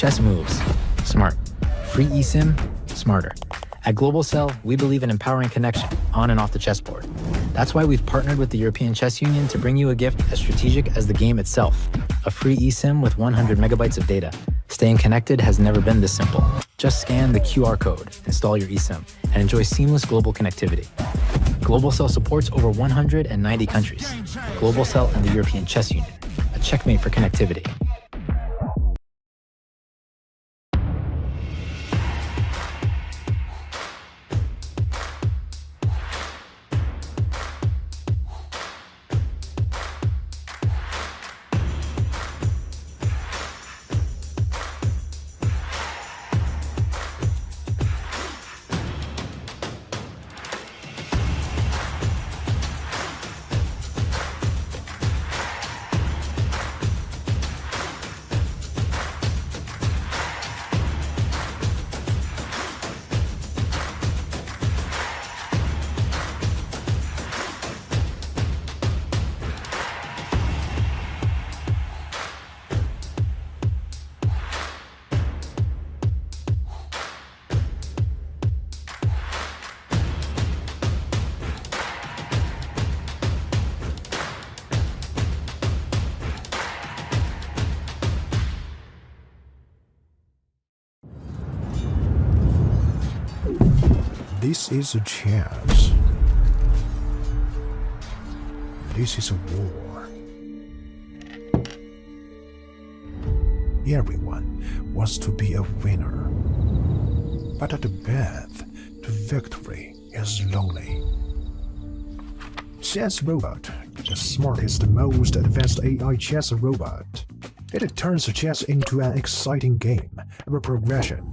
Chess moves. Smart. Free eSIM. Smarter. At Global Cell, we believe in empowering connection on and off the chessboard. That's why we've partnered with the European Chess Union to bring you a gift as strategic as the game itself. A free eSIM with 100 megabytes of data. Staying connected has never been this simple. Just scan the QR code, install your eSIM, and enjoy seamless global connectivity. Global Cell supports over 190 countries. Global Cell and the European Chess Union. A checkmate for connectivity. This is a chess. This is a war. Everyone wants to be a winner. But the path to victory is lonely. SenseRobot, the smartest, most advanced AI chess robot. It turns chess into an exciting game of progression.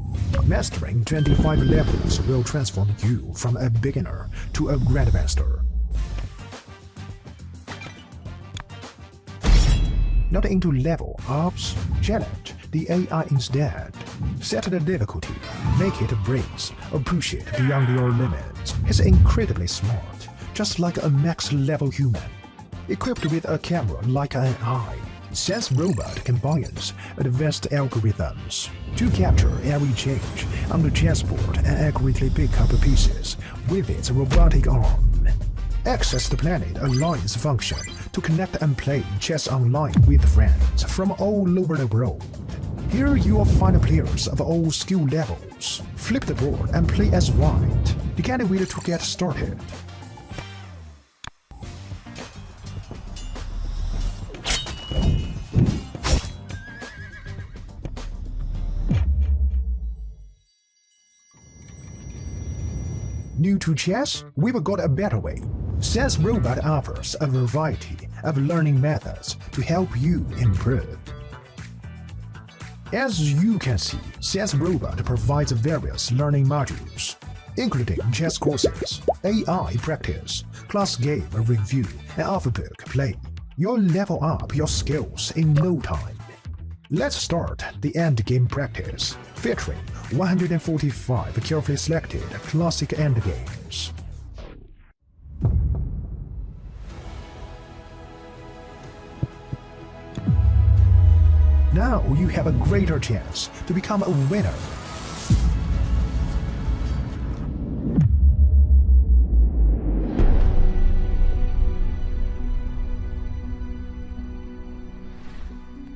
Mastering 25 levels will transform you from a beginner to a grandmaster. Not into level ups, challenge the AI instead. Set the difficulty, make it breeze, or push it beyond your limits. It's incredibly smart, just like a max-level human. Equipped with a camera like an eye, SenseRobot combines advanced algorithms to capture every change on the chessboard and accurately pick up pieces with its robotic arm. Access the Planet Alliance function to connect and play chess online with friends from all over the world. Here you will find players of all skill levels. Flip the board and play as white. You can't wait to get started. New to chess? We've got a better way. SenseRobot offers a variety of learning methods to help you improve. As you can see, SenseRobot provides various learning modules, including chess courses, AI practice, class game review, and off-book play. You'll level up your skills in no time. Let's start the endgame practice, featuring 145 carefully selected classic endgames. Now you have a greater chance to become a winner.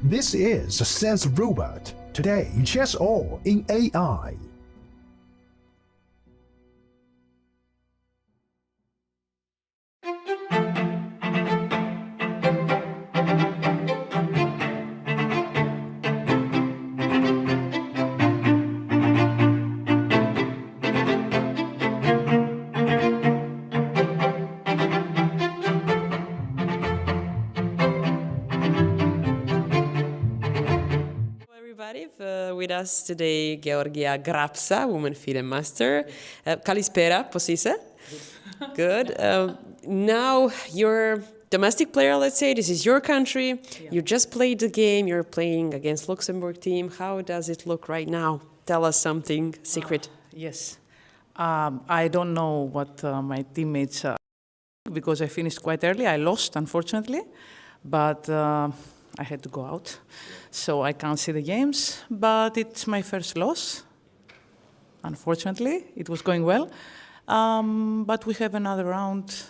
This is SenseRobot. Today, chess all in AI. With us today, Georgia Grapsa, woman FIDE master. Kalispera, posise? Good. Now you're domestic player, let's say. This is your country. Yeah. You just played the game. You're playing against Luxembourg team. How does it look right now? Tell us something secret. Yes. I don't know what my teammates because I finished quite early. I lost, unfortunately. But I had to go out, so I can't see the games. But it's my first loss. Unfortunately, it was going well, but we have another round.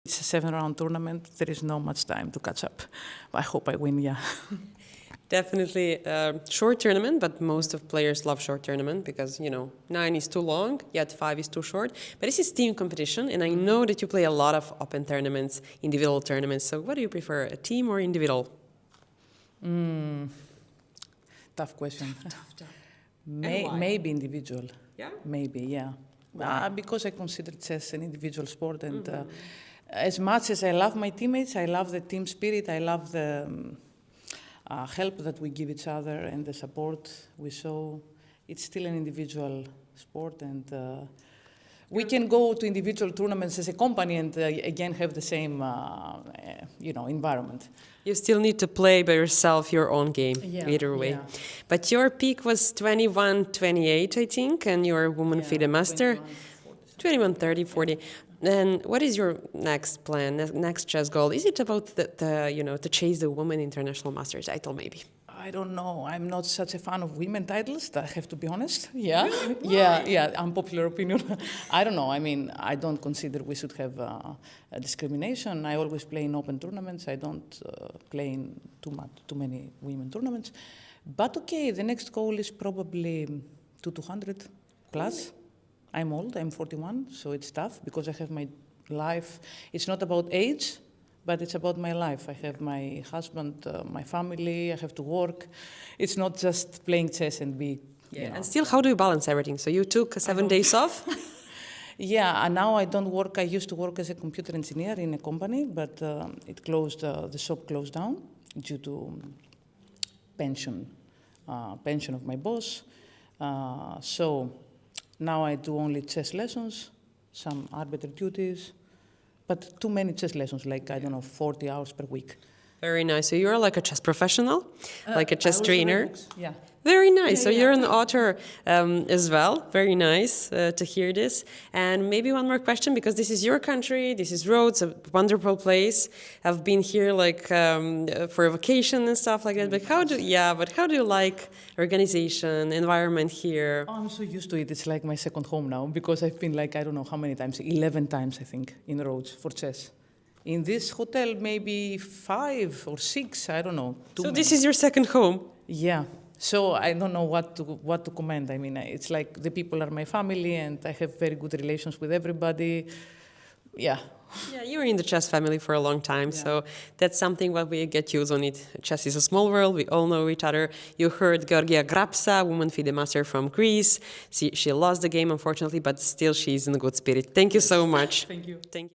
It's a 7-round tournament. There is not much time to catch up. I hope I win. Yeah. Definitely a short tournament, but most of players love short tournament because, 9 is too long, yet 5 is too short. But this is team competition, and I know that you play a lot of open tournaments, individual tournaments. So what do you prefer, a team or individual? Tough question. Tough. Maybe individual. Yeah? Maybe, yeah. Because I consider chess an individual sport, and as much as I love my teammates, I love the team spirit, I love the help that we give each other and the support we show. It's still an individual sport, and we can go to individual tournaments as a company and again have the same, environment. You still need to play by yourself your own game, either way. Yeah. But your peak was 21-28, I think, and you're a woman FIDE master. 21-30, 40. And what is your next plan, next chess goal? Is it about to chase the women international master title, maybe? I don't know. I'm not such a fan of women titles, I have to be honest. Yeah, yeah, unpopular opinion. I don't know. I mean, I don't consider we should have a discrimination. I always play in open tournaments. I don't play in too many women tournaments. But okay, the next goal is probably 200 plus. I'm old, I'm 41, so it's tough because I have my life. It's not about age, but it's about my life. I have my husband, my family, I have to work. It's not just playing chess and be, And still, how do you balance everything? So you took 7 days off? Yeah, and now I don't work. I used to work as a computer engineer in a company, but it closed, the shop closed down due to pension of my boss. So now I do only chess lessons, some arbiter duties, but too many chess lessons, like, 40 hours per week. Very nice. So you're like a chess professional, like a chess trainer. Yeah. Very nice. So you're an author as well. Very nice to hear this. And maybe one more question, because this is your country. This is Rhodes, a wonderful place. I've been here for a vacation and stuff like that. But how do you like organization, environment here? Oh, I'm so used to it. It's like my second home now, because I've been I don't know how many times, 11 times, I think, in Rhodes for chess. In this hotel, maybe 5 or 6, I don't know. So this is your second home? Yeah. So I don't know what to comment. I mean, it's like the people are my family, and I have very good relations with everybody. Yeah. Yeah, you were in the chess family for a long time, so that's something what we get used on it. Chess is a small world. We all know each other. You heard Georgia Grapsa, woman FIDE master from Greece. She lost the game, unfortunately, but still she's in a good spirit. Thank you so much. Thank you. Thank you.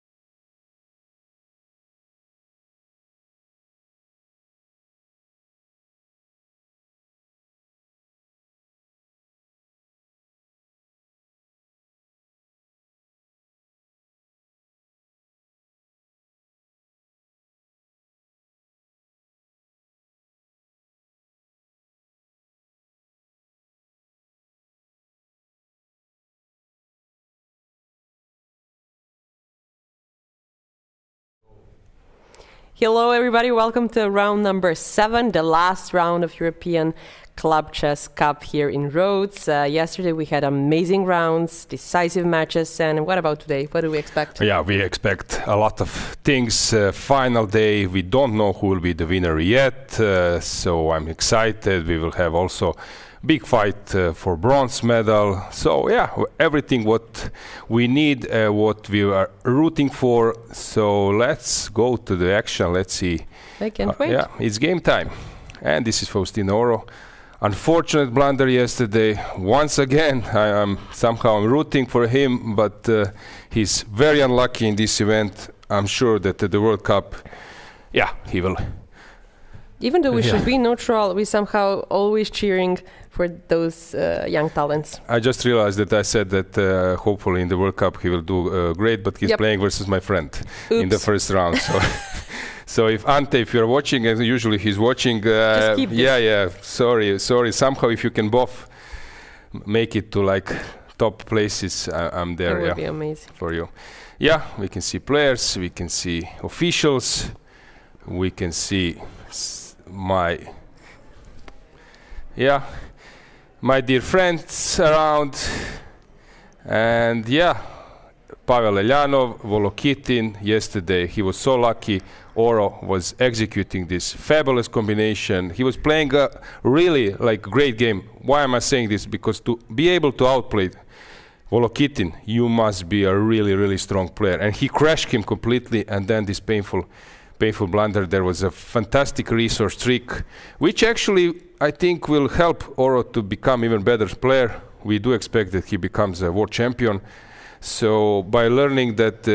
Hello, everybody. Welcome to round number 7, the last round of European Club Chess Cup here in Rhodes. Yesterday we had amazing rounds, decisive matches. And what about today? What do we expect? Yeah, we expect a lot of things. Final day, we don't know who will be the winner yet. So I'm excited. We will have also big fight for bronze medal. So yeah, everything what we need, what we are rooting for. So let's go to the action. Let's see. I can't wait. Yeah, it's game time. And this is Faustino Oro. Unfortunate blunder yesterday. Once again, I'm rooting for him, but he's very unlucky in this event. I'm sure that at the World Cup, he will. Even though we should be neutral, we somehow always cheering for those young talents. I just realized that I said that hopefully in the World Cup he will do great, but he's playing versus my friend in the first round. So, so if Ante, if you're watching, and usually he's watching, just keep this. Sorry. Somehow if you can both make it to top places, I'm there. That would be amazing for you. Yeah, we can see players, we can see officials, we can see my dear friends around, and Pavel Elyanov, Volokitin. Yesterday he was so lucky. Oro was executing this fabulous combination. He was playing a really great game. Why am I saying this? Because to be able to outplay Volokitin, you must be a really, really strong player. And he crashed him completely, and then this painful blunder. There was a fantastic resource trick, which actually I think will help Oro to become even better player. We do expect that he becomes a world champion. So by learning that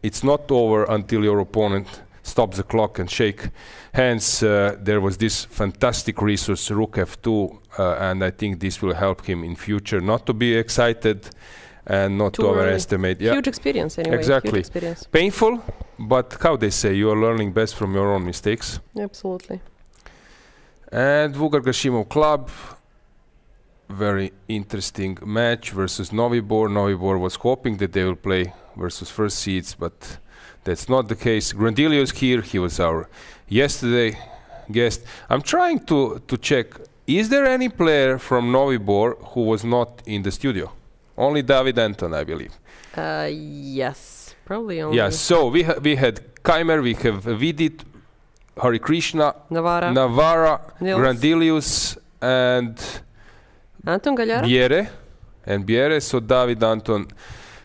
it's not over until your opponent stops the clock and shake hands, there was this fantastic resource, Rook F2, and I think this will help him in future not to be excited and not to overestimate. Huge experience anyway. Exactly. Huge experience. Painful, but how they say, you are learning best from your own mistakes. Absolutely. And Vugar Gashimov Club, very interesting match versus Novibor. Novibor was hoping that they will play versus first seeds, but that's not the case. Grandilius here, he was our yesterday guest. I'm trying to check, is there any player from Novibor who was not in the studio? Only David Anton, I believe. Yes, probably only. Yeah, so we had Keymer, we have Vidit, Hari Krishna, Navara, Grandilius, and Anton Galjara? Biere. So David Anton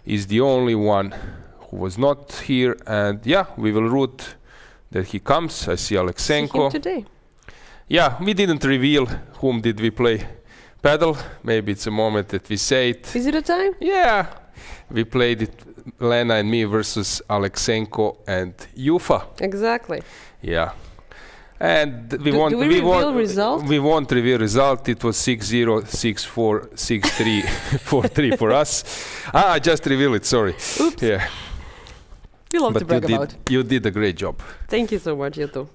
is the only one who was not here, and we will root that he comes. I see Aleksenko. See him today. Yeah, we didn't reveal whom did we play paddle. Maybe it's a moment that we say it. Is it a time? Yeah, we played it, Lena and me versus Aleksenko and Yufa. Exactly. Yeah. And we do we reveal result? We won't reveal result. It was 6-0, 6-4, 6-3, 4-3 for us. I just revealed it, sorry. Oops. Yeah. We love to brag about. You did a great job. Thank you so much, you too.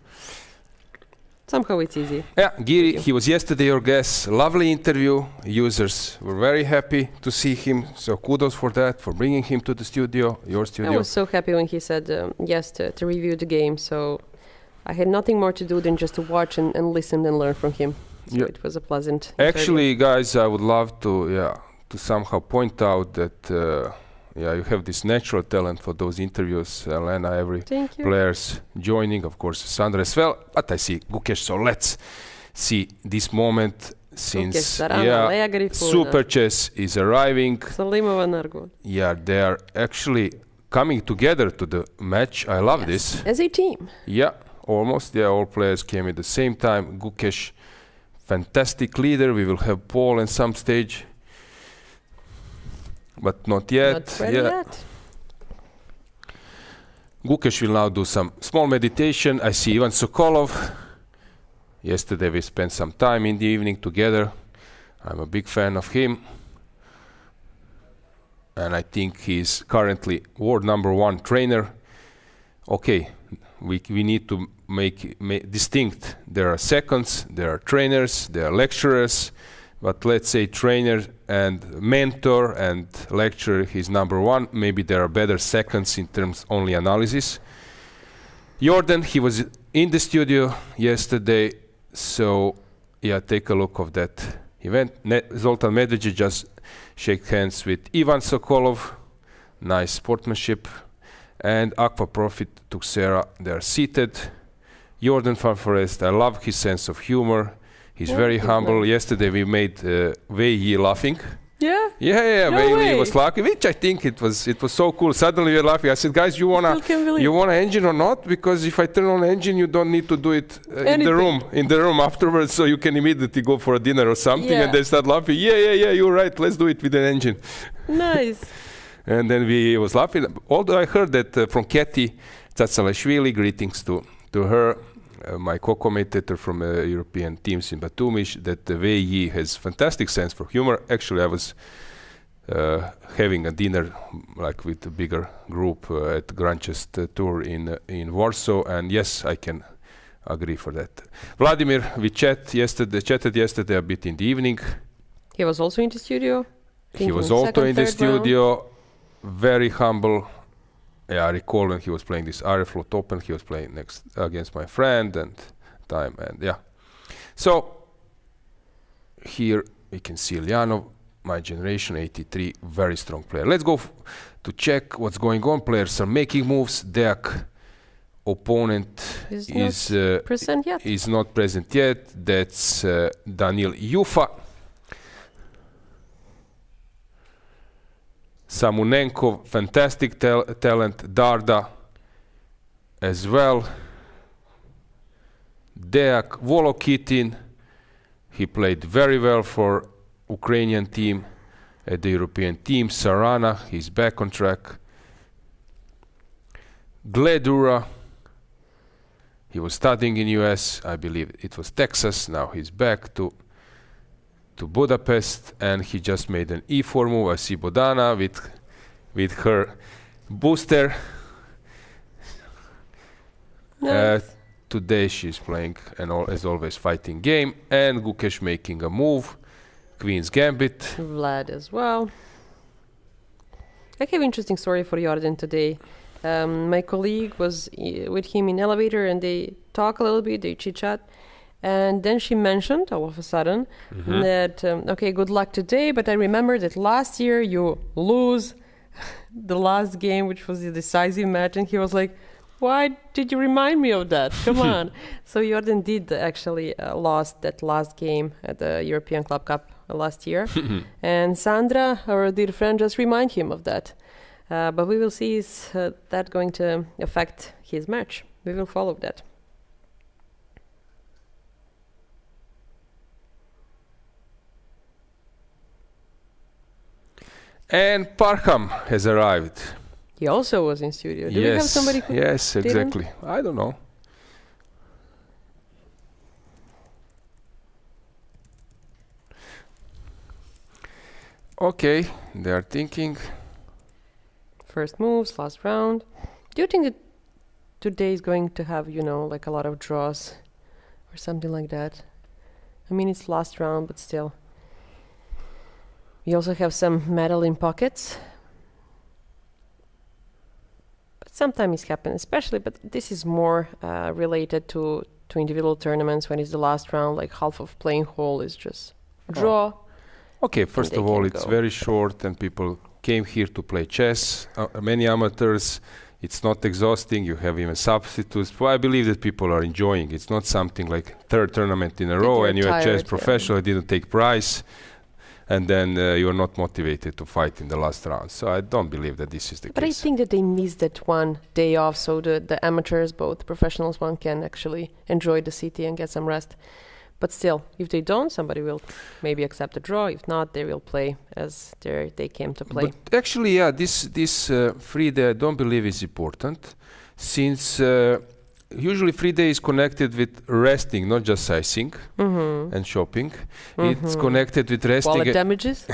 Somehow it's easy. Yeah, Giri, he was yesterday your guest. Lovely interview. Users were very happy to see him. So kudos for that, for bringing him to the studio, your studio. I was so happy when he said yes to review the game. So I had nothing more to do than just to watch and listen and learn from him. So it was a pleasant Actually, guys, I would love to somehow point out that you have this natural talent for those interviews, Elena, every players joining, of course, Sandra as well. But I see Gukesh, so let's see this moment since Super Chess is arriving. Yeah, they are actually coming together to the match. I love this. As a team. Yeah, almost. Yeah, all players came at the same time. Gukesh, fantastic leader. We will have Paul at some stage. But not yet. Not ready yet. Gukesh will now do some small meditation. I see Ivan Sokolov. Yesterday we spent some time in the evening together. I'm a big fan of him. And I think he's currently world #1 trainer. Okay, we need to make distinct. There are seconds, there are trainers, there are lecturers. But let's say trainer and mentor and lecturer, he's #1. Maybe there are better seconds in terms only analysis. Jordan, he was in the studio yesterday. So, take a look of that event. Zoltan Medvedev just shake hands with Ivan Sokolov. Nice sportsmanship. And Aqua Profit Tuxera, they're seated. Jordan van Forest, I love his sense of humor. He's very humble. Yesterday we made Wei Yi laughing. Yeah? Yeah, Wei Yi was laughing, which I think it was so cool. Suddenly we're laughing. I said, guys, you want an engine or not? Because if I turn on the engine, you don't need to do it in the room afterwards, so you can immediately go for a dinner or something, and they start laughing. Yeah, you're right. Let's do it with an engine. Nice. And then we was laughing. Although I heard that from Katie Tsatsalashvili, greetings to her, my co-commentator from European teams in Batumi, that Wei Yi has fantastic sense for humor. Actually, I was having a dinner with a bigger group at Grandchest Tour in Warsaw, and yes, I can agree for that. Vladimir, we chatted yesterday a bit in the evening. He was also in the studio. He was also in the studio, very humble. Yeah, I recall when he was playing this Aeroflot Open, he was playing next against my friend and time, and yeah. So here we can see Ulyanov, my generation, 83, very strong player. Let's go to check what's going on. Players are making moves. Deak opponent is not present yet. That's Daniil Yufa. Samunenko, fantastic talent. Darda as well. Deak, Volokitin. He played very well for Ukrainian team at the European team. Sarana, he's back on track. Gledura, he was studying in US, I believe it was Texas. Now he's back to Budapest, and he just made an E4 move. I see Bodana with her booster. Nice. Today she's playing as always fighting game, and Gukesh making a move. Queen's Gambit. Vlad as well. I have an interesting story for Jordan today. My colleague was with him in elevator, and they talk a little bit, they chit-chat. And then she mentioned, all of a sudden, that, okay, good luck today, but I remember that last year you lose the last game, which was the decisive match. And he was like, why did you remind me of that? Come on. So Jordan did actually lost that last game at the European Club Cup last year. And Sandra, our dear friend, just remind him of that. But we will see is that going to affect his match. We will follow that. And Parham has arrived. He also was in studio. Do we have somebody who Yes, didn't? exactly. I don't know. Okay, they are thinking. First moves, last round. Do you think that today is going to have, like a lot of draws or something like that? I mean, it's last round, but still. We also have some metal in pockets. But sometimes it happens, especially, but this is more related to individual tournaments when it's the last round, like half of playing hole is just draw. Okay, first of all, it's very short and people came here to play chess. Many amateurs, it's not exhausting. You have even substitutes. Well, I believe that people are enjoying. It's not something like third tournament in a row and you're a chess professional, didn't take prize, and then you're not motivated to fight in the last round. So I don't believe that this is the case. But I think that they missed that one day off, so the amateurs, both professionals, one can actually enjoy the city and get some rest. But still, if they don't, somebody will maybe accept a draw. If not, they will play as they came to play. But actually, yeah, this free day I don't believe is important, since usually free day is connected with resting, not just sizing and shopping. It's connected with resting. Wallet damages.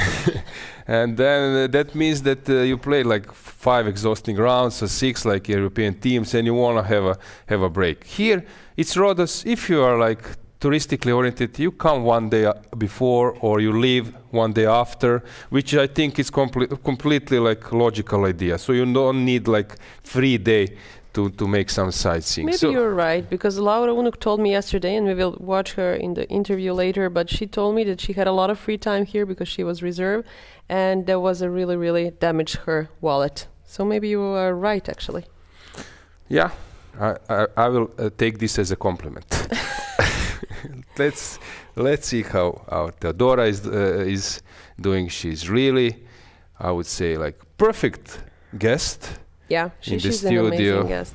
And then that means that you play like 5 exhausting rounds or 6 like European teams, and you want to have a break. Here, it's Rhodes. If you are like touristically oriented, you come one day before or you leave one day after, which I think is completely like logical idea. So you don't need like free day to make some sightseeing. Maybe you're right, because Laura Unuk told me yesterday, and we will watch her in the interview later, but she told me that she had a lot of free time here because she was reserve, and that was a really damaged her wallet. So maybe you are right, actually. Yeah, I will take this as a compliment. Let's see how Theodora is doing. She's really, I would say, like perfect guest. Yeah, she's an amazing guest.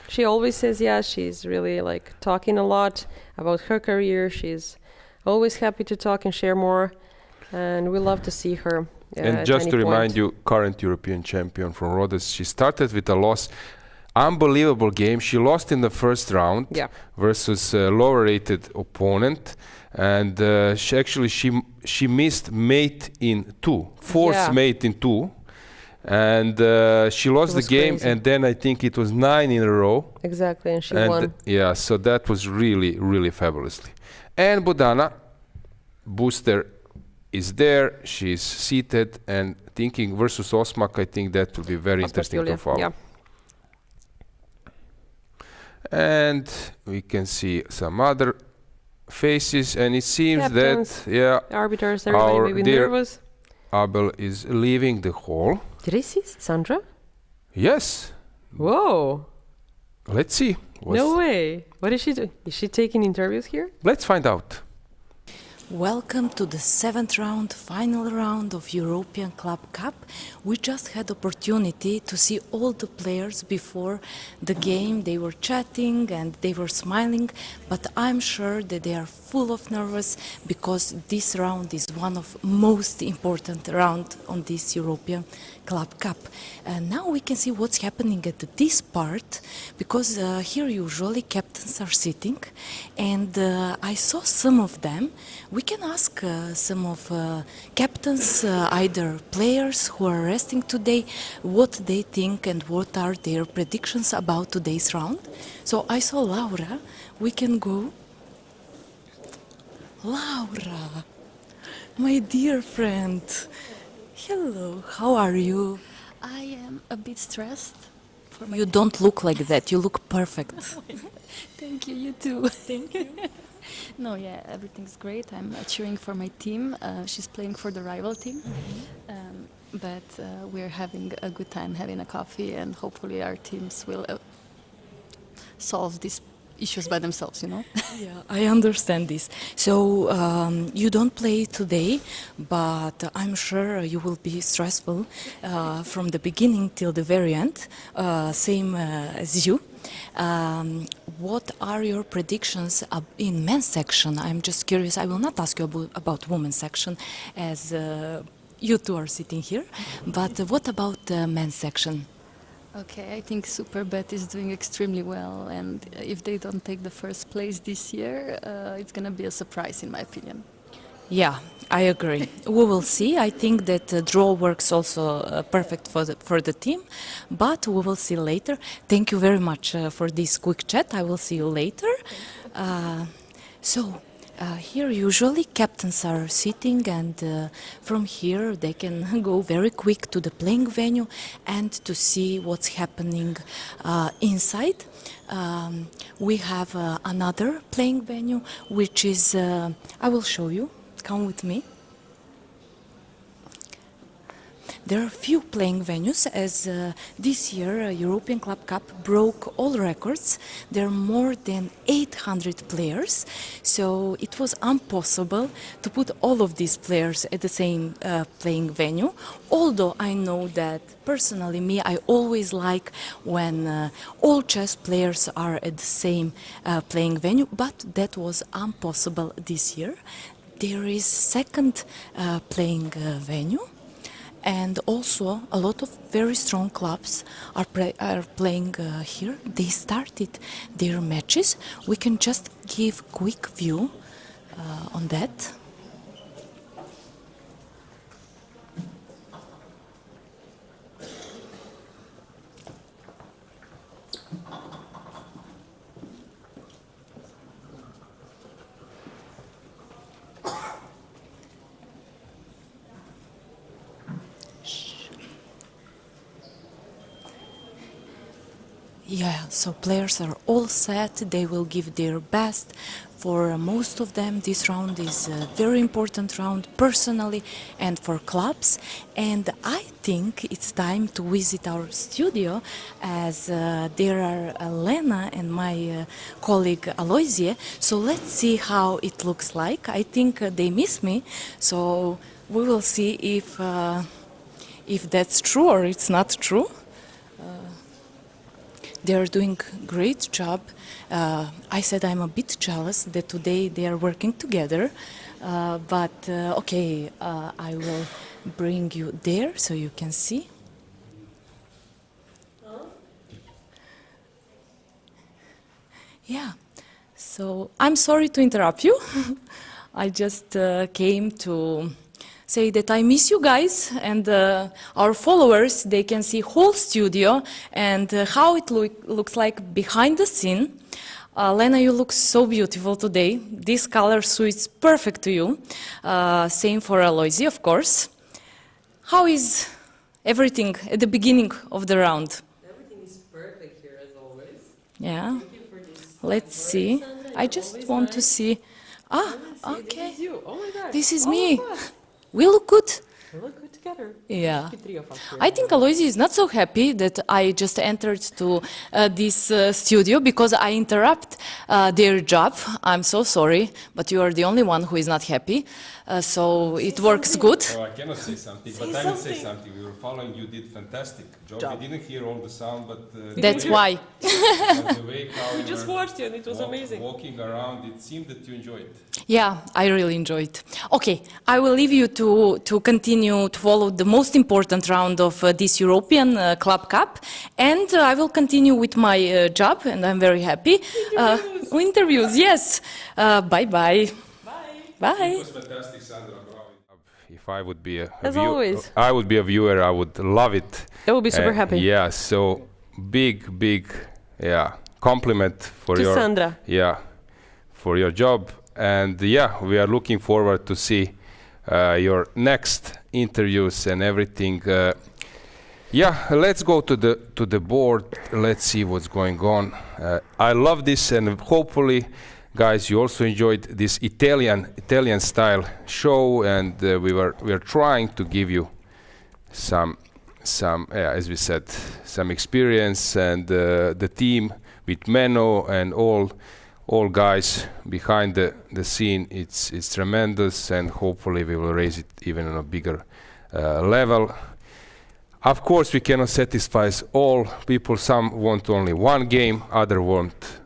She always says yes. She's really like talking a lot about her career. She's always happy to talk and share more, and we love to see her. And just to remind you, current European champion from Rhodes, she started with a loss. Unbelievable game. She lost in the first round versus a lower-rated opponent, and she missed mate in 2, forced mate in 2, and she lost the game. Crazy. And then I think it was 9 in a row. Exactly, and she won. Yeah, so that was really fabulously. And Bodana, booster, is there. She's seated and thinking versus Osmak. I think that will be very interesting to follow. Yeah. And we can see some other faces, and it seems Captains, that, yeah, arbiters, everybody our maybe dear nervous. Abel is leaving the hall. Did I see Sandra? Yes, Whoa! let's see. No way! What is she doing? Is she taking interviews here? Let's find out. Welcome to the 7th round, final round of European Club Cup. We just had opportunity to see all the players before the game. They were chatting and they were smiling, but I'm sure that they are full of nervous because this round is one of most important round on this European Club Cup. And now we can see what's happening at this part, because here usually captains are sitting, and I saw some of them. We can ask some of captains, either players who are resting today, what they think and what are their predictions about today's round. So I saw Laura. We can go. Laura, my dear friend. Hello, how are you? I am a bit stressed. You don't look like that. You look perfect. Thank you, you too. Thank you. No, yeah, everything's great. I'm cheering for my team. She's playing for the rival team. But we're having a good time having a coffee, and hopefully our teams will solve these issues by themselves, you know? Yeah, I understand this. So you don't play today, but I'm sure you will be stressful from the beginning till the very end, same as you. What are your predictions in men's section? I'm just curious. I will not ask you about women's section, as you two are sitting here, but what about the men's section? Okay, I think Superbet is doing extremely well, and if they don't take the first place this year, it's going to be a surprise, in my opinion. Yeah, I agree. We will see. I think that draw works also perfect for the team, but we will see later. Thank you very much for this quick chat. I will see you later. Here usually captains are sitting, and from here they can go very quick to the playing venue and to see what's happening inside. We have another playing venue, which is, I will show you. Come with me. There are few playing venues, as this year European Club Cup broke all records. There are more than 800 players, so it was impossible to put all of these players at the same playing venue. Although I know that personally, I always like when all chess players are at the same playing venue, but that was impossible this year. There is second playing venue. And also a lot of very strong clubs are playing here. They started their matches. We can just give quick view on that. Yeah, so players are all set. They will give their best. For most of them, this round is a very important round personally and for clubs. And I think it's time to visit our studio, as there are Lena and my colleague Aloysie. So let's see how it looks like. I think they miss me, so we will see if that's true or it's not true. They are doing great job. I said I'm a bit jealous that today they are working together, but okay, I will bring you there so you can see. Yeah, so I'm sorry to interrupt you. I just came to say that I miss you guys, and our followers, they can see whole studio and how it looks like behind the scene. Lena, you look so beautiful today. This color suits perfect to you. Same for Aloysie, of course. How is everything at the beginning of the round? Everything is perfect here, as always. Yeah. Thank you for Let's see. I just want to see. Ah, okay. This is you. Oh my God. This is me. We look good. We look good together. Yeah. The three of us here. I think Aloisi is not so happy that I just entered to this studio because I interrupt their job. I'm so sorry, but you are the only one who is not happy. So it works good. Oh, I cannot say something, but I will say something. We were following. You did fantastic job. We didn't hear all the sound, but That's why. the way how We you just were watched you and it was amazing. walking around, it seemed that you enjoyed it. Yeah, I really enjoyed. Okay, I will leave you to continue to follow the most important round of this European Club Cup, and I will continue with my job, and I'm very happy. Interviews, yes. Bye-bye. Bye. It was fantastic, Sandra. If I would be As always. I would be a viewer. I would love it. I will be super happy. Yeah. So big, compliment for To your Sandra. for your job, and we are looking forward to see your next interviews and everything. Let's go to the board. Let's see what's going on. I love this, and hopefully, guys, you also enjoyed this Italian style show, and we are trying to give you some as we said, some experience, and the team with Menno and all guys behind the scene. It's tremendous, and hopefully we will raise it even on a bigger level. Of course, we cannot satisfy all people. Some want only one game, other want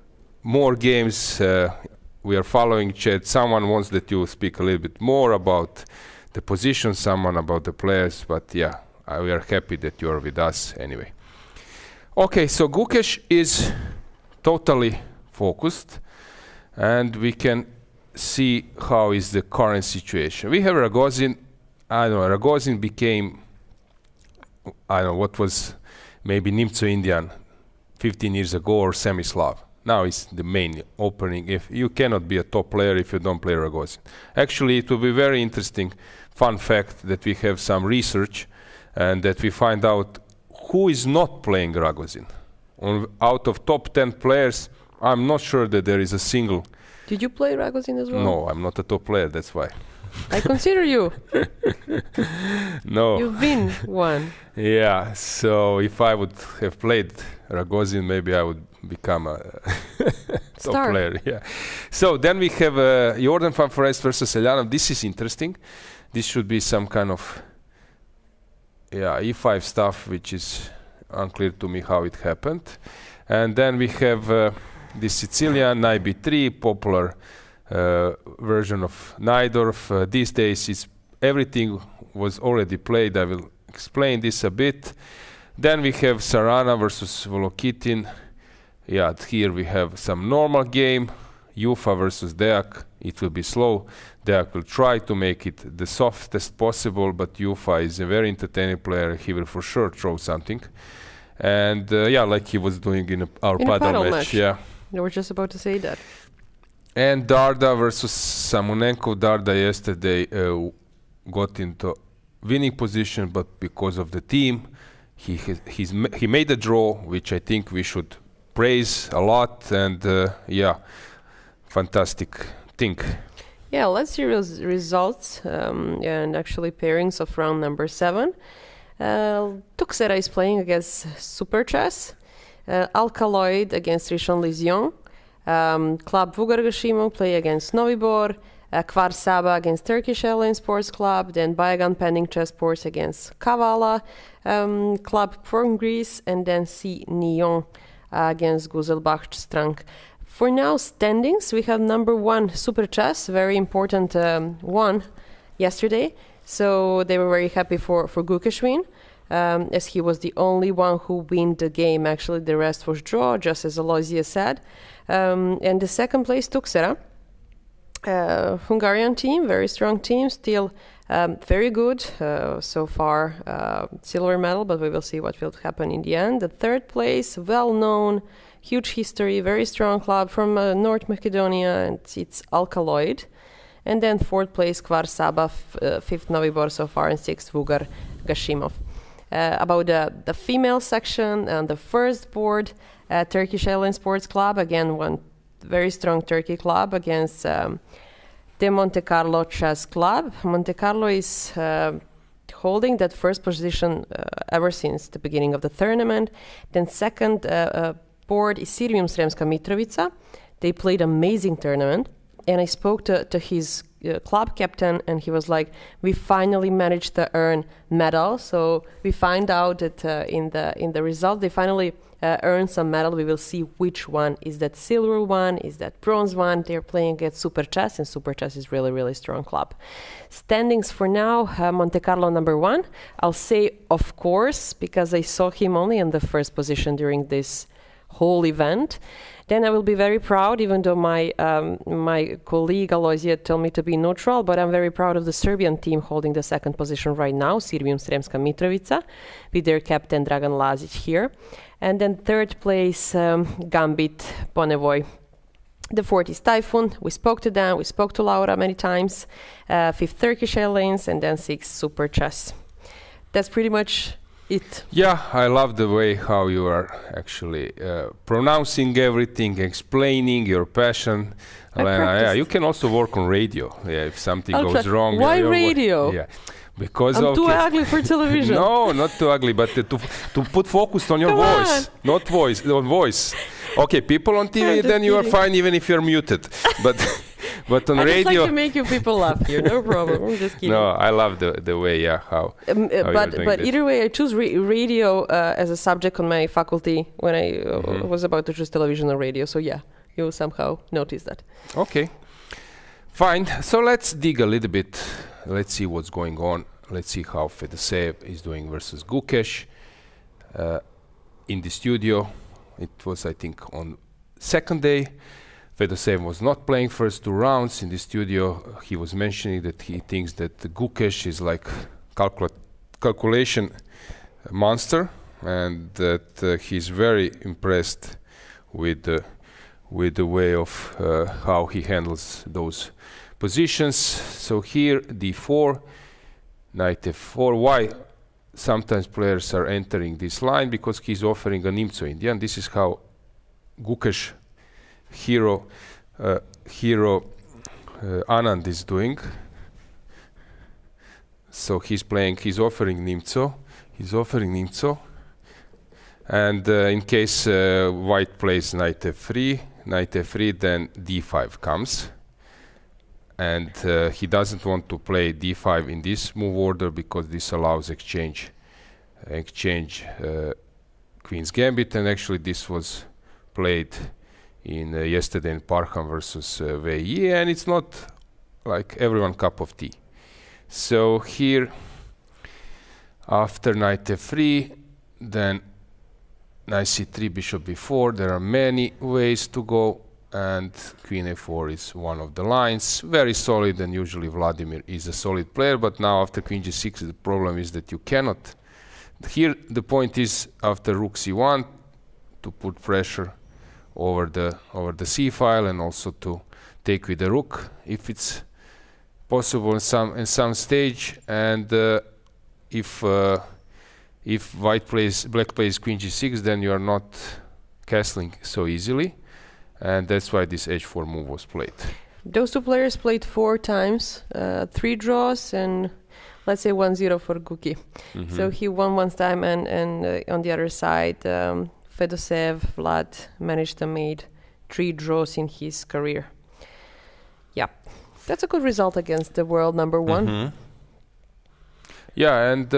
more games. We are following chat. Someone wants that you speak a little bit more about the position, someone about the players, but we are happy that you are with us anyway. Okay, so Gukesh is totally focused, and we can see how is the current situation. We have Rogozin. Rogozin became, what was maybe Nimzo-Indian 15 years ago, or Semislav. Now it's the main opening. If you cannot be a top player if you don't play Rogozin. Actually, it will be very interesting, fun fact that we have some research and that we find out who is not playing Rogozin. Out of top 10 players, I'm not sure that there is a single. Did you play Rogozin as well? No, I'm not a top player, that's why. I consider you. No. You've been one. Yeah, so if I would have played Rogozin, maybe I would become a top Star. player. Yeah. So then we have Jordan van Forest versus Eljanov. This is interesting. This should be some kind of E5 stuff, which is unclear to me how it happened. And then we have the Sicilian knight b3, popular version of Najdorf. These days everything was already played. I will explain this a bit. Then we have Sarana versus Volokitin. Here we have some normal game. Jufa versus Deak. It will be slow. Deak will try to make it the softest possible, but Jufa is a very entertaining player. He will for sure throw something. And like he was doing in our paddle match. Yeah. I was just about to say that. And Darda versus Samonenko. Darda yesterday got into winning position, but because of the team, he made a draw, which I think we should praise a lot. And fantastic thing. Yeah, let's see results and actually pairings of round number 7. Tuxera is playing against Super Chess, Alkaloid against Rishon Lizion, Club Vugar Gashimo play against Novibor, Kvar Saba against Turkish Airlines Sports Club, then Bayagan Pending Chess Sports against Kavala, Club from Greece, and then C. Nyon against Guzelbach Strang. For now, standings, we have number 1 Super Chess, very important one yesterday. So they were very happy for Gukesh win, as he was the only one who win the game. Actually, the rest was draw, just as Aloisia said. And the second place, Tuxera. Hungarian team, very strong team, still very good so far, silver medal, but we will see what will happen in the end. The third place, well-known, huge history, very strong club from North Macedonia, and it's Alkaloid. And then fourth place, Kvar Saba, fifth Novibor so far, and sixth Vugar Gashimov. About the female section and the first board, Turkish Airlines Sports Club, again, won very strong Turkey club against the Monte Carlo Chess Club. Monte Carlo is holding that first position ever since the beginning of the tournament. Then second board is Sremska Mitrovica. They played amazing tournament. And I spoke to his club captain, and he was like, we finally managed to earn medal. So we find out that in the result, they finally earned some medal. We will see which one. Is that silver one? Is that bronze one? They're playing against Super Chess, and Super Chess is really, really strong club. Standings for now, Monte Carlo number 1. I'll say, of course, because I saw him only in the first position during this whole event. Then I will be very proud, even though my colleague Alojzia told me to be neutral, but I'm very proud of the Serbian team holding the second position right now, Sremska Mitrovica, with their captain Dragan Lazic here. And then third place, Gambit Bonnevoy. The fourth is Typhoon. We spoke to them, we spoke to Laura many times. Fifth, Turkish Airlines, and then sixth, Super Chess. That's pretty much it. Yeah, I love the way how you are actually pronouncing everything, explaining your passion. Yeah, you can also work on radio. Yeah, if something goes wrong. Why radio? Yeah, because I'm too ugly for television. No, not too ugly, but to put focus on your voice, not voice, on voice. Okay, people on TV, then you are fine even if you're muted. But on I radio, just like to make you people laugh here. No problem. I'm just kidding. No, I love the way, how but either way, I choose radio as a subject on my faculty when I was about to choose television or radio. So yeah, you will somehow notice that. Okay, fine. So let's dig a little bit. Let's see what's going on. Let's see how Fedoseev is doing versus Gukesh. In the studio, it was, I think, on second day. Fedoseev was not playing first 2 rounds in the studio. He was mentioning that he thinks that Gukesh is like calculation monster, and that he's very impressed with the way of how he handles those positions. So here d4, knight f4. Why sometimes players are entering this line? Because he's offering a Nimzo Indian. This is how Gukesh hero Anand is doing. So he's offering Nimzo. And in case white plays knight f3, then d5 comes. And he doesn't want to play d5 in this move order because this allows exchange Queen's Gambit, and actually this was played in yesterday in Parham versus Wei Yi, and it's not like everyone cup of tea. So here, after knight f3, then knight c3, bishop b4. There are many ways to go, and queen a4 is one of the lines. Very solid, and usually Vladimir is a solid player, but now after queen g6, the problem is that you cannot. Here the point is after rook c1 to put pressure over the c file, and also to take with the rook if it's possible in some stage. And if black plays queen g6, then you are not castling so easily, and that's why this h4 move was played. Those two players played 4 times, 3 draws, and let's say 1-0 for Guki. So he won one time, and on the other side, Fedoseev, Vlad managed to make 3 draws in his career. Yeah, that's a good result against the world number 1. Yeah, and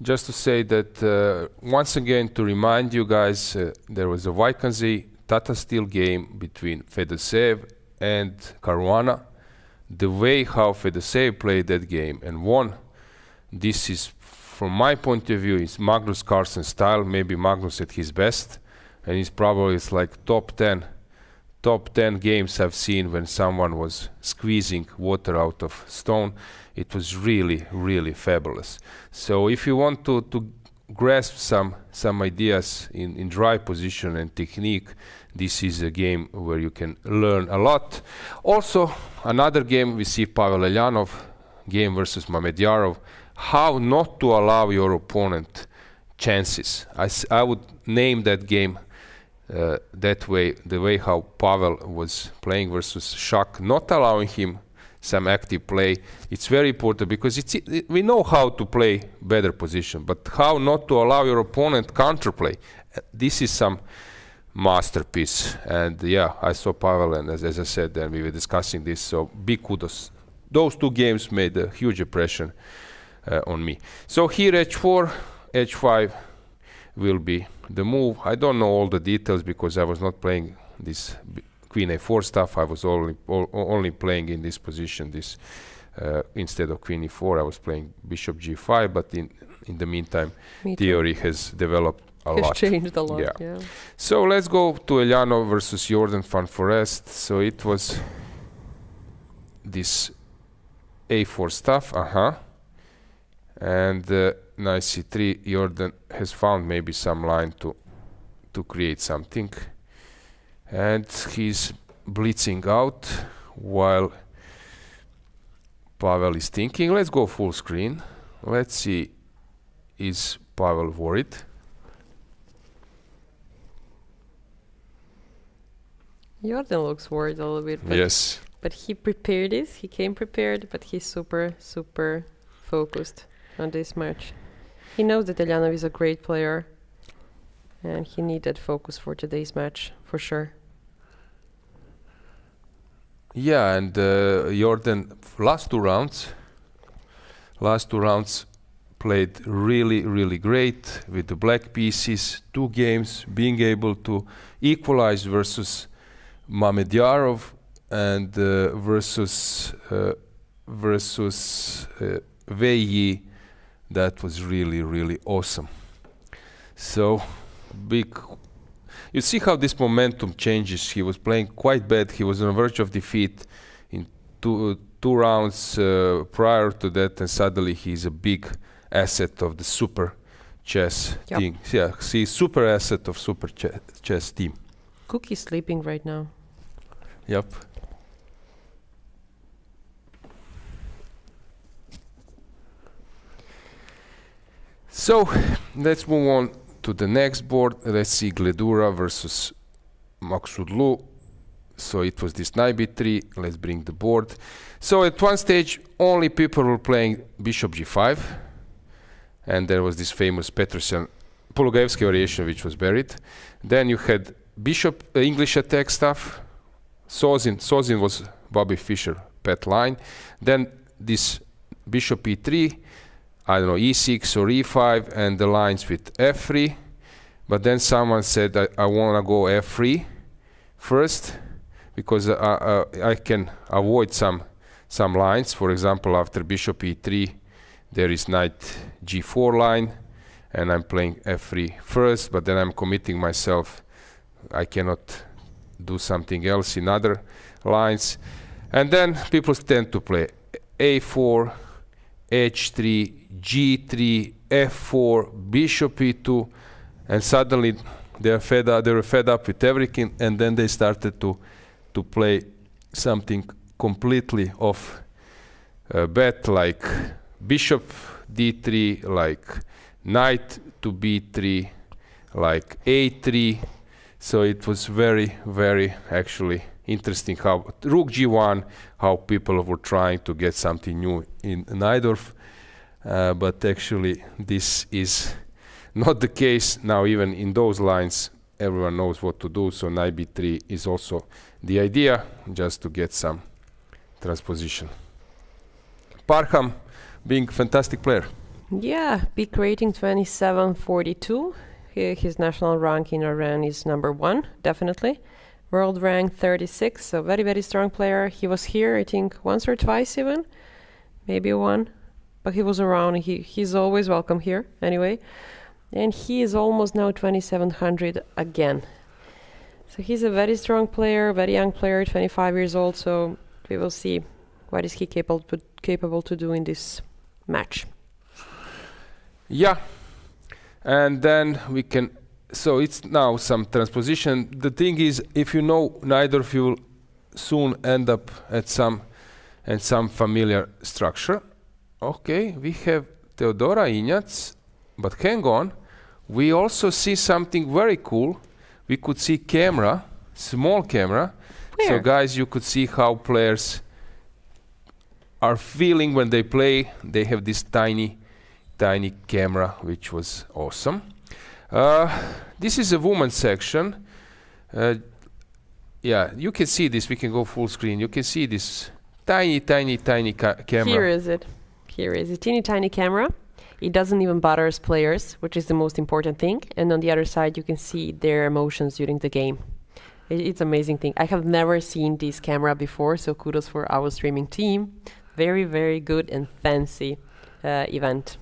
just to say that once again, to remind you guys, there was a Vaikanzi Tata Steel game between Fedoseev and Caruana. The way how Fedoseev played that game and won, this is, from my point of view, is Magnus Carlsen style, maybe Magnus at his best, and it's like top 10 games I've seen when someone was squeezing water out of stone. It was really, really fabulous. So if you want to grasp some ideas in dry position and technique, this is a game where you can learn a lot. Also, another game we see Pavel Elyanov, game versus Mamedyarov, how not to allow your opponent chances. I would name that game that way, the way how Pavel was playing versus Shak, not allowing him some active play. It's very important because we know how to play better position, but how not to allow your opponent counterplay. This is some masterpiece. And yeah, I saw Pavel, and as I said, and we were discussing this, so big kudos. Those two games made a huge impression on me. So here h4, h5 will be the move. I don't know all the details because I was not playing this queen a4 stuff. I was only playing in this position, this instead of queen e4 I was playing bishop g5, but in the meantime theory has developed a lot. Has changed a lot, yeah. So let's go to Eliano versus Jordan van Forest. So it was this a4 stuff, and knight c3. Jordan has found maybe some line to create something, and he's blitzing out while Pavel is thinking. Let's go full screen. Let's see, is Pavel worried? Jordan looks worried a little bit. But Yes. But he prepared this. He came prepared, but he's super, super focused on this match. He knows that Eliano is a great player, and he needed focus for today's match, for sure. Yeah, and Jordan last two rounds played really, really great with the black pieces. 2 games, being able to equalize versus Mamedyarov and versus Wei Yi. That was really, really awesome. So big. You see how this momentum changes. He was playing quite bad. He was on the verge of defeat in two rounds prior to that, and suddenly he's a big asset of the super chess team. Yeah, he's super asset of super chess team. Cook is sleeping right now. Yep. So let's move on to the next board. Let's see Gledura versus Maksudlu. So it was this knight b3. Let's bring the board. So at one stage, only people were playing bishop g5, and there was this famous Petrosian Pologaevsky variation which was buried. Then you had bishop English attack stuff. Sozin was Bobby Fischer pet line. Then this bishop e3, I don't know, e6 or e5, and the lines with f3. But then someone said, I want to go f3 first, because I can avoid some lines. For example, after bishop e3, there is knight g4 line, and I'm playing f3 first, but then I'm committing myself. I cannot do something else in other lines. And then people tend to play a4, h3, g3, f4, bishop e2, and suddenly they were fed up with everything, and then they started to play something completely off bet, like bishop d3, like knight to b3, like a3. So it was very, very actually interesting how rook g1, how people were trying to get something new in Najdorf, but actually this is not the case now. Even in those lines, everyone knows what to do. So knight b3 is also the idea, just to get some transposition. Parham being a fantastic player. Yeah, peak rating 2742. His national rank in Iran is #1, definitely. World rank 36, so very, very strong player. He was here, I think, once or twice even, maybe one, but he was around. He's always welcome here, anyway. And he is almost now 2700 again. So he's a very strong player, very young player, 25 years old, so we will see what is he capable to do in this match. Yeah. And then we can, so it's now some transposition. The thing is, if you know Najdorf, you will soon end up at some familiar structure. Okay, we have Teodora Ignac, but hang on, we also see something very cool. we could see camera, small camera. So Where? guys, you could see how players are feeling when they play. They have this tiny camera, which was awesome. This is a women's section. Yeah, you can see this. We can go full screen. You can see this tiny camera. Here is it. Here is a teeny tiny camera. It doesn't even bother us players, which is the most important thing. And on the other side, you can see their emotions during the game. It's amazing thing. I have never seen this camera before, so kudos for our streaming team. Very, very good and fancy event.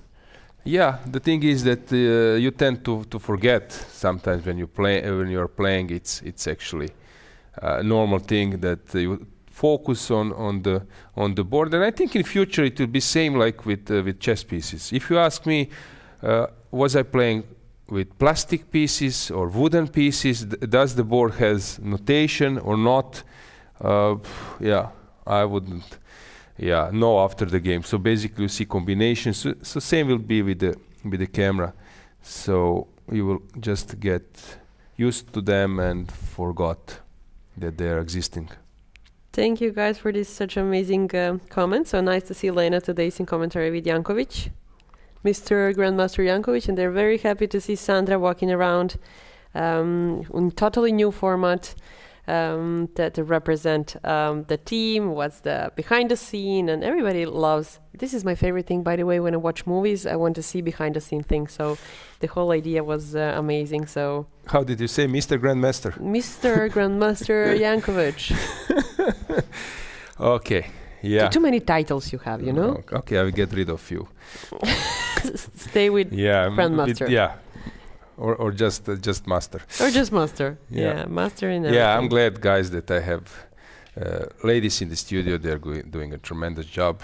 Yeah, the thing is that you tend to forget sometimes when you play when you are playing. It's actually a normal thing that you focus on the board, and I think in future it will be same like with chess pieces. If you ask me, was I playing with plastic pieces or wooden pieces? Does the board has notation or not? Yeah, I wouldn't. Yeah, know after the game. So basically, you see combinations. So same will be with the camera. So you will just get used to them and forgot that they are existing. Thank you guys for this such amazing comment. So nice to see Lena today in commentary with Jankovic, Mr. Grandmaster Jankovic, and they're very happy to see Sandra walking around in totally new format that to represent the team, what's the behind the scene, and everybody loves. This is my favorite thing, by the way. When I watch movies, I want to see behind the scene things. So the whole idea was amazing. So how did you say, Mr. Grandmaster? Mr. Grandmaster Jankovic. Okay. Yeah. Too many titles you have, you know. Okay, I will get rid of you. Stay with Grandmaster. Yeah. Or just master. Or just master. Yeah, master in everything. Yeah, I'm glad, guys, that I have ladies in the studio. They're doing a tremendous job.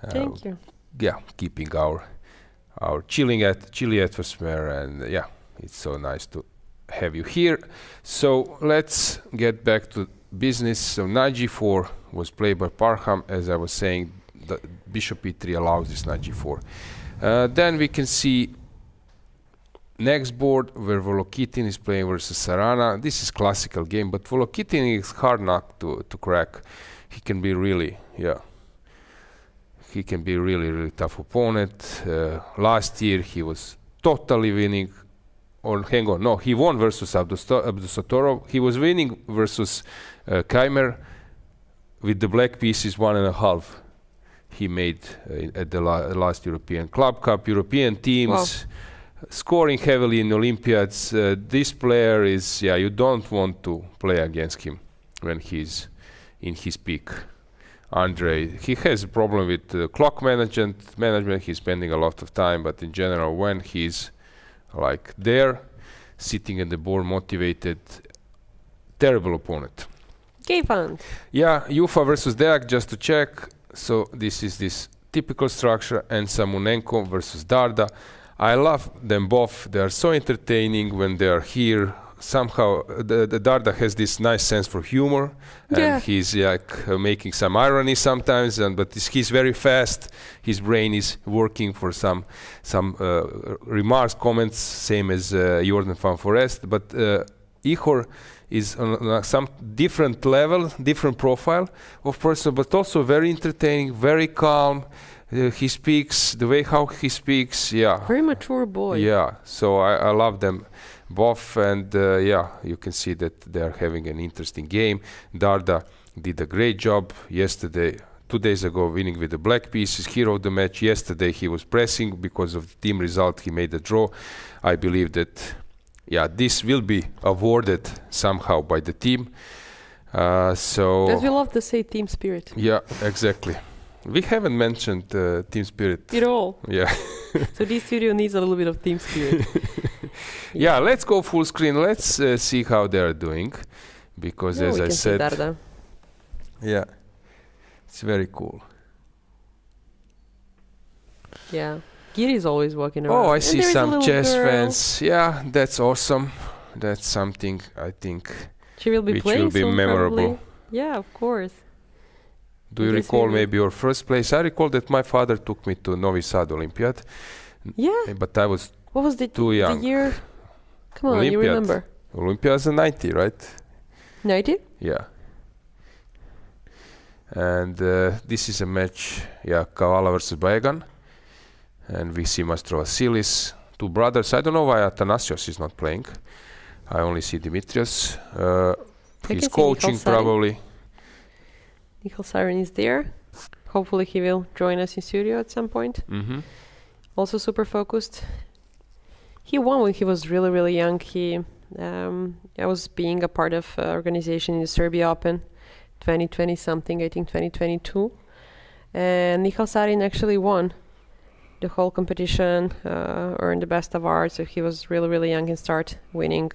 Thank you. Yeah, keeping our chilly atmosphere, and yeah, it's so nice to have you here. So let's get back to business. So knight g4 was played by Parham. As I was saying, the bishop e3 allows this knight g4. Then we can see next board where Volokitin is playing versus Sarana. This is classical game, but Volokitin is hard not to crack. He can be really, he can be really tough opponent. Last year he was totally winning. Or hang on, no, he won versus Abdusatorov. He was winning versus Keymer with the black pieces 1.5. He made at the last European Club Cup. European teams. Wow. Scoring heavily in Olympiads. This player is, you don't want to play against him when he's in his peak. Andre, he has a problem with clock management. He's spending a lot of time, but in general, when he's like there, sitting at the board, motivated, terrible opponent. K-Fun. Yeah, Ufa versus Deak, just to check. So this is this typical structure, and Samunenko versus Darda. I love them both. They are so entertaining when they are here. Somehow, the Darda has this nice sense for humor, and he's like making some irony sometimes. But he's very fast. His brain is working for some remarks, comments, same as Jordan van Forest. But Ihor is on some different level, different profile of person, but also very entertaining, very calm. He speaks the way how he speaks, very mature boy. So I love them both, and you can see that they are having an interesting game. Darda did a great job yesterday, 2 days ago, winning with the black pieces, hero of the match. Yesterday he was pressing because of the team result. He made a draw. I believe that this will be awarded somehow by the team. So as we love to say, team spirit. Yeah, exactly. We haven't mentioned team spirit at all. Yeah. So this studio needs a little bit of team spirit. Let's go full screen. Let's see how they are doing, because as I said, it's very cool. Yeah, Giri is always walking around. Oh, I see some chess fans. Yeah, that's awesome. That's something I think she will be playing, which will be memorable. Probably. Yeah, of course. Do you recall maybe your first place? I recall that my father took me to Novi Sad Olympiad. Yeah. But I was what was too young. The year? Come on, Olympiad. You remember? Olympia's a 90, right? 90? Yeah. And this is a match, Kavala versus Baegan. And we see Maestro Vasilis, two brothers. I don't know why Athanasios is not playing. I only see Dimitrios. He's coaching probably. Michael Siren is there. Hopefully he will join us in studio at some point. Also super focused. He won when he was really, really young. I was being a part of organization in the Serbia Open 2020 something, I think 2022. And Michael Sarin actually won the whole competition, earned the best of art. So he was really, really young and start winning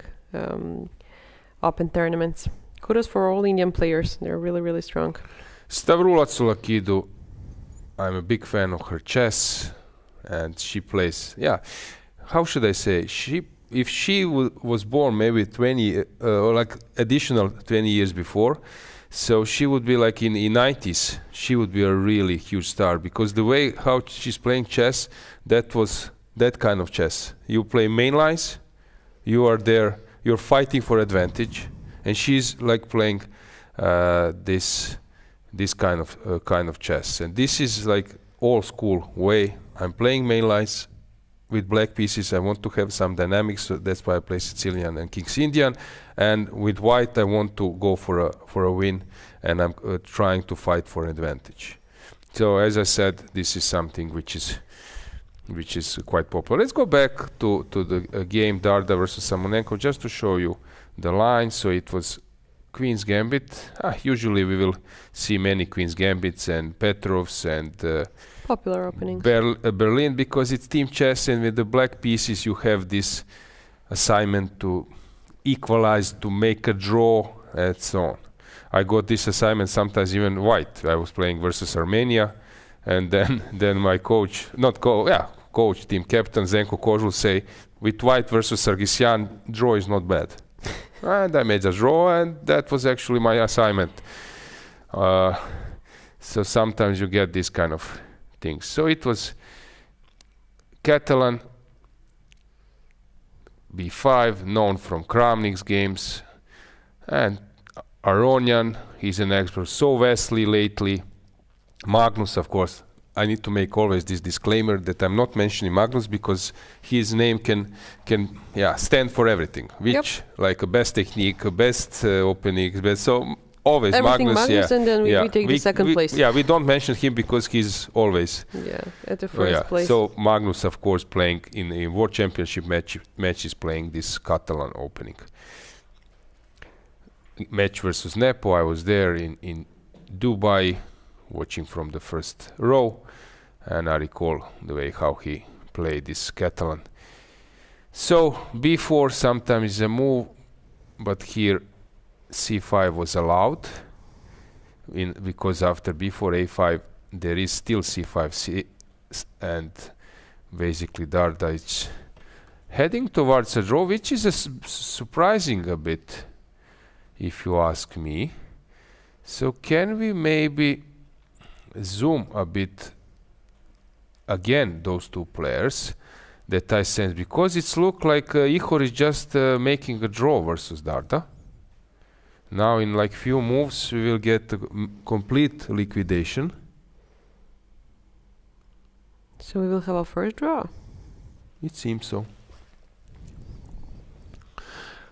Open tournaments. Kudos for all Indian players. They're really, really strong. Stavroula Tsulakidou, I'm a big fan of her chess, and she plays, how should I say, if she was born maybe 20 or like additional 20 years before, so she would be like in the 90s, she would be a really huge star, because the way how she's playing chess, that was that kind of chess. You play main lines, you are there, you're fighting for advantage, and she's like playing this kind of chess. And this is like old school way. I'm playing main lines with black pieces. I want to have some dynamics, so that's why I play Sicilian and King's Indian. And with white, I want to go for a win, and I'm trying to fight for advantage. So as I said, this is something which is quite popular. Let's go back to the game Darda versus Samonenko just to show you the line. So it was Queen's Gambit. Usually we will see many Queen's Gambits and Petrovs and popular openings. Berlin, because it's team chess, and with the black pieces you have this assignment to equalize, to make a draw, and so on. I got this assignment sometimes even white. I was playing versus Armenia, and then my coach, team captain Zenko Kozul say, with white versus Sargsyan, draw is not bad. And I made a draw, and that was actually my assignment. So sometimes you get this kind of things. So it was Catalan, B5, known from Kramnik's games, and Aronian, he's an expert. So Wesley lately, Magnus, of course. I need to make always this disclaimer that I'm not mentioning Magnus because his name can stand for everything, which like a best technique, a best opening, best, so always everything Magnus, and then we take the second place. Yeah, we don't mention him because he's always at the first place. So Magnus, of course, playing in World Championship matches, playing this Catalan opening. Match versus Nepo, I was there in Dubai, watching from the first row, and I recall the way how he played this Catalan. So b4 sometimes is a move, but here c5 was allowed, because after b4 a5 there is still c5 and basically Darda is heading towards a draw, which is surprising a bit, if you ask me. So can we maybe zoom a bit again those two players that I sense, because it's look like Ihor is just making a draw versus Darda. Now in like few moves we will get a complete liquidation. So we will have a first draw. It seems so.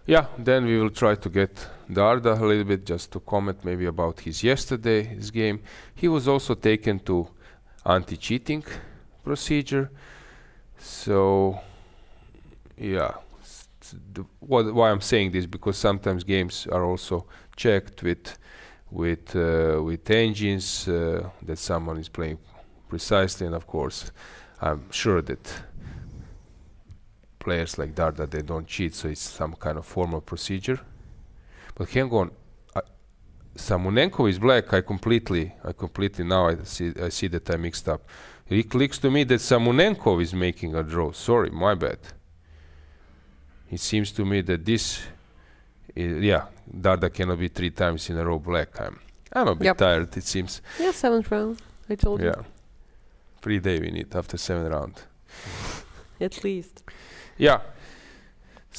Yeah, then we will try to get Darda a little bit, just to comment maybe about his game. He was also taken to anti-cheating procedure. So, yeah, why I'm saying this, because sometimes games are also checked with engines that someone is playing precisely, and of course, I'm sure that players like Darda, they don't cheat, so it's some kind of formal procedure. But hang on, Samonenko is black. I completely now I see that I mixed up. It clicks to me that Samonenko is making a draw. Sorry, my bad. It seems to me that this, Darda cannot be 3 times in a row black. I'm a bit tired, it seems. Yeah, 7th round. I told you. Yeah, 3 days we need after 7th round. At least. Yeah.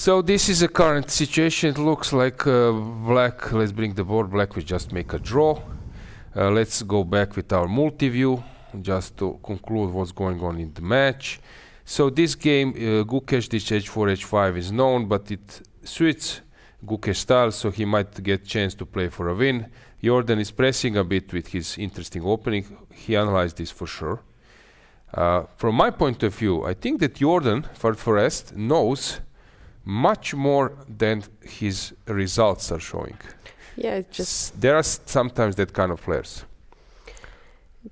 So this is a current situation. It looks like black. Let's bring the board. Black will just make a draw. Let's go back with our multi-view just to conclude what's going on in the match. So this game, Gukesh D h4, h5 is known, but it suits Gukesh style, so he might get chance to play for a win. Jordan is pressing a bit with his interesting opening. He analyzed this for sure. From my point of view, I think that Jordan, for rest, knows much more than his results are showing. Yeah, it just There are sometimes that kind of players.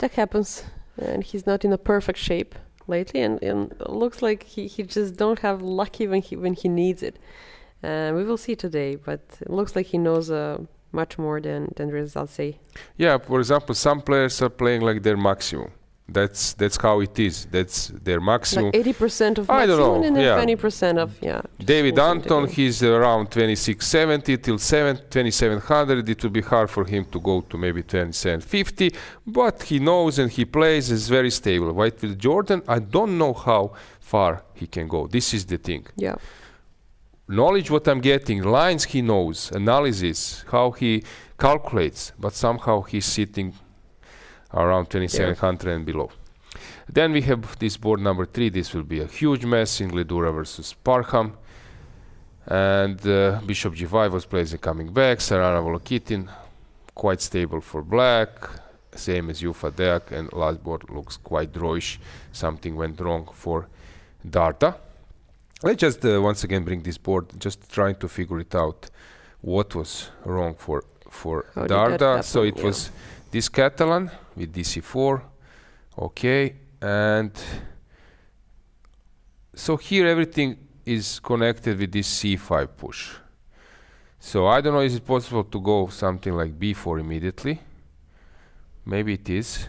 that happens, and he's not in a perfect shape lately, and it looks like he just don't have luck when he needs it. We will see today, but it looks like he knows much more than the results say. Yeah, for example, some players are playing like their maximum. That's how it is. That's their maximum. Like 80% of I don't maximum, know, and then yeah. 20% of just David forcing to Anton, go. he's around 2670 till 2700. It will be hard for him to go to maybe 2750, but he knows and he plays, is very stable. Right with Jordan, I don't know how far he can go. This is the thing. Yeah. Knowledge, what I'm getting, lines he knows, analysis, how he calculates, but somehow he's sitting around 2700 and below. Then we have this board number 3. This will be a huge mess in Gledura versus Parham. And Bishop G5 was placing coming back. Sarana Volokitin, quite stable for black. Same as Jufa Deak, and last board looks quite drawish. Something went wrong for Darta. Let's just once again bring this board, just trying to figure it out what was wrong for How did that Darta. So happen? it was this Catlan with DC4, okay, and so here everything is connected with this C5 push. So I don't know, is it possible to go something like B4 immediately? Maybe it is,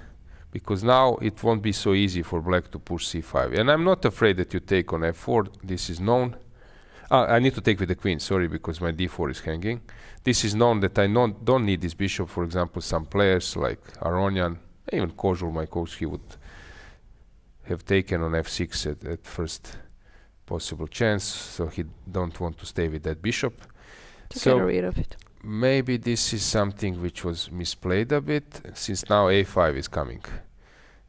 because now it won't be so easy for black to push C5. And I'm not afraid that you take on F4, this is known. I need to take with the queen, sorry, because my D4 is hanging. This is known that I don't need this bishop. For example, some players like Aronian, even Kozul, my coach, he would have taken on F6 at first possible chance, so he don't want to stay with that bishop. To So get rid of it. maybe this is something which was misplayed a bit, since now A5 is coming.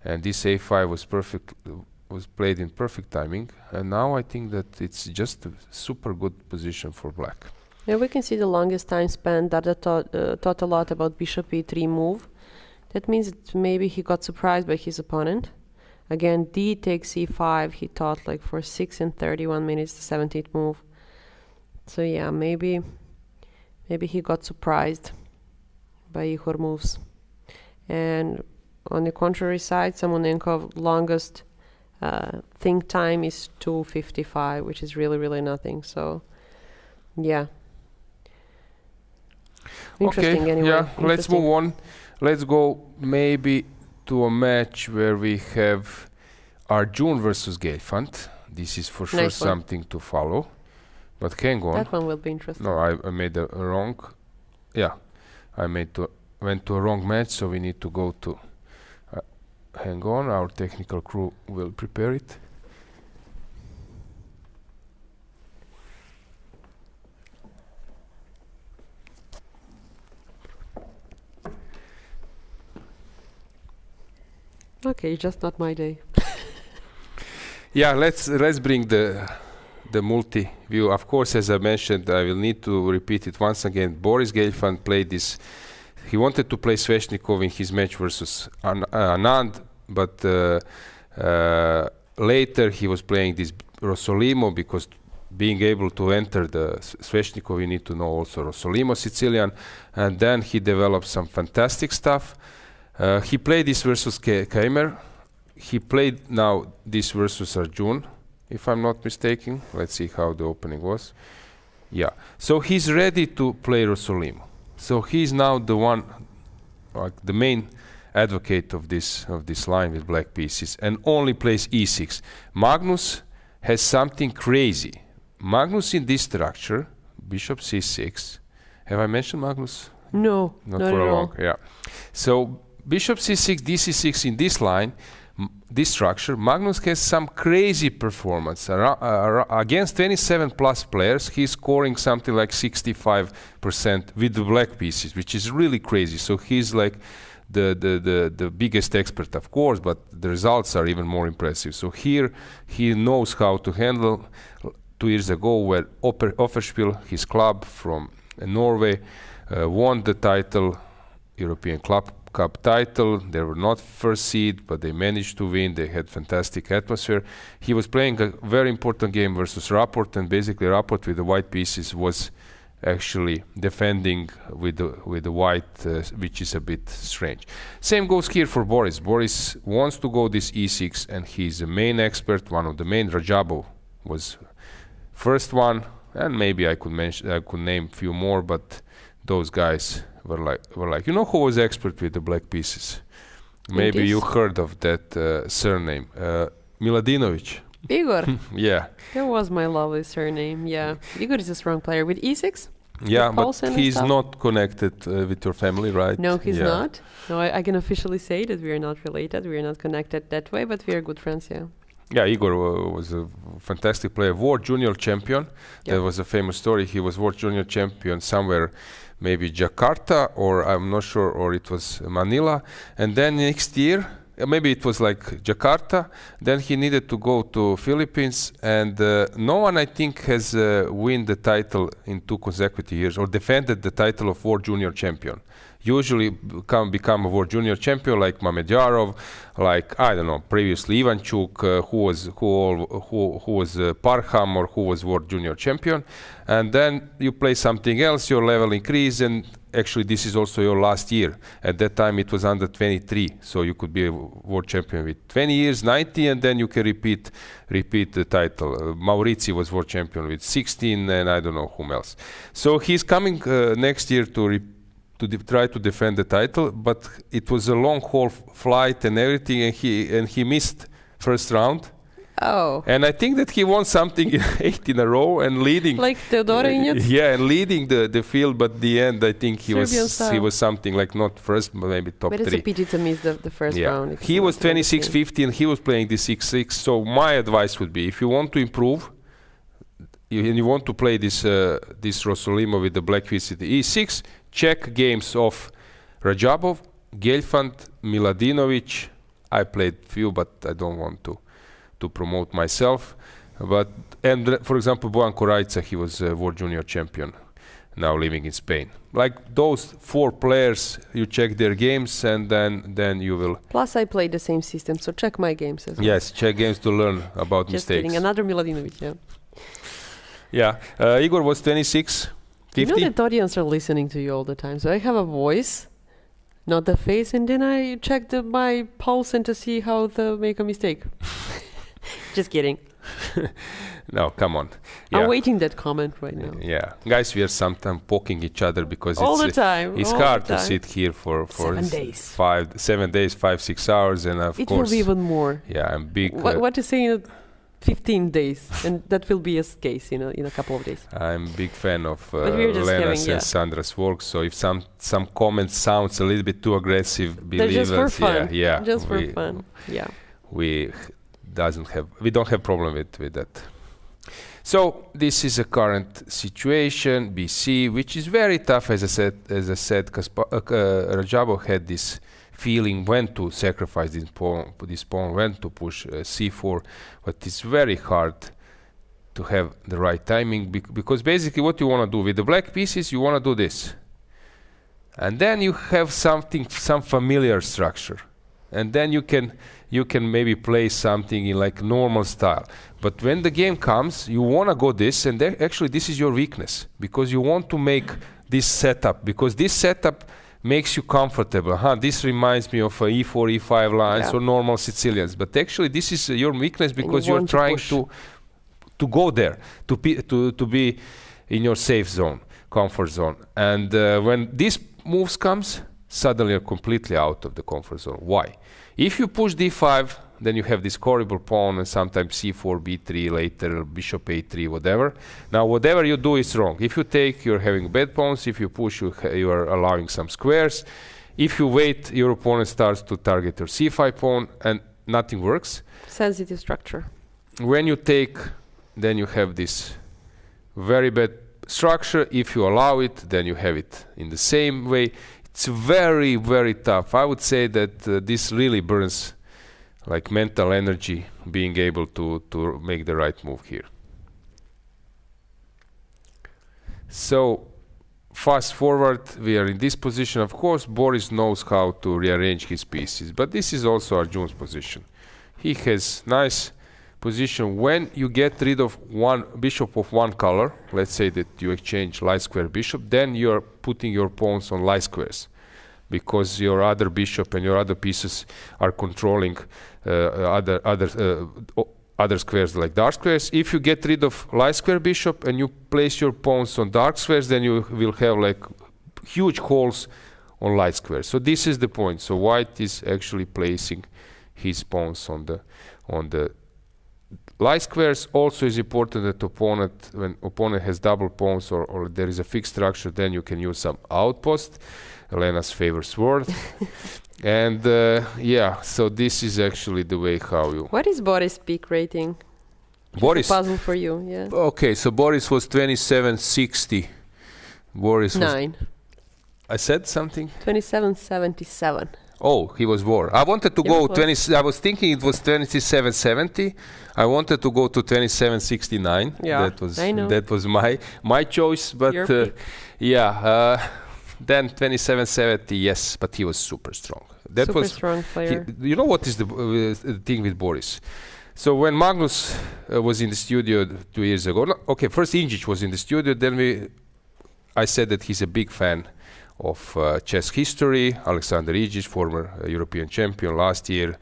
And this A5 was played in perfect timing, and now I think that it's just a super good position for black. Yeah, we can see the longest time span that thought a lot about bishop e3 move. That means that maybe he got surprised by his opponent. Again, D takes e5, he thought like for 6 and 31 minutes, the 17th move. So yeah, maybe he got surprised by Ihor moves. And on the contrary side, Samonenkov longest think time is 2:55, which is really, really nothing. So yeah. Interesting Okay, anyway. yeah, let's Interesting. move on. Let's go maybe to a match where we have Arjun versus Gelfand. This is for sure Nice one. something to follow. But hang on. That one will be interesting. No, I made a wrong. Yeah, I went to a wrong match, so we need to go to. Hang on, our technical crew will prepare it. Okay, just not my day. Yeah, let's bring the multi view. Of course, as I mentioned, I will need to repeat it once again. Boris Gelfand played this. He wanted to play Sveshnikov in his match versus Anand, but later he was playing this Rossolimo, because being able to enter the Sveshnikov, you need to know also Rossolimo Sicilian, and then he developed some fantastic stuff. He played this versus Keymer. He played now this versus Arjun, if I'm not mistaken. Let's see how the opening was. Yeah, so he's ready to play Rossolimo. So he's now the one, like the main advocate of this line with black pieces, and only plays e6. Magnus has something crazy. Magnus in this structure, bishop c6. Have I mentioned Magnus? No, Not not for at a all. long, yeah. So bishop c6, dc6 in this line. this structure, Magnus has some crazy performance. Against 27 plus players, he's scoring something like 65% with the black pieces, which is really crazy. So he's like the biggest expert, of course, but the results are even more impressive. So here he knows how to handle. 2 years ago, where Offerspiel, his club from Norway, won the title, European Club Cup title. They were not first seed, but they managed to win. They had fantastic atmosphere. He was playing a very important game versus Rapport, and basically Rapport with the white pieces was actually defending with the white, which is a bit strange. Same goes here for Boris. Boris wants to go this e6, and he's a main expert, one of the main. Rajabov was first one, and maybe I could name a few more, but those guys were like, you know who was expert with the black pieces? Maybe you heard of that surname, Miladinovic. Igor. Yeah. That was my lovely surname. Yeah. Igor is a strong player with e6. Yeah, but he's not connected with your family, right? No, he's not. No, I can officially say that we are not related. We are not connected that way, but we are good friends, yeah. Yeah, Igor was a fantastic player, world junior champion. Yep. That was a famous story. He was world junior champion somewhere, maybe Jakarta, or I'm not sure, or it was Manila. And then next year, maybe it was like Jakarta, then he needed to go to Philippines, and no one, I think, has won the title in 2 consecutive years or defended the title of world junior champion. Usually become a world junior champion like Mamedyarov, like, I don't know, previously Ivanchuk, who was Parham, or who was world junior champion. And then you play something else, your level increase, and actually this is also your last year. At that time it was under 23, so you could be a world champion with 20 years, 90, and then you can repeat the title. Maurizi was world champion with 16, and I don't know whom else. So he's coming next year to try to defend the title, but it was a long haul flight and everything, and he missed first round. Oh. And I think that he won something 8 in a row and leading. Like Theodora Inec? Yeah, and leading the field, but the end I think he was something like not first, but maybe top 3. But it's a pity to miss the first round. He was 26-50 and he was playing the 6-6. So my advice would be, if you want to improve, and you want to play this Rosolimo with the black piece at the e6, check games of Rajabov, Gelfand, Miladinovic. I played few, but I don't want to promote myself. And for example, Bojan Koraica, he was a world junior champion, now living in Spain. Like those 4 players, you check their games, and then you will. Plus, I played the same system, so check my games as well. Yes, check games to learn about Just mistakes. kidding, another Miladinovic, yeah. Yeah, Igor was 26. 50? You know that audience are listening to you all the time. So I have a voice, not the face, and then I check my pulse and to see how to make a mistake. Just kidding. No, come on. Yeah. I'm waiting that comment right now. Yeah, guys, we are sometimes poking each other because it's hard to sit here for 7 days. 7 days, 5-6 hours, and of it course will be even more. Yeah, I'm big. What is saying? 15 days, and that will be a case, in a couple of days. I'm a big fan of Lena's and Sandra's work, so if some comment sounds a little bit too aggressive, believe us. Just for fun. Yeah, just for fun. Yeah. We don't have problem with that. So this is a current situation, BC, which is very tough, as I said, because Rajabov had this feeling when to sacrifice this pawn, when to push c4, but it's very hard to have the right timing, because basically what you want to do with the black pieces, you want to do this, and then you have some familiar structure, and then you can maybe play something in like normal style. But when the game comes, you want to go this, and actually this is your weakness, because you want to make this setup, because this setup makes you comfortable. This reminds me of e4, e5 lines or normal Sicilians. But actually, this is your weakness, because you're trying to go there, to be in your safe zone, comfort zone. And when these moves comes, suddenly you're completely out of the comfort zone. Why? If you push d5, then you have this horrible pawn, and sometimes c4, b3, later bishop a3, whatever. Now, whatever you do is wrong. If you take, you're having bad pawns. If you push, you are allowing some squares. If you wait, your opponent starts to target your c5 pawn, and nothing works. Sensitive structure. When you take, then you have this very bad structure. If you allow it, then you have it in the same way. It's very, very tough. I would say that this really burns like mental energy, being able to make the right move here. So fast forward, we are in this position. Of course, Boris knows how to rearrange his pieces, but this is also Arjun's position. He has nice position. When you get rid of one bishop of one color, let's say that you exchange light square bishop, then you're putting your pawns on light squares, because your other bishop and your other pieces are controlling other squares like dark squares. If you get rid of light square bishop and you place your pawns on dark squares, then you will have like huge holes on light squares. So this is the point. So white is actually placing his pawns on the light squares. Also is important that when opponent has double pawns or there is a fixed structure, then you can use some outpost. Elena's favorite word. And yeah, so this is actually the way how you... What is Boris' peak rating? Boris? Just a puzzle for you, yeah. Okay, so Boris was 2760. Boris 9. was... I said something? 2777. Oh, he was more. I wanted to go 20... I was thinking it was 2770. I wanted to go to 2769. Yeah, I know. That was my choice, but then 2770, yes, but he was super strong. That was strong player. You know what is the thing with Boris? So when Magnus was in the studio 2 years ago, okay, first Injic was in the studio, then I said that he's a big fan of chess history. Aleksandar Ijic, former European champion last year,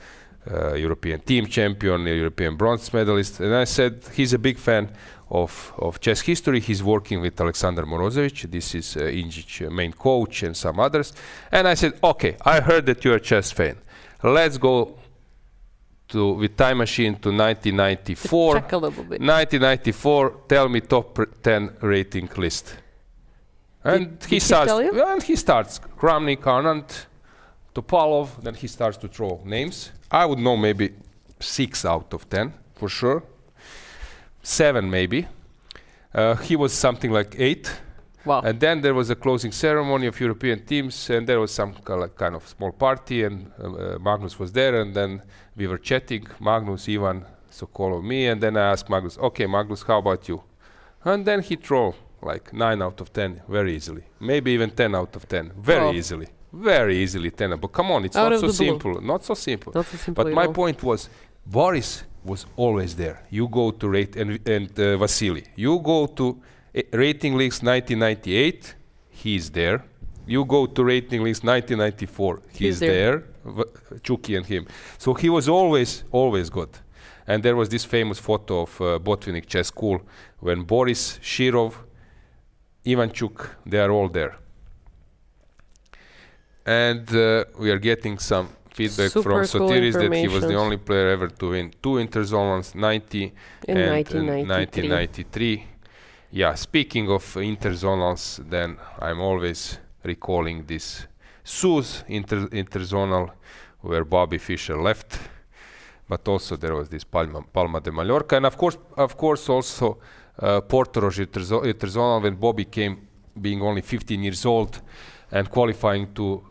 European team champion, European bronze medalist, and I said he's a big fan of chess history. He's working with Aleksandar Morozevich. This is Injic main coach and some others. And I said, okay, I heard that you're a chess fan. Let's go with time machine to 1994. Check a little bit. 1994, tell me top 10 rating list. And he starts. And he starts Kramnik, Anand, Topalov. Then he starts to throw names. I would know maybe 6 out of 10 for sure. 7 maybe. He was something like 8. Wow. And then there was a closing ceremony of European teams, and there was some kind of small party, and Magnus was there, and then we were chatting, Magnus, Ivan, Sokolov, me, and then I asked Magnus, okay, Magnus, how about you? And then he threw like 9 out of 10 very easily. Maybe even 10 out of 10 very easily. Very easily 10. But come on, it's not so simple. Not so simple. Not so simple. But my point was, Boris was always there. You go to Vasily. You go to rating list 1998, he's there. You go to rating list 1994, he's there. Chucky and him. So he was always good. And there was this famous photo of Botvinnik Chess School when Boris, Shirov, Ivanchuk, they are all there. And we are getting some feedback from Sotiris that he was the only player ever to win 2 interzonals, 90 and 1993. Yeah, speaking of interzonals, then I'm always recalling this Suz interzonal where Bobby Fischer left, but also there was this Palma de Mallorca, and of course also Portorož interzonal when Bobby came being only 15 years old and qualifying to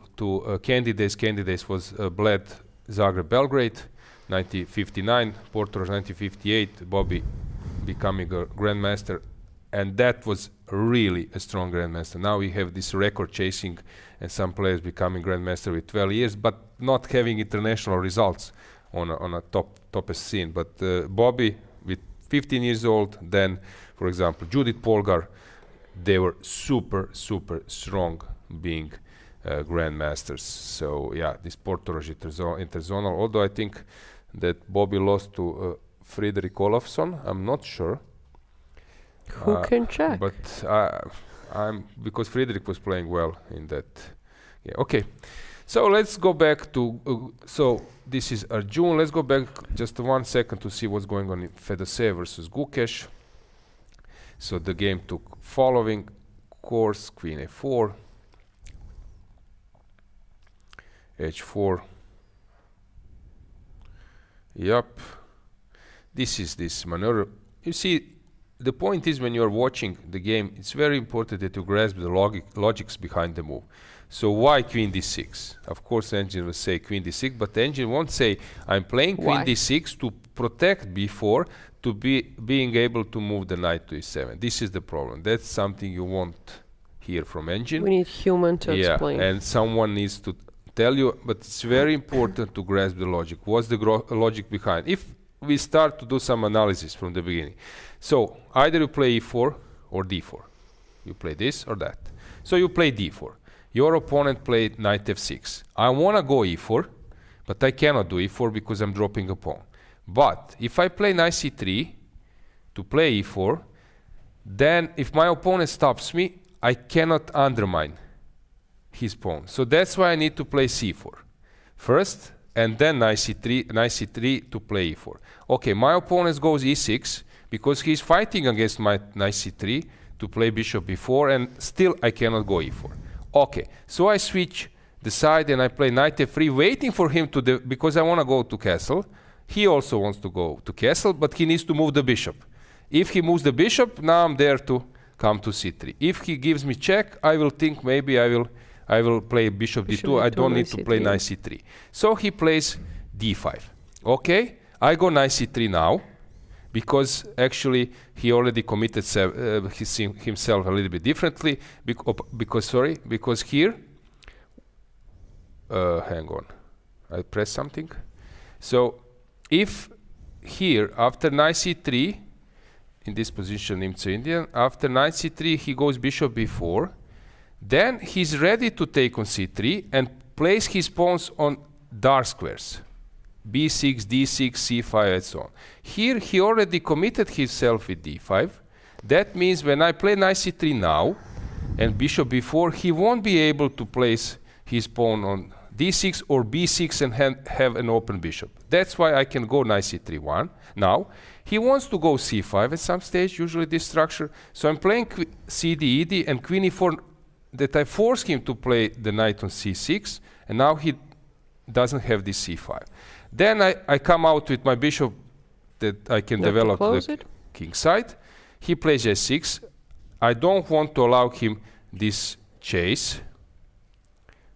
candidates. Candidates was Bled, Zagreb, Belgrade, 1959, Portorož 1958, Bobby becoming a grandmaster. And that was really a strong grandmaster. Now we have this record chasing and some players becoming grandmaster with 12 years, but not having international results on a toppest scene. But Bobby with 15 years old, then, for example, Judith Polgar, they were super strong being grandmasters. So yeah, this Portorož interzonal, although I think that Bobby lost to Friedrich Olafsson, I'm not sure. Who can check? But because Friedrich was playing well in that. Yeah, okay. So let's go back to. So this is Arjun. Let's go back just 1 second to see what's going on in Fedoseev versus Gukesh. So the game took following course: Queen A4, H4, Yup. This is this maneuver. You see, the point is when you're watching the game, it's very important that you grasp the logics behind the move. So why queen d6? Of course, the engine will say queen d6, but the engine won't say, I'm playing queen d6 to protect b4, to being able to move the knight to e7. This is the problem. That's something you won't hear from engine. We need human to explain. And someone needs to tell you, but it's very important to grasp the logic. What's the logic behind? If we start to do some analysis from the beginning. So either you play e4 or d4. You play this or that. So you play d4. Your opponent played knight f6. I want to go e4, but I cannot do e4 because I'm dropping a pawn. But if I play knight c3 to play e4, then if my opponent stops me, I cannot undermine his pawn. So that's why I need to play c4 first, and then knight c3 to play e4. Okay, my opponent goes e6 because he's fighting against my knight c3 to play bishop b4, and still I cannot go e4. Okay, so I switch the side and I play knight f3, waiting for him to because I want to go to castle. He also wants to go to castle, but he needs to move the bishop. If he moves the bishop, now I'm there to come to c3. If he gives me check, I will think maybe I will play bishop d2. I don't need to play knight c3. So he plays d5. Okay, I go knight c3 now, because actually he already committed himself a little bit differently. Because here, hang on, I press something. So if here after knight c3, in this position Indian, after knight c3 he goes bishop b4, then he's ready to take on c3 and place his pawns on dark squares, b6, d6, c5, and so on. Here he already committed himself with d5. That means when I play knight c3 now and bishop b4, he won't be able to place his pawn on d6 or b6 and have an open bishop. That's why I can go knight c3 now. He wants to go c5 at some stage, usually this structure. So I'm playing cd, ed, and queen e4, that I force him to play the knight on c6, and now he doesn't have this c5. Then I come out with my bishop that I can develop the king side. He plays h6. I don't want to allow him this chase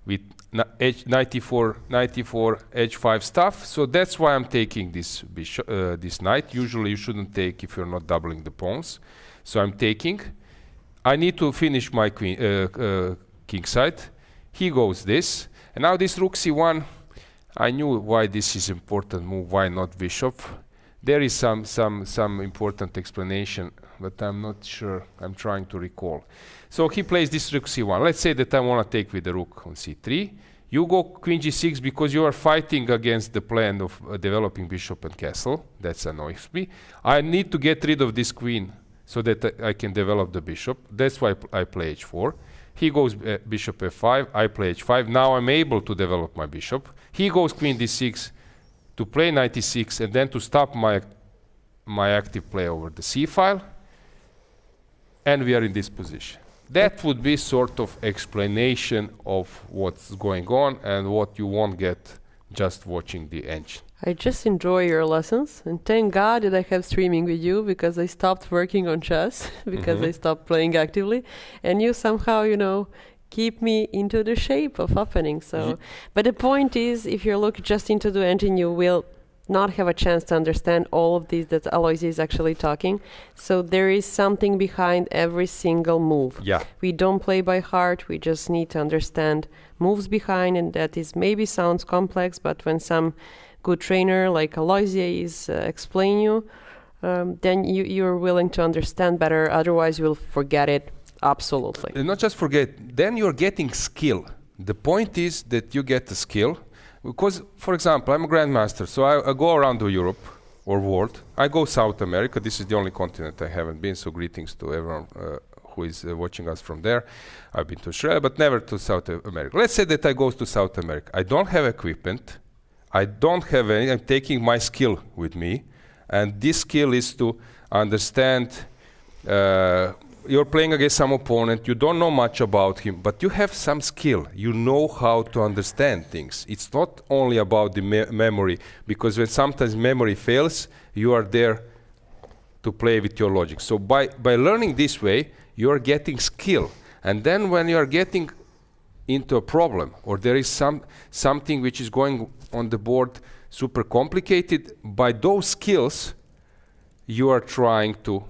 with knight e4, h5 stuff. So that's why I'm taking this bishop, this knight. Usually you shouldn't take if you're not doubling the pawns. So I'm taking. I need to finish my king side. He goes this, and now this rook c1. I knew why this is important move. Why not bishop? There is some important explanation, but I'm not sure. I'm trying to recall. So he plays this rook c1. Let's say that I want to take with the rook on c3. You go queen g6 because you are fighting against the plan of developing bishop and castle. That annoys me. I need to get rid of this queen so that I can develop the bishop. That's why I play h4. He goes bishop f5. I play h5. Now I'm able to develop my bishop. He goes queen d6 to play knight e6 and then to stop my active play over the c file. And we are in this position. That would be sort of explanation of what's going on and what you won't get just watching the engine. I just enjoy your lessons, and thank God that I have streaming with you, because I stopped working on chess because I stopped playing actively, and you somehow, keep me into the shape of happening. So, but the point is, if you look just into the engine, you will not have a chance to understand all of these that Alois is actually talking. So there is something behind every single move. Yeah. We don't play by heart. We just need to understand moves behind, and that is maybe sounds complex, but when some good trainer like Aloysia is explain you, then you're willing to understand better. Otherwise, you will forget it. Absolutely. And not just forget, then you're getting skill. The point is that you get the skill. Because, for example, I'm a grandmaster, so I go around Europe or world. I go South America. This is the only continent I haven't been, so greetings to everyone who is watching us from there. I've been to Australia, but never to South America. Let's say that I go to South America. I don't have equipment. I don't have any. I'm taking my skill with me. And this skill is to understand you're playing against some opponent, you don't know much about him, but you have some skill. You know how to understand things. It's not only about the memory, because when sometimes memory fails, you are there to play with your logic. So by learning this way, you are getting skill. And then when you are getting into a problem, or there is something which is going on the board super complicated, by those skills, you are trying to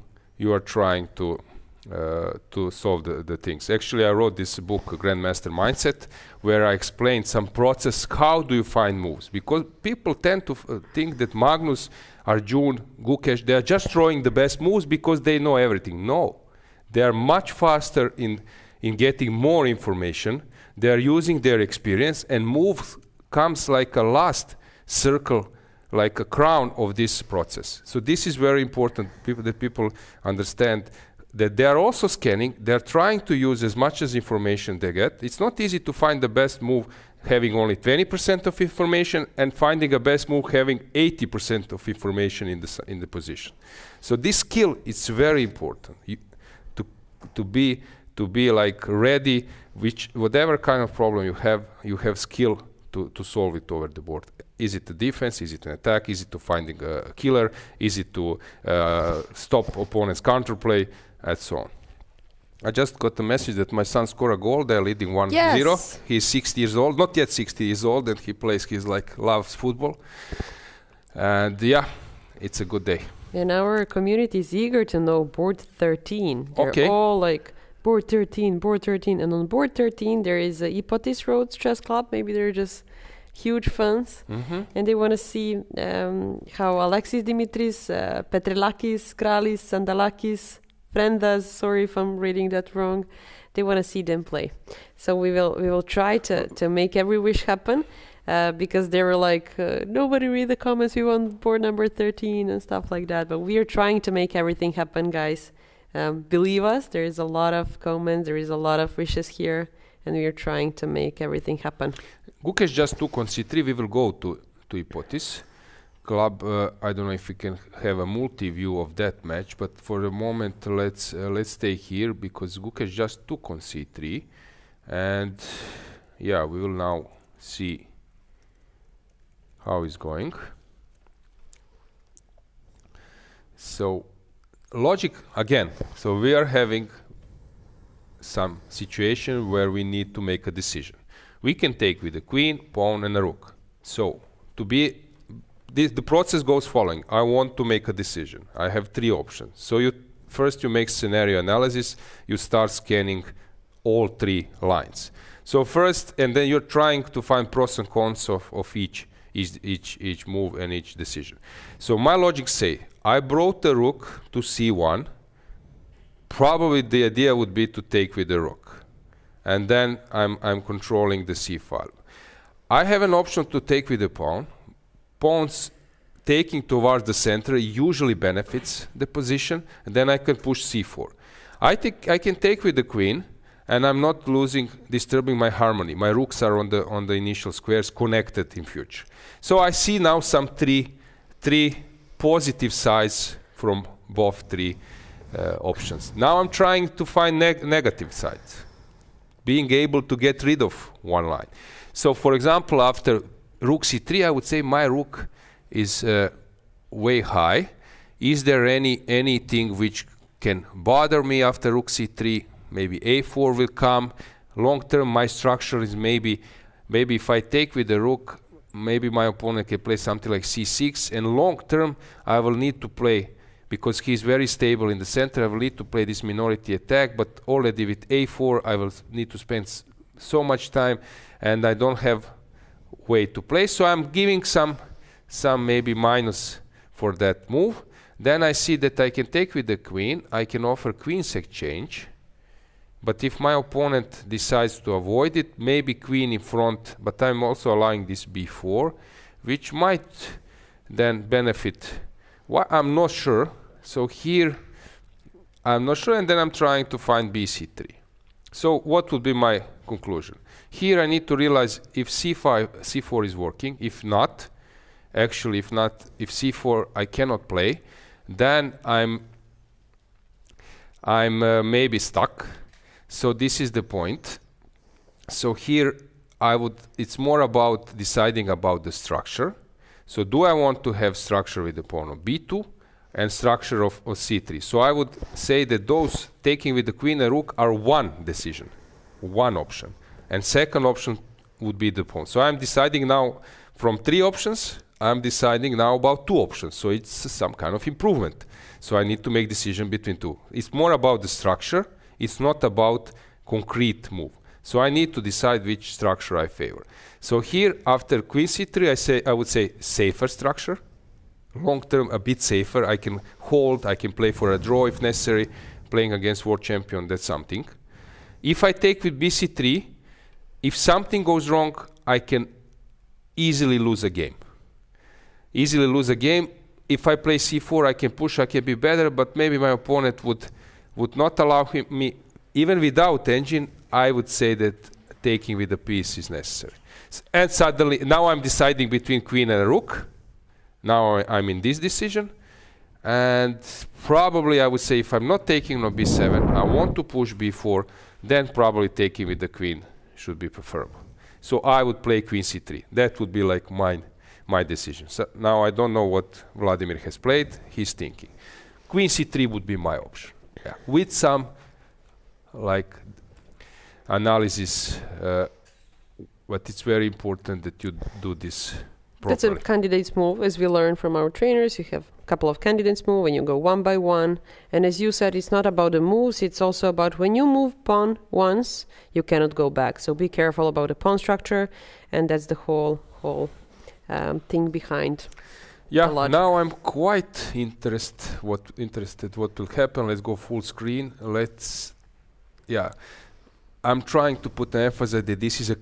solve the things. Actually, I wrote this book, Grandmaster Mindset, where I explained some process. How do you find moves? Because people tend to think that Magnus, Arjun, Gukesh, they are just throwing the best moves because they know everything. No, they are much faster in getting more information. They are using their experience, and move comes like a last circle, like a crown of this process. So this is very important, that people understand that they are also scanning, they're trying to use as much as information they get. It's not easy to find the best move having only 20% of information, and finding a best move having 80% of information in the position. So this skill is very important, to be like ready, whatever kind of problem you have skill to solve it over the board. Is it a defense? Is it an attack? Is it to finding a killer? Is it to stop opponent's counterplay? And so on. I just got a message that my son scored a goal. They're leading 1-0. Yes. He's 60 years old, not yet 60 years old, and he plays. He's like loves football. And yeah, it's a good day. And our community is eager to know board 13. They're Okay. all like, board 13, board 13. And on board 13, there is a Hypotis Rhodes Chess Club. Maybe they're just huge fans. And they want to see how Alexis Dimitris, Petrelakis, Kralis, Sandalakis, Frendas, sorry if I'm reading that wrong, they want to see them play. So we will try to make every wish happen, because they were like, nobody read the comments, we want board number 13 and stuff like that. But we are trying to make everything happen, guys. Believe us, there is a lot of comments, there is a lot of wishes here, and we are trying to make everything happen. Gukesh just took on c3. We will go to Hypotis Club. I don't know if we can have a multi-view of that match, but for the moment, let's stay here, because Gukesh just took on c3, and yeah, we will now see how it's going. So logic again. So we are having some situation where we need to make a decision. We can take with a queen, pawn, and a rook. So the process goes following. I want to make a decision. I have three options. So first you make scenario analysis. You start scanning all three lines. So first, and then you're trying to find pros and cons of each move and each decision. So my logic say, I brought the rook to c1. Probably the idea would be to take with the rook, and then I'm controlling the c file. I have an option to take with the pawn. Pawns taking towards the center usually benefits the position, and then I can push c4. I can take with the queen, and I'm not disturbing my harmony. My rooks are on the initial squares connected in future. So I see now some three positive sides from both three options. Now I'm trying to find negative sides, being able to get rid of one line. So for example, after rook c3, I would say my rook is way high. Is there anything which can bother me after rook c3? Maybe a4 will come. Long term, my structure is maybe if I take with the rook, maybe my opponent can play something like c6, and long term I will need to play, because he's very stable in the center, I will need to play this minority attack, but already with a4 I will need to spend so much time, and I don't have way to play. So I'm giving some maybe minus for that move. Then I see that I can take with the queen. I can offer queen's exchange. But if my opponent decides to avoid it, maybe queen in front, but I'm also allowing this b4, which might then benefit. I'm not sure. So here, I'm not sure, and then I'm trying to find bc3. So what would be my conclusion? Here I need to realize if c4 is working. If not, if c4 I cannot play, then I'm maybe stuck. So this is the point. So here it's more about deciding about the structure. So do I want to have structure with the pawn of b2 and structure of c3? So I would say that those taking with the queen and rook are one decision, one option. And second option would be the pawn. So I'm deciding now from 3 options, I'm deciding now about 2 options. So it's some kind of improvement. So I need to make decision between 2. It's more about the structure. It's not about concrete move. So I need to decide which structure I favor. So here, after queen c3, I would say safer structure. Long term, a bit safer. I can hold, I can play for a draw if necessary. Playing against world champion, that's something. If I take with bc3, if something goes wrong, I can easily lose a game. Easily lose a game. If I play c4, I can push, I can be better, but maybe my opponent would not allow me, even without engine, I would say that taking with the piece is necessary. And suddenly, now I'm deciding between queen and a rook. Now I'm in this decision. And probably I would say if I'm not taking on b7, I want to push b4, then probably taking with the queen should be preferable. So I would play queen c3. That would be like my decision. So now I don't know what Vladimir has played. He's thinking. Queen c3 would be my option. Yeah. With some like analysis, but it's very important that you do this properly. That's a candidate's move. As we learn from our trainers, you have a couple of candidates move and you go one by one. And as you said, it's not about the moves, it's also about when you move pawn once, you cannot go back. So be careful about the pawn structure, and that's the whole thing behind. Yeah, now I'm quite interested what will happen. Let's go full screen. I'm trying to put an emphasis that this is a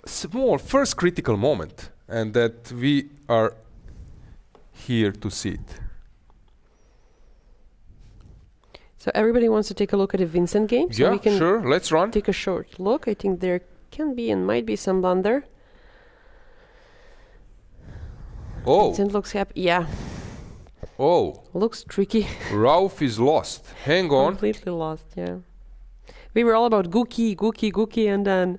small first critical moment and that we are here to see it. So everybody wants to take a look at the Vincent game. So we can sure. Let's run. Take a short look. I think there can be and might be some blunder. Oh. Vincent looks happy. Yeah. Oh. Looks tricky. Rauf is lost. Hang on. Completely lost, yeah. We were all about Guki, and then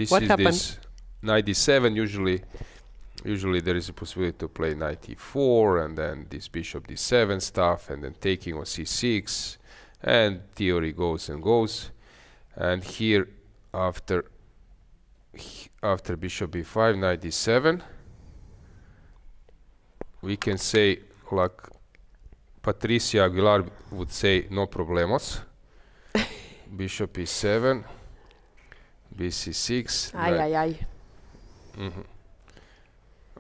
what happened? This knight d7. Usually there is a possibility to play knight e4, and then this bishop d7 stuff, and then taking on c6, and theory goes and goes. And here, after bishop b5, knight d7, we can say, like Patricia Aguilar would say, no problemos. Bishop e7, bc6. Ay.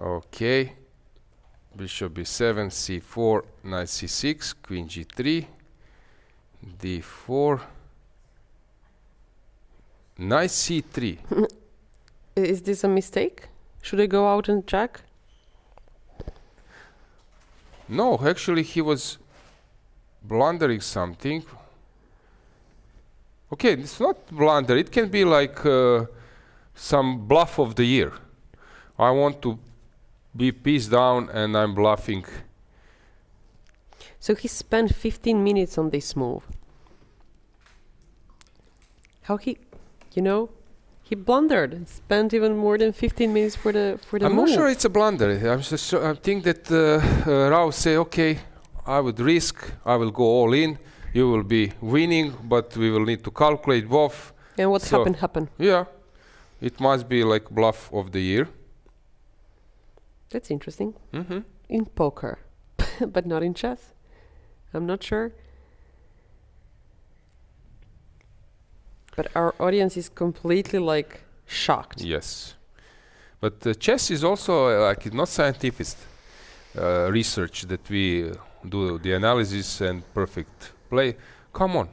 Okay. Bishop b7, c4, knight c6, queen g3, d4, knight c3. Is this a mistake? Should I go out and check? No, actually he was blundering something. Okay, it's not blunder. It can be like some bluff of the year. I want to be piece down and I'm bluffing. So he spent 15 minutes on this move. How he blundered and spent even more than 15 minutes for the move. I'm not sure it's a blunder. I think that Rauf say, okay, I would risk, I will go all in. You will be winning, but we will need to calculate both. And what happened? Yeah, it must be like bluff of the year. That's interesting. In poker, but not in chess. I'm not sure. But our audience is completely like shocked. Yes. But chess is also like not scientific research that we do the analysis and perfect play. Come on.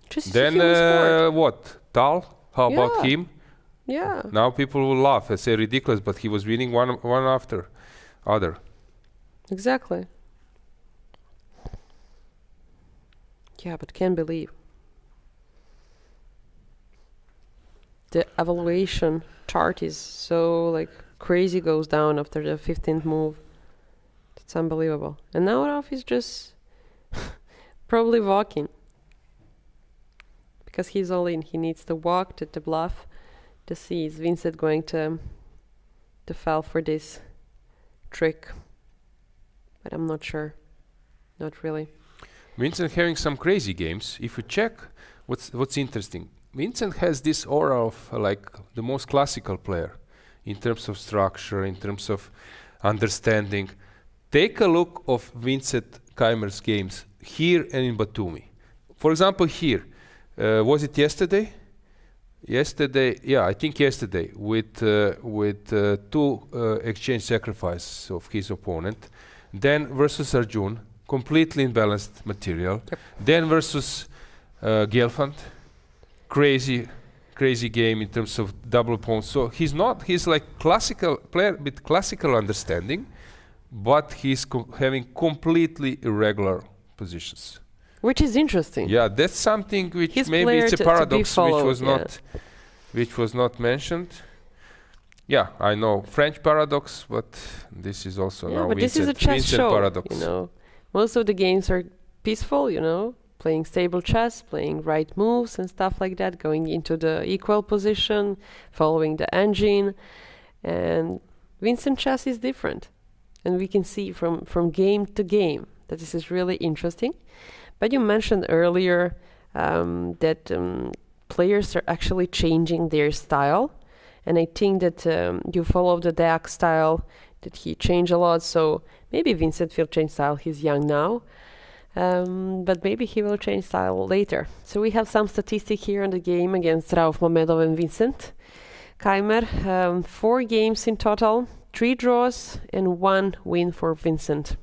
Just then what? Tal? How about him? Yeah. Now people will laugh and say ridiculous, but he was winning one after other. Exactly. Yeah, but can't believe. The evaluation chart is so like crazy, goes down after the 15th move. It's unbelievable. And now Rauf is just probably walking. because he's all in. He needs to walk to bluff to see is Vincent going to fall for this trick. But I'm not sure. Not really. Vincent having some crazy games. If you check, what's interesting, Vincent has this aura of like the most classical player in terms of structure, in terms of understanding. Take a look of Vincent Keymer's games here and in Batumi. For example, here, was it yesterday? Yesterday, yeah, I think yesterday, with two exchange sacrifices of his opponent. Then versus Arjun, completely imbalanced material. Yep. Then versus Gelfand, crazy game in terms of double pawns. So he's like classical player with classical understanding, but he's having completely irregular positions. Which is interesting. Yeah, that's something which His maybe player it's a to be paradox followed, which was not mentioned. Yeah, I know French paradox, but this is also now but this is a chess Vincent show. paradox. You know, most of the games are peaceful. You know, playing stable chess, playing right moves and stuff like that, going into the equal position, following the engine. And Vincent chess is different, and we can see from game to game that this is really interesting. But you mentioned earlier that players are actually changing their style. And I think that you follow the Deak style, that he changed a lot. So maybe Vincent will change style. He's young now. But maybe he will change style later. So we have some statistic here on the game against Rauf Mamedov and Vincent Keymer. 4 games in total, 3 draws and 1 win for Vincent.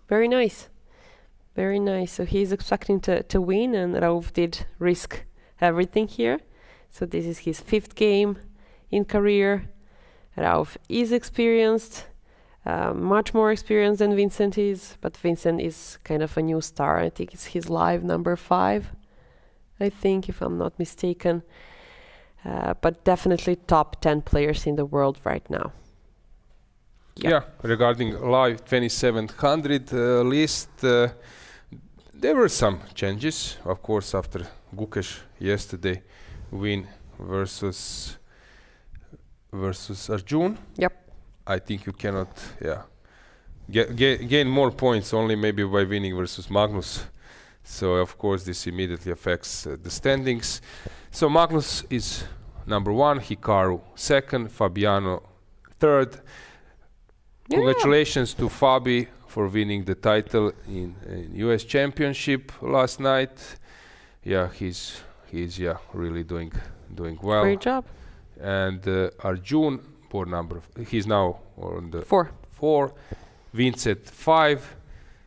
Very nice. Very nice. So he's expecting to win, and Rauf did risk everything here. So this is his 5th game in career. Rauf is experienced, much more experienced than Vincent is, but Vincent is kind of a new star. I think it's his live number 5, I think, if I'm not mistaken. But definitely top 10 players in the world right now. Yeah, regarding live 2700 list, there were some changes, of course, after Gukesh yesterday win versus Arjun. Yep. I think you cannot gain more points only maybe by winning versus Magnus. So of course this immediately affects the standings. So Magnus is number 1, Hikaru 2nd, Fabiano 3rd. Yeah. Congratulations to Fabi for winning the title in US Championship last night. Yeah, he's really doing well. Great job. And Arjun, board number, he's now on the 4. Vincent 5.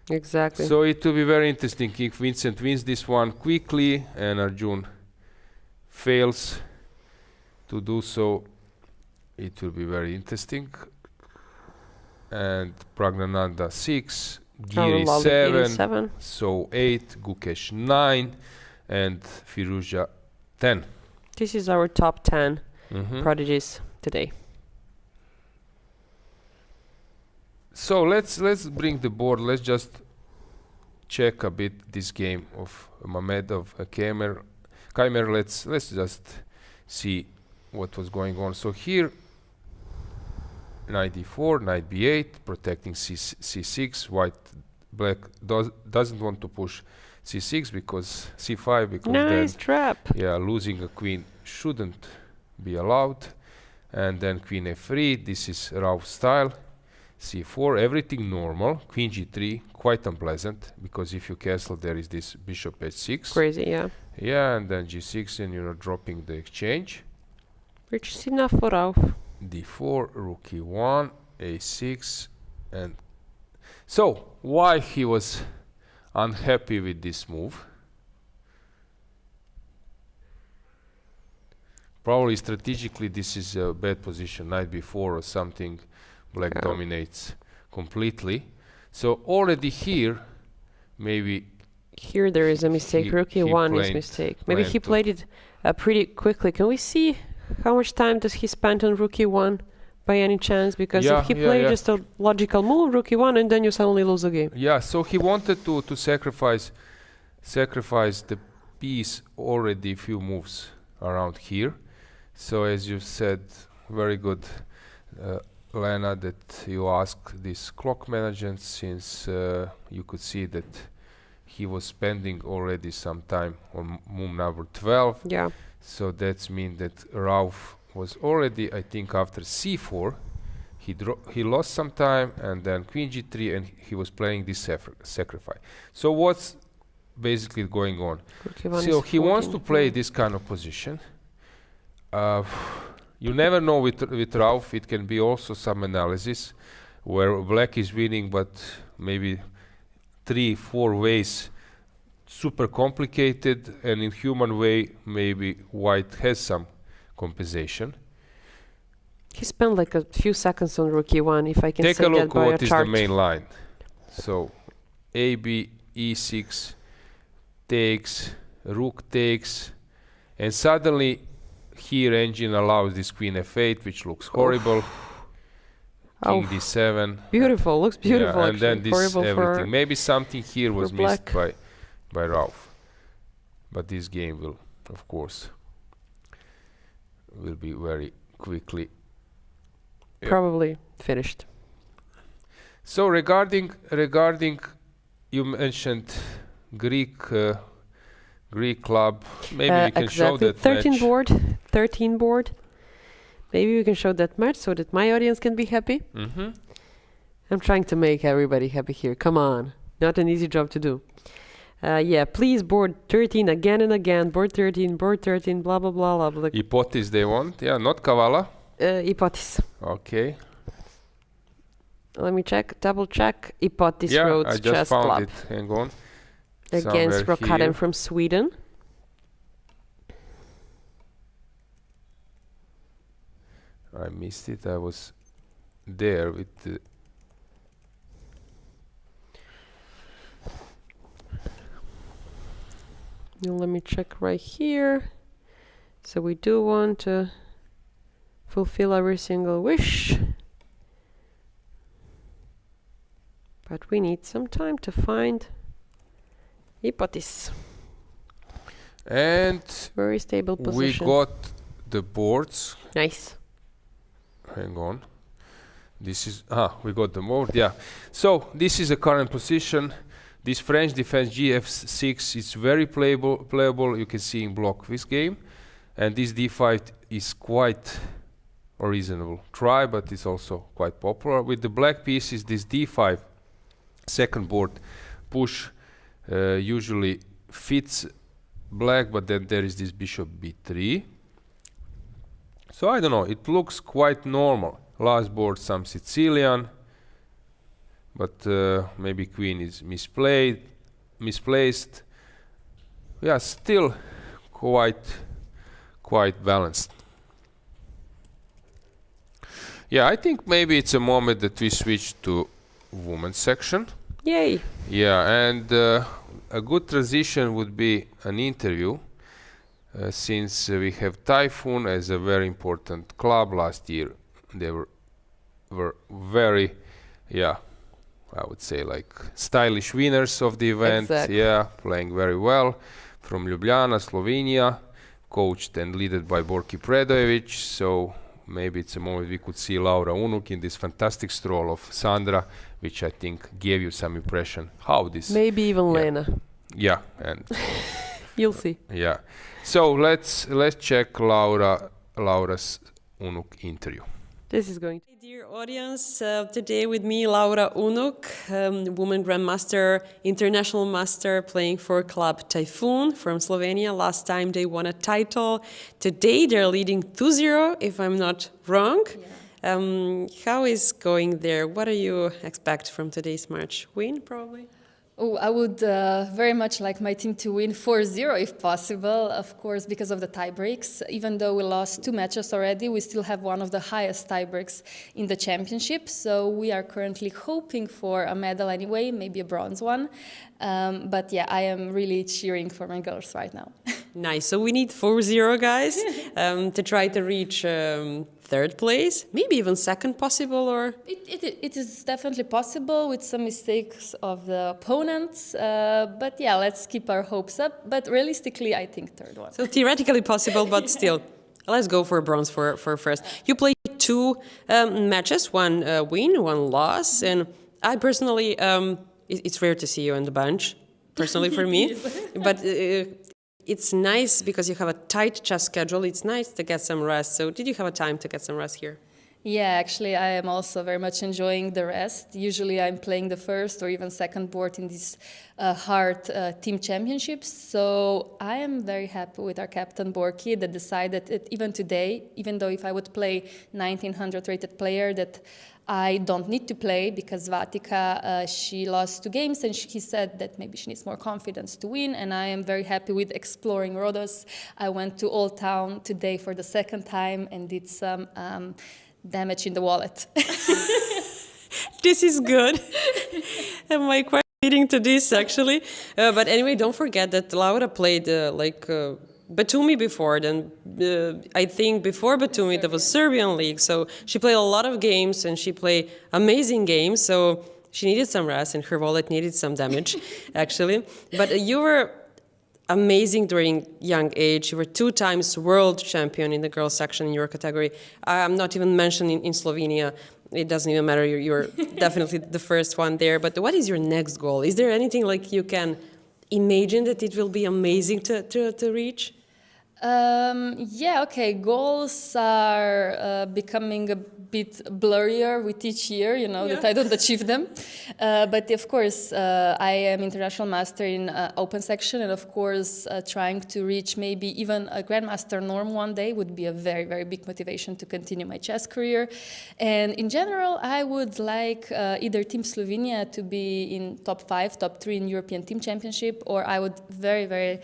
Exactly. So it will be very interesting if Vincent wins this one quickly and Arjun fails to do so. It will be very interesting. And Pragnananda 6, Giri 7, so 8, Gukesh 9, and Firuza 10. This is our top 10 prodigies today. So let's bring the board. Let's just check a bit this game of Mamedov Keymer. Let's just see what was going on. So here, knight d4, knight b8, protecting c6. Black doesn't want to push c6 because c5 because nice then, trap. Yeah, losing a queen shouldn't be allowed. And then queen f3. This is Rauf style. c4, everything normal. Queen g3, quite unpleasant because if you castle, there is this bishop h6. Crazy, yeah. Yeah, and then g6, and you're dropping the exchange. Which is enough for Rauf. d4, rook e1, a6, and so why he was unhappy with this move? Probably strategically this is a bad position, knight b4 or something. Black dominates completely. So already here, maybe here there is a mistake. Rook e1 is mistake. Maybe he played it pretty quickly. Can we see how much time does he spend on rook e1 by any chance? Because if he played just a logical move, rook e1, and then you suddenly lose the game. Yeah, so he wanted to sacrifice the piece already a few moves around here. So as you said, very good, Lena, that you asked this clock management, since you could see that he was spending already some time on move number 12. Yeah. So that's mean that Rauf was already, I think, after c4, he lost some time, and then queen g3, and he was playing this sacrifice. So what's basically going on? So he wants to play this kind of position. You never know with Rauf. It can be also some analysis where black is winning, but maybe 3-4 ways super complicated, and in human way maybe white has some compensation. He spent like a few seconds on rook e1, if I can Take say a that look by what a is chart. the main line. So AB, e6 takes, rook takes, and suddenly here engine allows this queen f8, which looks horrible. King d7. Beautiful, looks beautiful. Yeah, and then this horrible everything. Maybe something here was missed black. by Rauf. But this game will, of course, will be very quickly probably finished. So regarding you mentioned Greek club, maybe we can show that 13 match. board, 13 board. Maybe we can show that match so that my audience can be happy. I'm trying to make everybody happy here. Come on, not an easy job to do. Yeah, please, board 13 again and again. Board 13, blah blah blah blah. Hypothesis they want, yeah, not Kavala. Hypothesis. Okay. Let me check, double check. Hypothesis Yeah, Rhodes I just Chess found Club it. Hang on. against Somewhere Rokaden here. from Sweden. I missed it. I was there with the. Now let me check right here. So we do want to fulfill every single wish. But we need some time to find hypothesis. And Very stable we position. got the boards. Nice. Hang on. This is we got the board. Yeah. So this is the current position. This French defense gf6 is very playable. You can see in block this game, and this d5 is quite a reasonable try, but it's also quite popular. With the black pieces, this d5 second board push usually fits black, but then there is this bishop b3. So I don't know. It looks quite normal. Last board some Sicilian. But maybe queen is misplaced. Yeah, still quite balanced. Yeah, I think maybe it's a moment that we switch to women's section. Yay. Yeah, and a good transition would be an interview, since we have Typhoon as a very important club. Last year they were very, I would say like stylish winners of the event. Exactly. Yeah, playing very well. From Ljubljana, Slovenia, coached and led by Borki Predojevic. So maybe it's a moment we could see Laura Unuk in this fantastic stroll of Sandra, which I think gave you some impression how this. Maybe even Lena. Yeah, and You'll see. yeah. So let's check Laura's Unuk interview. This is going to... Dear audience, today with me Laura Unuk, woman grandmaster, international master, playing for club Typhoon from Slovenia. Last time they won a title. Today they're leading 2-0, if I'm not wrong. Yeah. How is going there? What do you expect from today's match? Win, probably? Oh, I would very much like my team to win 4-0 if possible, of course, because of the tie breaks. Even though we lost 2 matches already, we still have one of the highest tie breaks in the championship. So we are currently hoping for a medal anyway, maybe a bronze one. But yeah, I am really cheering for my girls right now. Nice. So we need 4-0, guys, to try to reach third place, maybe even second possible, or? It is definitely possible with some mistakes of the opponents, but yeah, let's keep our hopes up. But realistically, I think third one. So theoretically possible, but still, let's go for bronze for first. You played 2 matches, one win, one loss, and I personally, it's rare to see you on the bench, personally for me, but it's nice because you have a tight chess schedule. It's nice to get some rest. So did you have a time to get some rest here? Yeah, actually, I am also very much enjoying the rest. Usually I'm playing the first or even second board in these hard team championships. So I am very happy with our captain, Borki, that decided that even today, even though if I would play 1900 rated player, that I don't need to play because Vatika, she lost 2 games and he said that maybe she needs more confidence to win. And I am very happy with exploring Rhodes. I went to Old Town today for the second time and did some damage in the wallet. This is good. Am I quite leading to this, actually? But anyway, don't forget that Laura played Batumi before. Then I think before Batumi, there was Serbian League. So she played a lot of games and she played amazing games. So she needed some rest and her wallet needed some damage, actually. But you were amazing during young age. You were 2 times world champion in the girls section in your category. I'm not even mentioning in Slovenia. It doesn't even matter. You're definitely the first one there. But what is your next goal? Is there anything like you can imagine that it will be amazing to reach? Yeah, okay. Goals are becoming a bit blurrier with each year, you know, that I don't achieve them. But of course, I am international master in open section, and of course, trying to reach maybe even a grandmaster norm one day would be a very, very big motivation to continue my chess career. And in general, I would like either Team Slovenia to be in top 5, top 3 in European Team Championship, or I would very, very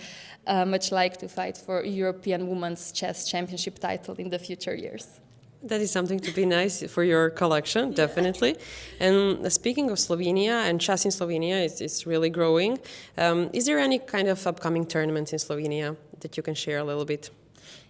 much like to fight for European Women's Chess Championship title in the future years. That is something to be nice for your collection, definitely. And speaking of Slovenia and chess in Slovenia, it's really growing. Is there any kind of upcoming tournaments in Slovenia that you can share a little bit?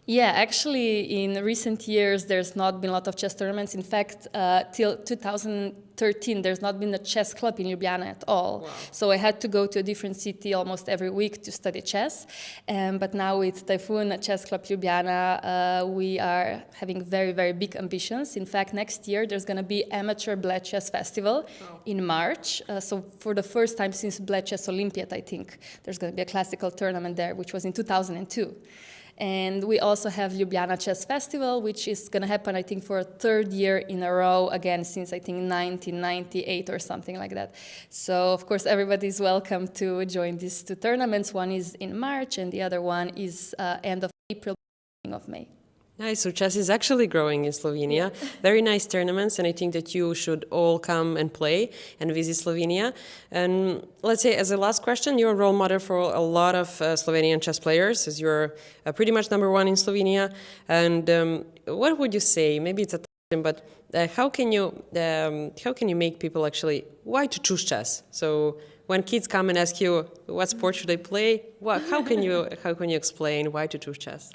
Yeah, actually, in recent years, there's not been a lot of chess tournaments. In fact, till 2013, there's not been a chess club in Ljubljana at all. Wow. So I had to go to a different city almost every week to study chess. But now with Typhoon Chess Club Ljubljana, we are having very, very big ambitions. In fact, next year, there's going to be Amateur Bled Chess Festival in March. So for the first time since Bled Chess Olympiad, I think, there's going to be a classical tournament there, which was in 2002. And we also have Ljubljana Chess Festival, which is going to happen, I think, for a 3rd year in a row, again, since, I think, 1998 or something like that. So, of course, everybody is welcome to join these 2 tournaments. One is in March, and the other one is end of April, beginning of May. Nice. So chess is actually growing in Slovenia. Very nice tournaments, and I think that you should all come and play and visit Slovenia. And let's say, as a last question, you're a role model for a lot of Slovenian chess players, as you're pretty much #1 in Slovenia. And what would you say? Maybe it's a question, but how can you make people actually why to choose chess? So when kids come and ask you what sport should I play, how can you explain why to choose chess?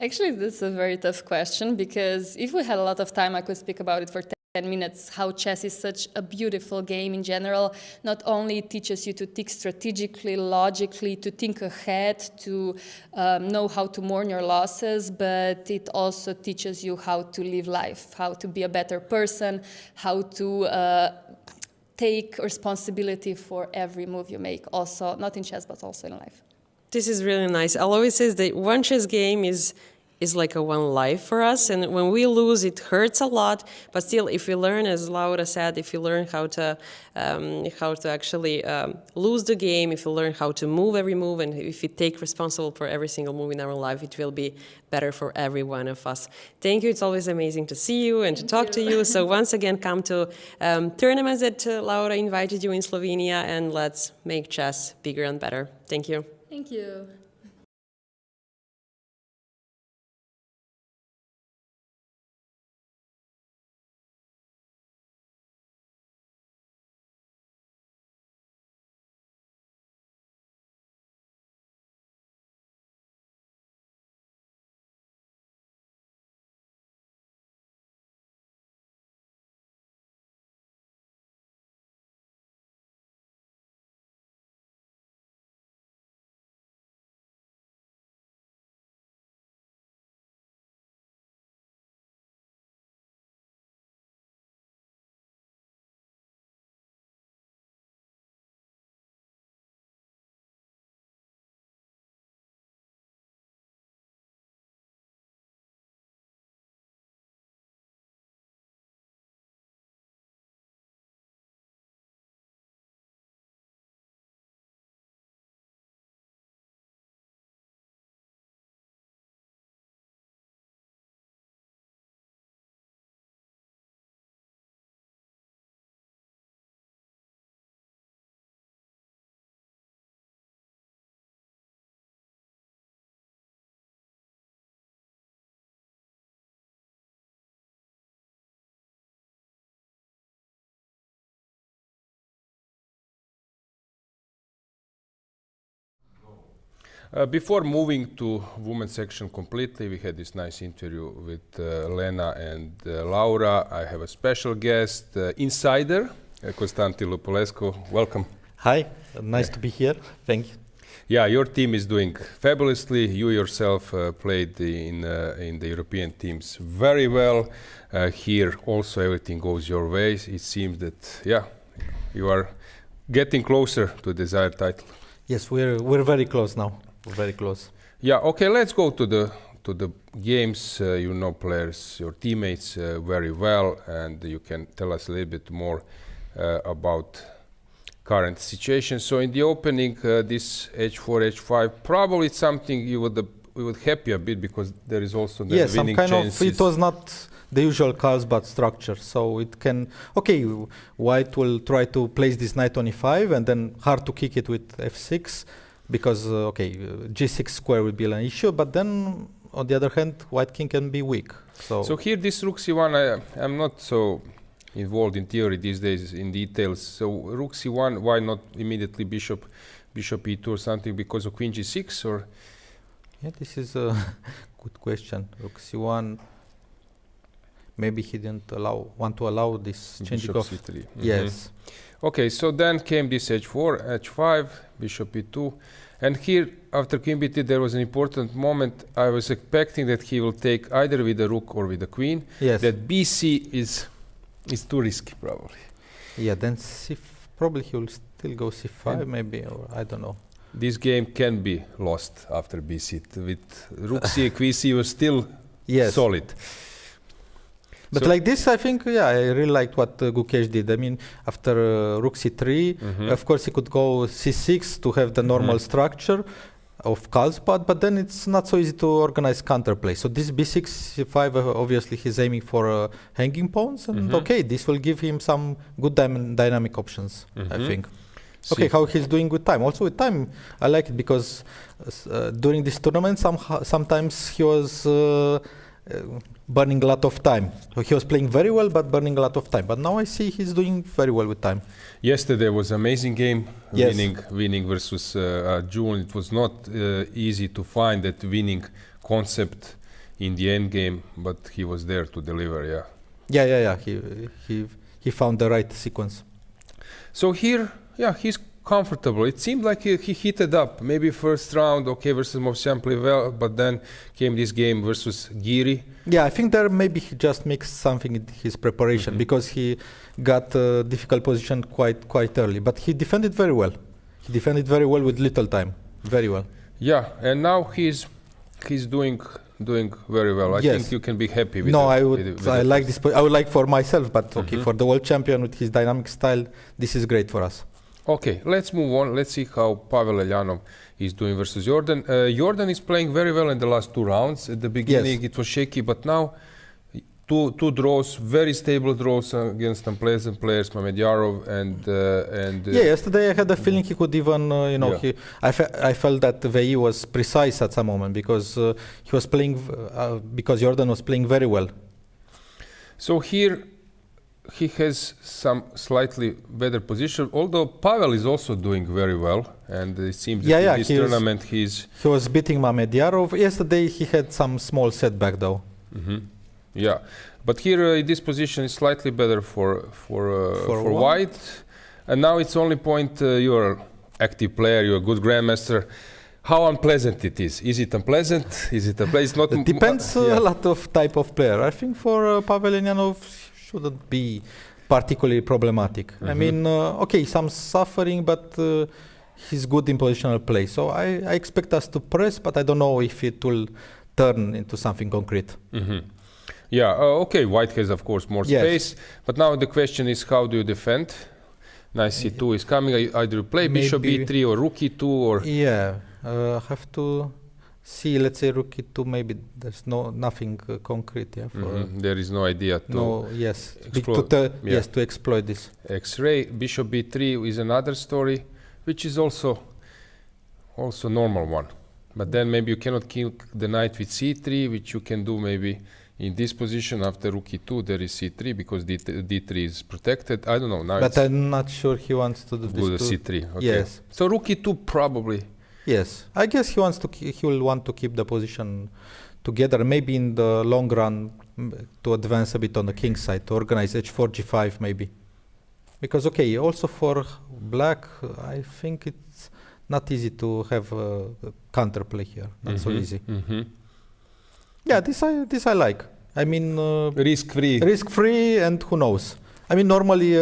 Actually, this is a very tough question, because if we had a lot of time, I could speak about it for 10 minutes, how chess is such a beautiful game in general. Not only it teaches you to think strategically, logically, to think ahead, to know how to mourn your losses, but it also teaches you how to live life, how to be a better person, how to take responsibility for every move you make, also not in chess, but also in life. This is really nice. I'll always say that one chess game is like a one life for us, and when we lose, it hurts a lot. But still, if we learn, as Laura said, if you learn how to actually lose the game, if you learn how to move every move, and if you take responsible for every single move in our life, it will be better for every one of us. Thank you. It's always amazing to see you and to talk to you. So once again, come to tournaments that Laura invited you in Slovenia, and let's make chess bigger and better. Thank you. Thank you. Before moving to women's section completely, we had this nice interview with Lena and Laura. I have a special guest, insider, Konstantin Lupulescu. Welcome. Hi, nice to be here. Thank you. Yeah, your team is doing fabulously. You yourself played in the European teams very well. Here also everything goes your way. It seems that, yeah, you are getting closer to the desired title. Yes, we're very close now. We're very close. Yeah, okay, let's go to the games. You know players, your teammates very well, and you can tell us a little bit more about current situation. So in the opening, this H4, H5, probably it's something you would happy a bit because there is also the winning chances. It was not the usual Carlsbad structure, so it can, okay, white will try to place this knight on e5 and then hard to kick it with f6 because, okay, g6 square will be an issue, but then on the other hand, white king can be weak. So here this rook c1, I'm not so involved in theory these days in details. So rook c1, why not immediately bishop e2 or something because of queen g6 or? Yeah, this is a good question. Rook c1. Maybe he didn't want to allow this changing of c3. Yes. Okay, so then came this h4, h5, bishop e2, and here after queen b3 there was an important moment. I was expecting that he will take either with the rook or with the queen. Yes. That bc is too risky probably. Yeah, then probably he will still go c5 maybe, or I don't know. This game can be lost after bc. With rook c, queen c was still solid. But so like this, I think, yeah, I really liked what Gukesh did. I mean, after rook c3, of course he could go c6 to have the normal structure of Carlsbad, but then it's not so easy to organize counterplay. So this b6, c5, obviously he's aiming for hanging pawns, and okay, this will give him some good dynamic options, I think. Okay, how he's doing with time. Also with time, I like it because during this tournament, sometimes he was burning a lot of time. So he was playing very well, but burning a lot of time. But now I see he's doing very well with time. Yesterday was an amazing game, winning versus June. It was not easy to find that winning concept in the end game, but he was there to deliver. Yeah. He found the right sequence. So here, yeah, he's comfortable. It seemed like he heated up. Maybe first round, okay, versus Movsyan played well, but then came this game versus Giri. Yeah, I think there maybe he just mixed something in his preparation because he got a difficult position quite early. But he defended very well. He defended very well with little time. Very well. Yeah, and now he's doing very well. I think you can be happy with I like this. I would like for myself, but okay, for the world champion with his dynamic style, this is great for us. Okay, let's move on. Let's see how Pavel Elyanov is doing versus Jordan. Jordan is playing very well in the last two rounds. At the beginning it was shaky, but now two draws, very stable draws against unpleasant players, Mamedyarov and yesterday I had a feeling he could even, I felt that Wei Yi was precise at some moment because he was playing, because Jordan was playing very well. So here he has some slightly better position, although Pavel is also doing very well, and it seems that in this tournament he was beating Mamedyarov. Yesterday he had some small setback though. Yeah, but here this position is slightly better for white, and now it's only point you're an active player, you're a good grandmaster. How unpleasant it is? Is it unpleasant? It's not. It depends a lot of type of player. I think for Pavel Elyanov shouldn't be particularly problematic. I mean, okay, some suffering, but he's good in positional play. So I expect us to press, but I don't know if it will turn into something concrete. Yeah, okay, white has, of course, more space. But now the question is, how do you defend? Nice c2 is coming. Either you play bishop b3 or rook e2 or... Yeah, have to see, let's say rook e2, maybe there's nothing concrete. Yeah, there is no idea to... to exploit this. X-ray, bishop b3 is another story, which is also normal one. But then maybe you cannot kill the knight with c3, which you can do maybe in this position. After rook e2 there is c3 because d3 is protected. I don't know now. But I'm not sure he wants to do this. Do the c3. Okay. Yes. So rook e2 probably Yes, I guess he wants to. He will want to keep the position together. Maybe in the long run, to advance a bit on the king side, to organize h4, g5 maybe. Because also for black, I think it's not easy to have a counterplay here. Not so easy. Yeah, this I like. I mean, risk-free. Risk-free, and who knows? I mean, normally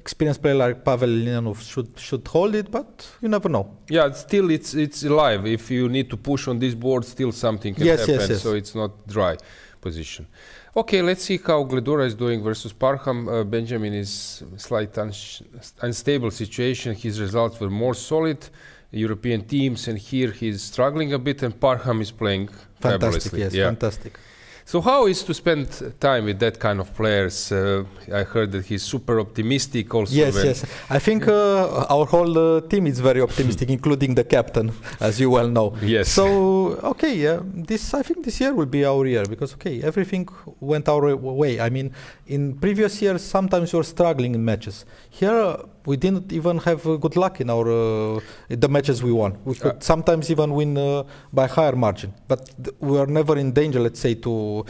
experienced player like Pavel Linianov should hold it, but you never know. Yeah, still it's alive. If you need to push on this board, still something can happen. Yes. So it's not dry position. Okay, let's see how Gledura is doing versus Parham. Benjamin is slight unstable situation. His results were more solid. European teams, and here he's struggling a bit, and Parham is playing fabulously. Yes, fantastic. So how is to spend time with that kind of players? I heard that he's super optimistic also. Yes. I think our whole team is very optimistic, including the captain, as you well know. Yes. So, I think this year will be our year because, everything went our way. I mean, in previous years, sometimes we were struggling in matches. Here, we didn't even have good luck in our the matches we won. We could sometimes even win by higher margin, but we were never in danger. Let's say to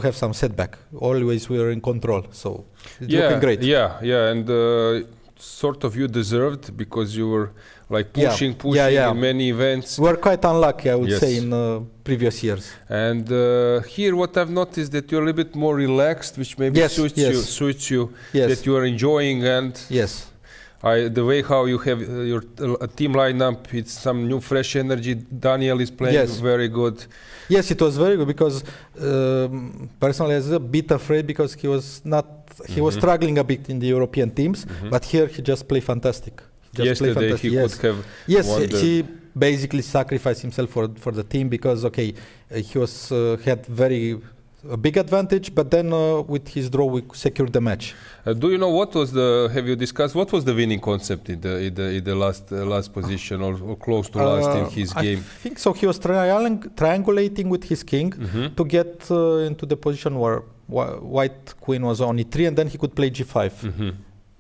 have some setback. Always we were in control. So it's looking great. Yeah, and sort of you deserved because you were like pushing in many events. We were quite unlucky, I would say, in previous years. And here, what I've noticed that you're a little bit more relaxed, which maybe suits you. That you are enjoying, and the way how you have your team lineup, it's some new fresh energy. Daniel is playing very good. Yes, it was very good because personally I was a bit afraid because he was struggling a bit in the European teams, but here he just played fantastic. Yesterday he could have he basically sacrificed himself for the team because he had a big advantage, but then with his draw we secured the match. Do you know have you discussed what was the winning concept in the last position or close to last in his game? I think so. He was triangulating with his king to get into the position where white queen was on e3, and then he could play g5.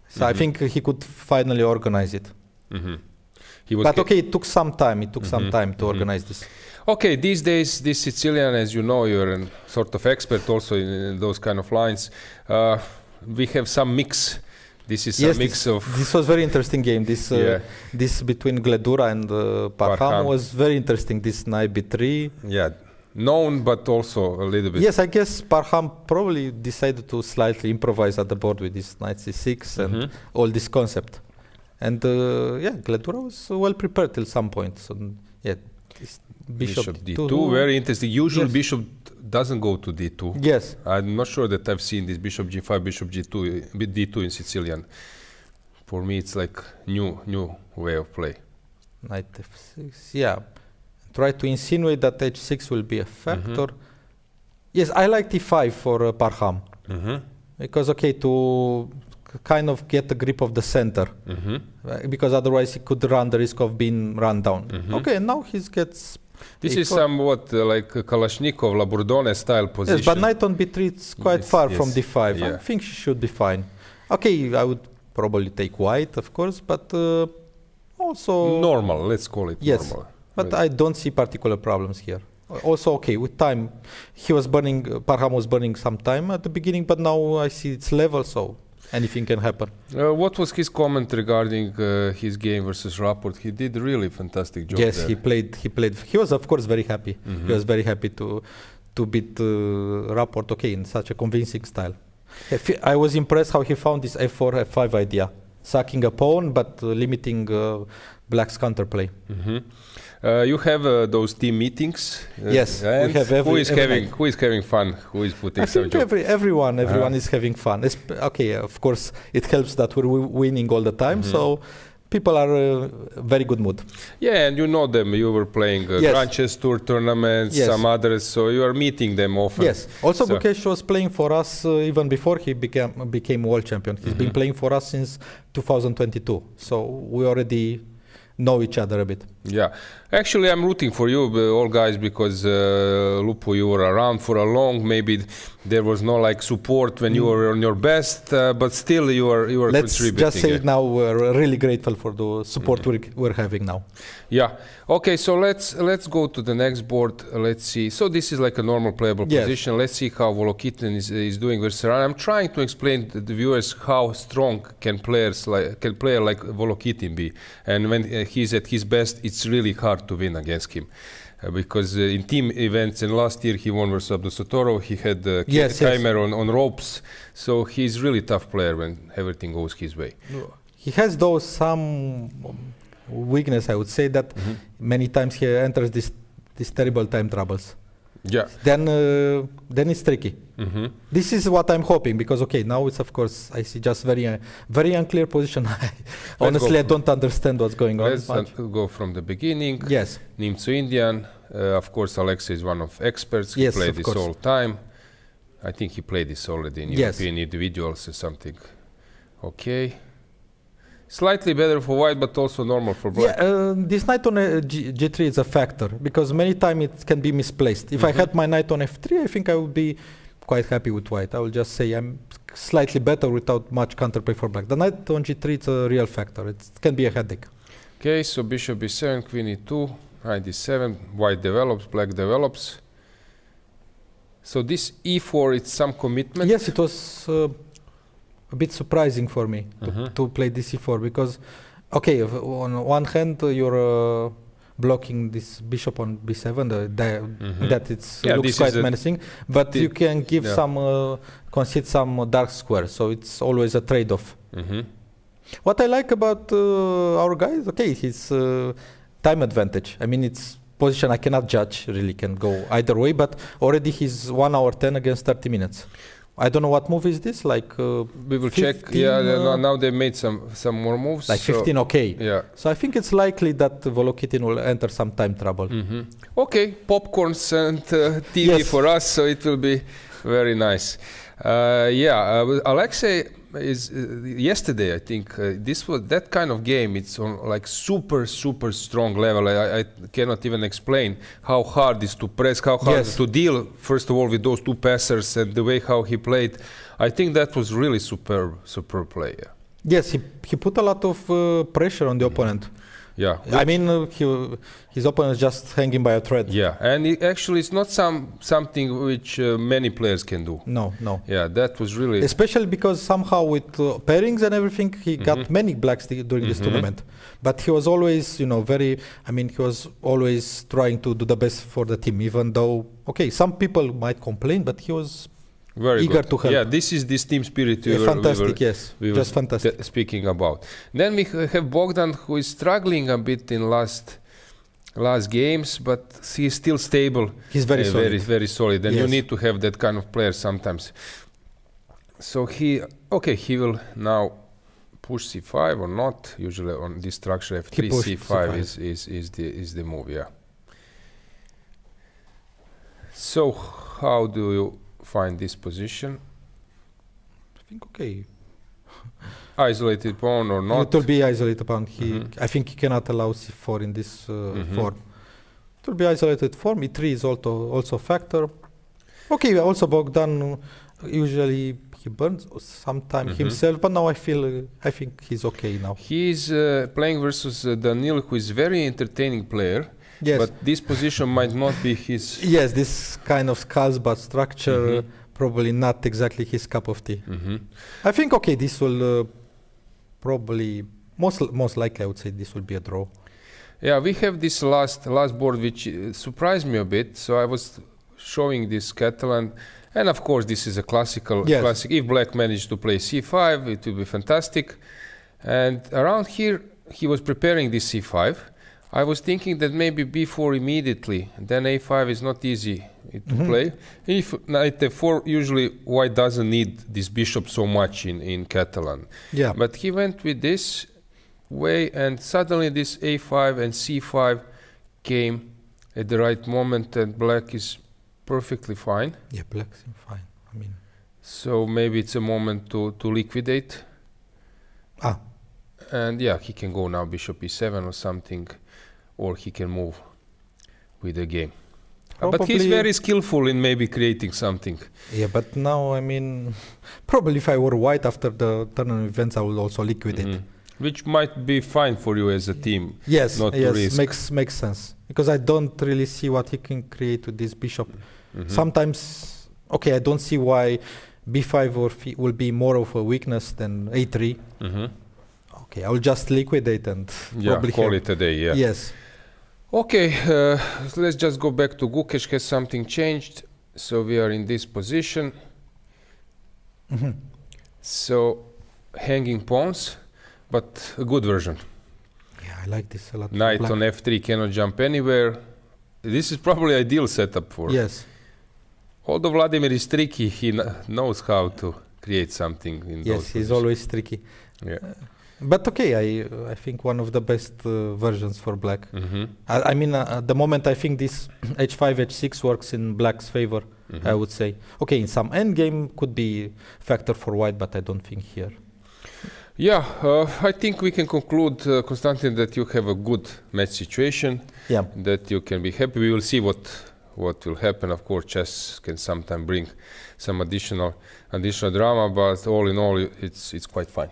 So I think he could finally organize it. It took some time. It took some time to organize this. Okay, these days, this Sicilian, as you know, you're a sort of expert also in those kind of lines. We have some mix. This is a mix of... This was very interesting game. This between Gledura and Parham was very interesting. This knight b3. Yeah, known, but also a little bit... Yes, I guess Parham probably decided to slightly improvise at the board with this knight c6 and all this concept. And Gledura was well prepared till some point. So, Bishop d2, very interesting. Usually bishop doesn't go to d2. Yes. I'm not sure that I've seen this bishop g5, bishop d2 in Sicilian. For me, it's like new way of play. Knight f6, Try to insinuate that h6 will be a factor. Yes, I like t5 for Parham. Because, to kind of get a grip of the center. Because otherwise he could run the risk of being run down. And now he gets... This is somewhat like a Kalashnikov, Laburdone style position. Yes, but knight on b3, it's quite far from d5. I think she should be fine. I would probably take white, of course, but also... Normal, let's call it normal. But I don't see particular problems here. Also, with time, Parham was burning some time at the beginning, but now I see it's level, so anything can happen. What was his comment regarding his game versus Rapport? He did really fantastic job. Yes, there. he played. He was, of course, very happy. He was very happy to beat Rapport, in such a convincing style. I was impressed how he found this f4, f5 idea, sacking a pawn but limiting black's counterplay. You have those team meetings. Yes, we have who is having fun? Who is putting some job? Everyone is having fun. Of course, it helps that we're winning all the time, so people are in a very good mood. Yeah, and you know them. You were playing Grand Chess Tour tournaments, some others, so you are meeting them often. Yes. Also, Gukesh was playing for us even before he became world champion. He's been playing for us since 2022, so we already know each other a bit. Yeah, actually, I'm rooting for you, all guys, because Lupo, you were around for a long. Maybe there was no like support when you were on your best, but still you were Let's contributing. just say now we're really grateful for the support we're having now. Yeah. Okay, so let's go to the next board. Let's see. So this is like a normal playable position. Let's see how Volokitin is doing versus Iran. I'm trying to explain to the viewers how strong can player like Volokitin be, and when he's at his best, it's really hard to win against him. Because in team events, and last year he won versus Abdusattorov, he had Keymer on ropes, so he's really tough player when everything goes his way. He has those some weakness, I would say, that many times he enters these terrible time troubles. Yeah. Then it's tricky. This is what I'm hoping, because now it's, of course, I see just very unclear position. Honestly, I don't understand what's going on. Let's go from the beginning. Yes. Nimzo Indian. Of course, Alexei is one of experts. He played this all time. I think he played this already in European individuals or something. Okay. Slightly better for white, but also normal for black. Yeah, this knight on G3 is a factor, because many times it can be misplaced. If I had my knight on F3, I think I would be quite happy with white. I will just say I'm slightly better without much counterplay for black. The knight on G3 is a real factor. It can be a headache. Okay, so bishop B7, queen E2, knight D7, white develops, black develops. So this E4, it's some commitment? Yes, it was a bit surprising for me to play this E4, because, on one hand, you're blocking this bishop on B7, that looks quite menacing, but you can give concede some dark squares, so it's always a trade-off. What I like about our guy is his time advantage. I mean, it's position I cannot judge, really can go either way, but already he's 1 hour 10 against 30 minutes. I don't know what move is this, like we will 15, check. Yeah, now they made some more moves. Like 15, Yeah. So I think it's likely that Volokitin will enter some time trouble. Okay, popcorns and TV for us, so it will be very nice. Alexei is yesterday. I think this was that kind of game. It's on like super strong level. I cannot even explain how hard it is to press, how hard to deal. First of all, with those two passers and the way how he played. I think that was really superb play. Yeah. Yes, he put a lot of pressure on the opponent. Yeah, I mean, his opponent is just hanging by a thread. Yeah, and actually it's not something which many players can do. No. Yeah, that was really... Especially because somehow with pairings and everything, he got many blacks during this tournament. But he was always, he was always trying to do the best for the team, even though, some people might complain, but he was very eager good to help. Yeah, this is this team spirit fantastic, we were just fantastic. Speaking about. Then we have Bogdan, who is struggling a bit in last games, but he's still stable. He's very solid. Very solid. And you need to have that kind of player sometimes. So he will now push C5 or not. Usually on this structure F3, C5 is the move. Yeah. So how do you find this position? I think isolated pawn or not? It will be isolated pawn. I think he cannot allow C4 in this form. It will be isolated form. E3 is also a factor. Also Bogdan usually he burns sometimes himself, but now I think he's okay now. He's playing versus Danil, who is very entertaining player. Yes. But this position might not be his... Yes, this kind of Carlsbad structure, probably not exactly his cup of tea. I think, this will probably, most likely I would say this will be a draw. Yeah, we have this last board which surprised me a bit. So I was showing this Catlan, and of course this is a classic. If black managed to play C5, it will be fantastic. And around here, he was preparing this C5. I was thinking that maybe B4 immediately, then A5 is not easy to play. If knight F4, usually white doesn't need this bishop so much in Catalan. Yeah. But he went with this way, and suddenly this A5 and C5 came at the right moment, and black is perfectly fine. Yeah, black is fine. So maybe it's a moment to liquidate. And yeah, he can go now bishop E7 or something. or he can move with the game. Probably, but he's very skillful in maybe creating something. Yeah, but now, I mean, probably if I were white after the tournament events, I will also liquidate. Which might be fine for you as a team. Yes, not to risk. makes sense. Because I don't really see what he can create with this bishop. Sometimes, okay, I don't see why b5 or will be more of a weakness than a3. Okay, I will just liquidate and probably call it a day, yeah. Yes. Okay, let's just go back to Gukesh. Has something changed? So we are in this position. So hanging pawns, but a good version. Yeah, I like this a lot. Knight on f3 cannot jump anywhere. This is probably ideal setup for. Yes. Although Vladimir is tricky, he knows how to create something in those. Yes, he's always tricky. Yeah. But okay, I think one of the best versions for black. I mean, at the moment, I think this h5, h6 works in black's favor, I would say. Okay, in some endgame could be factor for white, but I don't think here. Yeah, I think we can conclude, Konstantin, that you have a good match situation. Yeah. That you can be happy. We will see what will happen. Of course, chess can sometimes bring some additional drama, but all in all, it's quite fine.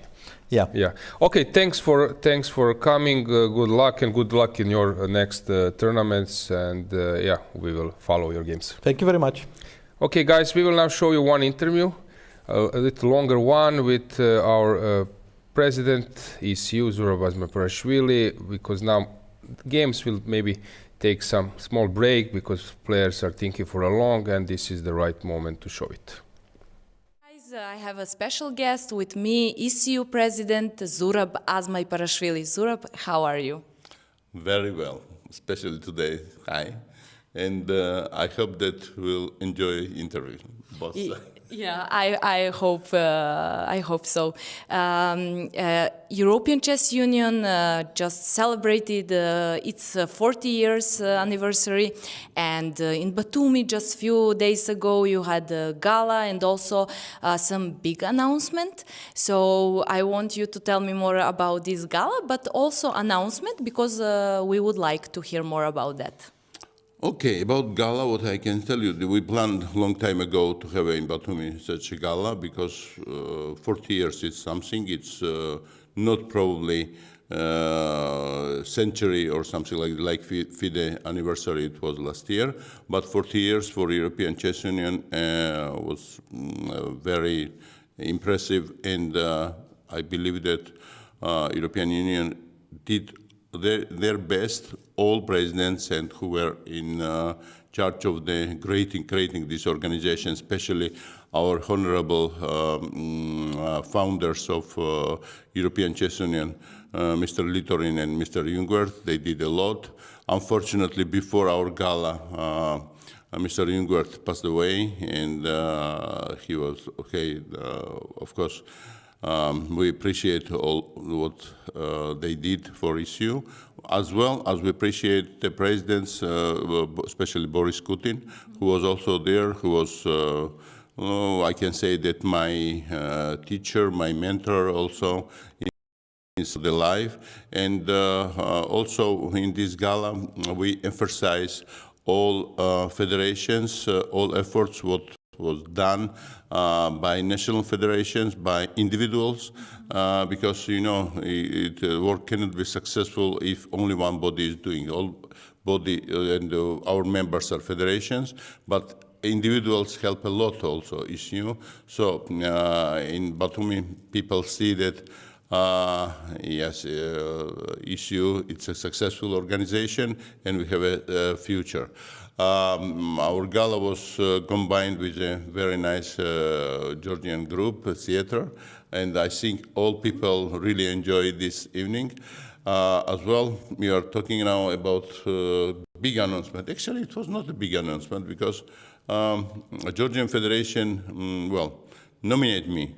Yeah. Yeah. Okay. Thanks for coming. Good luck in your next tournaments. And yeah, we will follow your games. Thank you very much. Okay, guys. We will now show you one interview, a little longer one with our president ECU Zurab Mamedyarov, because now games will maybe take some small break because players are thinking for a long, and this is the right moment to show it. I have a special guest with me, ECU President Zurab Mamedyarov. Zurab, how are you? Very well, especially today. Hi. And I hope that we'll enjoy interview. Both sides. Yeah, I hope so. European Chess Union just celebrated its 40 years anniversary, and in Batumi just few days ago you had a gala and also some big announcement. So I want you to tell me more about this gala, but also announcement, because we would like to hear more about that. Okay, about gala, what I can tell you, we planned a long time ago to have in Batumi such a gala, because 40 years is something. It's not probably century or something like FIDE anniversary it was last year, but 40 years for European Chess Union was very impressive, and I believe that European Union did their best, all presidents and who were in charge of the creating this organization, especially our honorable founders of European Chess Union, Mr. Litorin and Mr. Jungwirth. They did a lot. Unfortunately, before our gala, Mr. Jungwirth passed away, and he was okay. Of course, we appreciate all what they did for ECU, as well as we appreciate the presidents, especially Boris Kutin, who was also there, who was, I can say that my teacher, my mentor also in the life. And also in this gala, we emphasize all federations, all efforts, what was done by national federations, by individuals, because, you know, work cannot be successful if only one body is doing. All body and our members are federations, but individuals help a lot also, ECU. So in Batumi, people see that yes, ECU, it's a successful organization, and we have a future. Our gala was combined with a very nice Georgian group, theater, and I think all people really enjoyed this evening. As well, we are talking now about big announcement. Actually, it was not a big announcement, because a Georgian Federation, well, nominated me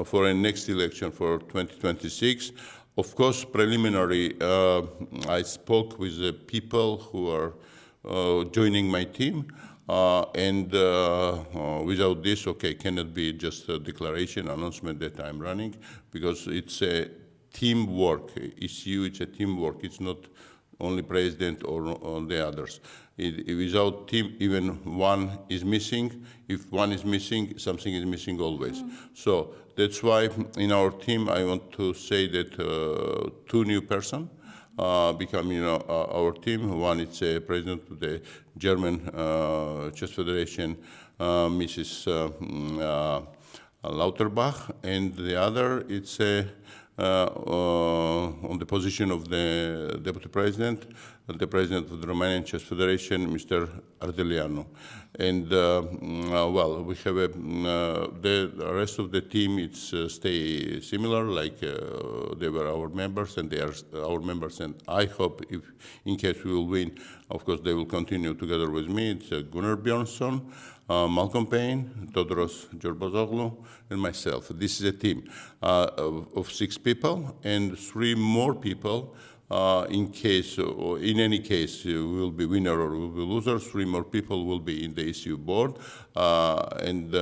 for a next election for 2026. Of course, preliminary, I spoke with the people who are joining my team, and without this, okay, cannot be just a declaration, announcement that I'm running, because it's a teamwork. ECU, it's a teamwork. It's not only president or on the others. Without team, even one is missing. If one is missing, something is missing always. So that's why in our team, I want to say that 2 new persons become, our team. One is president of the German Chess Federation, Mrs. Lauterbach, and the other it's on the position of the deputy president, the president of the Romanian Chess Federation, Mr. Ardeleanu. And well, we have the rest of the team. It's stay similar, like they were our members, and they are our members. And I hope, if in case we will win, of course, they will continue together with me. It's Gunnar Björnsson, Malcolm Payne, Todros Djorbazoglu, and myself. This is a team of 6 people, and 3 more people in case, or in any case, we will be winner or we will be loser. 3 more people will be in the ECU board, and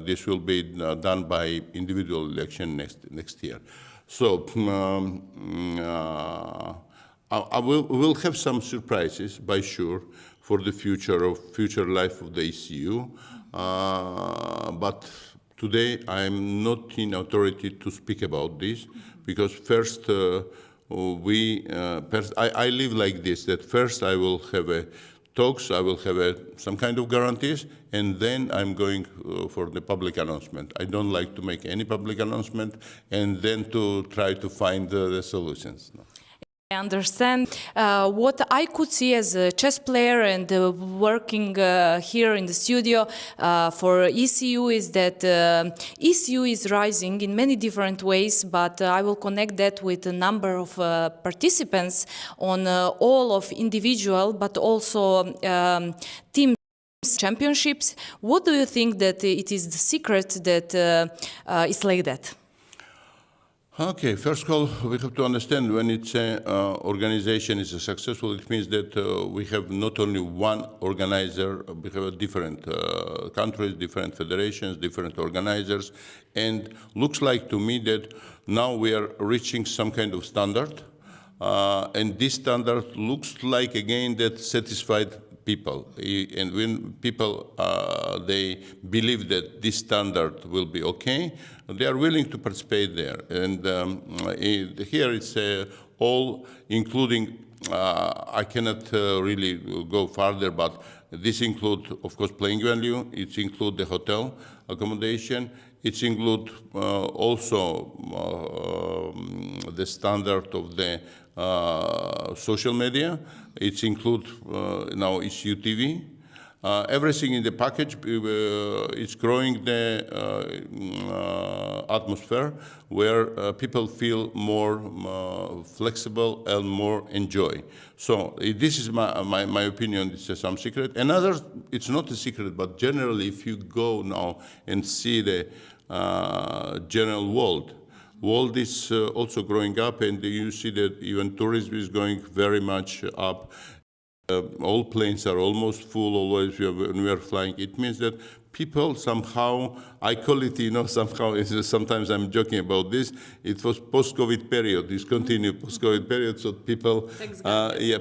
this will be done by individual election next year. So we'll have some surprises, by sure, for the future life of the ECU, but today I'm not in authority to speak about this, because first I live like this, that first I will have talks, I will have some kind of guarantees, and then I'm going for the public announcement. I don't like to make any public announcement and then to try to find the solutions. No. I understand. What I could see as a chess player and working here in the studio for ECU is that ECU is rising in many different ways, but I will connect that with a number of participants on all of individual, but also team championships. What do you think that it is the secret that is like that? Okay, first of all, we have to understand when it's an organization is successful, it means that we have not only one organizer, we have different countries, different federations, different organizers, and looks like to me that now we are reaching some kind of standard, and this standard looks like again that satisfied people, and when people they believe that this standard will be okay, they are willing to participate there. And here it's all including, I cannot really go farther, but this includes, of course, playing value, it includes the hotel accommodation, it includes also the standard of the social media. It includes now ECU TV. Everything in the package is growing the atmosphere where people feel more flexible and more enjoy. So this is my opinion. It's some secret. Another, it's not a secret, but generally, if you go now and see the general world is also growing up, and you see that even tourism is going very much up. All planes are almost full always when we are flying. It means that people somehow, I call it, somehow, sometimes I'm joking about this, it was post-COVID period, this continued post-COVID period, so people,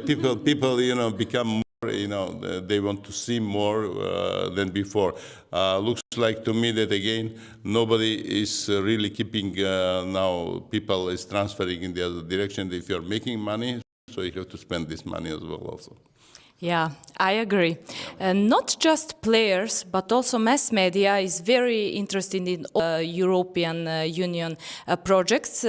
people, become more, they want to see more than before. Looks like to me that, again, nobody is really keeping now, people is transferring in the other direction. If you're making money, so you have to spend this money as well also. Yeah, I agree. Not just players, but also mass media is very interested in European Union projects.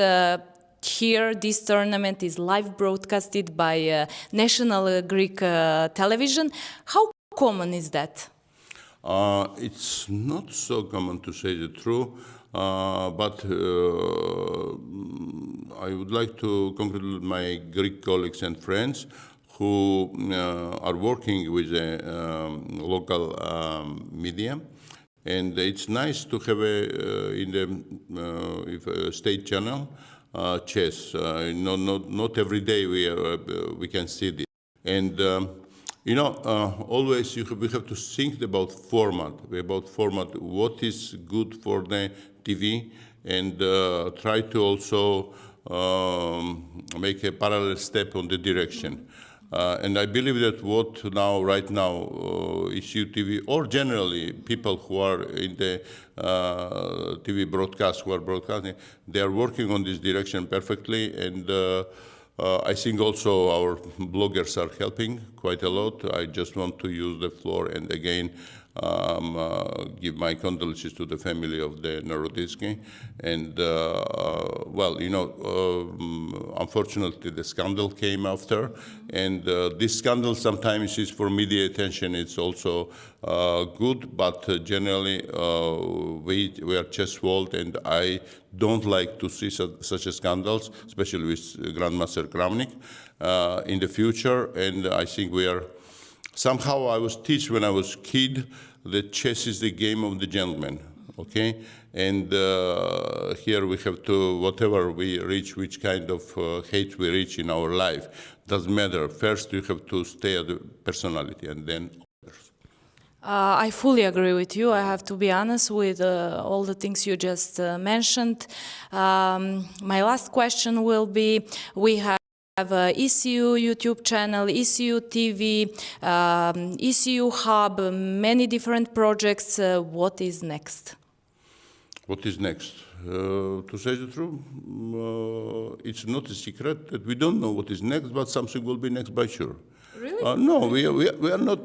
Here, this tournament is live broadcasted by national Greek television. How common is that? It's not so common, to say the truth, but I would like to congratulate my Greek colleagues and friends who are working with the local media, and it's nice to have in the state channel chess. Not every day we can see this, and always we have to think about format. What is good for the TV, and try to also make a parallel step on the direction. And I believe that what now, right now, ECU TV, or generally people who are in the TV broadcast, who are broadcasting, they are working on this direction perfectly. And I think also our bloggers are helping quite a lot. I just want to use the floor and again give my condolences to the family of the Naroditsky. And well, you know, unfortunately the scandal came after, and this scandal sometimes is for media attention, it's also good, but generally we are chess world, and I don't like to see such scandals, especially with Grandmaster Kramnik in the future. And I think we are, somehow I was taught when I was a kid that chess is the game of the gentleman, okay? And here we have to, whatever we reach, which kind of hate we reach in our life, doesn't matter. First you have to stay at the personality and then others. I fully agree with you. I have to be honest with all the things you just mentioned. My last question will be, we have ECU YouTube channel, ECU TV, ECU Hub, many different projects. What is next? What is next? To say the truth, it's not a secret that we don't know what is next, but something will be next by sure. Really? No, we are not.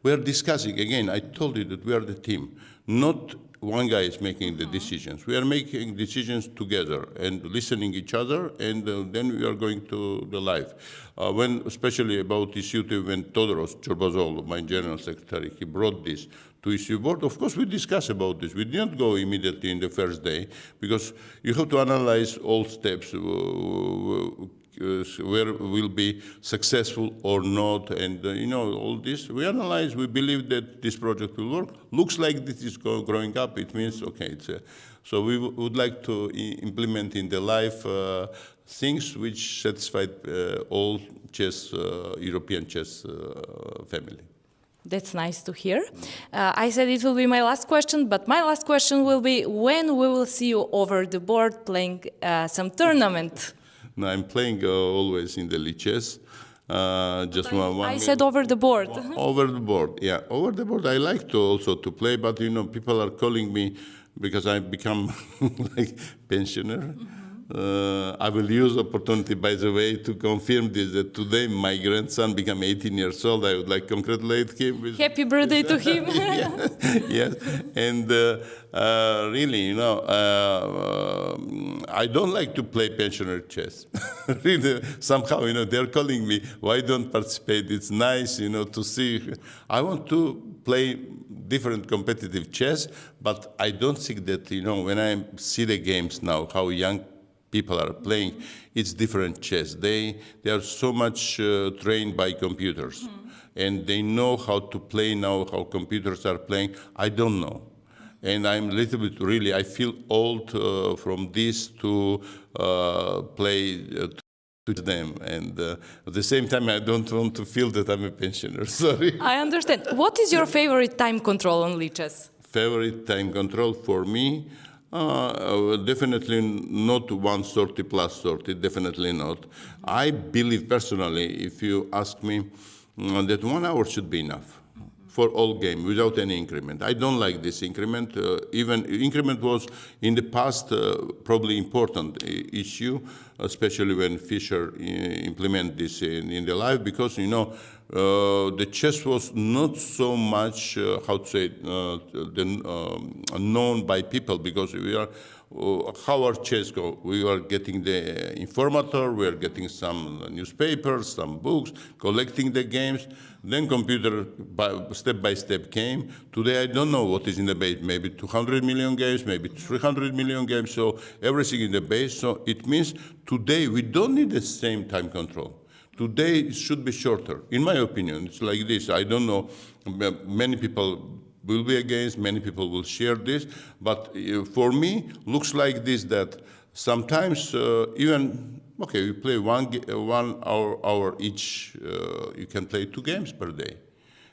We are discussing. Again, I told you that we are the team. Not one guy is making the decisions. We are making decisions together and listening each other, and then we are going to the live. When, especially about ECU, when Todoros Chorbazoglu, my general secretary, he brought this to ECU board, of course we discuss about this. We didn't go immediately in the first day, because you have to analyze all steps, where will be successful or not, and you know, all this. We analyze, we believe that this project will work. Looks like this is growing up, it means, okay, it's so we would like to implement in the life things which satisfy all chess, European chess family. That's nice to hear. I said it will be my last question, but my last question will be, when we will see you over the board playing some tournament? No, I'm playing always in the league chess. Just one I said over the board. Over the board, yeah. Over the board, I like to also to play, but you know, people are calling me because I become like pensioner. I will use opportunity, by the way, to confirm this, that today my grandson became 18 years old. I would like to congratulate him. Happy birthday to him. Yes, and really, you know, I don't like to play pensioner chess. Really, somehow, you know, they're calling me, why don't participate? It's nice, you know, to see. I want to play different competitive chess, but I don't think that, you know, when I see the games now, how young people are playing, it's different chess. They are so much trained by computers, and they know how to play now, how computers are playing. I don't know. And I'm a little bit, really, I feel old from this to play to them. And at the same time, I don't want to feel that I'm a pensioner, sorry. I understand. What is your favorite time control on lichess? Favorite time control for me? Definitely not 130 plus 30, definitely not. I believe personally, if you ask me, that 1 hour should be enough for all game without any increment. I don't like this increment. Even increment was in the past probably important issue, especially when Fischer implement this in the live, because you know the chess was not so much how to say known by people, because we are how our chess go. We are getting the informator, we are getting some newspapers, some books, collecting the games. Then computer step by step came. Today I don't know what is in the base. Maybe 200 million games, maybe 300 million games. So everything in the base. So it means today we don't need the same time control. Today it should be shorter. In my opinion, it's like this. I don't know. Many people will be against, many people will share this, but for me, looks like this, that sometimes even, okay, we play 1 hour each, you can play 2 games per day.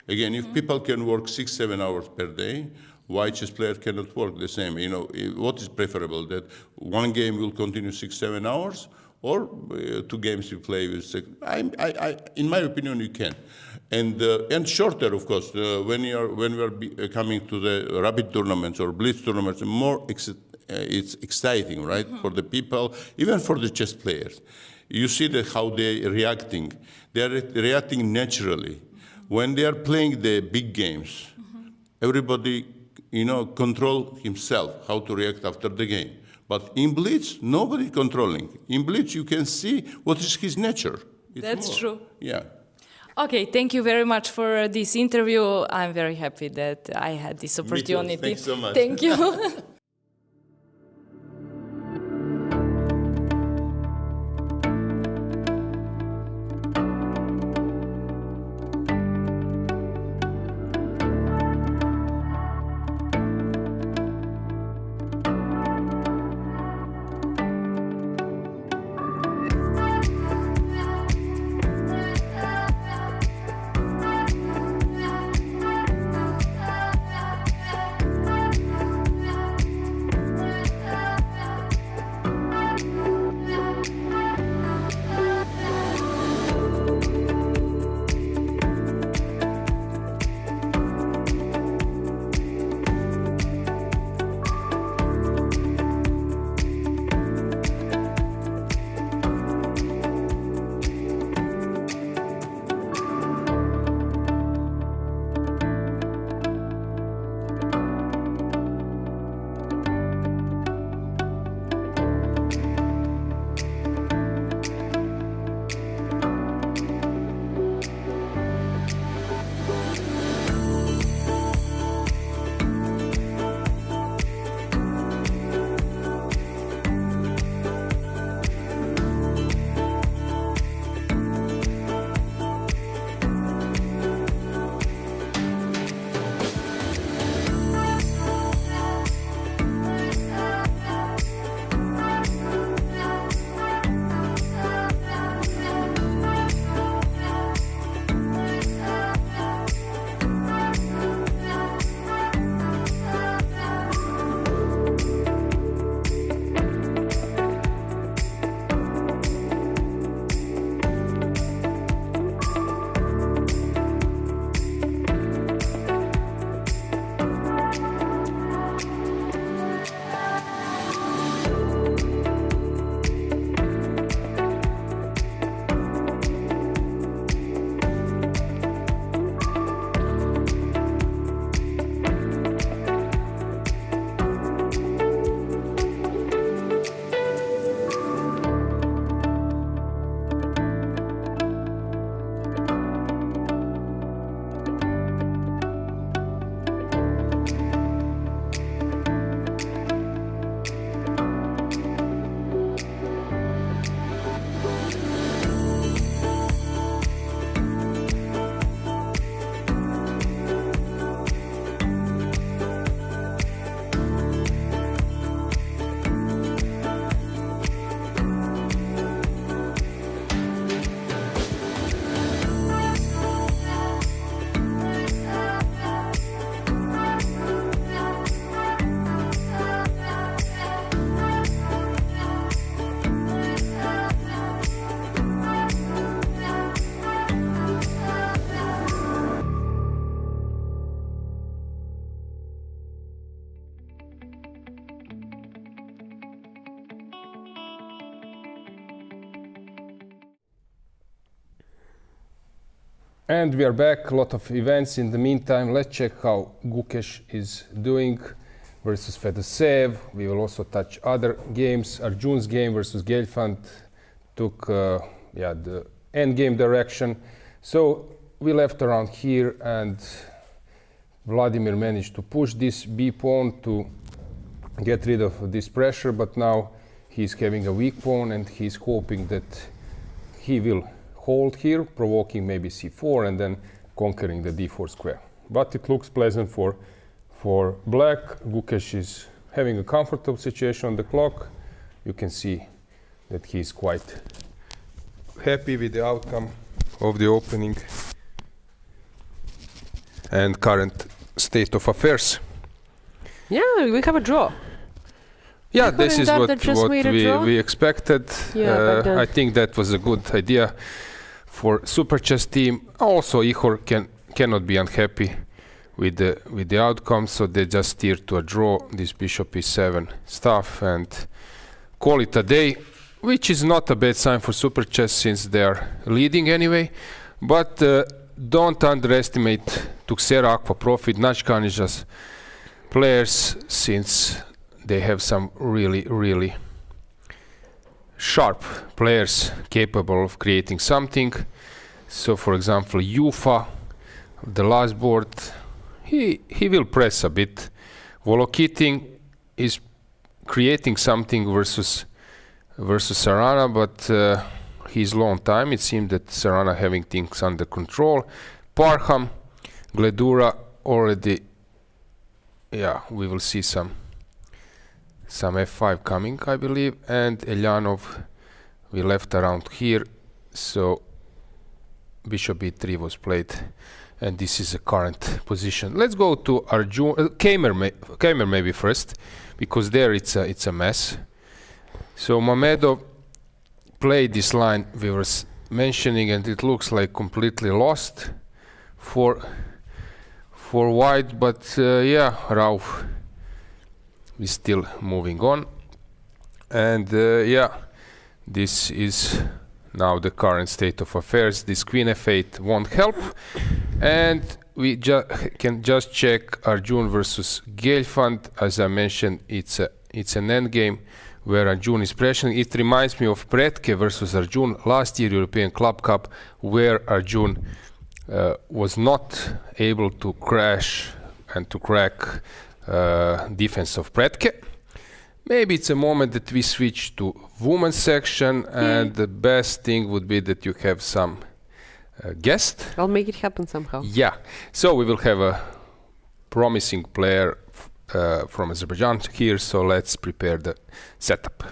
Again, if people can work 6-7 hours per day, why chess player cannot work the same? You know, what is preferable, that one game will continue 6-7 hours, or 2 games you play with. In my opinion, you can. And shorter, of course. When we are coming to the rapid tournaments or blitz tournaments, more it's exciting, right, for the people, even for the chess players. You see how they are reacting. They are reacting naturally. When they are playing the big games, everybody, control himself how to react after the game. But in blitz, nobody controlling. In blitz, you can see what is his nature. That's true. Yeah. Okay, thank you very much for this interview. I'm very happy that I had this opportunity. Me too. Thanks so much. Thank you. And we are back, a lot of events. In the meantime, let's check how Gukesh is doing versus Fedoseev. We will also touch other games. Arjun's game versus Gelfand took the endgame direction. So we left around here, and Vladimir managed to push this B pawn to get rid of this pressure, but now he's having a weak pawn, and he's hoping that he will hold here, provoking maybe c4 and then conquering the d4 square. But it looks pleasant for black. Gukesh is having a comfortable situation on the clock. You can see that he's quite happy with the outcome of the opening and current state of affairs. Yeah, we have a draw. Yeah, this is what we expected. Yeah, I think that was a good idea for Super Chess team. Also, Ihor cannot be unhappy with the outcome, so they just steer to a draw. This bishop e7 stuff and call it a day, which is not a bad sign for Super Chess since they are leading anyway. But don't underestimate Tuxera, Aqua Profit, Nachkanija's players, since they have some really sharp players capable of creating something. So for example, Yufa, the last board, he will press a bit. Volokitin is creating something versus Sarana, but he's low on time. It seems that Sarana having things under control. Parham, Gledura already, yeah, we will see some f5 coming, I believe, and Elyanov we left around here, so bishop e3 was played, and this is the current position. Let's go to Arjun Keymer maybe first, because there it's a mess. So Mamedov played this line we were mentioning, and it looks like completely lost for white, but yeah, Rauf is still moving on, and yeah, this is now the current state of affairs. This queen f8 won't help, and we can just check Arjun versus Gelfand. As I mentioned, it's an endgame where Arjun is pressuring. It reminds me of Pretke versus Arjun last year European Club Cup, where Arjun was not able to crash and to crack defense of Pretke. Maybe it's a moment that we switch to women's section, and the best thing would be that you have some guest. I'll make it happen somehow. Yeah, so we will have a promising player from Azerbaijan here, so let's prepare the setup.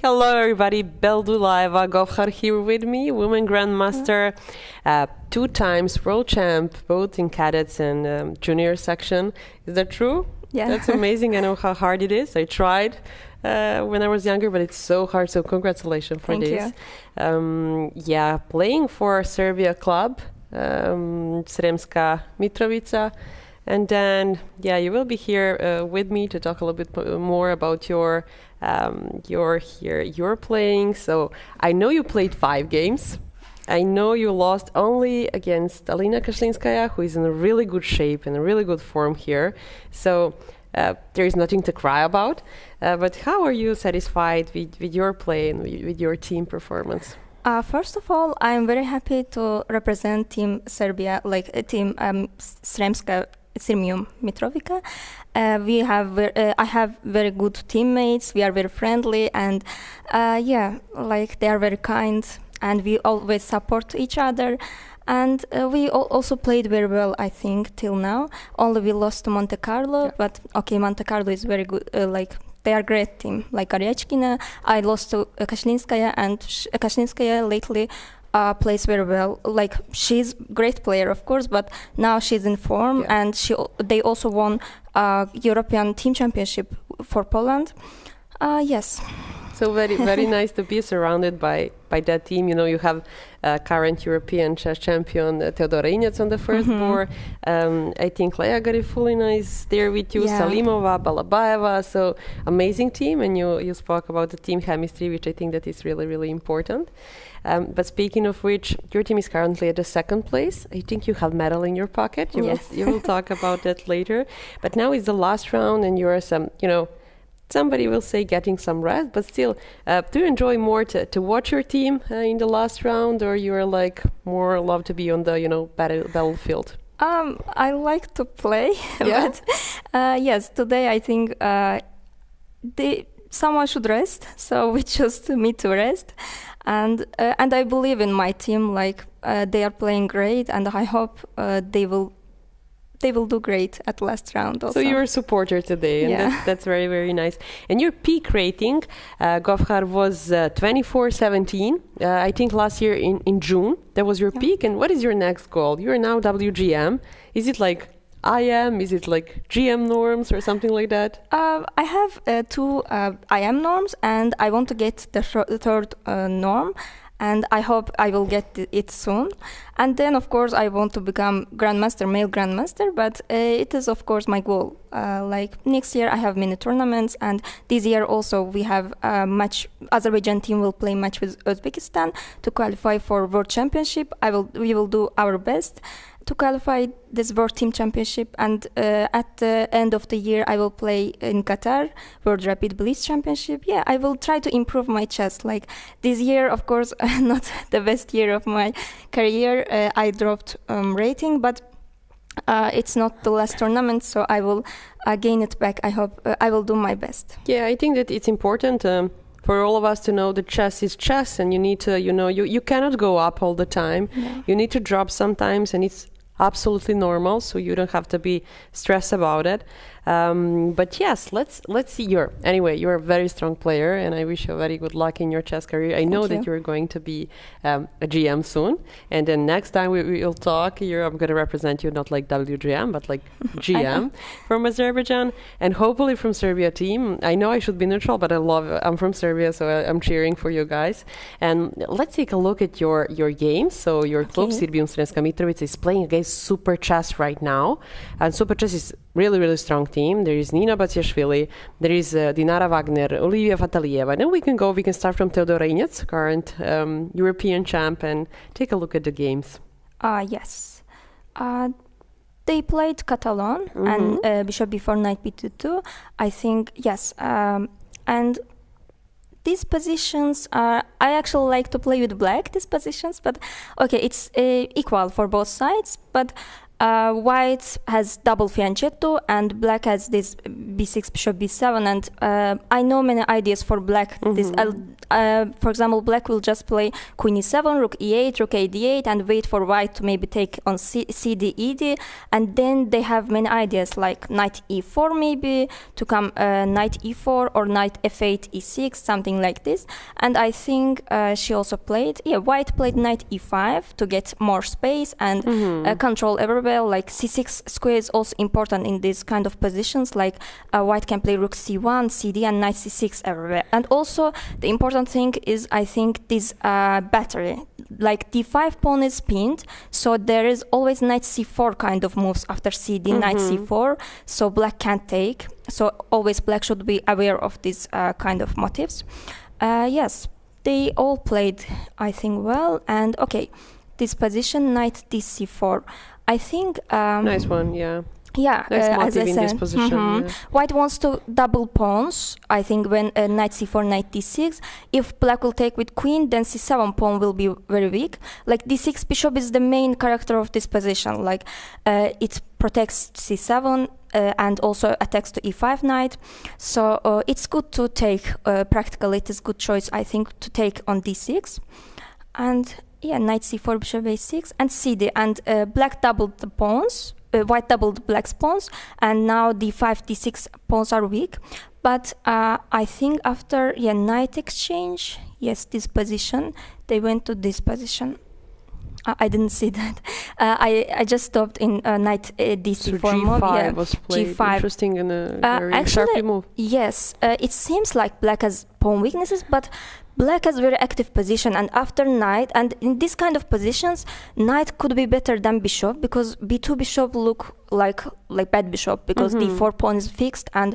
Hello everybody, Beldulaeva Govhar here with me, women grandmaster, 2 times world champ, both in cadets and junior section. Is that true? Yeah. That's amazing. I know how hard it is. I tried when I was younger, but it's so hard. So congratulations for this. Thank you. Playing for Serbia club, Sremska Mitrovica. And then, you will be here with me to talk a little bit more about your playing. So I know you played 5 games. I know you lost only against Alina Kashlinskaya, who is in a really good shape and a really good form here. So there is nothing to cry about. But how are you satisfied with your play and with your team performance? First of all, I'm very happy to represent Team Serbia, like team Sremska Sirmium Mitrovica. I have very good teammates. We are very friendly, and they are very kind, and we always support each other. And we also played very well, I think, till now. Only we lost to Monte Carlo, but okay, Monte Carlo is very good. They are great team. Like Goryachkina, I lost to Kashlinskaya, and Kashlinskaya lately plays very well. Like, she's great player, of course, but now she's in form, and they also won European Team Championship for Poland. Yes. So very nice to be surrounded by that team. You know, you have current European chess champion Theodor Reinec on the first board. I think Leya Garifullina is there with you, Salimova, Balabaeva. So amazing team, and you spoke about the team chemistry, which I think that is really, really important. But speaking of which, your team is currently at the 2nd place. I think you have medal in your pocket. You will talk about that later. But now is the last round, and you're somebody will say getting some rest, but still, do you enjoy more to watch your team in the last round, or you're like more love to be on the battlefield? I like to play, but yes, today I think someone should rest, so we chose me to rest, and I believe in my team. Like, they are playing great, and I hope they will do great at last round also. So you're a supporter today, and that's very, very nice. And your peak rating, Govhar, was 24-17. I think last year in June, that was your peak. And what is your next goal? You're now WGM. Is it like IM? Is it like GM norms or something like that? I have 2 IM norms, and I want to get the 3rd norm. And I hope I will get it soon. And then, of course, I want to become grandmaster, male grandmaster, but it is, of course, my goal. Like, next year I have many tournaments, and this year also we have a match. Azerbaijan team will play match with Uzbekistan to qualify for World Championship. We will do our best to qualify this World Team Championship, and at the end of the year I will play in Qatar World Rapid Blitz Championship. I will try to improve my chess. Like, this year, of course, not the best year of my career. I dropped rating, but it's not the last tournament, so I will gain it back. I hope I will do my best. I think that it's important for all of us to know that chess is chess, and you need to, you cannot go up all the time. You need to drop sometimes, and it's absolutely normal, so you don't have to be stressed about it. But yes, let's see you're a very strong player, and I wish you very good luck in your chess career. I know that you're going to be a GM soon, and then next time we will talk, I'm going to represent you not like WGM, but like GM from Azerbaijan, and hopefully from Serbia team. I know I should be neutral, but I'm from Serbia, so I'm cheering for you guys. And let's take a look at your games. So your club, Sirmium Sremska Mitrovica, is playing against Super Chess right now, and Super Chess is really, really strong team. There is Nino Batsiashvili, there is Dinara Wagner, Olivia Fatalieva. Then we can start from Theodor Reinec, current European champ, and take a look at the games. Yes. They played Catalan and Bishop before Knight B2, I think, yes. And these positions I actually like to play with black, these positions, but okay, it's equal for both sides, but white has double fianchetto and black has this b6 bishop b7, and I know many ideas for black. This for example, black will just play queen e7, rook e8, rook a d8, and wait for white to maybe take on cd, ed, and then they have many ideas like knight e4 maybe to come knight e4 or knight f8, e6, something like this. And I think she also played, white played knight e5 to get more space and control everywhere. Like c6 square is also important in these kind of positions, like white can play rook c1, cd, and knight c6 everywhere. And also the important thing is, I think, this battery, like d5 pawn is pinned, so there is always knight c4 kind of moves after cd, knight c4, so black can't take. So always black should be aware of these kind of motives. Yes, they all played, I think, well. And okay, this position, knight dc4, I think nice one, yeah. Yeah, nice as I in this said, position. White wants to double pawns. I think when knight c4, knight d6. If black will take with queen, then c7 pawn will be very weak. Like d6 bishop is the main character of this position. Like it protects c7 and also attacks to e5 knight. So it's good to take. Practically, it is good choice, I think, to take on d6. And yeah, knight c4, bishop a6, and cd. And black doubled the pawns. White doubled black's pawns, and now d5, d6 pawns are weak. But I think after knight exchange, yes, this position, they went to this position. I didn't see that. I just stopped in knight d4 so move. G5 was played. G5. Interesting and a very actually, sharp move. Yes, it seems like black has pawn weaknesses, but black has very active position, and after knight, and in this kind of positions, knight could be better than bishop, because b2 bishop look like bad bishop, because d4 pawn is fixed, and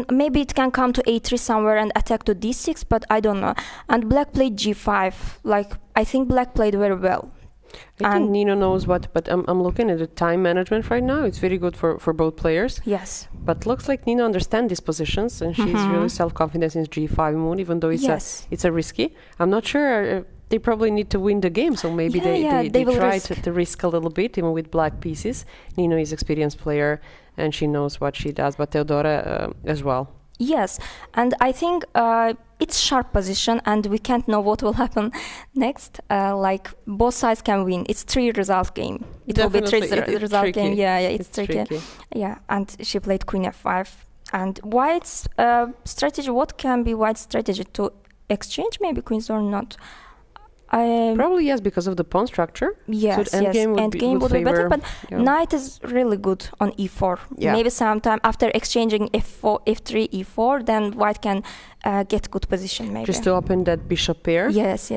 maybe it can come to a3 somewhere and attack to d6, but I don't know. And black played g5. Like, I think black played very well. I think Nino knows what, but I'm looking at the time management right now. It's very good for both players. Yes. But looks like Nino understands these positions, and she's really self-confident in g5 move, even though it's a risky. I'm not sure. They probably need to win the game, so maybe they try to risk a little bit, even with black pieces. Nino is an experienced player, and she knows what she does, but Teodora as well. Yes, and I think it's sharp position, and we can't know what will happen next. Like, both sides can win. It's 3-result game. It will be 3-result game. Yeah, it's tricky. Yeah, and she played queen f5. And white's strategy, what can be white's strategy? To exchange maybe queens or not? Probably yes, because of the pawn structure. Yes, so endgame would be better, but knight is really good on e4. Yeah. Maybe sometime after exchanging f4, f3, e4, then white can get good position maybe. Just to open that bishop pair. Yes.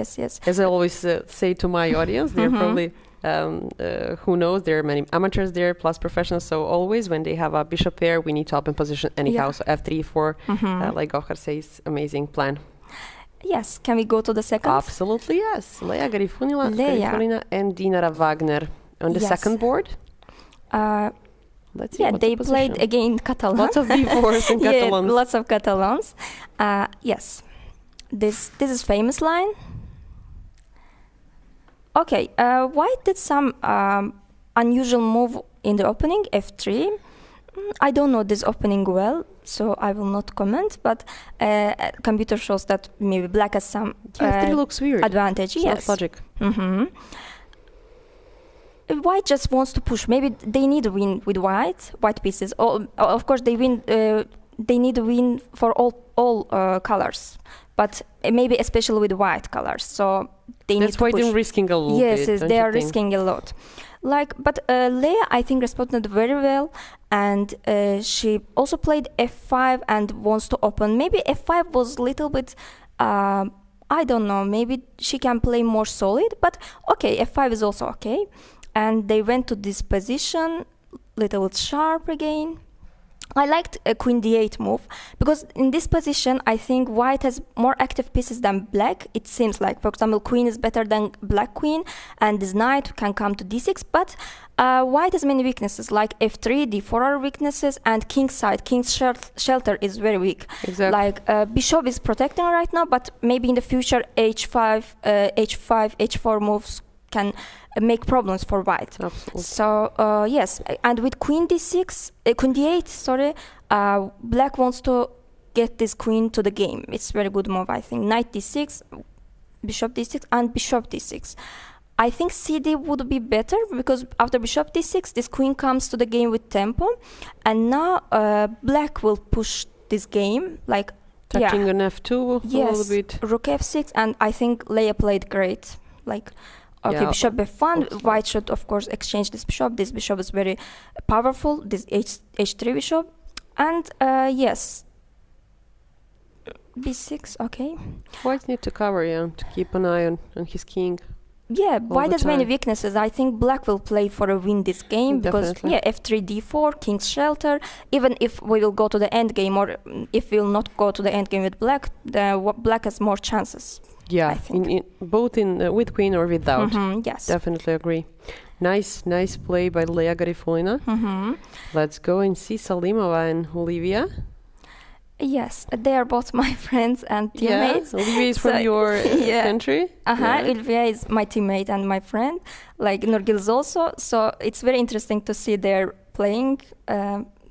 As I always say to my audience, they're probably, who knows, there are many amateurs there plus professionals, so always when they have a bishop pair, we need to open position anyhow. So f3, e4, like Gohar says, amazing plan. Yes, can we go to the second? Absolutely, yes. Leya Garifullina and Dinara Wagner on the second board. Let's see. Yeah, they played again Catalan. Lots of d4s and Catalans. Lots of Catalans. Yes, this is famous line. Okay, white did some unusual move in the opening, f3. I don't know this opening well, so I will not comment, but computer shows that maybe black has some f3 looks weird. Advantage. Yes. Logic. White just wants to push. Maybe they need a win with white pieces. Of course, they win. They need a win for all colors, but maybe especially with white colors. So they need to push. That's why they're risking a little bit. Yes, they are risking a lot. But Leya, I think, responded very well, and she also played f5 and wants to open. Maybe f5 was a little bit, I don't know, maybe she can play more solid, but okay, f5 is also okay. And they went to this position, little bit sharp again. I liked a queen d8 move, because in this position, I think white has more active pieces than black. It seems like, for example, queen is better than black queen, and this knight can come to d6, but white has many weaknesses, like f3, d4 are weaknesses, and king's side, king's shelter is very weak. Exactly. Like, bishop is protecting right now, but maybe in the future, h5, h4 moves can make problems for white. Absolutely. So yes, and with queen d6, queen d8, sorry, black wants to get this queen to the game. It's very good move, I think. Knight d6, bishop d6, and bishop d6. I think CD would be better because after bishop d6, this queen comes to the game with tempo, and now black will push this game like touching on f2 a little bit. Rook f6, and I think Leia played great. Like, okay, bishop f1. White should of course exchange this bishop. This bishop is very powerful. This h3 bishop, and yes, b6. Okay. White need to cover, to keep an eye on his king. Yeah, white has many weaknesses. I think black will play for a win this game because f3, d4, king's shelter. Even if we will go to the end game, or if we will not go to the end game with black, black has more chances. Yeah, both with queen or without. Yes, definitely agree. Nice play by Leya Garifullina. Let's go and see Salimova and Olivia. Yes, they are both my friends and teammates. Yeah, Olivia is from your country. Olivia is my teammate and my friend, like Nurgil's also. So it's very interesting to see their playing,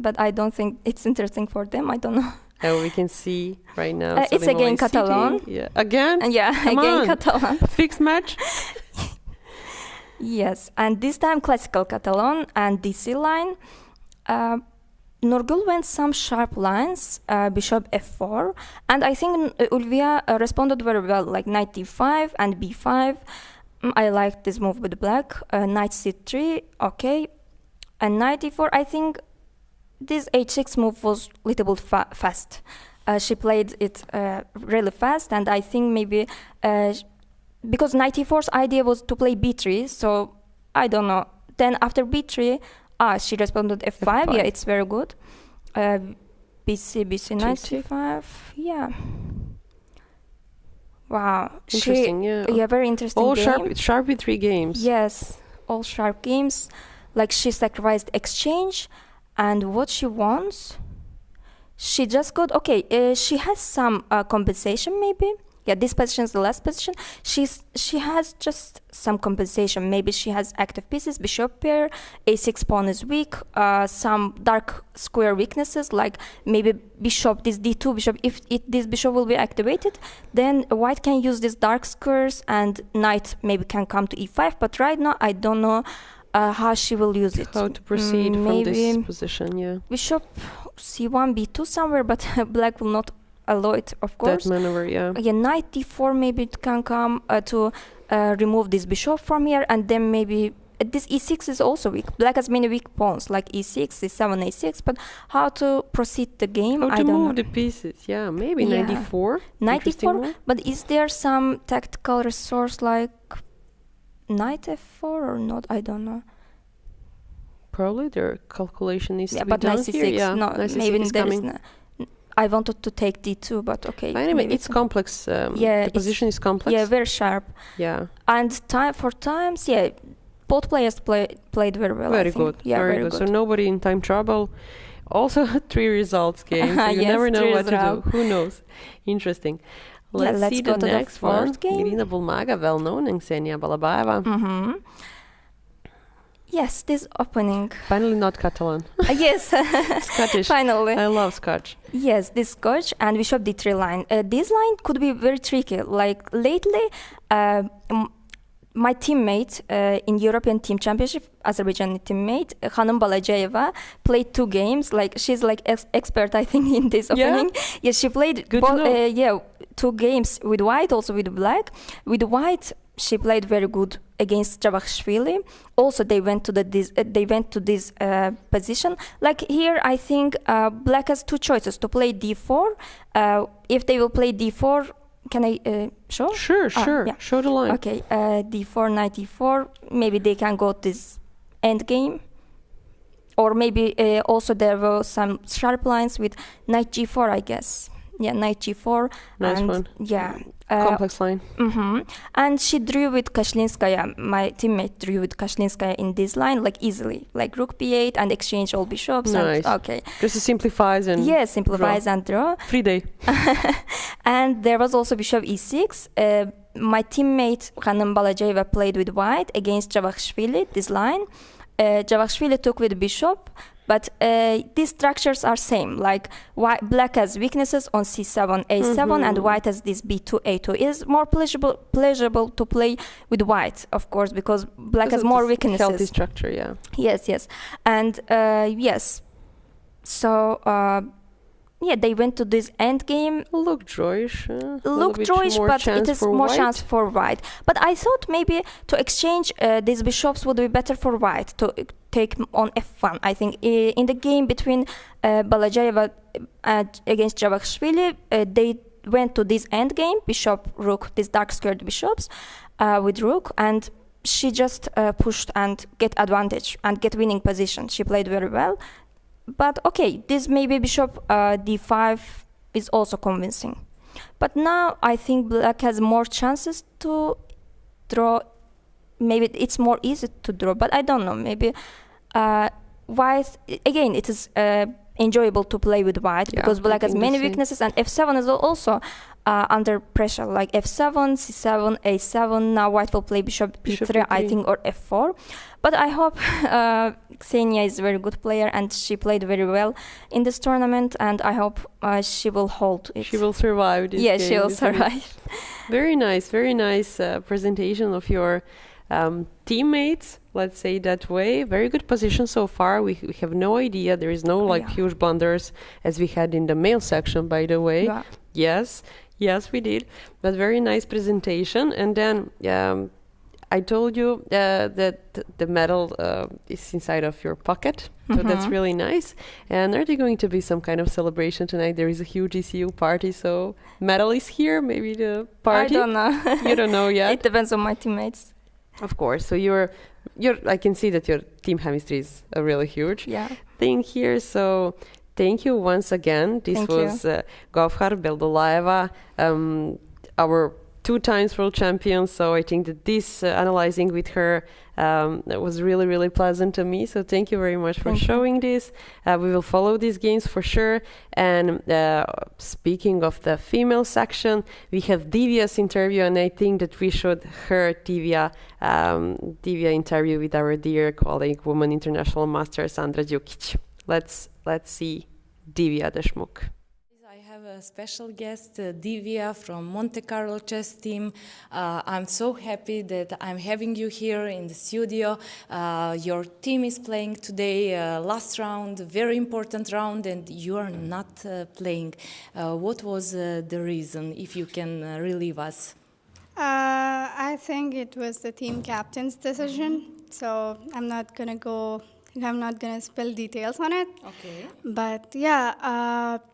but I don't think it's interesting for them. I don't know. Oh, we can see right now. It's again Catalan. Yeah, again. Again Catalan. Fixed match. Yes, and this time classical Catalan and DC line. Nurgul went some sharp lines, bishop f4, and I think Olivia responded very well, like knight d5 and b5. I like this move with black. Knight c3, okay, and knight d4. I think this h6 move was a little bit fast. She played it really fast, and I think maybe because knight e4's idea was to play b3, so I don't know. Then after b3, she responded f5. Yeah, it's very good. BC, knight c5. Yeah. Wow. Interesting, Yeah, very interesting all game. sharp with 3 games. Yes, all sharp games. Like, she sacrificed exchange, and what she wants, she just got, she has some compensation maybe. Yeah, this position is the last position. She has just some compensation. Maybe she has active pieces, bishop pair, a6 pawn is weak, some dark square weaknesses, like maybe bishop, this d2 bishop. If this bishop will be activated, then white can use these dark squares, and knight maybe can come to e5. But right now, I don't know how she will use it. How to proceed from this position, yeah. Bishop c1, b2 somewhere, but black will not allow it, of course. That maneuver, yeah. Knight d4 maybe it can come to remove this bishop from here, and then maybe this e6 is also weak. Black has many weak pawns like e6, e7, a6, but how to proceed the game, I don't know. How to move the pieces, maybe knight d4. Knight d4, but is there some tactical resource like knight f4 or not? I don't know. Probably their calculation needs to be but done knight c6, here. no, knight maybe c6 there is I wanted to take d2, but okay. Anyway, it's complex. The position is complex. Yeah, very sharp. Yeah. And times, both players played very well. Very good. Yeah, very good. So nobody in time trouble. Also, 3 results game. So you never know what to do. Who knows? Interesting. Let's see the next one. Irina Bulmaga, well known, and Ksenia Balabaeva. Yes, this opening. Finally not Catalan. Yes. Scottish. Finally. I love Scotch. Yes, this Scotch and bishop d3 line. This line could be very tricky. Like lately, my teammate in European Team Championship, Azerbaijani teammate, Hanım Balajayeva, played 2 games. Like she's like expert, I think, in this opening. Yes, she played 2 games with white, also with black. With white, she played very good against Javakhishvili. Also, they went to this position. Like here, I think black has 2 choices to play d4. If they will play d4, can I show? Sure. Show the line. Okay, d4, knight e4. Maybe they can go this end game. Or maybe also there were some sharp lines with knight g4, I guess. Yeah, knight g4. Nice one. Yeah. Complex line. And she drew with Kashlinskaya. My teammate drew with Kashlinskaya in this line, like easily, like rook b8 and exchange all bishops. Nice. And, okay. Just simplifies and simplifies and draw. Free day. And there was also bishop e6. My teammate Hanım Balajayeva played with white against Javakhishvili. This line. Javakhishvili took with bishop, But these structures are same, like black has weaknesses on c7, a7, and white has this b2, a2. It is more pleasurable to play with white, of course, because black has more weaknesses. Healthy structure, yeah. Yes. And yes. So, they went to this endgame. Look Joyish. Look Joyish, but it is more chance for white. But I thought maybe to exchange these bishops would be better for white, to take on f1. I think in the game between Balajayeva against Javashvili, they went to this endgame, bishop, rook, these dark squared bishops with rook, and she just pushed and get advantage and get winning position. She played very well. But okay, this maybe bishop d5 is also convincing. But now I think black has more chances to draw. Maybe it's more easy to draw, but I don't know. Maybe white, again, it is enjoyable to play with white because black has many weaknesses, and f7 is also under pressure, like f7, c7, a7. Now white will play bishop e3, I think, or f4. But I hope Ksenia is a very good player, and she played very well in this tournament, and I hope she will hold it. She will survive this game. Yeah, she will survive. Very nice presentation of your teammates, let's say that way. Very good position so far. We have no idea. There is no huge blunders as we had in the male section, by the way. Yeah. Yes, we did. But very nice presentation. And then I told you that the medal is inside of your pocket. So that's really nice. And are there going to be some kind of celebration tonight? There is a huge ECU party, so medal is here. Maybe the party. I don't know. You don't know yet. It depends on my teammates. Of course. So you're. I can see that your team chemistry is a really huge thing here. So thank you once again. This was Govhar Beldolaeva, our 2 times world champion. So I think that this analyzing with her was really, really pleasant to me. So thank you very much for showing this. We will follow these games for sure. And speaking of the female section, we have Divya's interview, and I think that we should hear Divya interview with our dear colleague, woman international master Sandra Djukic. Let's see Divya Deshmukh. I have a special guest, Divya from Monte Carlo chess team. I'm so happy that I'm having you here in the studio. Your team is playing today, last round, very important round, and you are not playing. What was the reason, if you can relieve us? I think it was the team captain's decision, so I'm not going to spill details on it. Okay. But yeah,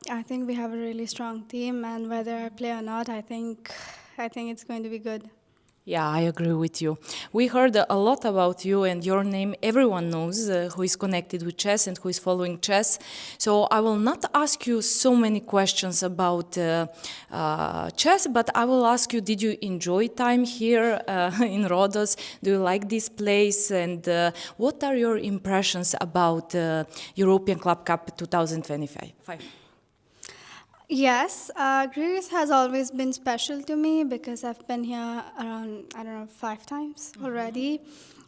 I think we have a really strong team, and whether I play or not, I think it's going to be good. Yeah, I agree with you. We heard a lot about you and your name. Everyone knows who is connected with chess and who is following chess. So I will not ask you so many questions about chess, but I will ask you, did you enjoy time here in Rhodes? Do you like this place? And what are your impressions about European Club Cup 2025? Yes, Greece has always been special to me because I've been here around, 5 times already.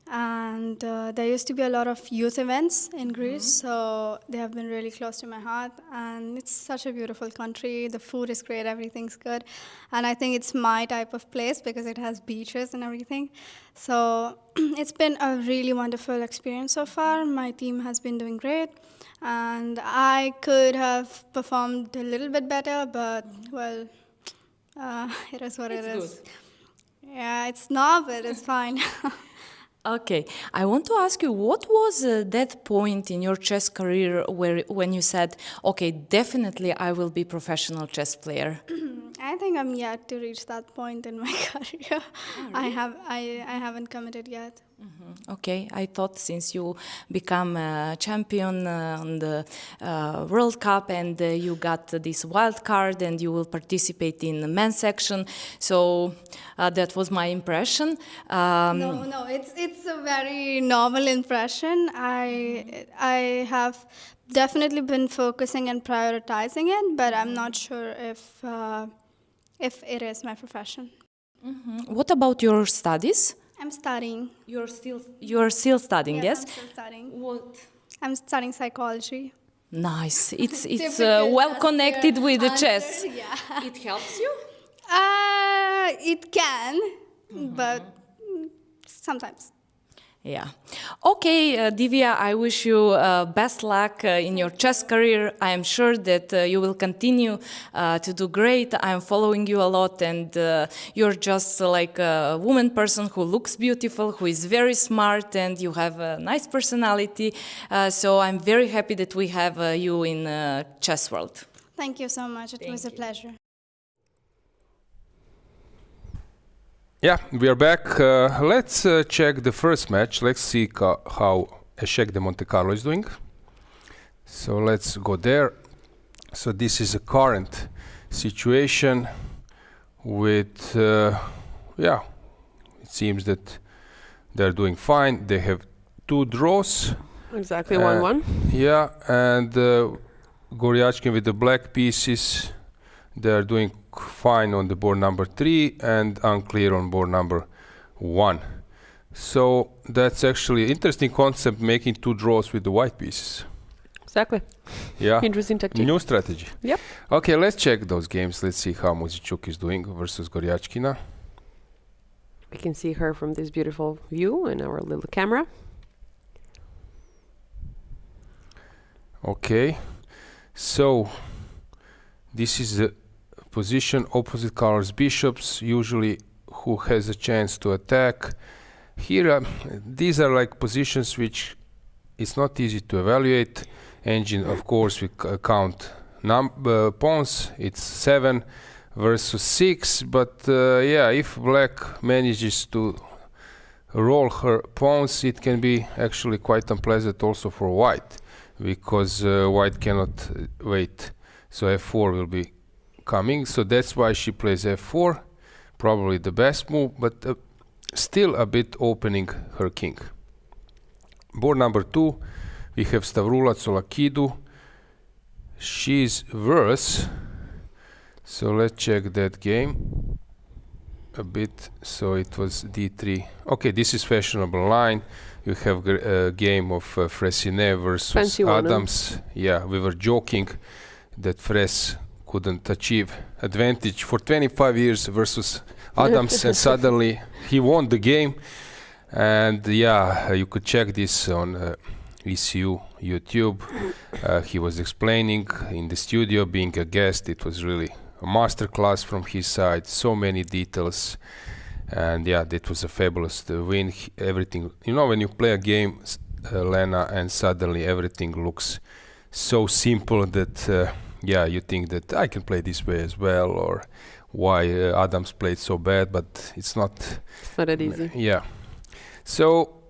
And there used to be a lot of youth events in Greece, so they have been really close to my heart. And it's such a beautiful country. The food is great, everything's good. And I think it's my type of place because it has beaches and everything. So it's been a really wonderful experience so far. My team has been doing great. And I could have performed a little bit better, but, well, it is what it is. Good. Yeah, it's not, but it's fine. Okay, I want to ask you, what was that point in your chess career when you said, okay, definitely I will be professional chess player? I think I'm yet to reach that point in my career. Oh, really? I haven't committed yet. Mm-hmm. Okay, I thought since you become a champion on the World Cup and you got this wild card and you will participate in the men's section, so that was my impression. No, it's a very normal impression. I have definitely been focusing and prioritizing it, but I'm not sure if it is my profession. Mm-hmm. What about your studies? I'm studying. You are still studying, yes? I'm still studying. I'm studying psychology. Nice. It's Difficult well connected with the chess. Yeah. It helps you? It can, but sometimes. Yeah. Okay, Divya, I wish you best luck in your chess career. I am sure that you will continue to do great. I'm following you a lot, and you're just like a woman person who looks beautiful, who is very smart, and you have a nice personality. So I'm very happy that we have you in chess world. Thank you so much. It was a pleasure. Yeah, we are back. Let's check the first match. Let's see how Eshek de Monte Carlo is doing. So let's go there. So this is a current situation with, yeah, it seems that they're doing fine. They have 2 draws. Exactly, 1-1. Yeah, and Goryachkina with the black pieces, they're doing fine on the board number 3 and unclear on board number 1. So that's actually an interesting concept, making 2 draws with the white pieces. Exactly. Yeah. Interesting technique. New strategy. Yep. Okay, let's check those games. Let's see how Muzychuk is doing versus Goryachkina. We can see her from this beautiful view in our little camera. Okay, so this is the position, opposite colors bishops, usually who has a chance to attack. Here, these are like positions which it's not easy to evaluate. Engine, of course, we count pawns, it's 7 versus 6, but yeah, if black manages to roll her pawns, it can be actually quite unpleasant also for white, because white cannot wait. So f4 will be coming, so that's why she plays f4, probably the best move, but still a bit opening her king. Board number 2, we have Stavrula Tsolakidu. She's worse, so let's check that game a bit. So it was d3. Okay, this is fashionable line. You have a game of Fressinet versus Fancy Adams. Yeah, we were joking that Fress couldn't achieve advantage for 25 years versus Adams, and suddenly he won the game. And yeah, you could check this on ECU YouTube. He was explaining in the studio, being a guest. It was really a masterclass from his side, so many details. And yeah, that was a fabulous win. Everything, you know, when you play a game, Lena, and suddenly everything looks so simple that yeah, you think that I can play this way as well, or why Adams played so bad, but it's not that easy. Yeah. So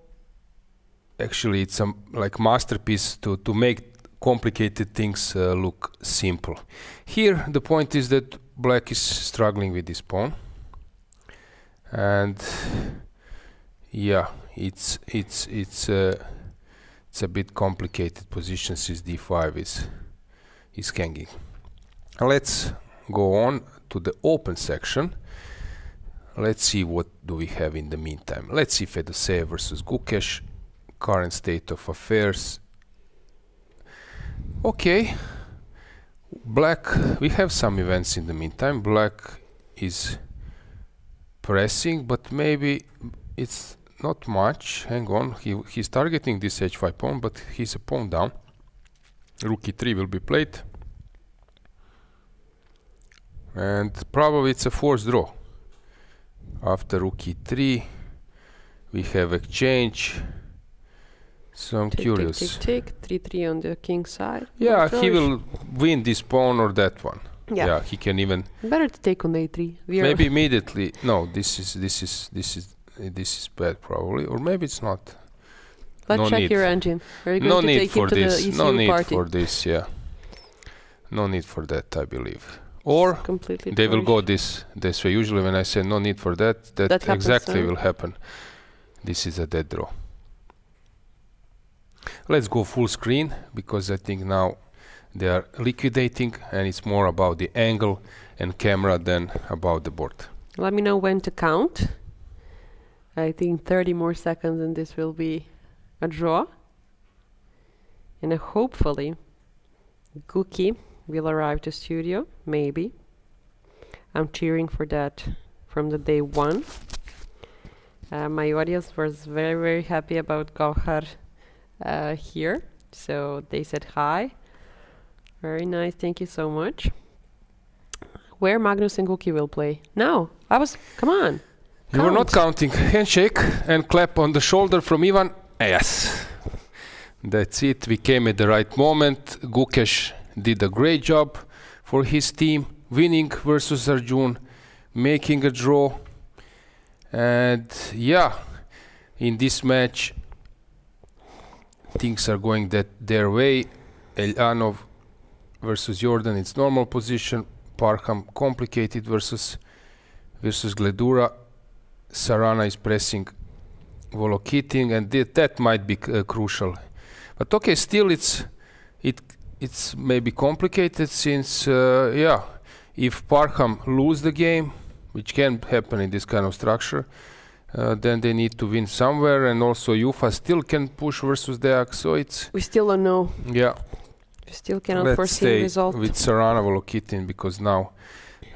actually it's a like masterpiece to make complicated things look simple. Here the point is that black is struggling with this pawn, and yeah, it's a bit complicated position since d5 is hanging. Let's go on to the open section. Let's see what do we have in the meantime. Let's see Fedoseev versus Gukesh, current state of affairs. Okay, black, we have some events in the meantime. Black is pressing, but maybe it's not much. Hang on, he's targeting this h5 pawn, but he's a pawn down. Rook e3 will be played, and probably it's a forced draw. After rook e3 we have exchange, so I'm curious. Tick, 3-3 on the king side. Yeah, he will win this pawn or that one. Yeah, he can even better to take on a3. Maybe immediately. No, this is bad probably, or maybe it's not. Let's check your engine. Are you going no to need take for him to this. the ECU No need party? for this. Yeah, no need for that, I believe. Or completely they will go this way. Usually when I say no need for that, that happens, exactly will happen. This is a dead draw. Let's go full screen, because I think now they are liquidating, and it's more about the angle and camera than about the board. Let me know when to count. I think 30 more seconds and this will be a draw. And hopefully Guki will arrive to studio, maybe. I'm cheering for that from the day one. My audience was very, very happy about Gauhar here. So they said hi. Very nice, thank you so much. Where Magnus and Guki will play? No, come on. You were not counting. Handshake and clap on the shoulder from Ivan. Yes. That's it. We came at the right moment. Gukesh did a great job for his team, winning versus Arjun, making a draw. And yeah, in this match, things are going their way. Elyanov versus Jordan, it's normal position. Parham complicated versus Gledura. Sarana is pressing Volokitin, and that might be crucial. But okay, still it's maybe complicated since if Parham lose the game, which can happen in this kind of structure, then they need to win somewhere, and also Yufa still can push versus Deak, so we still don't know. Yeah. We still cannot foresee the result. With Sarana Volokitin, because now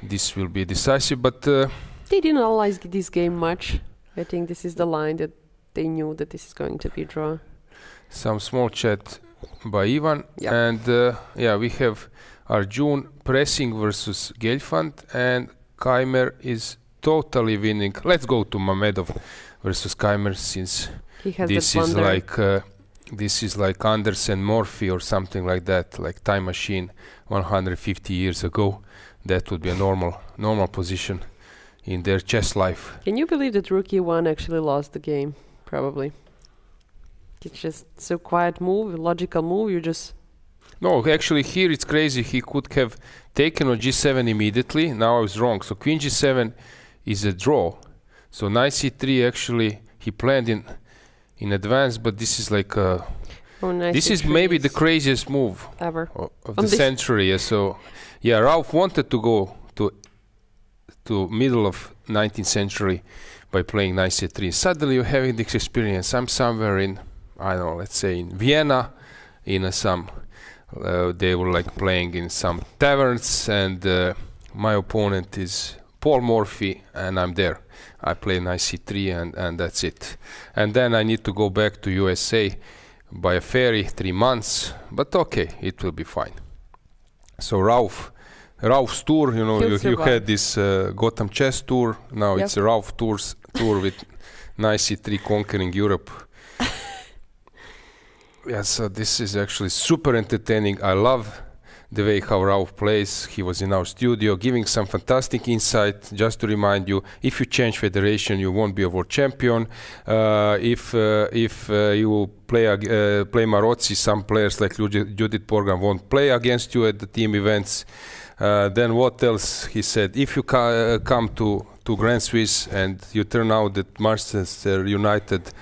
this will be decisive, but they didn't analyze this game much. I think this is the line that they knew that this is going to be a draw. Some small chat by Ivan, and we have Arjun pressing versus Gelfand, and Keymer is totally winning. Let's go to Mamedov versus Keymer, since this is like Anderson Morphy or something like that, like Time Machine 150 years ago. That would be a normal position in their chess life. Can you believe that Rookie 1 actually lost the game? Probably. It's just so quiet move, logical move, No, actually here it's crazy. He could have taken on G7 immediately. Now I was wrong. So Queen G7 is a draw. So Knight C3 actually he planned in advance, but this is like this is maybe the craziest move ever of the century. So yeah, Ralph wanted to go to middle of 19th century by playing Knight C3. Suddenly you're having this experience. I'm somewhere in, I don't know, let's say in Vienna, in some they were like playing in some taverns, and my opponent is Paul Morphy, and I'm there. I play Knight C3, and that's it. And then I need to go back to USA by a ferry, 3 months, but okay, it will be fine. So Ralph's tour, you had this Gotham Chess tour. Now it's a Ralph tour with Knight C3 conquering Europe. Yeah, so this is actually super entertaining. I love the way how Ralph plays. He was in our studio giving some fantastic insight. Just to remind you, if you change federation, you won't be a world champion. If you play Marozzi, some players like Judith Porgan won't play against you at the team events. Then what else he said? If you come to Grand Swiss and you turn out that Manchester United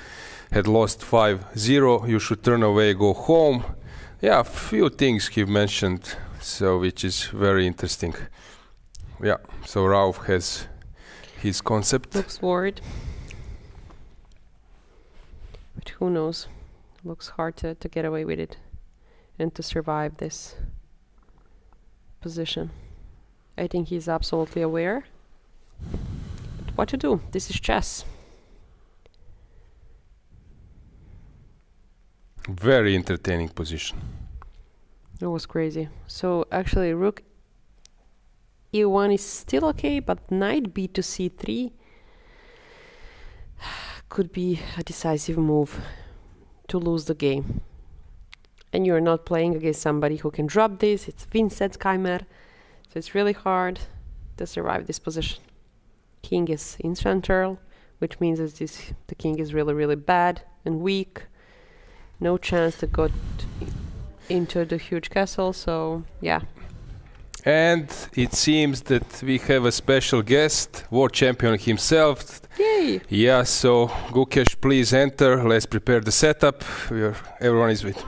had lost 5-0, you should turn away, go home. Yeah, a few things he mentioned, so which is very interesting. Yeah, so Ralph has his concept. Looks worried, but who knows? Looks hard to get away with it and to survive this position. I think he's absolutely aware. But what to do? This is chess. Very entertaining position. It was crazy. So actually Rook E1 is still okay, but Knight B to C3 could be a decisive move to lose the game. And you're not playing against somebody who can drop this. It's Vincent Keymer. So it's really hard to survive this position. King is in central, which means that the king is really, really bad and weak. No chance to go into the huge castle, so yeah. And it seems that we have a special guest, world champion himself. Yay! Yeah, so Gukesh, please enter. Let's prepare the setup. Everyone is with.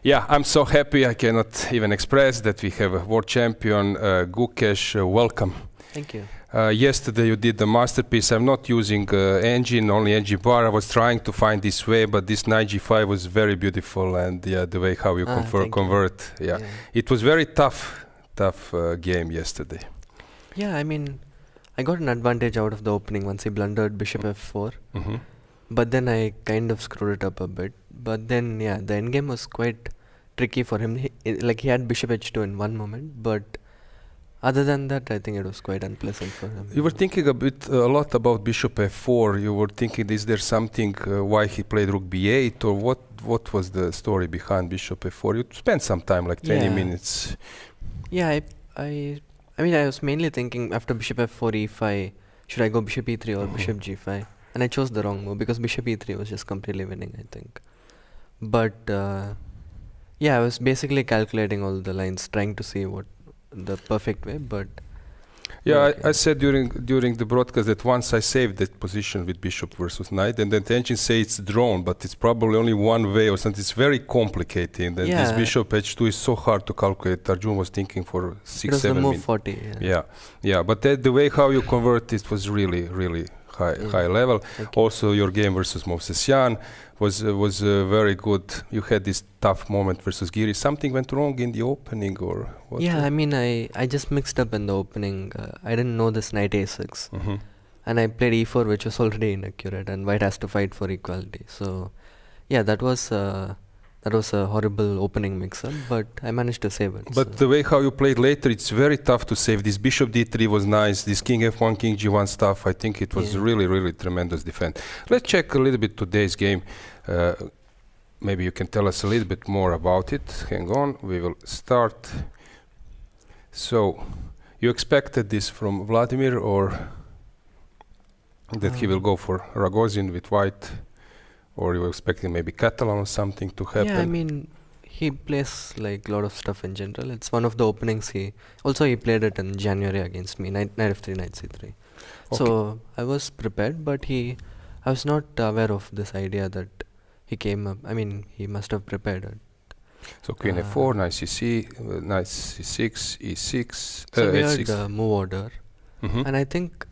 Yeah, I'm so happy I cannot even express that we have a world champion, Gukesh. Welcome. Thank you. Yesterday you did the masterpiece. I'm not using engine, only engine bar. I was trying to find this way, but this knight g5 was very beautiful, and the way how you convert. Yeah, it was very tough game yesterday. Yeah, I mean, I got an advantage out of the opening once he blundered bishop f4. But then I kind of screwed it up a bit. But then, yeah, the endgame was quite tricky for him. He had bishop h2 in one moment, but other than that, I think it was quite unpleasant for him. You were thinking a lot about bishop f4. You were thinking, is there something why he played rook b8, or what was the story behind bishop f4? You spent some time, like 20 minutes. Yeah, I mean, I was mainly thinking after bishop f4, e5, should I go bishop e3 or bishop g5? And I chose the wrong move because bishop e3 was just completely winning, I think. But yeah, I was basically calculating all the lines, trying to see what the perfect way, but yeah, I said during the broadcast that once I saved that position with bishop versus knight, and then the engine say it's drawn, but it's probably only one way or something. It's very complicated, and this bishop h2 is so hard to calculate. Arjun was thinking for 6-7 minutes. 40. Yeah, but the way how you convert it was really high level. Also, your game versus Movsesyan was very good. You had this tough moment versus Giri. Something went wrong in the opening, or what? Yeah, I mean, I just mixed up in the opening. I didn't know this knight a6, and I played e4, which was already inaccurate, and white has to fight for equality. So, yeah, that was a horrible opening mix-up, but I managed to save it. But the way how you played later, it's very tough to save. This bishop d3 was nice. This king f1, king g1 stuff, I think it was really tremendous defense. Let's check a little bit today's game. Maybe you can tell us a little bit more about it. Hang on, we will start. So, you expected this from Vladimir, or that he will go for Rogozin with white? Or you were expecting maybe Catlan or something to happen? Yeah, I mean, he plays like a lot of stuff in general. It's one of the openings he played it in January against me, knight f3, knight c3. Okay. So I was prepared, but I was not aware of this idea that he came up. I mean, he must have prepared it. So queen f4, knight cc, knight c6, e6, so we had the move order. And I think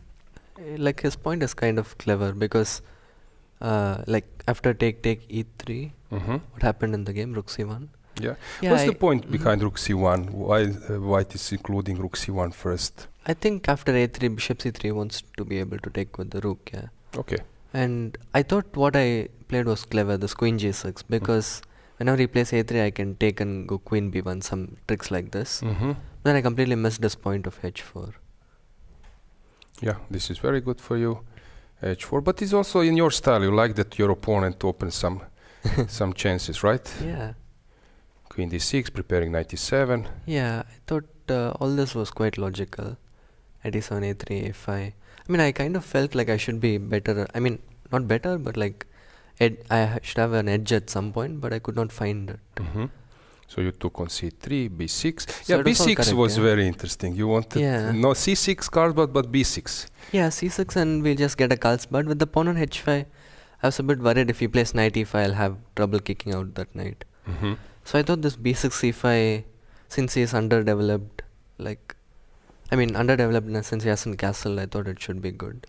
like his point is kind of clever because like after take e3, what happened in the game? Rook c1. Yeah. What's the point behind rook c1? Why white is including rook c1 first? I think after a3, bishop c3 wants to be able to take with the rook. Yeah. Okay. And I thought what I played was clever, this queen g6, because whenever he plays a3, I can take and go queen b1, some tricks like this. Then I completely missed this point of h4. Yeah, this is very good for you. h4, but it's also in your style. You like that your opponent opens some chances, right? Yeah. Queen d6, preparing knight e7. Yeah, I thought all this was quite logical. Knight e7, a3, a5. I mean, I kind of felt like I should be better. I mean, not better, but like I should have an edge at some point, but I could not find it. So you took on c3, b6. So yeah, b6 was very interesting. You wanted no c6 card, but b6. Yeah, c6 and we'll just get a Carlsbad. With the pawn on h5, I was a bit worried if he plays knight e5, I'll have trouble kicking out that knight. So I thought this b6, c5, since he is underdeveloped, underdeveloped in a sense he hasn't castle, I thought it should be good.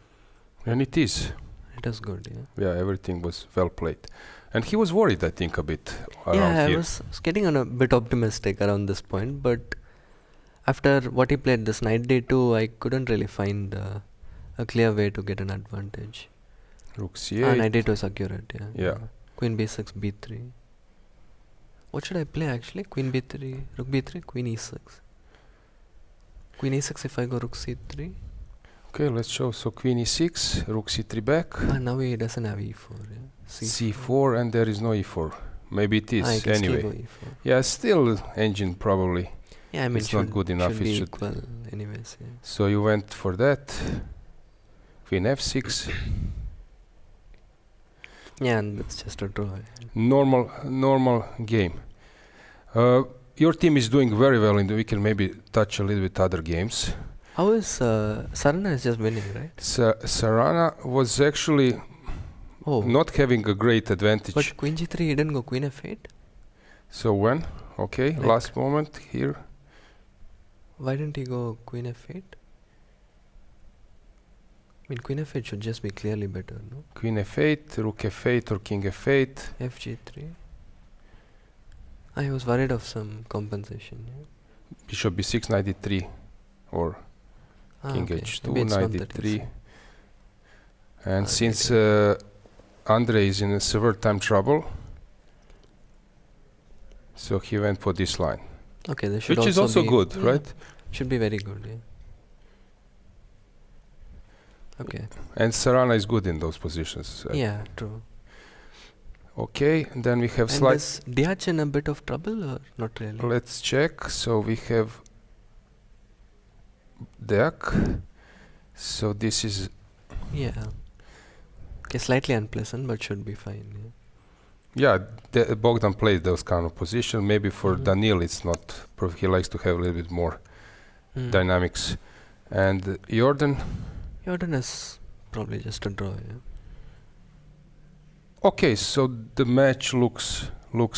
And it is. It is good, yeah. Yeah, everything was well played. And he was worried, I think, a bit around here. Yeah, I was getting on a bit optimistic around this point, but after what he played, this knight d2, I couldn't really find a clear way to get an advantage. Rook c8. Knight d2 is accurate, yeah. Queen b6, b3. What should I play actually? Queen b3, rook b3, queen e6. Queen e6 if I go rook c3. Okay, let's show. So queen e6, rook c3 back. Now he doesn't have e4. Yeah. C4 and there is no e4. Maybe it is anyway. Still go e4. Yeah, still engine probably. Yeah, I mean it's not good enough. Should be equal anyways. Yeah. So you went for that. Queen f6. Yeah, and it's just a draw. Normal game. Your team is doing very well in the weekend. Maybe touch a little bit other games. How is Sarana is just winning, right? Sarana was actually not having a great advantage. But queen g3, he didn't go queen f8? So when? Okay, Like- last moment here. Why didn't he go Queen F8? I mean, Queen F8 should just be clearly better, no? Queen F8, Rook F8 or King F8. FG3. I was worried of some compensation. Yeah? Bishop B6, 93 or King okay. H2, Maybe it's not that 93. easy. And Ah, since Andrei is in a severe time trouble, so he went for this line. Okay, they should Which is also be- good, yeah, right? Should be very good, yeah. Okay. And Sarana is good in those positions. Yeah, true. Okay, and then we have And slight. is Diac in a bit of trouble or not really? Let's check. So we have deck. So this is Yeah. Okay, slightly unpleasant, but should be fine. Bogdan played those kind of position. Maybe for Daniil it's not. He likes to have a little bit more Yeah. dynamics. And Jordan. Jordan is probably just a draw. Yeah. Okay, so the match looks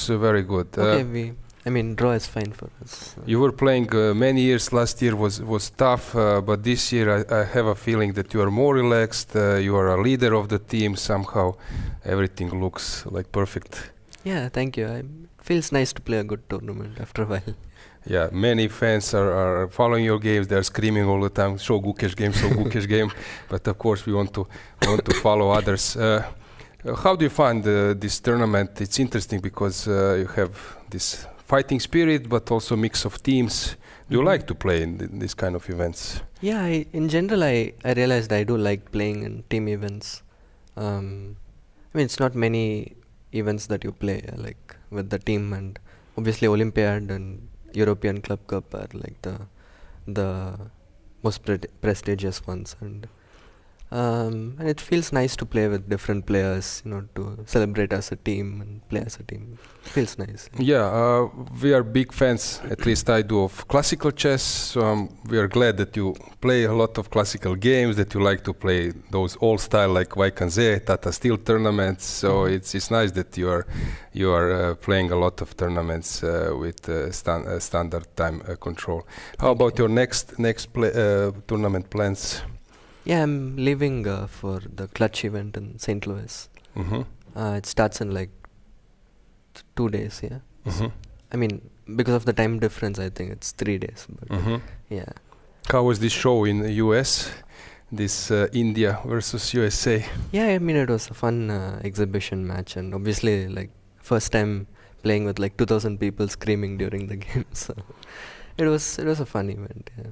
very good. Okay, I mean, draw is fine for us. You were playing many years. Last year was tough, but this year I have a feeling that you are more relaxed. You are a leader of the team. Somehow, everything looks like perfect. Yeah, thank you. It feels nice to play a good tournament after a while. Yeah, many fans are following your games. They're screaming all the time, "Show Gukesh game, show Gukesh game." But of course, we want to follow others. How do you find this tournament? It's interesting because you have this fighting spirit, but also mix of teams. Do you like to play in this kind of events? Yeah, in general, I realized I do like playing in team events. I mean, it's not many events that you play like with the team, and obviously Olympiad and European Club Cup are like the most prestigious ones, and it feels nice to play with different players, to celebrate as a team and play as a team. It feels nice. Yeah, we are big fans, at least I do, of classical chess. So we are glad that you play a lot of classical games, that you like to play those old style like Vaikanze, Tata Steel tournaments. So it's nice that you are playing a lot of tournaments with standard time control. How about your next tournament plans? Yeah, I'm leaving for the clutch event in St. Louis. It starts in like 2 days, yeah. So, I mean, because of the time difference, I think it's 3 days. But yeah. How was this show in the US? This India versus USA? Yeah, I mean, it was a fun exhibition match, and obviously, like, first time playing with like 2,000 people screaming during the game. So it was a fun event, yeah.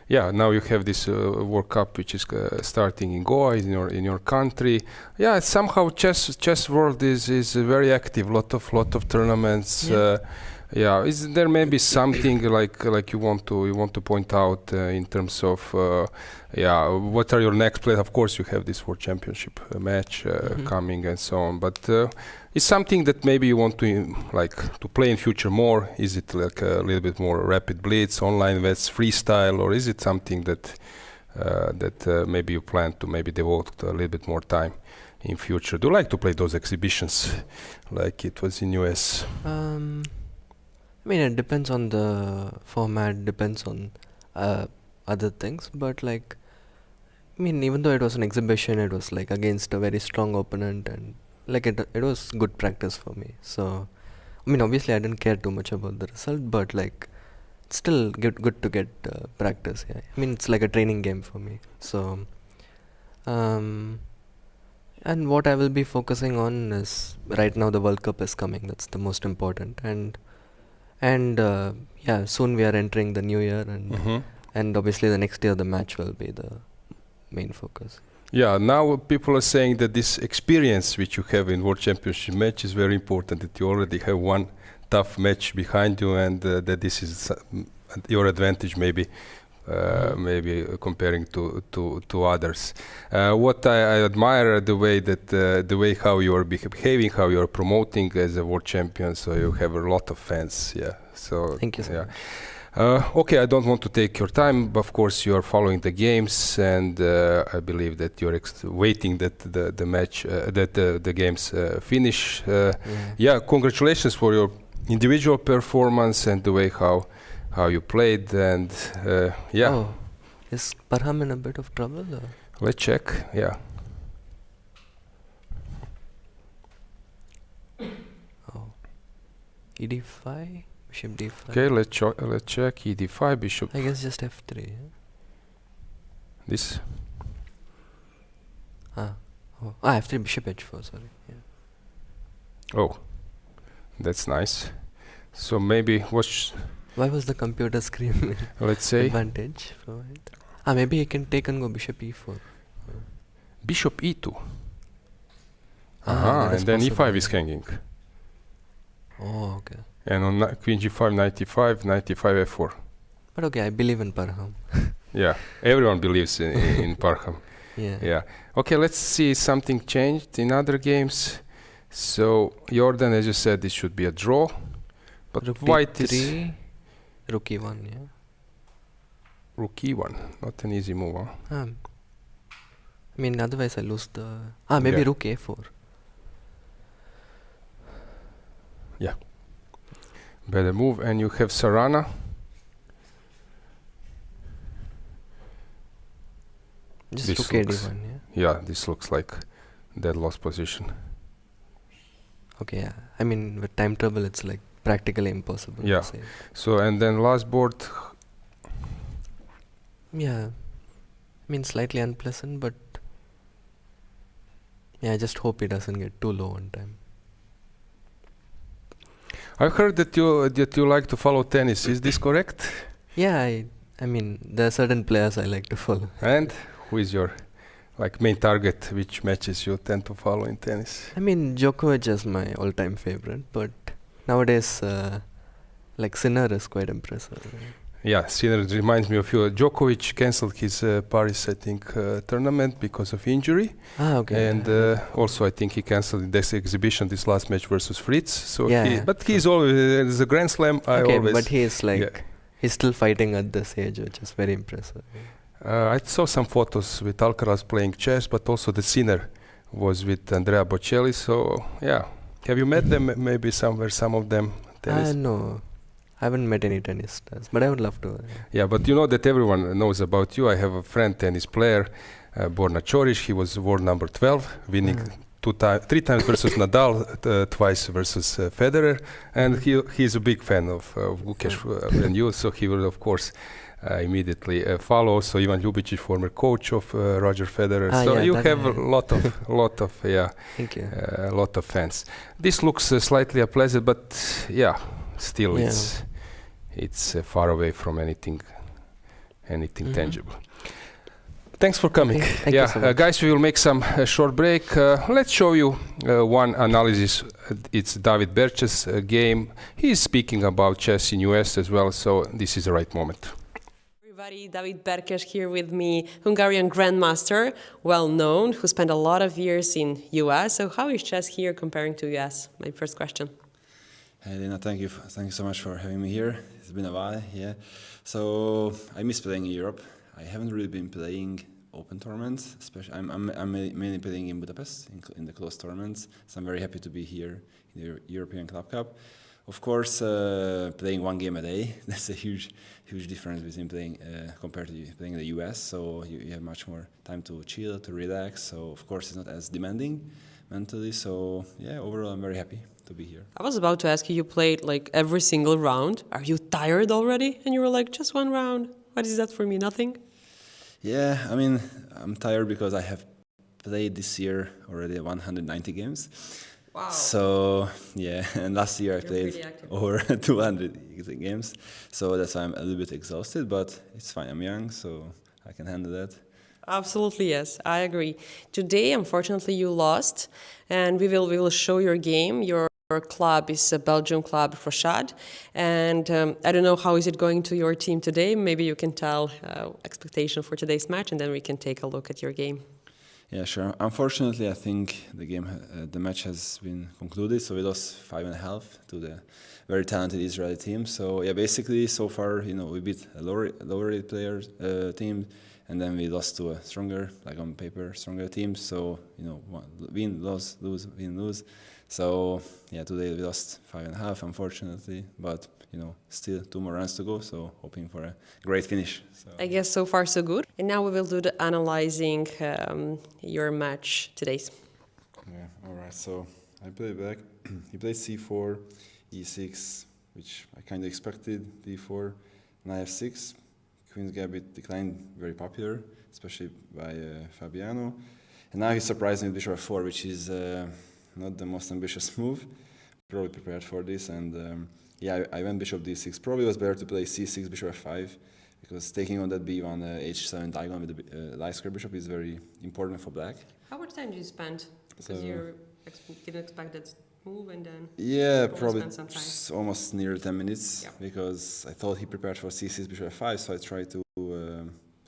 Yeah, now you have this World Cup, which is starting in Goa, in your country. Yeah, somehow chess world is very active. Lot of tournaments. Yeah. Is there maybe something like you want to point out in terms of what are your next play? Of course, you have this World Championship match coming and so on. But is something that maybe you want to play in future more? Is it like a little bit more rapid blitz, online bets, freestyle, or is it something that maybe you plan to maybe devote a little bit more time in future? Do you like to play those exhibitions like it was in US? I mean, it depends on the format, depends on other things, but like, I mean, even though it was an exhibition, it was like against a very strong opponent, and like it was good practice for me. So, I mean, obviously I didn't care too much about the result, but like, it's still good to get practice. Yeah, I mean, it's like a training game for me. So, and what I will be focusing on is right now the World Cup is coming. That's the most important, and soon we are entering the new year, and obviously the next year the match will be the main focus. Yeah, now people are saying that this experience which you have in World Championship match is very important, that you already have one tough match behind you, and that this is your advantage maybe comparing to others. What I admire the way how you are behaving, how you are promoting as a world champion. So you have a lot of fans. Yeah. So thank you. Yeah. Okay, I don't want to take your time, but of course you are following the games, and I believe that you're waiting that the match, that the games finish. Yeah, congratulations for your individual performance and the way how you played, and yeah. Oh, is Parham in a bit of trouble? Or? Let's check. Yeah. Oh, ED5, bishop D5. Okay, let's check. ED5, bishop. I guess just F3. Yeah? This. F3, bishop H4. Sorry. Yeah. Oh, that's nice. So maybe why was the computer screaming? Let's say advantage for it. Maybe he can take and go bishop E4. Bishop E2. And then E5 is hanging. Oh, okay. And on Queen G5, 95 F4. But okay, I believe in Parham. Yeah, everyone believes in Parham. Yeah. Okay, let's see something changed in other games. So Jordan, as you said, this should be a draw. But Rook white B3, is Rook E1, yeah. Rook E1, not an easy move, huh? I mean, otherwise I lose the... maybe Yeah. Rook A4. Yeah. Better move. And you have Sarana. Just This Rook looks- AD1, yeah. Yeah, this looks like dead lost position. Okay, yeah. I mean, with time trouble, it's like practically impossible Yeah. to save. So, and then last board. Yeah. I mean, slightly unpleasant, but... Yeah, I just hope he doesn't get too low on time. I've heard that you like to follow tennis. Is this correct? Yeah, I mean, there are certain players I like to follow. And who is your main target? Which matches you tend to follow in tennis? I mean, Djokovic is my all-time favorite, but nowadays, Sinner is quite impressive. Yeah, Sinner reminds me of you. Djokovic cancelled his Paris, I think, tournament because of injury. Okay. And also, I think he cancelled this exhibition, this last match versus Fritz. So, but he's always there's a Grand Slam. But he is he's still fighting at this age, which is very impressive. I saw some photos with Alcaraz playing chess, but also the Sinner was with Andrea Bocelli. So, yeah. Have you met them maybe somewhere, some of them? Tennis? No. I haven't met any tennis stars, but I would love to. Yeah, but you know that everyone knows about you. I have a friend, tennis player, Borna Čorić. He was world number 12, winning 3 times versus Nadal, twice versus Federer. And he's a big fan of Gukesh and you, so he will, of course, immediately follow. So Ivan Ljubicic, former coach of Roger Federer. So you have a lot of Thank you. A lot of fans. This looks slightly unpleasant, but yeah, still it's far away from anything tangible. Thanks for coming. Thank you so much. Guys, we will make some short break. Let's show you one analysis. It's David Berch's game. He's speaking about chess in US as well, so this is the right moment. Everybody, David Berkes here with me, Hungarian Grandmaster, well known, who spent a lot of years in US. So how is chess here comparing to US? My first question. Hey Lena, thank you so much for having me here. It's been a while, yeah. So I miss playing in Europe. I haven't really been playing open tournaments, especially I'm mainly playing in Budapest in the closed tournaments. So I'm very happy to be here in the European Club Cup. Of course, playing one game a day, that's a huge difference between playing compared to playing in the US. So you have much more time to chill, to relax. So of course it's not as demanding mentally. So yeah, overall I'm very happy to be here. I was about to ask you, you played every single round. Are you tired already? And you were like, just one round. What is that for me? Nothing? Yeah, I mean, I'm tired because I have played this year already 190 games. Wow. So, yeah, and last year I played over 200 games. So that's why I'm a little bit exhausted, but it's fine. I'm young, so I can handle that. Absolutely, yes, I agree. Today, unfortunately, you lost, and we will show your game. Your club is a Belgium club, Rochade, and I don't know how is it going to your team today. Maybe you can tell expectation for today's match, and then we can take a look at your game. Yeah, sure. Unfortunately, I think the match has been concluded. So we lost 5.5 to the very talented Israeli team. So yeah, basically so far, we beat a lower players team, and then we lost to a stronger, like on paper, stronger team. So, you know, win, lose, lose, win, lose. So, yeah, today we lost 5.5, unfortunately, but, you know, still 2 more rounds to go, so hoping for a great finish. So. I guess so far so good. And now we will do the analyzing your match today. Yeah, all right, so I played back. He played c4, e6, which I kind of expected, d4, knight f6. Queen's Gambit declined, very popular, especially by Fabiano. And now he's surprising with bishop f4, which is not the most ambitious move. Probably prepared for this, and yeah, I went bishop d6. Probably was better to play c6, bishop f5, because taking on that b1 h7 diagonal with the light square bishop is very important for black. How much time did you spend? Because you didn't expect that move, and then yeah, probably spend some time. Almost near 10 minutes, because I thought he prepared for c6, bishop f5, so I tried to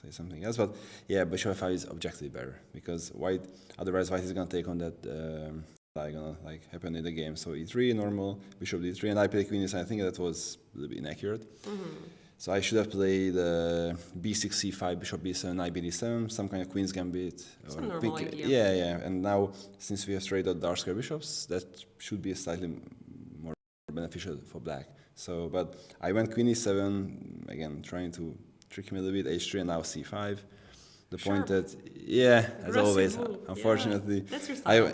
play something else. But yeah, bishop f5 is objectively better, because otherwise white is going to take on that diagonal, like happened in the game. So e3, normal, bishop d3, and I played queen e7. I think that was a little bit inaccurate. So I should have played b6, c5, bishop b7, knight bd7, some kind of queen's gambit. It's a normal idea. Yeah. And now, since we have straight out dark square bishops, that should be slightly more beneficial for black. So, but I went queen e7, again, trying to trick him a little bit, h3, and now c5. The point that, yeah, as always, move. unfortunately. Yeah. That's your style.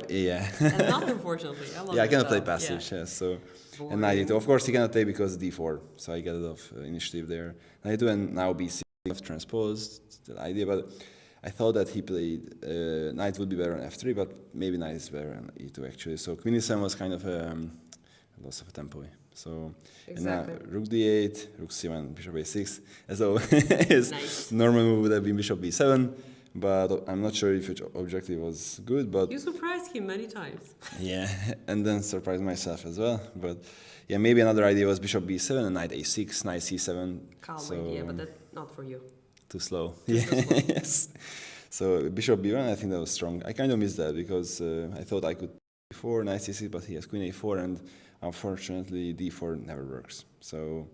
And not unfortunately. I love yeah, I cannot play style. passive chess, so. Boring. And knight e2. Of course, he cannot take because d4, so I get a lot of initiative there. Knight e2 and now b6 transposed, the idea, but I thought that he played, knight would be better on f3, but maybe knight is better on e2 actually. So queen e7 was kind of a loss of a tempo. So, exactly. And now rook d8, rook c1, bishop a6. So his nice. Normal move would have been bishop b7, but I'm not sure if his objective was good. But you surprised him many times. Yeah, and then surprised myself as well. But yeah, maybe another idea was bishop b7 and knight a6, knight c7. Calm idea, but that's not for you. Too slow. Yes. So bishop b1, I think that was strong. I kind of missed that because I thought I could d4, knight c6, but he has queen a4, and unfortunately d4 never works. So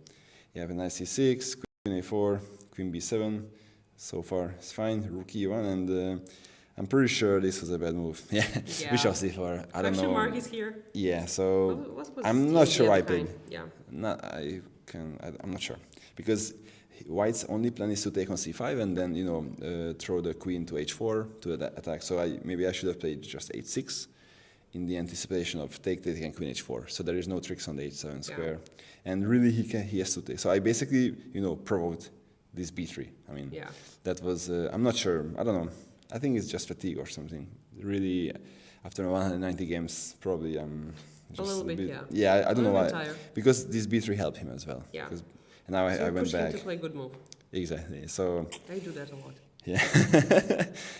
you have a knight c6, queen a4, queen b7. So far it's fine. Rook e1, and I'm pretty sure this was a bad move. Yeah. Bishop c4. I don't know. Question mark is here. Yeah. So what I'm not sure why I played. Yeah. I'm not sure because white's only plan is to take on c5 and then throw the queen to h4 to attack. So maybe I should have played just h6 in the anticipation of take and queen h4. So there is no tricks on the h7 square, and really he has to take. So I basically provoked this b3. I mean, that was I'm not sure. I don't know. I think it's just fatigue or something. Really, after 190 games, probably just a little bit. Yeah, I don't know why. Tired. Because this b3 helped him as well. Yeah. And now I went back. To play good move. Exactly. So I do that a lot. Yeah.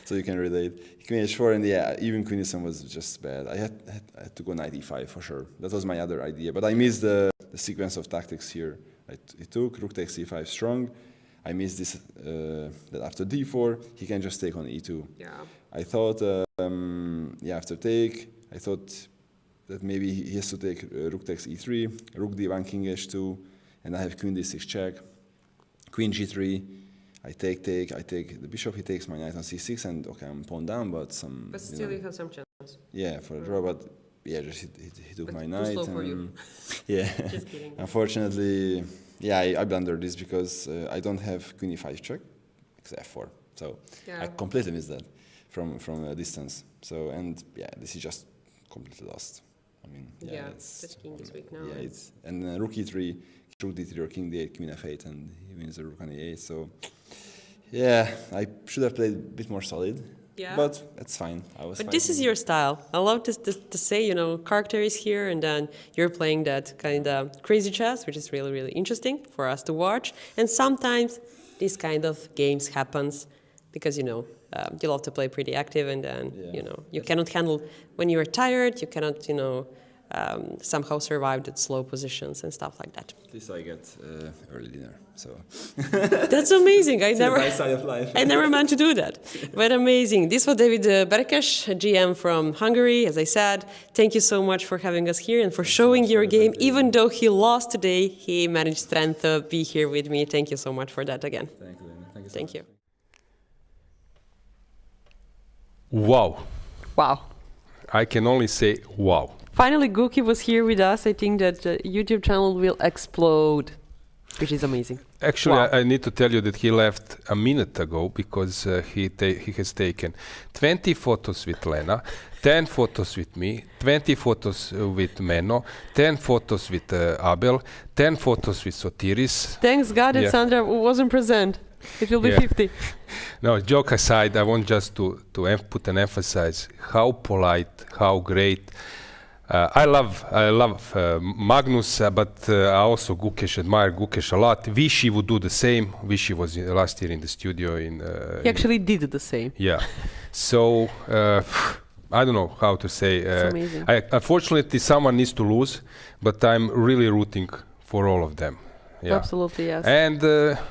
So you can relate. Queen h4 and even queen e7 was just bad. I had to go knight e5 for sure. That was my other idea, but I missed the sequence of tactics here. It took rook takes e5 strong. I missed this that after d4 he can just take on e2. Yeah. I thought after take I thought that maybe he has to take rook takes e3, rook d1, king h2, and I have queen d6 check, queen g3. I take the bishop. He takes my knight on c6, and okay, I'm pawn down, but still you have some chance. Yeah, for a draw, but yeah, just he took my knight. Too slow for you. Yeah. Just kidding. Unfortunately. Yeah, I blundered this because I don't have queen e5 check, except f4. So I completely missed that from a distance. So this is just completely lost. I mean, that's king this week now. Yeah, and rook e3, rook d3 or king d8, queen f8, and he wins the rook on e8. So yeah, I should have played a bit more solid. Yeah. But it's fine. But this is your style. I love to say, character is here, and then you're playing that kind of crazy chess, which is really, really interesting for us to watch. And sometimes this kind of games happens because, you love to play pretty active, and then, you cannot handle, when you're tired, you cannot, somehow survive the slow positions and stuff like that. At least I get early dinner, so. That's amazing. I never meant to do that, but amazing. This was David Berkes, GM from Hungary. As I said, thank you so much for having us here and for showing your game. Even though he lost today, he managed strength to be here with me. Thank you so much for that again. Thank you. Thank you. Wow. Wow. I can only say wow. Finally, Guki was here with us. I think that the YouTube channel will explode, which is amazing. Actually, Wow. I need to tell you that he left a minute ago because he has taken 20 photos with Lena, 10 photos with me, 20 photos with Menno, 10 photos with Abel, 10 photos with Sotiris. Thanks God that Yeah. Sandra wasn't present. It will be Yeah. 50. No, joke aside, I want just to put an emphasis how polite, how great. I love Magnus, but I also admire Gukesh a lot. Wish he would do the same. Wish he was last year in the studio. He actually did the same. Yeah. So I don't know how to say. It's amazing. Unfortunately, someone needs to lose, but I'm really rooting for all of them. Yeah. Absolutely, yes. And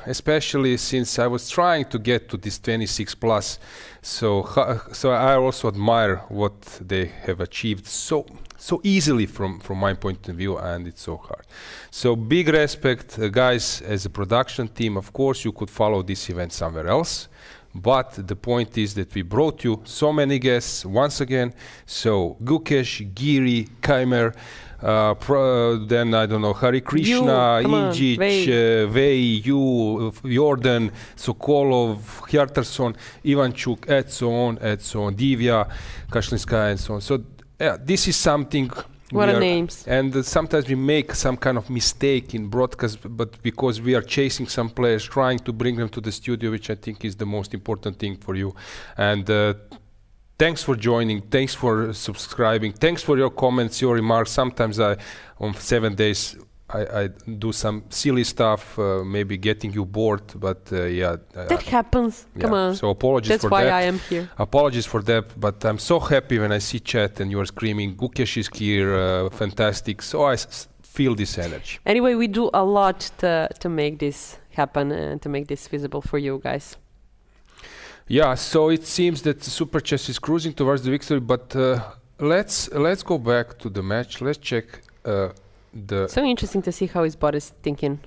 especially since I was trying to get to this 26 plus, so I also admire what they have achieved so easily from my point of view, and it's so hard. So big respect, guys, as a production team. Of course, you could follow this event somewhere else, but the point is that we brought you so many guests once again. So Gukesh, Giri, Keymer, then I don't know, Hari Krishna, Iljic, Wei Yi, Jordan, Sokolov, Hjartarson, Ivanchuk, and so on, Divya, Kashlinskaya, and so on. So this is something. What are names? And sometimes we make some kind of mistake in broadcast, but because we are chasing some players, trying to bring them to the studio, which I think is the most important thing for you. And thanks for joining. Thanks for subscribing. Thanks for your comments, your remarks. Sometimes on 7 days, I do some silly stuff, maybe getting you bored, but yeah. That happens. Come on. So apologies That's for that. why I am here. Apologies for that, but I'm so happy when I see chat and you are screaming, Gukesh is here, fantastic. So I feel this energy. Anyway, we do a lot to make this happen and to make this visible for you guys. Yeah, so it seems that Super Chess is cruising towards the victory, but let's go back to the match. Let's check So interesting to see how his bot is thinking.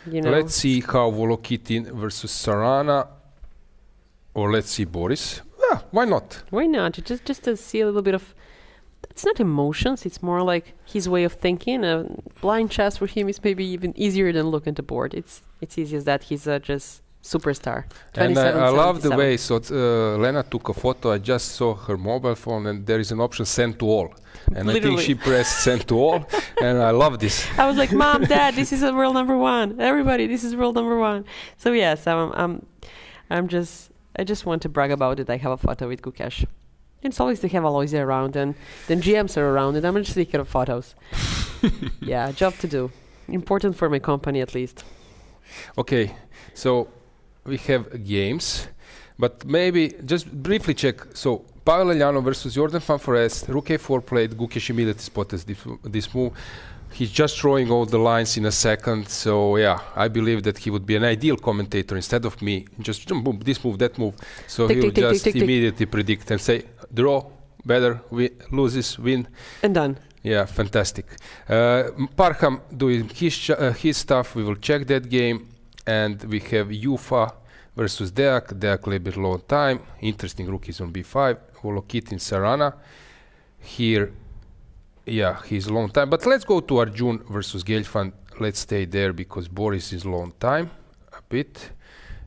You know. Let's see how Volokitin versus Sarana, or let's see Boris. Yeah, why not? Why not? Just to see a little bit of. It's not emotions. It's more like his way of thinking. Blind chess for him is maybe even easier than looking at the board. It's easy as that. He's just superstar. And I love the way. So Lena took a photo. I just saw her mobile phone, and there is an option send to all. And Literally. I think she pressed send to all, and I love this. I was like, Mom, Dad, this is a world number one. Everybody, this is world number one. So yes, I just want to brag about it. I have a photo with Gukesh. It's always to have Aloysia around, and then GMs are around, and I'm just taking of photos. Yeah, job to do. Important for my company at least. Okay, so we have games, but maybe just briefly check. So Pavel Eljanov versus Jordan van Forest. Rook a4 played. Gukesh immediately spotted this move. He's just throwing all the lines in a second. So yeah, I believe that he would be an ideal commentator instead of me. Just boom, this move, that move. So he will just immediately predict and say, draw, better, loses, win. And done. Yeah, fantastic. Parham doing his stuff. We will check that game. And we have Yufa versus Deak. Deak a little bit long time. Interesting rookies on b5. Volokitin Sarana. Here, yeah, he's long time. But let's go to Arjun versus Gelfand. Let's stay there because Boris is long time a bit.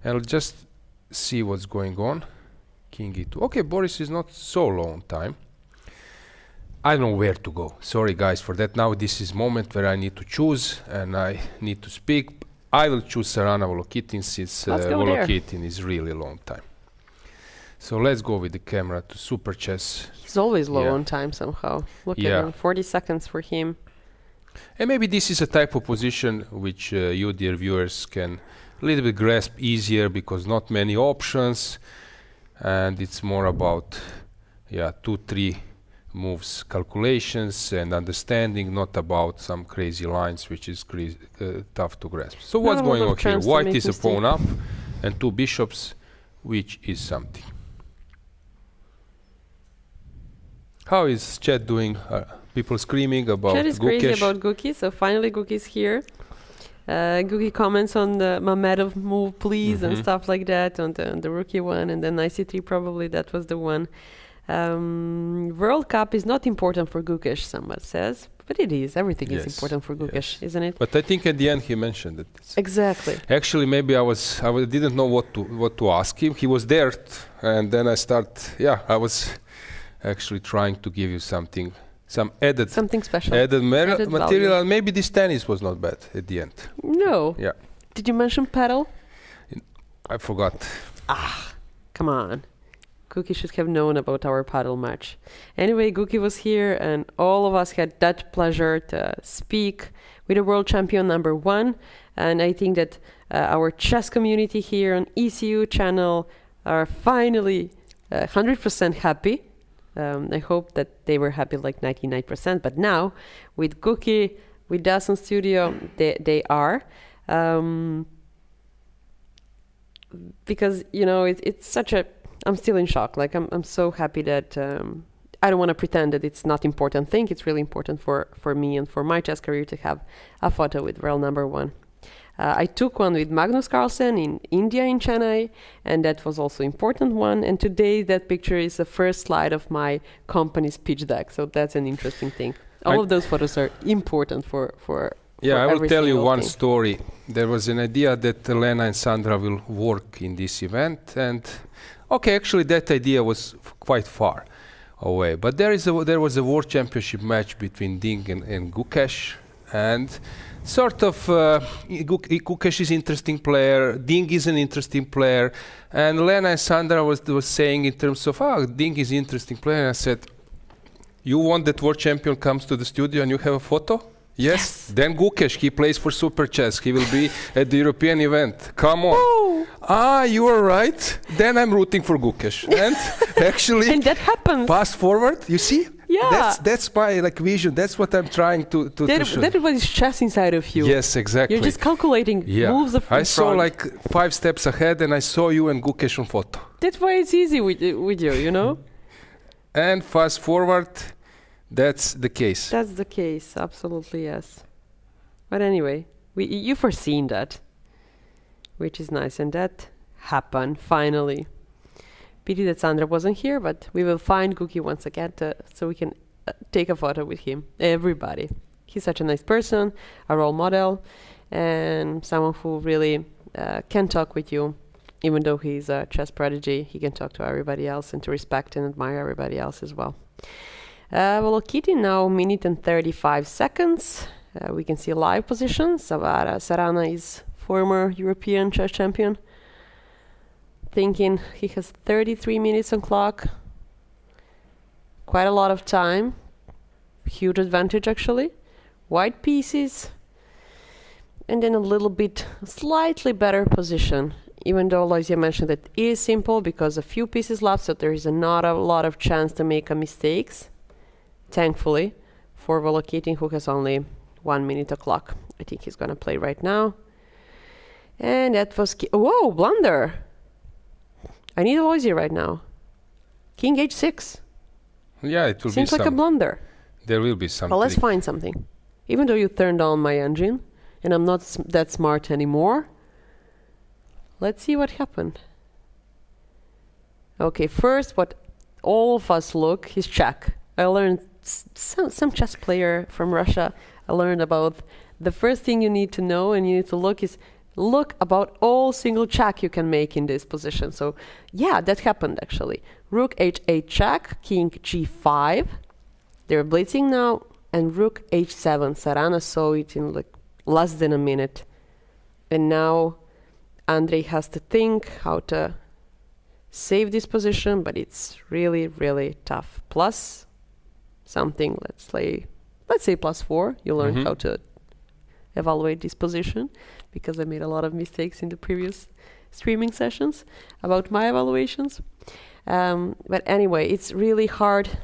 And I'll just see what's going on. King e2. Okay, Boris is not so long time. I don't know where to go. Sorry guys for that. Now this is moment where I need to choose and I need to speak. I will choose Sarana Volokitin since Volokitin is really long time. So let's go with the camera to Super Chess. He's always low on time somehow. Look at him, 40 seconds for him. And maybe this is a type of position which you, dear viewers, can a little bit grasp easier because not many options. And it's more about, 2-3 moves calculations and understanding, not about some crazy lines which is tough to grasp. So what's going on here? White is a pawn up and 2 bishops, which is something. How is chat doing? People screaming about Gukesh? Chat is crazy about Guki, so finally Guki is here. Guki comments on the Mamedov move, please, and stuff like that, on the rookie one, and then IC3 probably that was the one. World Cup is not important for Gukesh, someone says, but it is. Everything is important for Gukesh, isn't it? But I think at the end he mentioned it. Exactly. Actually, maybe I didn't know what to ask him. He was there, and then I was actually trying to give you something special, added material, and maybe this tennis was not bad at the end. No. Yeah. Did you mention paddle? I forgot. Come on. Guki should have known about our paddle match. Anyway, Guki was here, and all of us had that pleasure to speak with the world champion number 1. And I think that our chess community here on ECU channel are finally 100% happy. I hope that they were happy like 99%, but now with Guki, with us in studio, they are. Because, it's such a... I'm still in shock. Like, I'm so happy that... I don't want to pretend that it's not important thing. It's really important for me and for my chess career to have a photo with world number 1. I took one with Magnus Carlsen in India, in Chennai, and that was also important one. And today that picture is the first slide of my company's pitch deck. So that's an interesting thing. All of those photos are important for I will tell you one story. There was an idea that Elena and Sandra will work in this event, and actually that idea was quite far away. But there was a World Championship match between Ding and Gukesh, and sort of Gukesh is an interesting player, Ding is an interesting player, and Lena and Sandra was saying in terms of, Ding is an interesting player, and I said, you want that world champion comes to the studio and you have a photo? Yes. Then Gukesh, he plays for Super Chess, he will be at the European event. Come on. Woo! You are right. Then I'm rooting for Gukesh. And actually, and that happens. Fast forward, you see? Yeah. That's my vision. That's what I'm trying to show. That was chess inside of you. Yes, exactly. You're just calculating moves of I saw like 5 steps ahead, and I saw you and Gukesh on photo. That's why it's easy with you, And fast forward, that's the case. That's the case, absolutely, yes. But anyway, you foreseen that, which is nice, and that happened finally. Pity that Sandra wasn't here, but we will find Guki once again so we can take a photo with him. Everybody. He's such a nice person, a role model, and someone who really can talk with you. Even though he's a chess prodigy, he can talk to everybody else and to respect and admire everybody else as well. Volokiti now, minute and 35 seconds. We can see live positions. Sarana is former European chess champion. Thinking he has 33 minutes on clock. Quite a lot of time. Huge advantage, actually. White pieces. And then a little bit, slightly better position. Even though Loisia mentioned that it is simple because a few pieces left, so there is not a lot of chance to make mistakes. Thankfully, for Volokiti, who has only 1 minute on clock. I think he's going to play right now. And that was... Whoa, blunder! I need a Loisia right now. King h6. Yeah, it will Seems like a blunder. There will be something. Well, let's find something. Even though you turned on my engine, and I'm not that smart anymore, let's see what happened. Okay, first, what all of us look, his check. I learned some chess player from Russia. I learned about the first thing you need to know and you need to look about all single check you can make in this position. So yeah, that happened actually. Rook h8 check, king g5. They're blitzing now, and rook h7. Sarana saw it in like less than a minute. And now Andrei has to think how to save this position, but it's really, really tough. Plus something, let's say +4. You learn how to evaluate this position, because I made a lot of mistakes in the previous streaming sessions about my evaluations. But anyway, it's really hard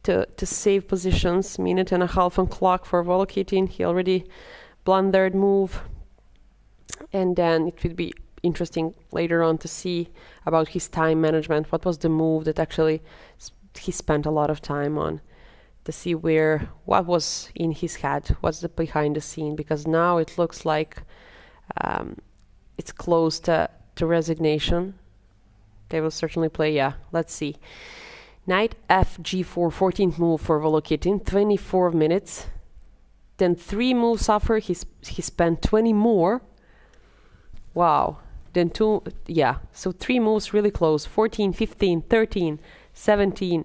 to save positions. Minute and a half on clock for Volokiti. He already blundered move. And then it would be interesting later on to see about his time management. What was the move that actually he spent a lot of time on, to see what was in his head, what's the behind the scene, because now it looks like It's close to resignation. They will certainly play, yeah, let's see. Knight F-G4, 14th move for Volokitin, 24 minutes. Then 3 moves after, he spent 20 more. Wow. Then 2, yeah, so 3 moves really close. 14, 15, 13, 17.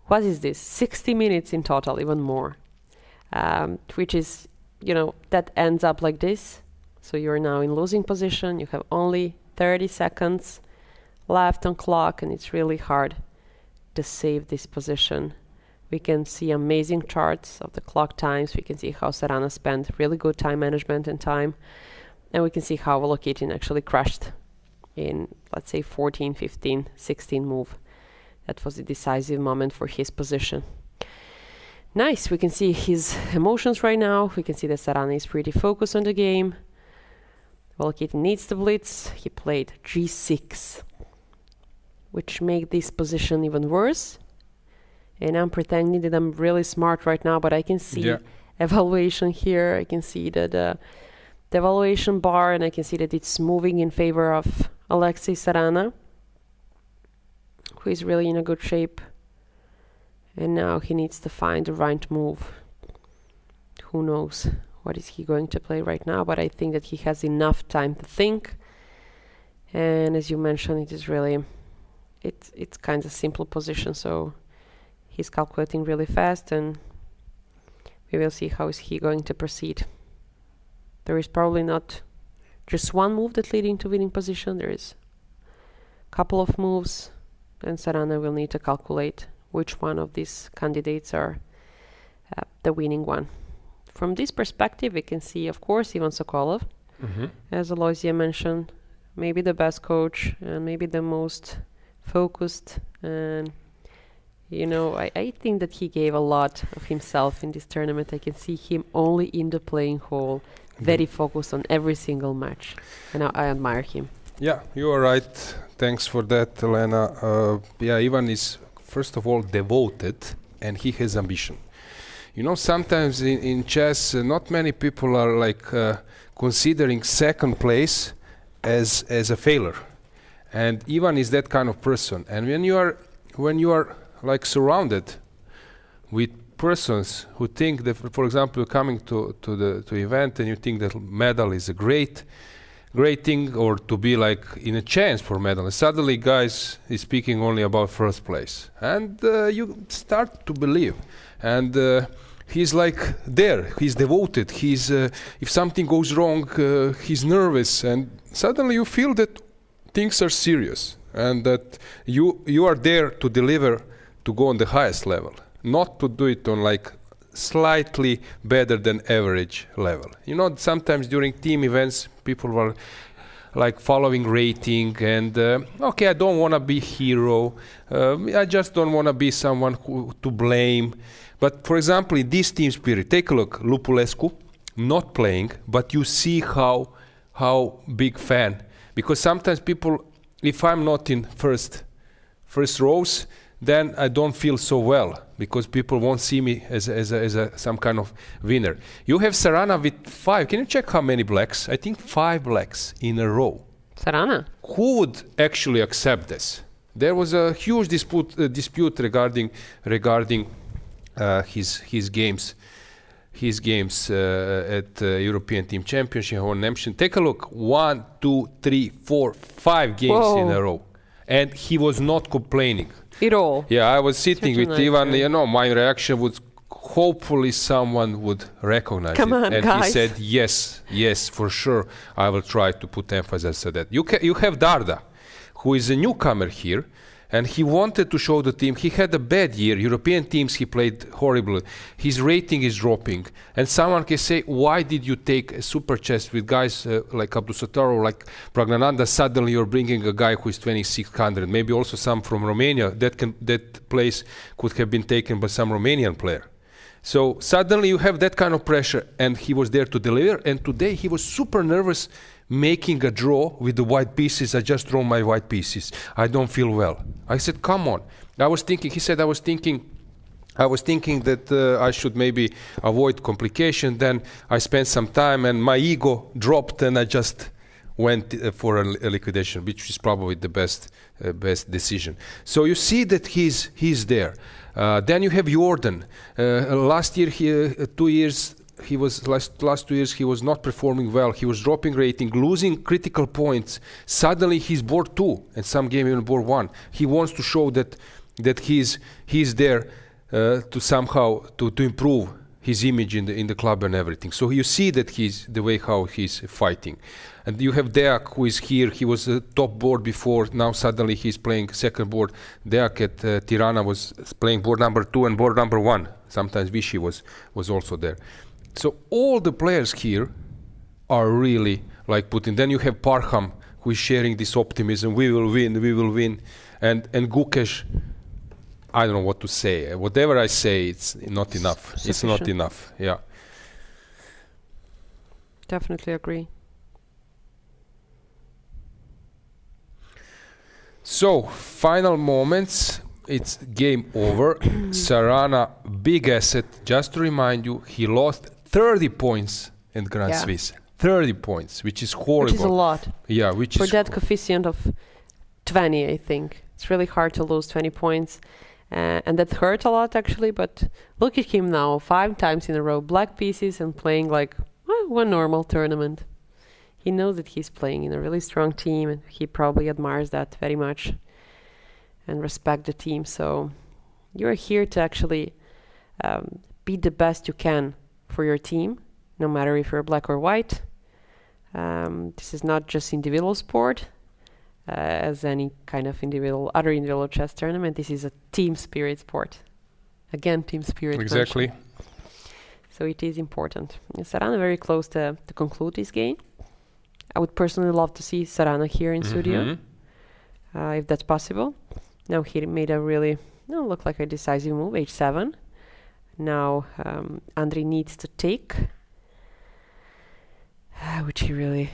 What is this? 60 minutes in total, even more. Which is, that ends up like this. So you're now in losing position. You have only 30 seconds left on clock, and it's really hard to save this position. We can see amazing charts of the clock times. We can see how Serrano spent really good time management and time. And we can see how Volokitin actually crashed in, let's say, 14, 15, 16 move. That was the decisive moment for his position. Nice. We can see his emotions right now. We can see that Serrano is pretty focused on the game. Volokitin needs the blitz. He played G6, which make this position even worse. And I'm pretending that I'm really smart right now, but I can see evaluation here. I can see that the evaluation bar, and I can see that it's moving in favor of Alexei Serrano, who is really in a good shape. And now he needs to find the right move. Who knows what is he going to play right now, but I think that he has enough time to think. And as you mentioned, it is really, it's kind of simple position, so he's calculating really fast, and we will see how is he going to proceed. There is probably not just one move that leading to winning position. There is a couple of moves, and Serrano will need to calculate which one of these candidates are the winning one. From this perspective, we can see, of course, Ivan Sokolov, as Aloysia mentioned, maybe the best coach and maybe the most focused. And, I think that he gave a lot of himself in this tournament. I can see him only in the playing hall, very focused on every single match. And I admire him. Yeah, you are right. Thanks for that, Elena. Ivan is, first of all, devoted, and he has ambition. Sometimes in chess, not many people are considering second place as a failure, and Ivan is that kind of person. And when you are surrounded with persons who think that, for example, coming to the event and you think that medal is a great thing, or to be in a chance for medal, and suddenly guys is speaking only about first place, and you start to believe. And he's there, he's devoted, he's if something goes wrong, he's nervous, and suddenly you feel that things are serious, and that you are there to deliver, to go on the highest level, not to do it on slightly better than average level. Sometimes during team events, people were following rating, and okay, I don't want to be hero, I just don't want to be someone to blame. But for example, in this team spirit, take a look, Lupulescu, not playing, but you see how big fan. Because sometimes people, if I'm not in first rows, then I don't feel so well, because people won't see me as some kind of winner. You have Serrano with 5. Can you check how many blacks? I think 5 blacks in a row. Serrano. Who would actually accept this? There was a huge dispute regarding his games at European Team Championship. Take a look. 1, 2, 3, 4, 5 games in a row, and he was not complaining at all. Yeah, I was sitting with Ivan. My reaction was, hopefully someone would recognize Come it. on, And guys. he said, yes, for sure. I will try to put emphasis on that. You have Darda, who is a newcomer here, and he wanted to show the team. He had a bad year. European teams, he played horribly. His rating is dropping. And someone can say, why did you take a super chess with guys like Abdusattorov, like Pragnananda? Suddenly you're bringing a guy who is 2600. Maybe also some from Romania. That place could have been taken by some Romanian player. So suddenly you have that kind of pressure, and he was there to deliver. And today he was super nervous, making a draw with the white pieces. I just draw my white pieces. I don't feel well. I said, come on. I was thinking, I was thinking that I should maybe avoid complication. Then I spent some time and my ego dropped and I just went for a liquidation, which is probably the best decision. So you see that he's there. Then you have Jordan. Last 2 years, last 2 years he was not performing well. He was dropping rating, losing critical points. Suddenly he's board 2 and some game even board 1. He wants to show that he's there to somehow to improve his image in the club and everything. So you see that he's the way how he's fighting. And you have Deak, who is here. He was a top board before. Now suddenly he's playing second board. Deak at Tirana was playing board number 2 and board number 1. Sometimes Vichy was also there. So all the players here are really like Putin. Then you have Parham, who is sharing this optimism. We will win. And Gukesh, I don't know what to say. Whatever I say, it's not enough. It's not enough. Yeah. Definitely agree. So, final moments. It's game over. Sarana, big asset. Just to remind you, he lost 30 points in Grand Swiss. 30 points, which is horrible. Which is a lot. Yeah, which for is... that coefficient of 20, I think. It's really hard to lose 20 points. And that hurt a lot, actually. But look at him now. 5 times in a row. Black pieces and playing like one normal tournament. He knows that he's playing in a really strong team. And he probably admires that very much. And respect the team. So you're here to actually be the best you can for your team. No matter if you're black or white. This is not just individual sport. As any kind of other individual chess tournament, this is a team spirit sport. Again, team spirit. Exactly. Function. So it is important. Sarana very close to conclude this game. I would personally love to see Sarana here in studio, if that's possible. Now he made a really look like a decisive move, h7. Now Andrei needs to take, which he really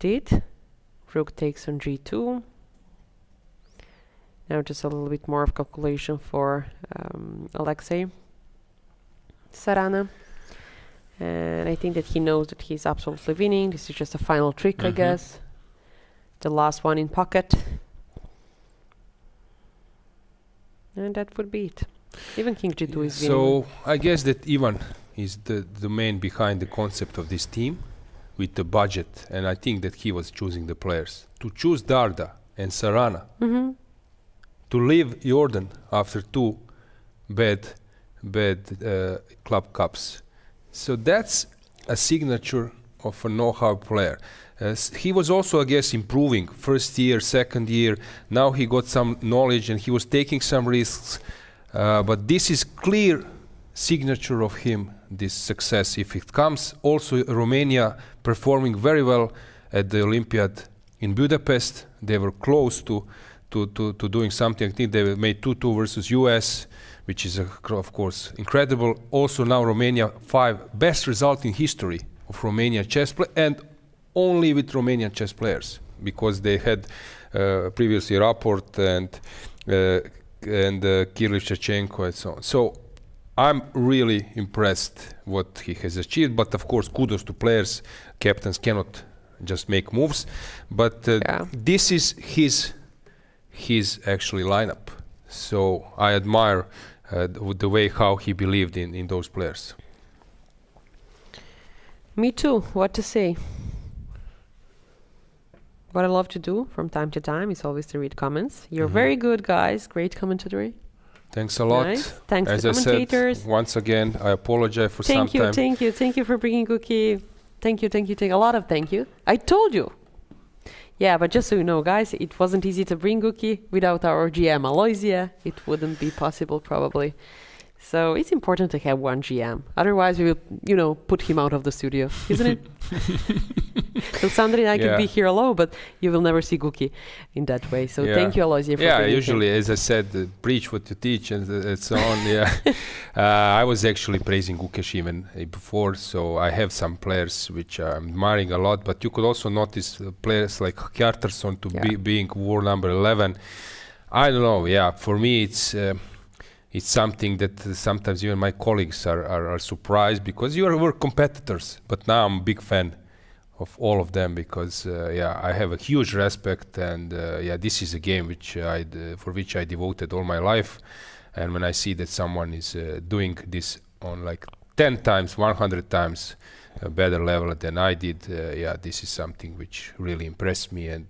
did. Rook takes on g2. Now just a little bit more of calculation for Alexei Sarana. And I think that he knows that he's absolutely winning. This is just a final trick, I guess. The last one in pocket. And that would be it. Even king g2 is winning. So I guess that Ivan is the man behind the concept of this team. With the budget, and I think that he was choosing the players. To choose Darda and Sarana, to leave Jordan after 2 bad club cups. So that's a signature of a know-how player. He was also, I guess, improving first year, second year. Now he got some knowledge and he was taking some risks. But this is clear signature of him, this success, if it comes. Also Romania performing very well at the Olympiad in Budapest. They were close to doing something. I think they made 2-2 versus US, which is of course incredible. Also now Romania 5 best result in history of Romanian chess play, and only with Romanian chess players, because they had previously Rapport and Kirill Shevchenko and so on. So I'm really impressed what he has achieved, but of course kudos to players. Captains cannot just make moves, but this is his actually lineup. So I admire the way how he believed in those players. Me too. What to say? What I love to do from time to time is always to read comments. You're very good, guys. Great commentary. Thanks a lot. Nice. Thanks As to I commentators. said, once again, I apologize for some time. Thank you for bringing Guki. Thank you. A lot of thank you. I told you. Yeah, but just so you know, guys, it wasn't easy to bring Guki without our GM Aloysia. It wouldn't be possible, probably. So it's important to have one GM. Otherwise, we will, put him out of the studio, isn't it? So Sandra and I can be here alone, but you will never see Guki in that way. So thank you, Aloysia, for bringing usually, him. As I said, preach what you teach and so on. I was actually praising Gukesh even before, so I have some players which I'm admiring a lot, but you could also notice players like Hjartarson being world number 11. I don't know, for me it's... it's something that sometimes even my colleagues are surprised, because we're competitors. But now I'm a big fan of all of them, because I have a huge respect, and this is a game for which I devoted all my life. And when I see that someone is doing this on like 10 times, 100 times a better level than I did, this is something which really impressed me. And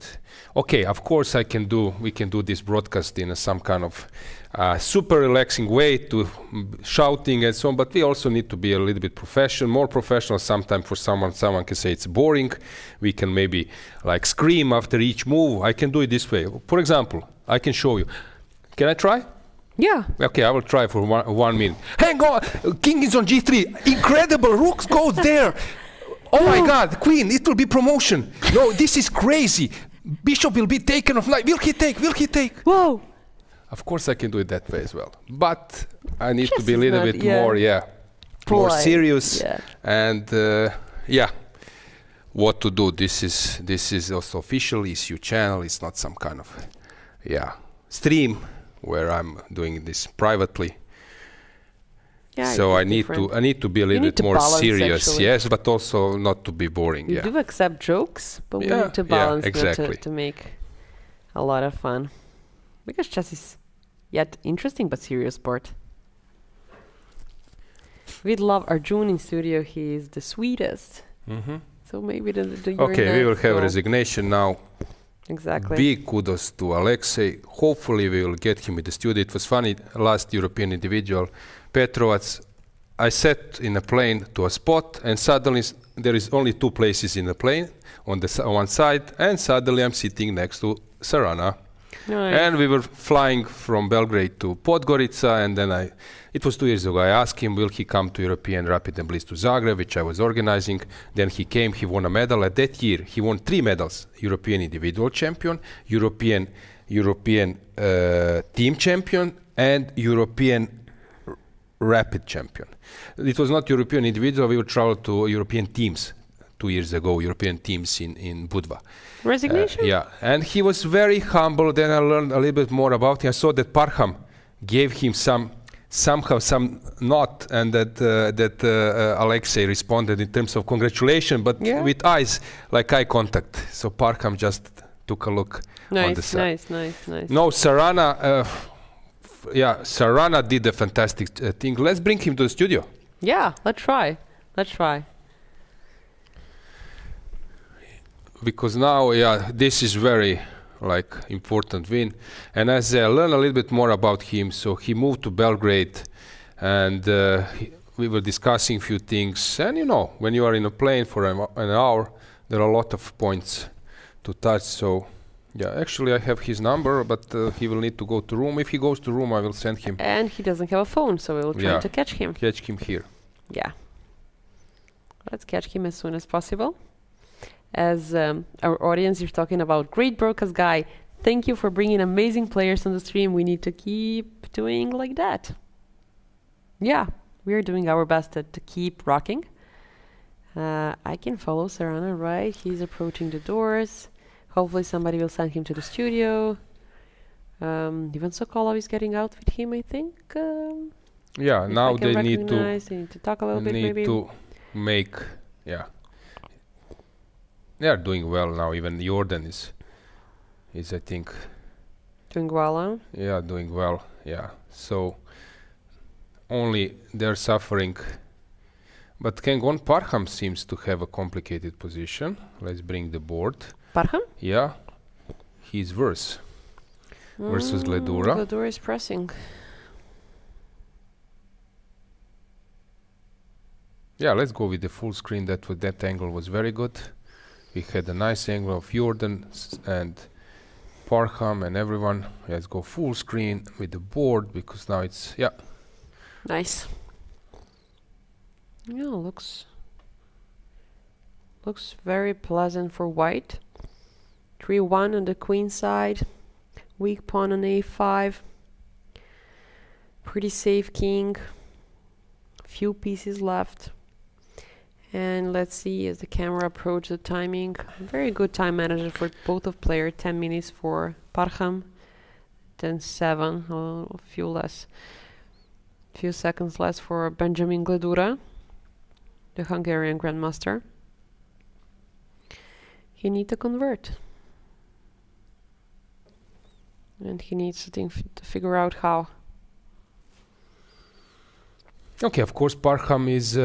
okay, of course we can do this broadcast in some kind of super relaxing way, to shouting and so on, but we also need to be a little bit more professional. Sometimes for someone can say it's boring. We can maybe like scream after each move. I can do it this way. For example, I can show you. Can I try? Yeah. Okay, I will try for 1 minute. Hang on, king is on g3. Incredible, rook goes there. Oh my God, queen, it will be promotion. No, this is crazy. Bishop will be taken off knight. Will he take? Whoa. Of course I can do it that way as well. But I need to be a little bit more serious. Yeah. And what to do. This is also official ECU channel. It's not some kind of stream where I'm doing this privately. Yeah, so I need to be a little bit more serious, actually. yes, but also not to be boring. We do accept jokes, but we need to balance exactly. to make a lot of fun. Because chess is yet interesting but serious sport. We'd love Arjun in studio. He is the sweetest. Mm-hmm. So maybe the okay, we will have resignation now. Exactly. Big kudos to Alexei. Hopefully we will get him in the studio. It was funny, last European individual, Petrovac, I sat in a plane to a spot, and suddenly there is only 2 places in the plane on the one side, and suddenly I'm sitting next to Sarana. Nice. And we were flying from Belgrade to Podgorica, and then it was 2 years ago, I asked him, will he come to European Rapid and Blitz to Zagreb, which I was organizing. Then he came, he won a medal. At that year, he won 3 medals: European Individual Champion, European Team Champion, and European Rapid Champion. It was not European Individual, we would travel to European teams 2 years ago, European teams in Budva. Resignation? And he was very humble. Then I learned a little bit more about him. I saw that Parham gave him somehow some nod, and that Alexei responded in terms of congratulations, but with eyes, like eye contact. So Parham just took a look on the side. Nice. No, Sarana, Sarana did a fantastic thing. Let's bring him to the studio. Yeah, let's try. Because now, this is very important win. And as I learned a little bit more about him, so he moved to Belgrade, and we were discussing a few things. And when you are in a plane for an hour, there are a lot of points to touch. So, actually I have his number, but he will need to go to room. If he goes to room, I will send him. And he doesn't have a phone, so we will try to catch him. Catch him here. Yeah. Let's catch him as soon as possible. As our audience is talking about great broadcast guy, thank you for bringing amazing players on the stream. We need to keep doing like that. Yeah, we are doing our best to keep rocking. I can follow Sarana, right? He's approaching the doors. Hopefully somebody will send him to the studio. Even Sokolov is getting out with him, I think. Now they need to talk a little bit, maybe. To make, They are doing well now. Even Jordan is I think doing well, huh? Yeah, doing well. Yeah. So only they're suffering. But Kengon Parham seems to have a complicated position. Let's bring the board. Parham? Yeah. He's worse. Versus Ledura. Ledura is pressing. Yeah, let's go with the full screen. That angle was very good. We had a nice angle of Jordan and Parham and everyone. Let's go full screen with the board, because now it's nice. Yeah, looks very pleasant for white. 3-1 on the queen side. Weak pawn on a5. Pretty safe king. Few pieces left. And let's see as the camera approaches the timing. Very good time management for both of players. 10 minutes for Parham, then 7, a few less Few seconds left for Benjamin Gledura, the Hungarian grandmaster. He needs to convert. And he needs to figure out how. Okay, of course, Parham is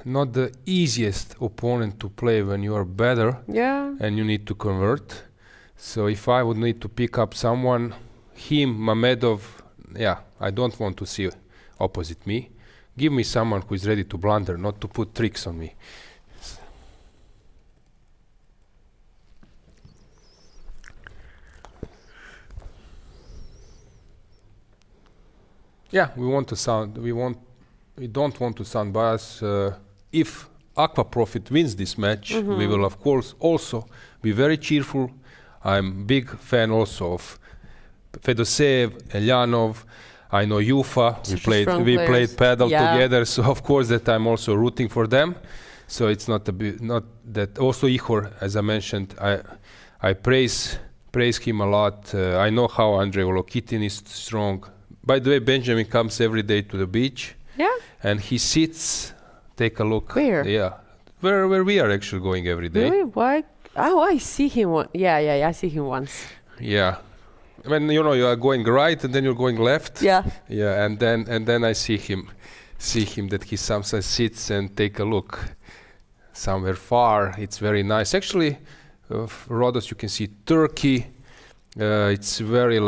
not the easiest opponent to play when you are better and you need to convert. So if I would need to pick up someone, him, Mamedov, I don't want to see opposite me. Give me someone who is ready to blunder, not to put tricks on me. Yeah, we don't want to sound biased. If Aqua Profit wins this match, we will of course also be very cheerful. I'm big fan also of Fedoseev, Elyanov. I know Yufa. We played paddle together, so of course that I'm also rooting for them. So it's not that. Also Ihor, as I mentioned, I praise him a lot. I know how Andrei Volokitin is strong. By the way, Benjamin comes every day to the beach. Yeah. And he sits. Take a look. Where? Yeah, where we are actually going every day. Really? Why? Oh, I see him. Yeah. I see him once. Yeah. When you are going right and then you're going left. Yeah. Yeah, and then I see him that he sometimes sits and take a look somewhere far. It's very nice. Actually, Rhodes, you can see Turkey. It's very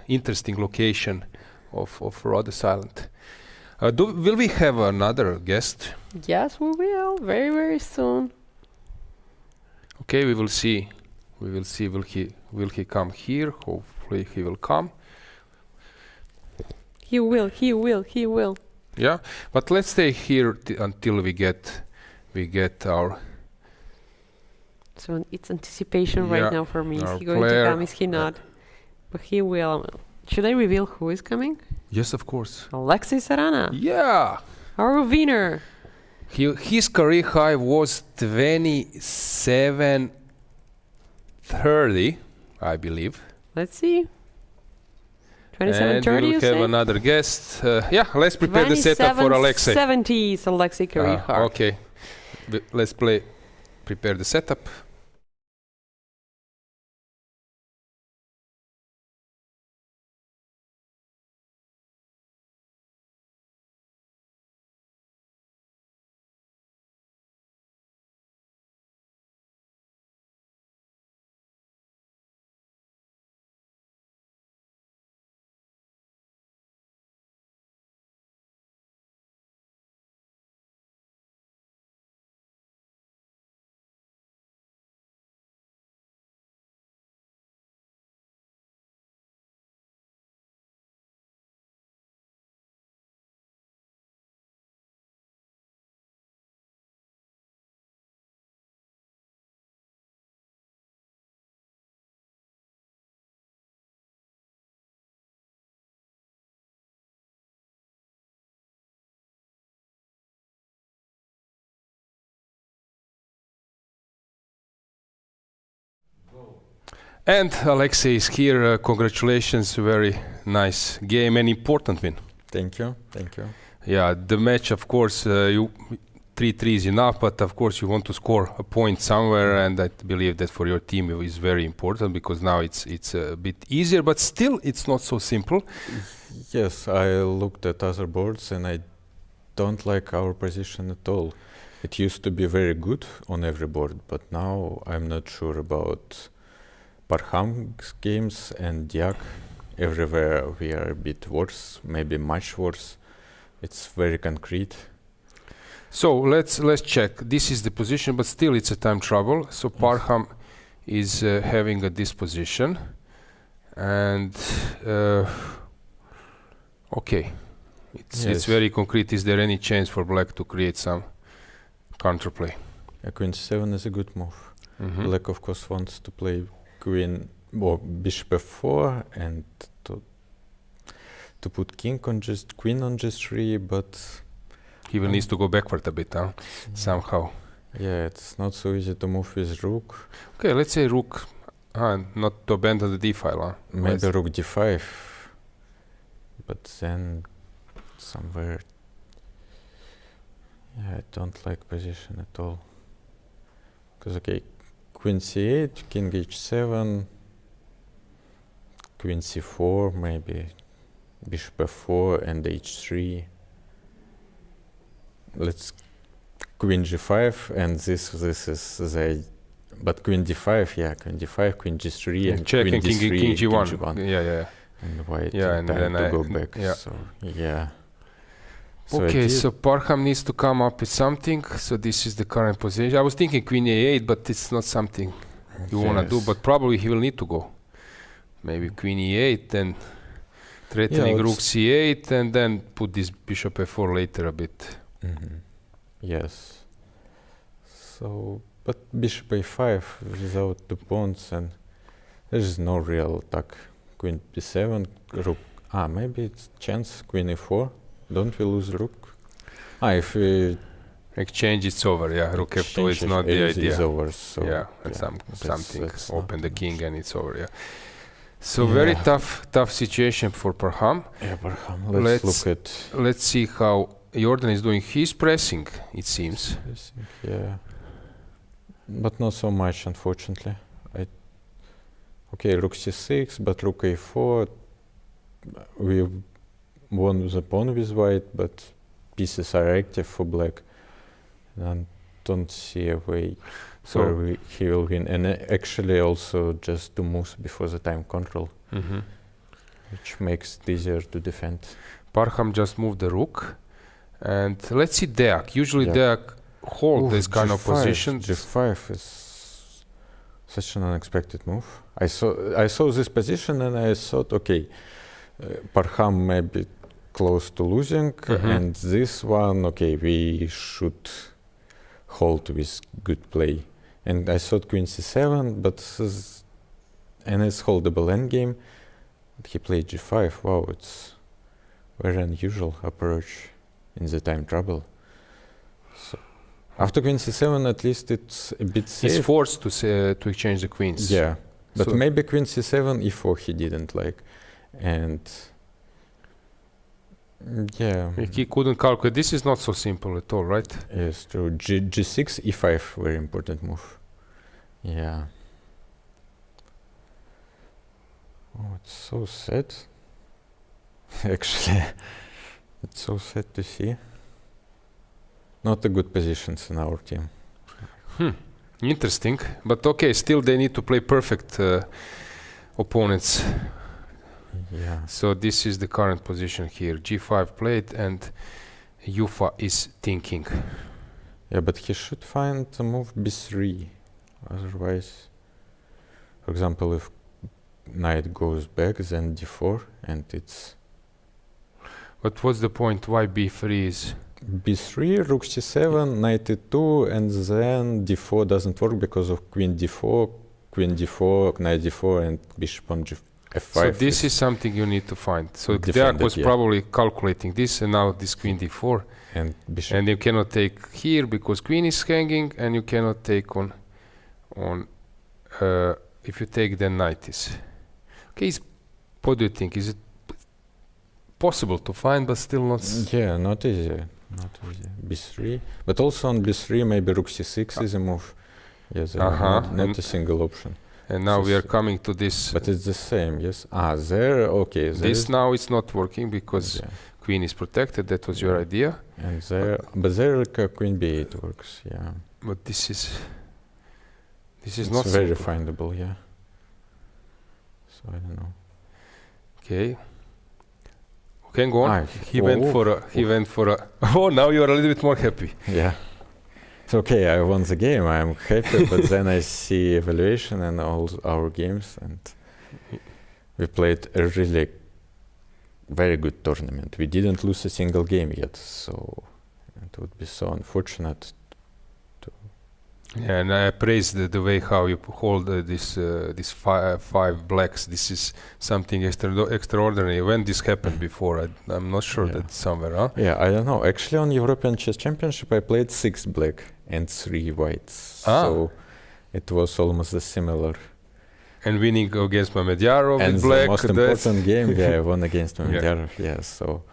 interesting location of Rhodes Island. Will we have another guest? Yes, we will. Very, very soon. Okay, we will see. Will he come here? Hopefully he will come. He will. Yeah, but let's stay here until we get our. So it's anticipation right now for me. Is he going player, to come? Is he not? But he will. Should I reveal who is coming? Yes, of course. Alexei Sarana. Yeah. Our winner. His career high was 27:30, I believe. Let's see. 27:30. And we will have another guest. Let's prepare the setup for Alexei. 27:70 is Alexei career high. Okay. Let's prepare the setup. And Alexei is here. Congratulations, very nice game, an important win. Thank you. Yeah, the match, of course, 3-3 is enough, but of course you want to score a point somewhere, and I believe that for your team it is very important because now it's a bit easier, but still it's not so simple. Yes, I looked at other boards and I don't like our position at all. It used to be very good on every board, but now I'm not sure about Parham's games and Diak. Everywhere we are a bit worse, maybe much worse. It's very concrete. So let's check. This is the position, but still it's a time trouble. So Parham is having a disposition, and okay, it's very concrete. Is there any chance for Black to create some counterplay? Queen c7 is a good move. Black of course wants to play Queen or Bishop f4 and to put Queen on G3, but he will need to go backward a bit, somehow. Yeah, it's not so easy to move with Rook. Okay, let's say Rook, not to abandon the d file. Maybe Rook d5, but then somewhere. Yeah, I don't like position at all. Because okay, queen c8, king h7, queen c4, maybe bishop f4 and h3. Let's queen g5, and this is the. But queen d5, yeah, queen d5, queen g3, and check queen and d3, king g1. Yeah. And white and then to go back. Yeah. So yeah. So okay, so Parham needs to come up with something. So this is the current position. I was thinking queen a8, but it's not something you want to do. But probably he will need to go. Maybe queen e8, then threatening rook c8, and then put this bishop f4 later a bit. Yes. So, but bishop a5 without the pawns, and there is no real attack. Queen b7, rook. Maybe it's chance. Queen e4. Don't we lose rook? If we exchange, it's over. Yeah, rook f2 is not the idea. It's over. So yeah, and something open the king and it's over. Yeah. So yeah. Very tough situation for Parham. Yeah, Parham. Let's look at. Let's see how Jordan is doing. He's pressing, it seems. Yeah, but not so much, unfortunately. Okay, rook c6, but rook a4. We won the pawn with white, but pieces are active for black. And don't see a way where he will win. And actually also just 2 moves before the time control, which makes it easier to defend. Parham just moved the rook. And let's see Deak. Usually Deak hold this kind of position. G5 is such an unexpected move. I saw this position and I thought, okay, Parham may be close to losing, and this one, okay, we should hold with good play. And I thought queen c7, but and it's holdable endgame. He played g5. Wow, it's very unusual approach in the time trouble. So after queen c7, at least it's a bit safe. He's forced to exchange the queens. Yeah, but so maybe queen c7, e4 he didn't like, and yeah. He couldn't calculate. This is not so simple at all, right? Yes, true. G6, e5, very important move. Yeah. Oh, it's so sad. Actually, it's so sad to see. Not a good positions in our team. Interesting. But okay, still they need to play perfect opponents. Yeah. So this is the current position here. G5 played and Yufa is thinking. Yeah, but he should find a move b3. Otherwise, for example, if knight goes back, then d4, and it's... But what's the point? Why b3 is... b3, rook c7, knight e2, and then d4 doesn't work because of queen d4, knight d4, and bishop on f5. So this is something you need to find. So Deak was probably calculating this, and now this queen d4. And bishop. And you cannot take here because queen is hanging, and you cannot take on if you take, then knight is. Okay, what do you think? Is it possible to find, but still not? Yeah, not easy. Not easy. b3, but also on b3 maybe rook c6 is a move. Yes, not a single option. And now we are coming to this. But it's the same, yes. There, okay. This now it's not working because queen is protected. That was your idea. And there, but there queen b8 works. Yeah. But this is it's not very simple. findable. Yeah. So I don't know. Okay. Okay, go on. He went for a. Oh, now you are a little bit more happy. Yeah. It's okay. I won the game. I'm happy, but then I see evaluation and all our games, and we played a really very good tournament. We didn't lose a single game yet, so it would be so unfortunate. Yeah, and I praise the way how you hold these five blacks. This is something extraordinary. When this happened before, I'm not sure that somewhere. Huh? Yeah, I don't know. Actually, on European Chess Championship, I played 6 black and 3 whites. So it was almost similar. And winning against Mamedyarov and with black. And the most important game, I won against Mamedyarov. Yeah, so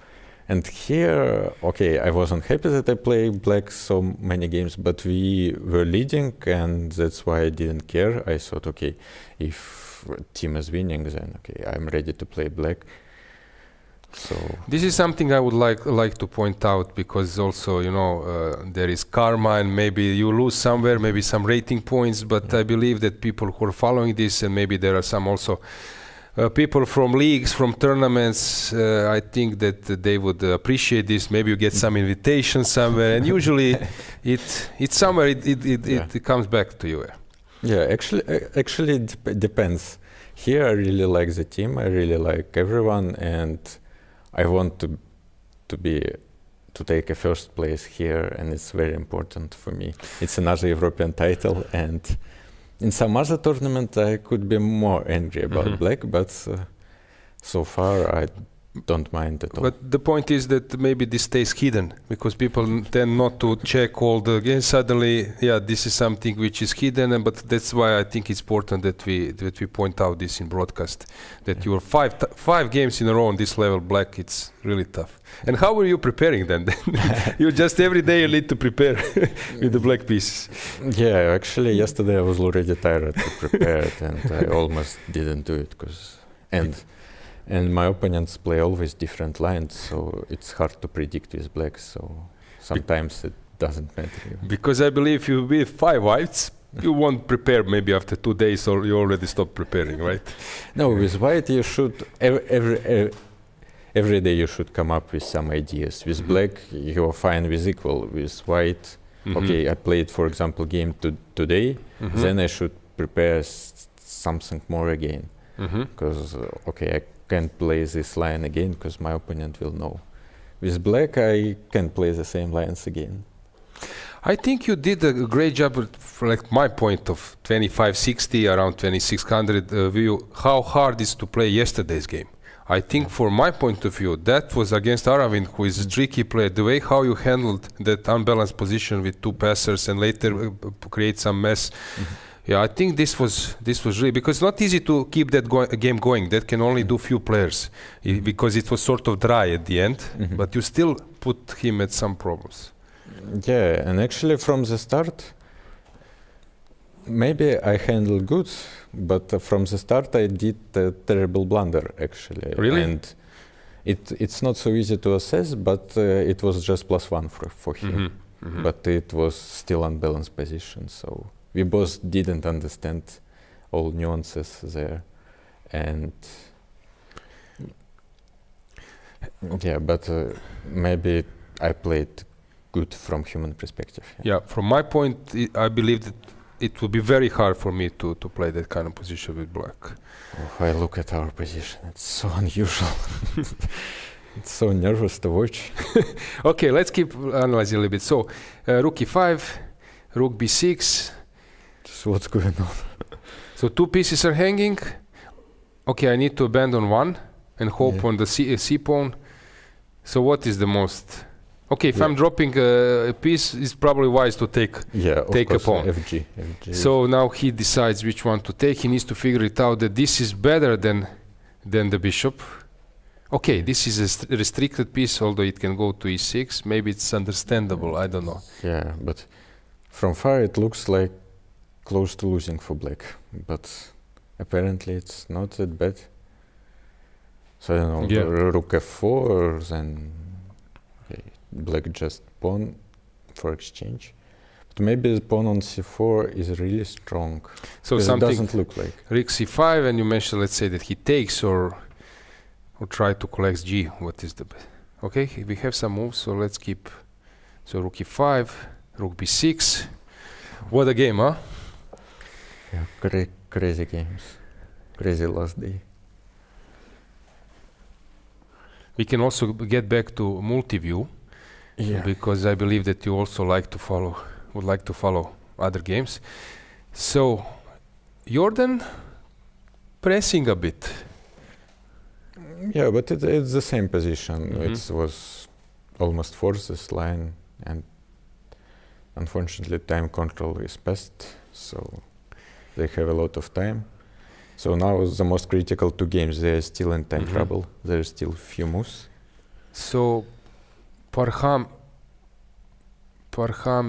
And here, okay, I wasn't happy that I played black so many games, but we were leading, and that's why I didn't care. I thought, okay, if team is winning, then okay, I'm ready to play black. So this is something I would like to point out, because also, you know, there is karma, and maybe you lose somewhere, maybe some rating points, but I believe that people who are following this, and maybe there are some also people from leagues, from tournaments, I think that they would appreciate this. Maybe you get some invitations somewhere, and usually it's somewhere it comes back to you. Yeah, actually it depends. Here I really like the team, I really like everyone, and I want to take a first place here, and it's very important for me. It's another European title, and in some other tournament I could be more angry about black, but so far I don't mind at all. But the point is that maybe this stays hidden, because people tend not to check all the games. Suddenly, yeah, this is something which is hidden, but that's why I think it's important that we point out this in broadcast, that you are five games in a row on this level black. It's really tough. And how were you preparing then? You just every day you need to prepare with the black pieces. Yeah, actually yesterday I was already tired to prepare it, and I almost didn't do it and my opponents play always different lines, so it's hard to predict with black, so sometimes it doesn't matter. Because I believe if you with 5 whites, you won't prepare maybe after 2 days, or you already stop preparing, right? No, with white you should, every day you should come up with some ideas. With black you're fine with equal. With white, okay, I played, for example, game today, then I should prepare something more again. Because, okay, I can't play this line again because my opponent will know. With black, I can play the same lines again. I think you did a great job, from like my point of 2560, around 2600 view, how hard is to play yesterday's game. I think for my point of view, that was against Aravind, who is a tricky player. The way how you handled that unbalanced position with 2 passers and later create some mess. Yeah, I think this was really, because it's not easy to keep that game going. That can only do few players, because it was sort of dry at the end. But you still put him at some problems. Yeah, and actually from the start, maybe I handled good, but from the start I did a terrible blunder actually. Really? And it's not so easy to assess, but it was just +1 for him. But it was still unbalanced position, so we both didn't understand all nuances there, and yeah, but maybe I played good from human perspective. Yeah, from my point, I believe that it would be very hard for me to play that kind of position with black. If I look at our position, it's so unusual. It's so nervous to watch. Okay, let's keep analyzing a little bit. So, rook e5, rook b6. So what's going on? So 2 pieces are hanging. Okay, I need to abandon 1 and hope on the c pawn. So what is the most? Okay, if I'm dropping a piece, it's probably wise to take a pawn. FG. So now he decides which one to take. He needs to figure it out that this is better than the bishop. Okay, this is a restricted piece, although it can go to e6. Maybe it's understandable, I don't know. Yeah, but from far it looks like close to losing for black, but apparently it's not that bad. So I don't know, rook f4, then black just pawn for exchange. But maybe the pawn on c4 is really strong. So something it doesn't look like. Rook c5, and you mentioned, let's say that he takes or try to collect g. What is the best? Okay, we have some moves, so let's keep. So rook e5, rook b6. What a game, huh? Yeah, crazy games. Crazy last day. We can also get back to multi-view, because I believe that you also would like to follow other games. So, Jordan pressing a bit. Yeah, but it's the same position. It was almost forced this line, and unfortunately time control is best, so they have a lot of time. So now the most critical 2 games, they are still in time trouble. There are still few moves. So Parham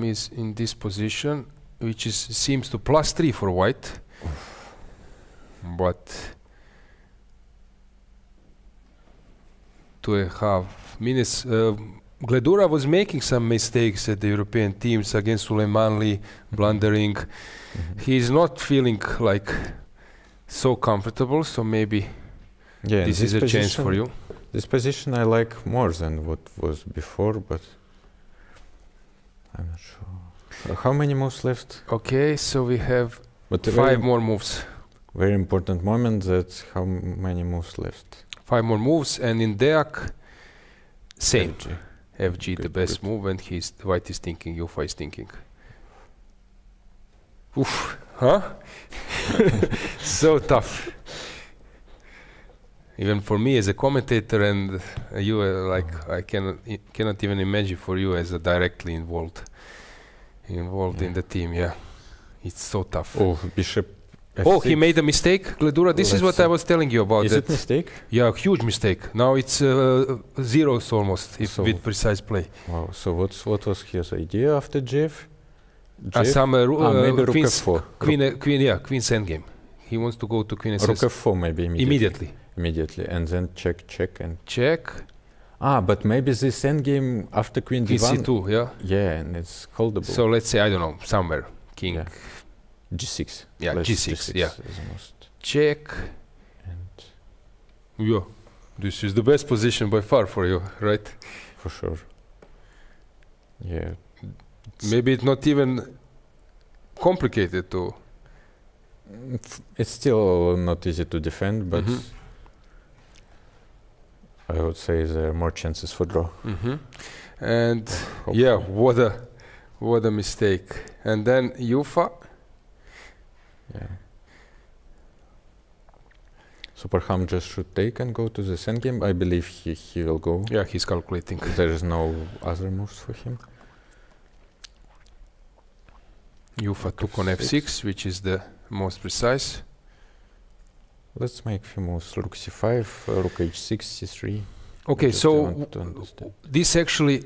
is in this position, which seems to +3 for white. But 2.5 minutes. Gledura was making some mistakes at the European teams against Suleimanli, blundering. He's not feeling like so comfortable, so maybe this is a chance for you. This position I like more than what was before, but I'm not sure. How many moves left? Okay, so we have 5 more moves. Very important moment, that's how many moves left. 5 more moves, and in Deak, same. FG Good, the best good. move, and white is thinking, Yufa is thinking. Oof, huh? So tough. Even for me as a commentator, and you I cannot even imagine for you as a directly involved in the team. Yeah, it's so tough. Oh, bishop F6. Oh, he made a mistake, Gledura. This is what I was telling you about. Is it mistake? Yeah, huge mistake. Now it's zeros almost, with precise play. Wow. So what was his idea after Jeff? Some maybe rook f4. Queen's endgame. He wants to go to queen Rook f4 maybe immediately, and then check and check. But maybe this endgame after queen d1. c2, yeah. Yeah, and it's holdable. So let's say, I don't know, somewhere king. Yeah. G6. Yeah, G6. Yeah. Almost. Check. And yeah, this is the best position by far for you, right? For sure. Yeah. Maybe it's not even complicated to. It's still not easy to defend, but I would say there are more chances for draw. And yeah, what a mistake. And then Yufa. Yeah. So Parham just should take and go to the endgame. I believe he will go. Yeah, he's calculating. There is no other moves for him. Yufa took on f6, which is the most precise. Let's make few moves. Rook c5, rook h6, c3. Okay, so this actually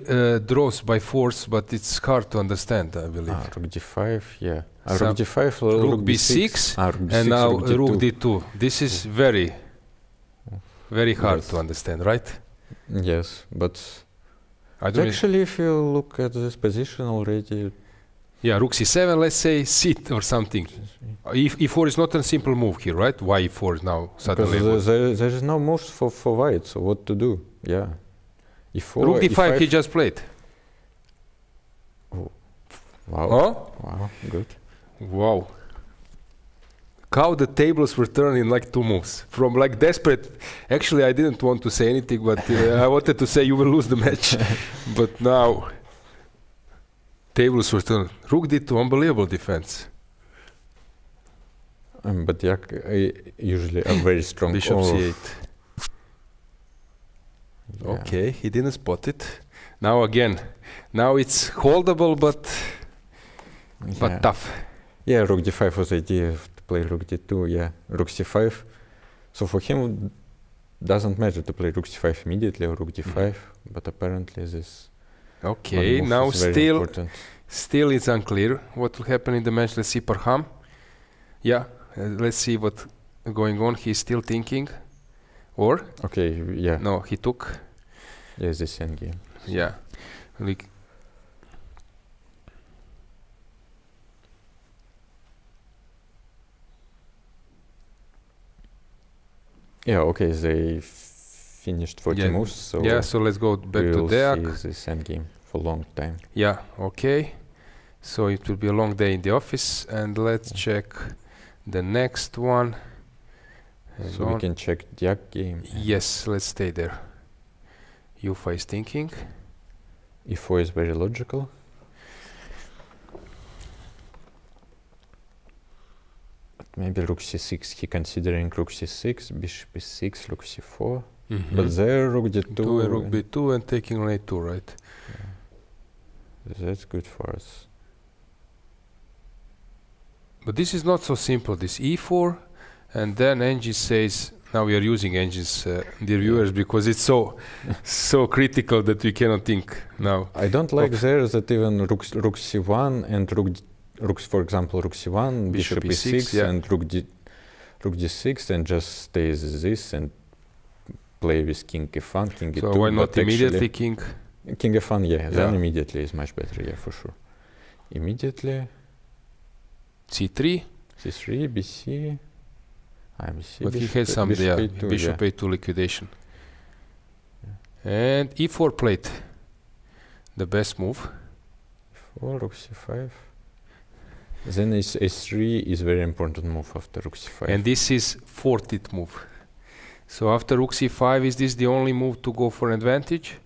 draws by force, but it's hard to understand, I believe. Rook d5, yeah. Rook d5, rook b6, and now rook d2. This is very hard to understand, right? Yes, but actually, if you look at this position already. Yeah, rook c7, let's say, sit or something. E4 is not a simple move here, right? Why e4 now suddenly? Because there is no moves for white, so what to do? Yeah. E4, rook d5 he just played. Oh. Wow. Oh? Wow, good. Wow. How the tables were turned in like 2 moves. From like desperate. Actually, I didn't want to say anything, but I wanted to say you will lose the match. But now, tables were turned. Rook d2, unbelievable defense. But usually a very strong. Bishop c8. Yeah. Okay, he didn't spot it. Now again, now it's holdable, but tough. Yeah, rook d5 was the idea to play rook d2. Yeah, rook c5. So for him, doesn't matter to play rook c5 immediately or rook d5. But apparently this. Okay, now still it's unclear what will happen in the match. Let's see Parham. Yeah, let's see what's going on. He's still thinking. Or? Okay, yeah. No, he took. Yes, this endgame. Yeah. Yeah, okay, they finished 40 moves. So yeah, so let's go back to Deak. We will see this endgame for a long time. Yeah, okay. So it will be a long day in the office, and let's check the next one. So we can check Deak game. Yes, let's stay there. Yufa is thinking. E4 is very logical. But maybe rook c6. He considering rook c6, bishop e6, rook c4. But there rook d2 rook b2 and taking on a2, right? Yeah. That's good for us. But this is not so simple. This e4, and then Angie says, now we are using engines, dear viewers, because it's so critical that we cannot think now. I don't like there that even rook c1 and rook, for example, rook c1, bishop e6, and rook d6, and just stays this and play with king f1, king e2. So why not immediately king? King f1, yeah. Then immediately is much better, yeah, for sure. Immediately. c3. c3, bc. BC, but he has some bishop a2 liquidation. And e4 plate. The best move. e4, rook c5. Then a3 is very important move after rook c5. And this is 40th move. So after rook c5, is this the only move to go for advantage?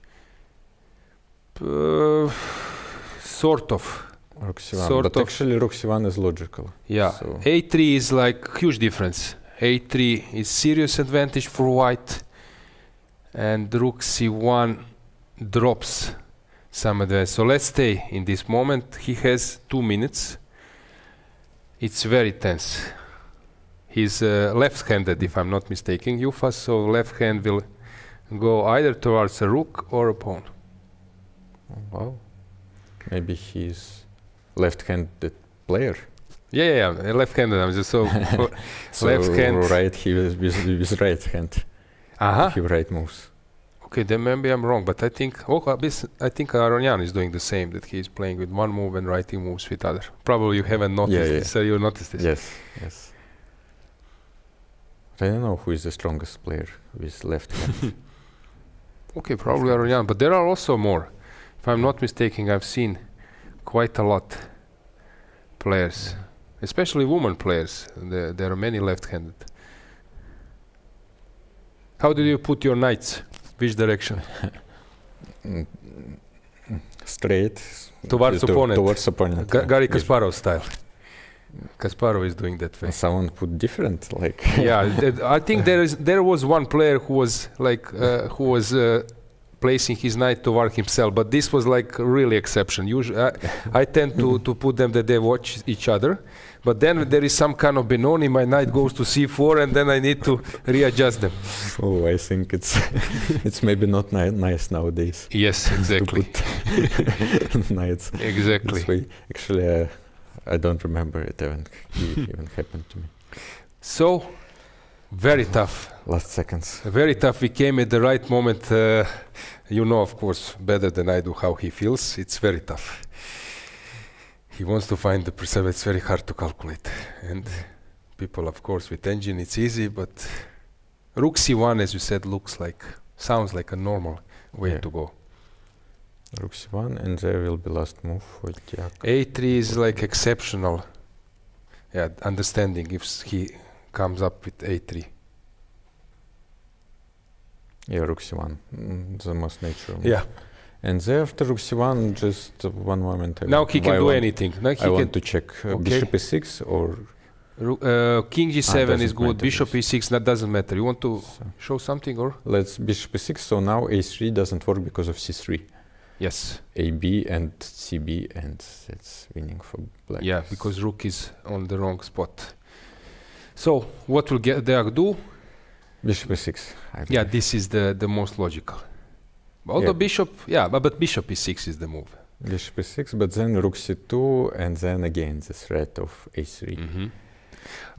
Sort of. Rook c1, but actually rook c1 is logical. Yeah, so a3 is like huge difference. a3 is serious advantage for white, and rook c1 drops some advantage. So let's stay in this moment. He has 2 minutes. It's very tense. He's left-handed, if I'm not mistaken, Yufa, so left hand will go either towards a rook or a pawn. Oh, wow. Maybe he's left-handed player. Yeah, left-handed. I'm just so left hand. Right, he was with right hand. He right moves. Okay, then maybe I'm wrong, but I think Aronian is doing the same. That he's playing with one move and writing moves with other. Probably you haven't noticed this. So you noticed this. Yes. I don't know who is the strongest player with left hand. Okay, probably Aronian, but there are also more. If I'm not mistaken, I've seen quite a lot players, especially women players. There are many left-handed. How did you put your knights? Which direction? Straight. Towards opponent. Towards opponent. Garry Kasparov style. Kasparov is doing that way. Someone put different, like. Yeah, I think there was one player who was like placing his knight toward himself, but this was like really exception. Usually, I tend to put them that they watch each other, but then there is some kind of Benoni. My knight goes to c4, and then I need to readjust them. Oh, I think it's maybe not nice nowadays. Yes, exactly. To put knights. Exactly. This way. Actually, I don't remember it even happened to me. So, very tough. Last seconds. Very tough. We came at the right moment. You know, of course, better than I do how he feels. It's very tough. He wants to find the percent. It's very hard to calculate. And people, of course, with engine, it's easy. But rook c1, as you said, sounds like a normal way to go. Rook c1, and there will be last move for Diak. a3 is like exceptional. Yeah, understanding if he comes up with a3. Yeah, rook c1, the most natural move. Yeah. And there after rook c1, just one moment. Now he can do anything. Now I want to check bishop e6 or... King g7 is good, bishop e6, that doesn't matter. You want to show something or? Let's bishop e6, so now a3 doesn't work because of c3. Yes. AB and CB, and that's winning for black. Yeah, because rook is on the wrong spot. So, what will Diak do? Bishop e6. Yeah, this is the most logical. Although bishop, but bishop e6 is the move. Bishop e6, but then rook c2, and then again the threat of a3. Mm-hmm.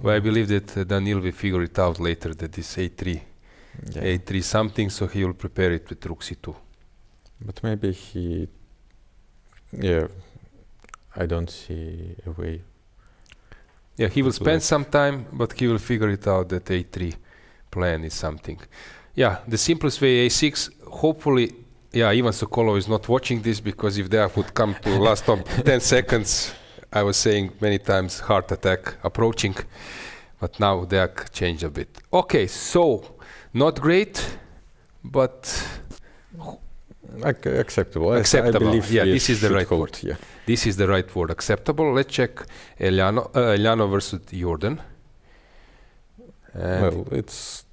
Well, I believe that Daniil will figure it out later that this a3 something, so he will prepare it with rook c2. But maybe I don't see a way. Yeah, he will spend some time, but he will figure it out that a3 plan is something. Yeah, the simplest way a6, hopefully, Ivan Sokolov is not watching this, because if they would come to last 10 seconds, I was saying many times heart attack approaching, but now they changed a bit. Okay, so not great, but acceptable. Acceptable. I believe this is the right word. Yeah. This is the right word. Acceptable. Let's check Eliano versus Jordan. Well, it's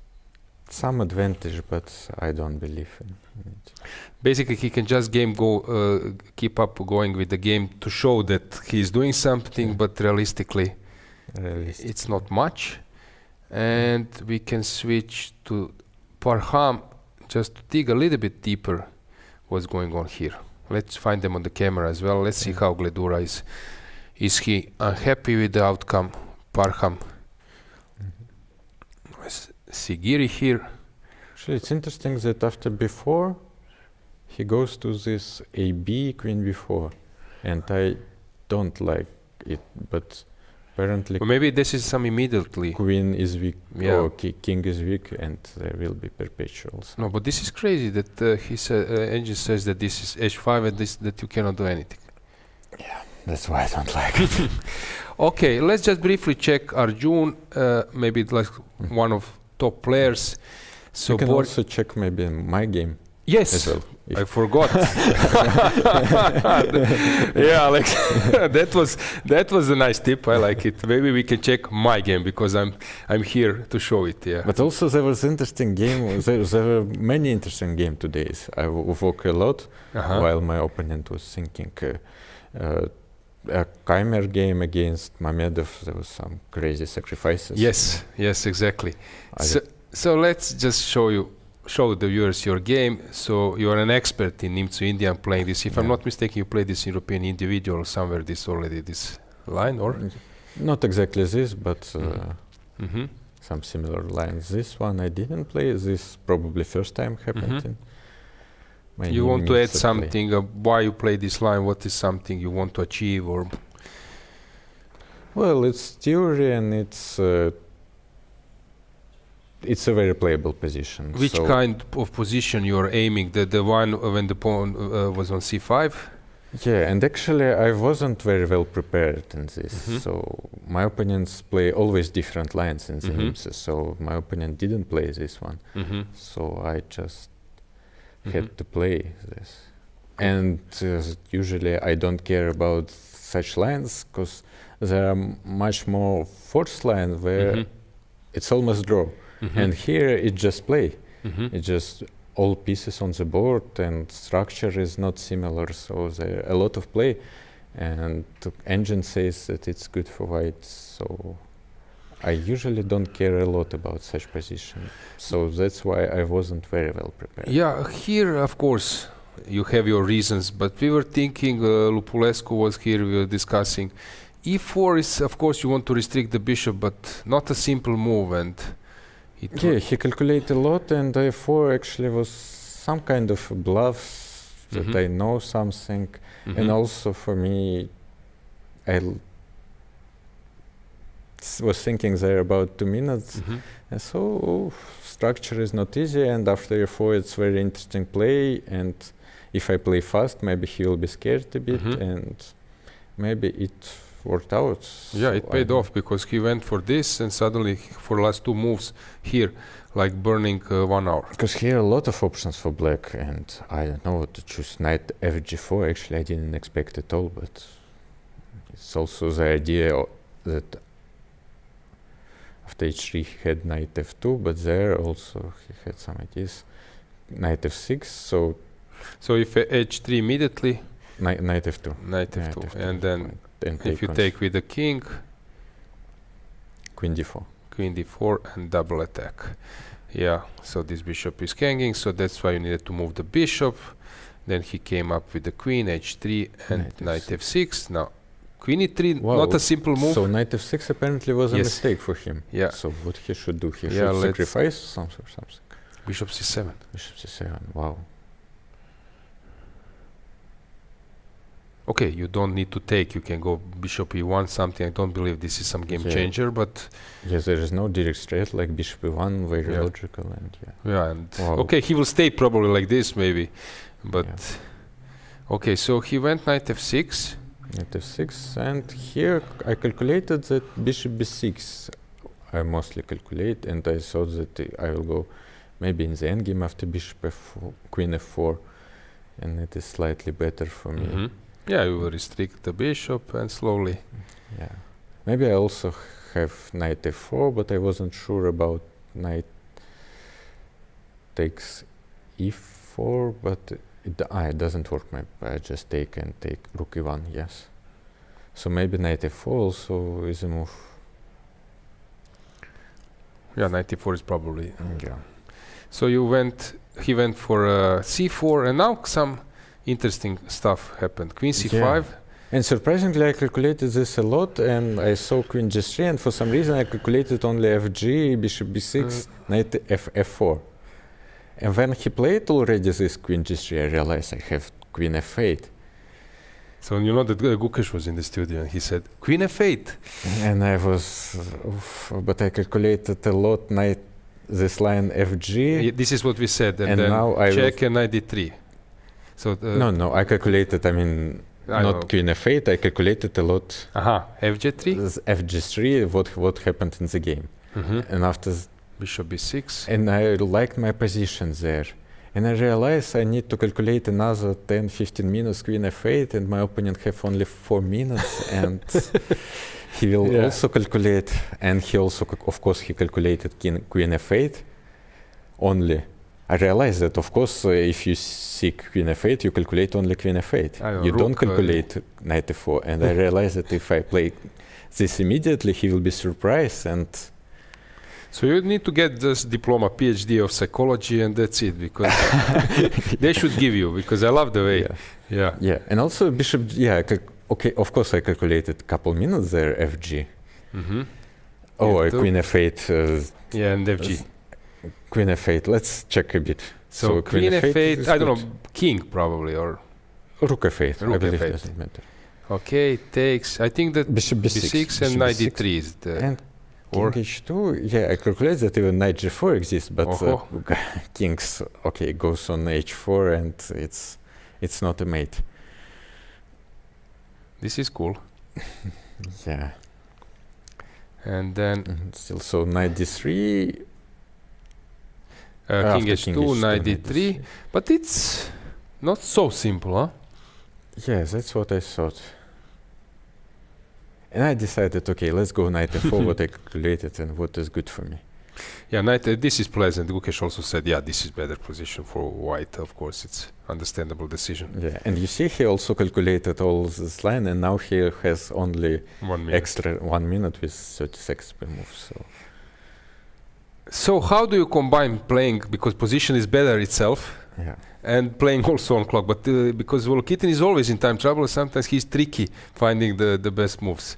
some advantage, but I don't believe in it. Basically, he can just keep up going with the game to show that he's doing something, but realistically, it's not much. And we can switch to Parham just to dig a little bit deeper what's going on here. Let's find them on the camera as well. Let's see how Gledura is. Is he unhappy with the outcome? Parham. See Giri here. Actually, it's interesting that after before, he goes to this AB queen b4, and I don't like it, but apparently or maybe this is some immediately. Queen is weak, Yeah. or king is weak, and there will be perpetuals. No, but this is crazy that he engine says that this is h5 and this that you cannot do anything. Yeah, that's why I don't like it. Okay, let's just briefly check Arjun, maybe like one of top players. So you can also check maybe my game. Yes, as well, I forgot. Yeah, Alex, that was a nice tip. I like it. Maybe we can check my game because I'm here to show it. Yeah. But also there was interesting game. there were many interesting game today. I walked a lot while my opponent was thinking. A Keymer game against Mamedov. There was some crazy sacrifices. Yes, exactly. So let's just show the viewers your game. So you are an expert in Nimtsu Indian playing this. If I'm not mistaken, you played this European individual somewhere this line, or? Not exactly this, but some similar lines. This one I didn't play. This probably first time happened in my You want to add play. something, why you play this line, what is something you want to achieve, or? Well, it's theory and it's a very playable position. Which kind of position you're aiming? The one when the pawn was on c5? Yeah, and actually I wasn't very well prepared in this. So my opponents play always different lines in the Nimtsu. So my opponent didn't play this one. So I just had to play this. And usually I don't care about such lines because there are much more forced lines where it's almost draw. And here it just play. It's just all pieces on the board and structure is not similar. So there are a lot of play. And the engine says that it's good for white. So I usually don't care a lot about such position. So that's why I wasn't very well prepared. Yeah, here of course you have your reasons, but we were thinking, Lupulescu was here, we were discussing. E4 is, of course, you want to restrict the bishop, but not a simple move. And yeah, he calculated a lot, and E4 actually was some kind of a bluff that I know something. And also for me, I was thinking there about 2 minutes. And so structure is not easy, and after E4 it's very interesting play, and if I play fast, maybe he will be scared a bit, and maybe it worked out. Yeah, it paid off because he went for this and suddenly for last 2 moves here, like burning 1 hour. Because here are a lot of options for black, and I don't know what to choose. Knight FG4, actually I didn't expect at all, but it's also the idea that after H3 he had Knight F2, but there also he had some ideas. Knight F6, so if H3 immediately? Knight F2. Knight F2, and then if you take with the king, Queen D4. Queen D4 and double attack. Yeah, so this bishop is hanging, so that's why you needed to move the bishop. Then he came up with the queen, H3 and Knight F6. Now, Queen E3, not a simple move. So Knight F6 apparently was a mistake for him. Yeah. So what he should do? He should sacrifice something. Bishop C7. Bishop C7, wow. Okay, you don't need to take. You can go bishop e1 something. I don't believe this is some game changer, but yes, there is no direct straight like bishop e1, very logical, and and okay, he will stay probably like this maybe, but okay. So he went Knight F6. Knight F6, and here I calculated that bishop b6. I mostly calculate, and I thought that I will go maybe in the endgame after bishop f4, queen f4, and it is slightly better for me. Yeah, you will restrict the bishop and slowly. Yeah, maybe I also have knight f4, but I wasn't sure about knight takes e4, but it doesn't work. Maybe I just take and take rook e1. Yes, so maybe knight f4 also is a move. Yeah, 94 is probably. Yeah. So he went for c4, and now some interesting stuff happened. Queen c5. Yeah. And surprisingly, I calculated this a lot, and I saw queen g3, and for some reason I calculated only fg, bishop b6, knight f4. And when he played already this queen g3, I realized I have queen f8. So you know that Gukesh was in the studio, and he said, queen f8. And I was, but I calculated a lot, knight, this line fg. This is what we said, and then now I check and knight d3. So no, I calculated, not queen f8, I calculated a lot. fg3? fg3, what happened in the game. And after bishop b6. And I liked my position there. And I realized I need to calculate another 10-15 minutes queen f8, and my opponent have only 4 minutes, and he will also calculate, and he also, of course, he calculated queen f8 only. I realized that, of course, if you see queen f8, you calculate only queen f8. You don't calculate knight f4. And I realized that if I play this immediately, he will be surprised. And so you need to get this diploma, PhD of psychology, and that's it, because they should give you, because I love the way. Yeah. And also bishop, okay, of course I calculated a couple minutes there, fg. Queen f8. And fg. Queen f8, let's check a bit. So queen f8, I don't know, king probably, or rook f8, I believe it doesn't matter. Okay, takes, I think that bishop b6 and knight d3 is the... And king h2, I calculate that even knight g4 exists, but kings, goes on h4, and it's not a mate. This is cool. Yeah. And then... still, so knight d3... king h2, knight d3, but it's not so simple, huh? Yes, that's what I thought. And I decided, okay, let's go knight f4, what I calculated and what is good for me. Yeah, knight, this is pleasant. Gukesh also said, yeah, this is better position for white. Of course, it's understandable decision. Yeah, and you see he also calculated all this line, and now he has only 1 minute. Extra 1 minute with 30 seconds per move. So how do you combine playing, because position is better itself, and playing also on clock, but because Volokityn is always in time trouble, sometimes he's tricky finding the best moves.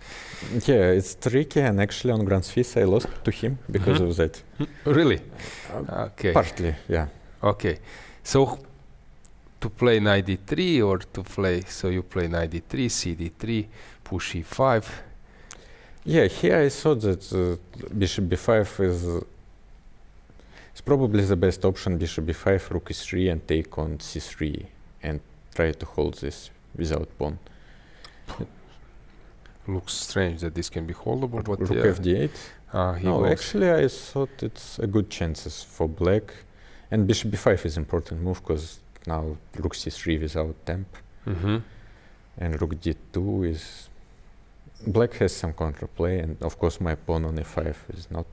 Yeah, it's tricky, and actually on Grand Swiss I lost to him because of that. Really? Okay. Partly, yeah. Okay, so to play knight d3 or to play, so you play knight d3, cd3, push e5. Yeah, here I thought that bishop b5 is probably the best option, bishop b5, rook e3, and take on c3, and try to hold this without pawn. Looks strange that this can be holdable, but rook fd8. No, actually I thought it's a good chances for black, and bishop b5 is important move, because now rook c3 without temp, and rook d2 is... Black has some counterplay, and of course my pawn on e5 is not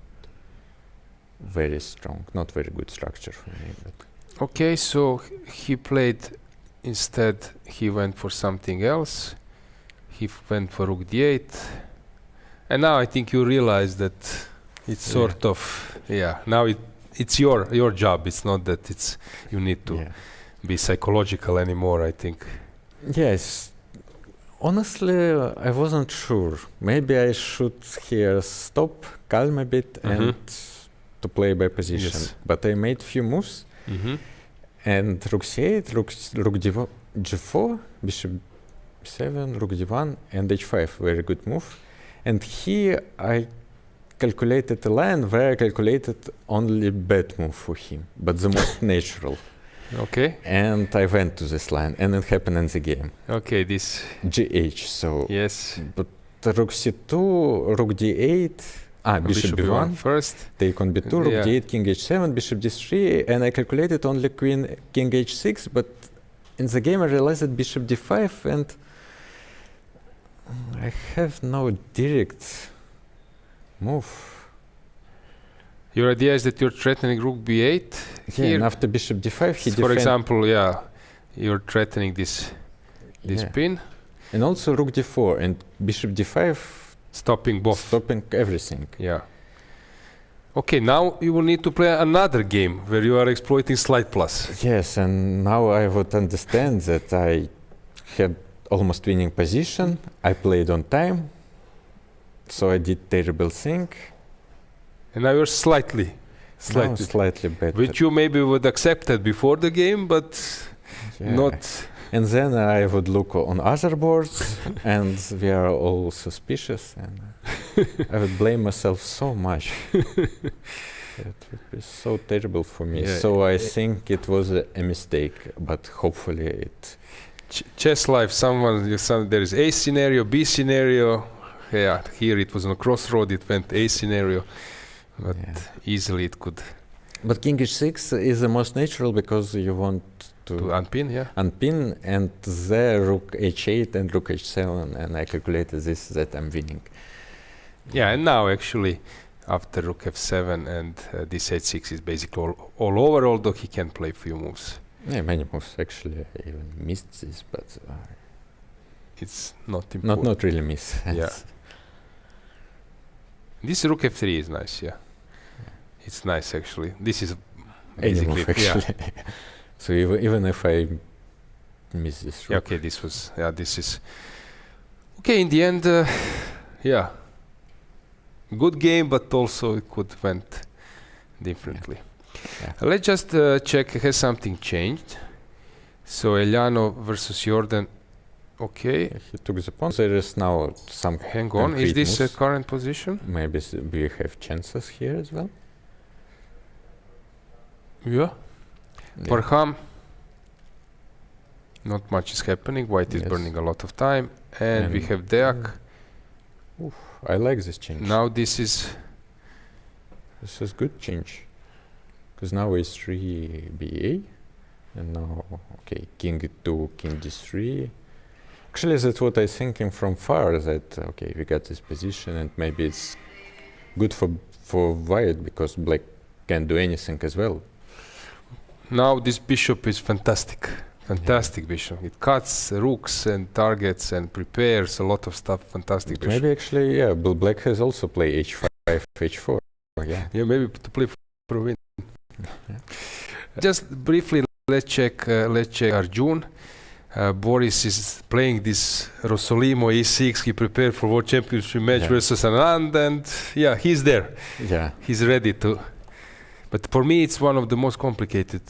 very strong, not very good structure for me. But okay, so he played, instead he went for something else. He went for rook d8, and now I think you realize that it's sort of, now it's your job. It's not that it's you need to be psychological anymore, I think. Yes, honestly I wasn't sure. Maybe I should here stop, calm a bit, and to play by position, but I made few moves, and rook c8, rook g4, bishop b7, rook d1, and h5, very good move. And here I calculated a line where I calculated only bad move for him, but the most natural. Okay. And I went to this line, and it happened in the game. Okay, this gh. So yes, but rook c2, rook d8. Bishop b1 first, take on b2, rook d8, king h7, bishop d3, and I calculated only king h6, but in the game I realized that bishop d5, and I have no direct move. Your idea is that you're threatening rook b8 here, and after bishop d5 he for example, you're threatening this pin, and also rook d4 and bishop d5, stopping both. Stopping everything. Yeah. Okay, now you will need to play another game where you are exploiting slide plus. Yes, and now I would understand that I had almost winning position. I played on time, so I did terrible thing. And now you're slightly better. Which you maybe would accept it before the game, but not. And then I would look on other boards, and we are all suspicious, and I would blame myself so much. It would be so terrible for me. Yeah. So I think it was a mistake, but hopefully it. Chess life, there is A scenario, B scenario. Yeah, here it was on a crossroad, it went A scenario, but easily it could. But King h6 is the most natural because you want to unpin, unpin, and there Rook h8 and Rook h7, and I calculated this that I'm winning. Yeah, and now actually after Rook f7 and this h6 is basically all over, although he can play few moves. Yeah, many moves actually. I even missed this, but it's not important. Not really miss. Yeah. This Rook f3 is nice. Yeah. It's nice actually. This is basically move, actually. So even if I miss this rook. Okay, this is okay in the end. Good game, but also it could went differently. Let's just check, has something changed? So Eliano versus Jordan. Okay. He took the pawn. There is now some. Hang on, is this a current position? Maybe we have chances here as well. Yeah. Parham. Not much is happening. White is burning a lot of time, and we have Deak. I like this change. Now this is good change, because now a3 ba, and now king e2, king d3. Actually, that's what I thinking from far. That we got this position, and maybe it's good for white because black can do anything as well. Now this bishop is fantastic. Fantastic bishop. It cuts rooks and targets and prepares a lot of stuff. Fantastic bishop. Maybe actually, but black has also played h5, h4. Yeah, maybe to play for a win. Just briefly, let's check Arjun. Boris is playing this Rossolimo e6. He prepared for World Championship match versus Anand, and he's there. Yeah, he's ready to. But for me, it's one of the most complicated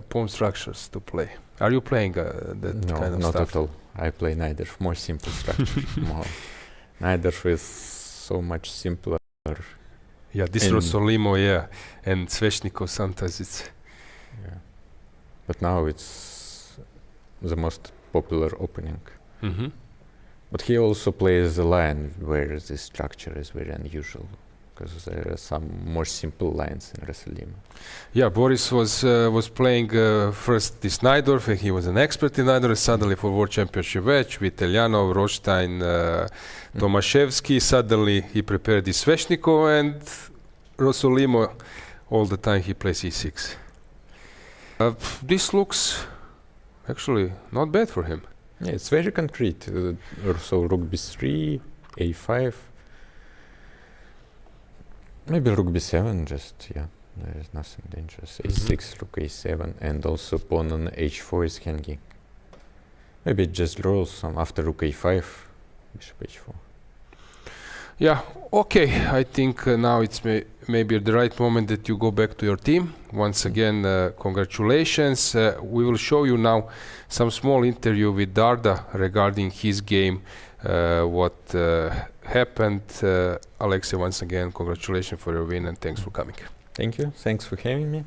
pawn structures to play. Are you playing that kind of not stuff? at all. I play neither. More simple structure. Neither is so much simpler. Yeah, this Rossolimo, and Sveshnikov sometimes it's. Yeah, but now it's the most popular opening. Mm-hmm. But he also plays the line where this structure is very unusual, because there are some more simple lines in Rossolimo. Yeah, Boris was playing first this Najdorf, and he was an expert in Najdorf. Suddenly for World Championship match with Elyanov, Rothstein, Tomaszewski. Suddenly he prepared this Sveshnikov, and Rossolimo all the time he plays e6. This looks actually not bad for him. Yeah, it's very concrete. So Rook b3, a5. Maybe Rook b7, there is nothing dangerous. a6, Rook a7, and also pawn on h4 is hanging. Maybe it just draws some after Rook a5, Bishop h4. Yeah, okay. I think now it's maybe the right moment that you go back to your team. Once again, congratulations. We will show you now some small interview with Darda regarding his game, what happened. Alexei, once again, congratulations for your win and thanks for coming. Thank you. Thanks for having me.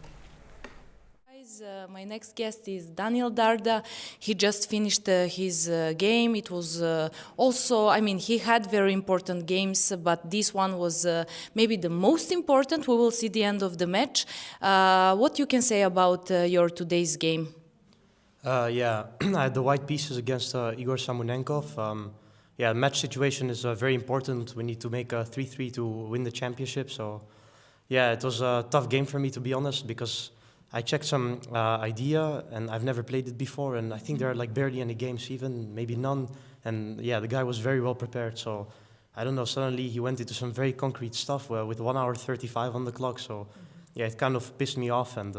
My next guest is Daniel Darda. He just finished his game. It was also, he had very important games, but this one was maybe the most important. We will see the end of the match. What you can say about your today's game? I had the white pieces against Igor Samonenkov. Match situation is very important. We need to make a 3-3 to win the championship. So, it was a tough game for me, to be honest, because I checked some idea, and I've never played it before, and I think there are like barely any games even, maybe none. And the guy was very well prepared, so I don't know, suddenly he went into some very concrete stuff with 1 hour 35 on the clock. So yeah, it kind of pissed me off. And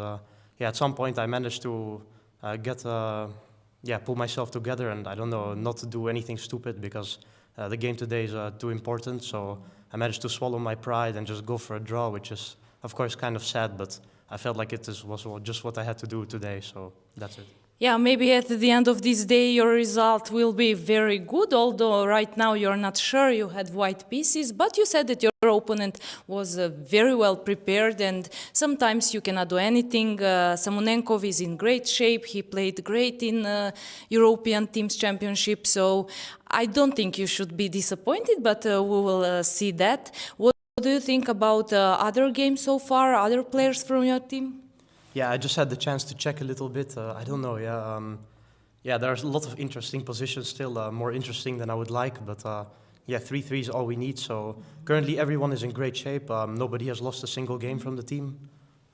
yeah, at some point I managed to pull myself together and I don't know, not to do anything stupid because the game today is too important. So I managed to swallow my pride and just go for a draw, which is of course kind of sad, but I felt like it was just what I had to do today. So that's it. Yeah, maybe at the end of this day your result will be very good, although right now you're not sure. You had white pieces, but you said that your opponent was very well prepared and sometimes you cannot do anything. Samonenkov is in great shape. He played great in European Teams Championship, so I don't think you should be disappointed, but we will see that. What do you think about other games so far, other players from your team? Yeah, I just had the chance to check a little bit. I don't know, yeah, there's a lot of interesting positions still, more interesting than I would like, but yeah, 3-3 is all we need. So currently everyone is in great shape. Nobody has lost a single game from the team.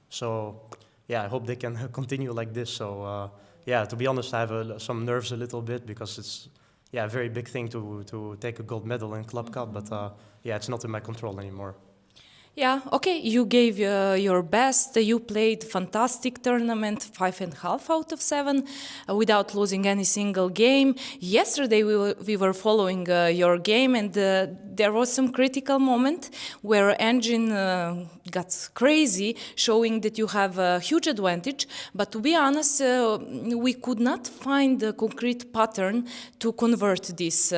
So yeah, I hope they can continue like this. So yeah, to be honest, I have some nerves a little bit because it's a very big thing to take a gold medal in Club Cup, but yeah, it's not in my control anymore. Yeah, okay, you gave your best. You played fantastic tournament, 5.5 out of 7, without losing any single game. Yesterday we were following your game, and there was some critical moment where engine got crazy, showing that you have a huge advantage. But to be honest, we could not find a concrete pattern to convert this.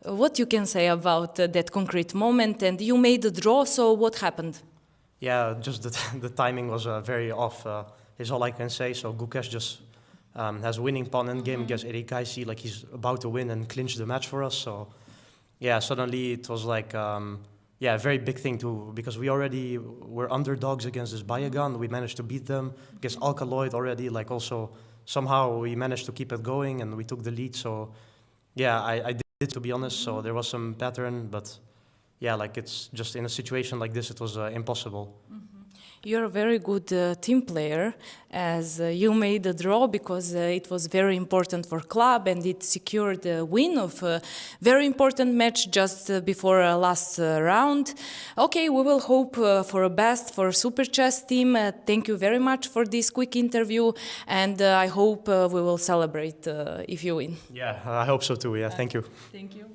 What you can say about that concrete moment, and you made a draw, so what happened? Yeah, just the timing was very off, is all I can say. So Gukesh just has winning pawn endgame against Erigaisi, like he's about to win and clinch the match for us. So yeah, suddenly it was like, yeah, a very big thing too, because we already were underdogs against this Bayagan. We managed to beat them against Alkaloid already, like also somehow we managed to keep it going and we took the lead. So yeah, I did, to be honest, so there was some pattern, but yeah, like it's just in a situation like this, it was impossible. You're a very good team player, as you made a draw because it was very important for club and it secured the win of a very important match just before last round. Okay, we will hope for a best for Super Chess team. Thank you very much for this quick interview, and I hope we will celebrate if you win. Yeah, I hope so too. Yeah, thank you. Thank you.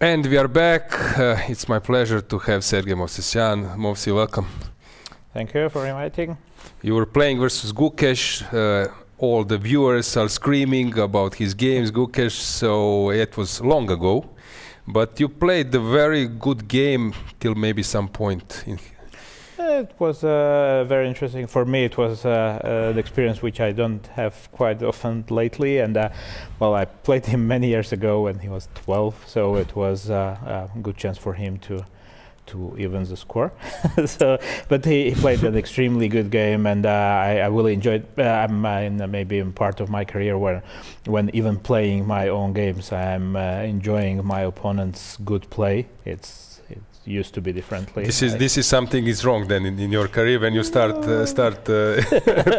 And we are back. It's my pleasure to have Sergei Movsesyan. Movsi, welcome. Thank you for inviting. You were playing versus Gukesh. All the viewers are screaming about his games, Gukesh, so it was long ago. But you played a very good game till maybe some point. It was very interesting for me. It was an experience which I don't have quite often lately, and well, I played him many years ago when he was 12, so it was a good chance for him to even the score. But he played an extremely good game, and I really enjoyed. I'm maybe in part of my career where, when even playing my own games, I'm enjoying my opponent's good play. It used to be differently. This is something is wrong then in your career when you start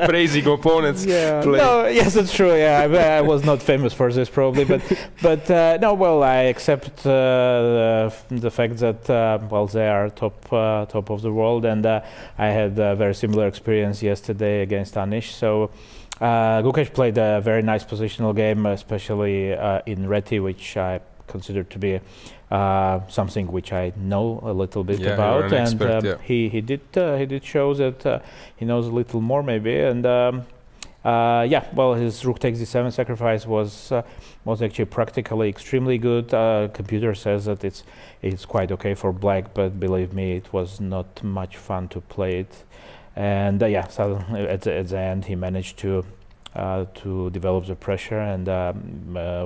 praising opponents. Yeah. No, yes, it's true. Yeah, I was not famous for this probably, but no. Well, I accept the fact that well, they are top of the world, and I had a very similar experience yesterday against Anish. So Gukesh played a very nice positional game, especially in Reti, which I consider to be something which I know a little bit about, and expert, he did show that he knows a little more maybe, and yeah, well, his rook takes d7 sacrifice was actually practically extremely good. Computer says that it's quite okay for black, but believe me, it was not much fun to play it, and yeah, so at the end he managed to develop the pressure, and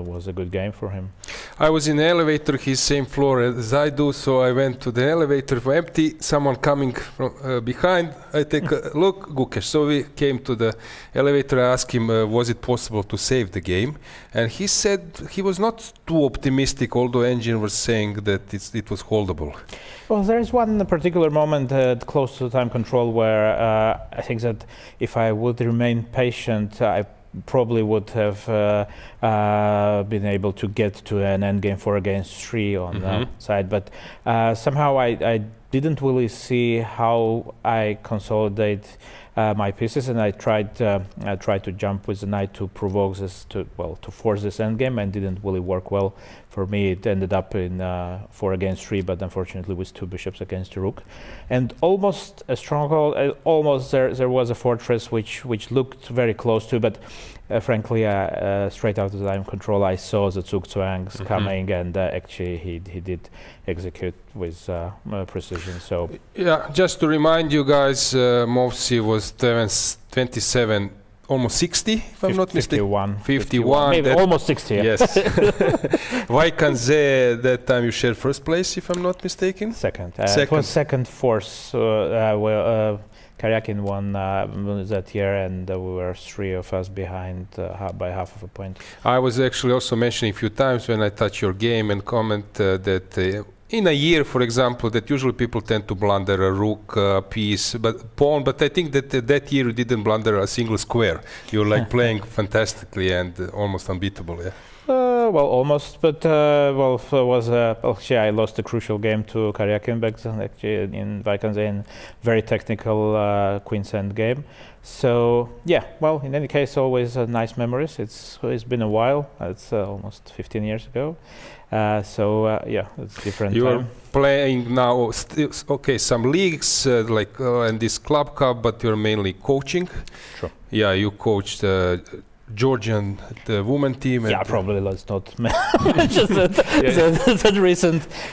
was a good game for him. I was in the elevator, his same floor as I do, so I went to the elevator for empty, someone coming from behind, I take a look, Gukesh. So we came to the elevator, I asked him was it possible to save the game, and he said he was not too optimistic, although engine was saying that it was holdable. Well, there is one particular moment close to time control where I think that if I would remain patient, I probably would have been able to get to an endgame 4-against-3 on the side, but somehow I didn't really see how I consolidate my pieces, and I tried to jump with the knight to provoke this to force this endgame, and didn't really work well for me. It ended up in 4-against-3, but unfortunately with 2 bishops against the rook, and almost a stronghold. Almost there was a fortress which looked very close to, but frankly, straight out of the time control, I saw the zugzwangs coming, and actually he did execute with precision. So yeah, just to remind you guys, Movsi was 27, almost 60, if I'm not mistaken. 51. Maybe almost 60. Yeah. Yes. Vaikanze, that time you shared first place, if I'm not mistaken. Second. It was second, fourth. Karyakin won that year, and we were 3 of us behind by half of a point. I was actually also mentioning a few times when I touch your game and comment that in a year, for example, that usually people tend to blunder a rook piece, but pawn. But I think that that year you didn't blunder a single square. You're like playing fantastically and almost unbeatable. Yeah. Well, almost, but well, was actually I lost a crucial game to Karyakin back then, actually in Vaikanze, in very technical queen's end game. So yeah, well, in any case, always nice memories. It's been a while. It's almost 15 years ago. So yeah, it's different. You are playing now, okay, some leagues like in this club cup, but you're mainly coaching. Sure. Yeah, you coached Georgian, the women team. Yeah, probably let's not mention that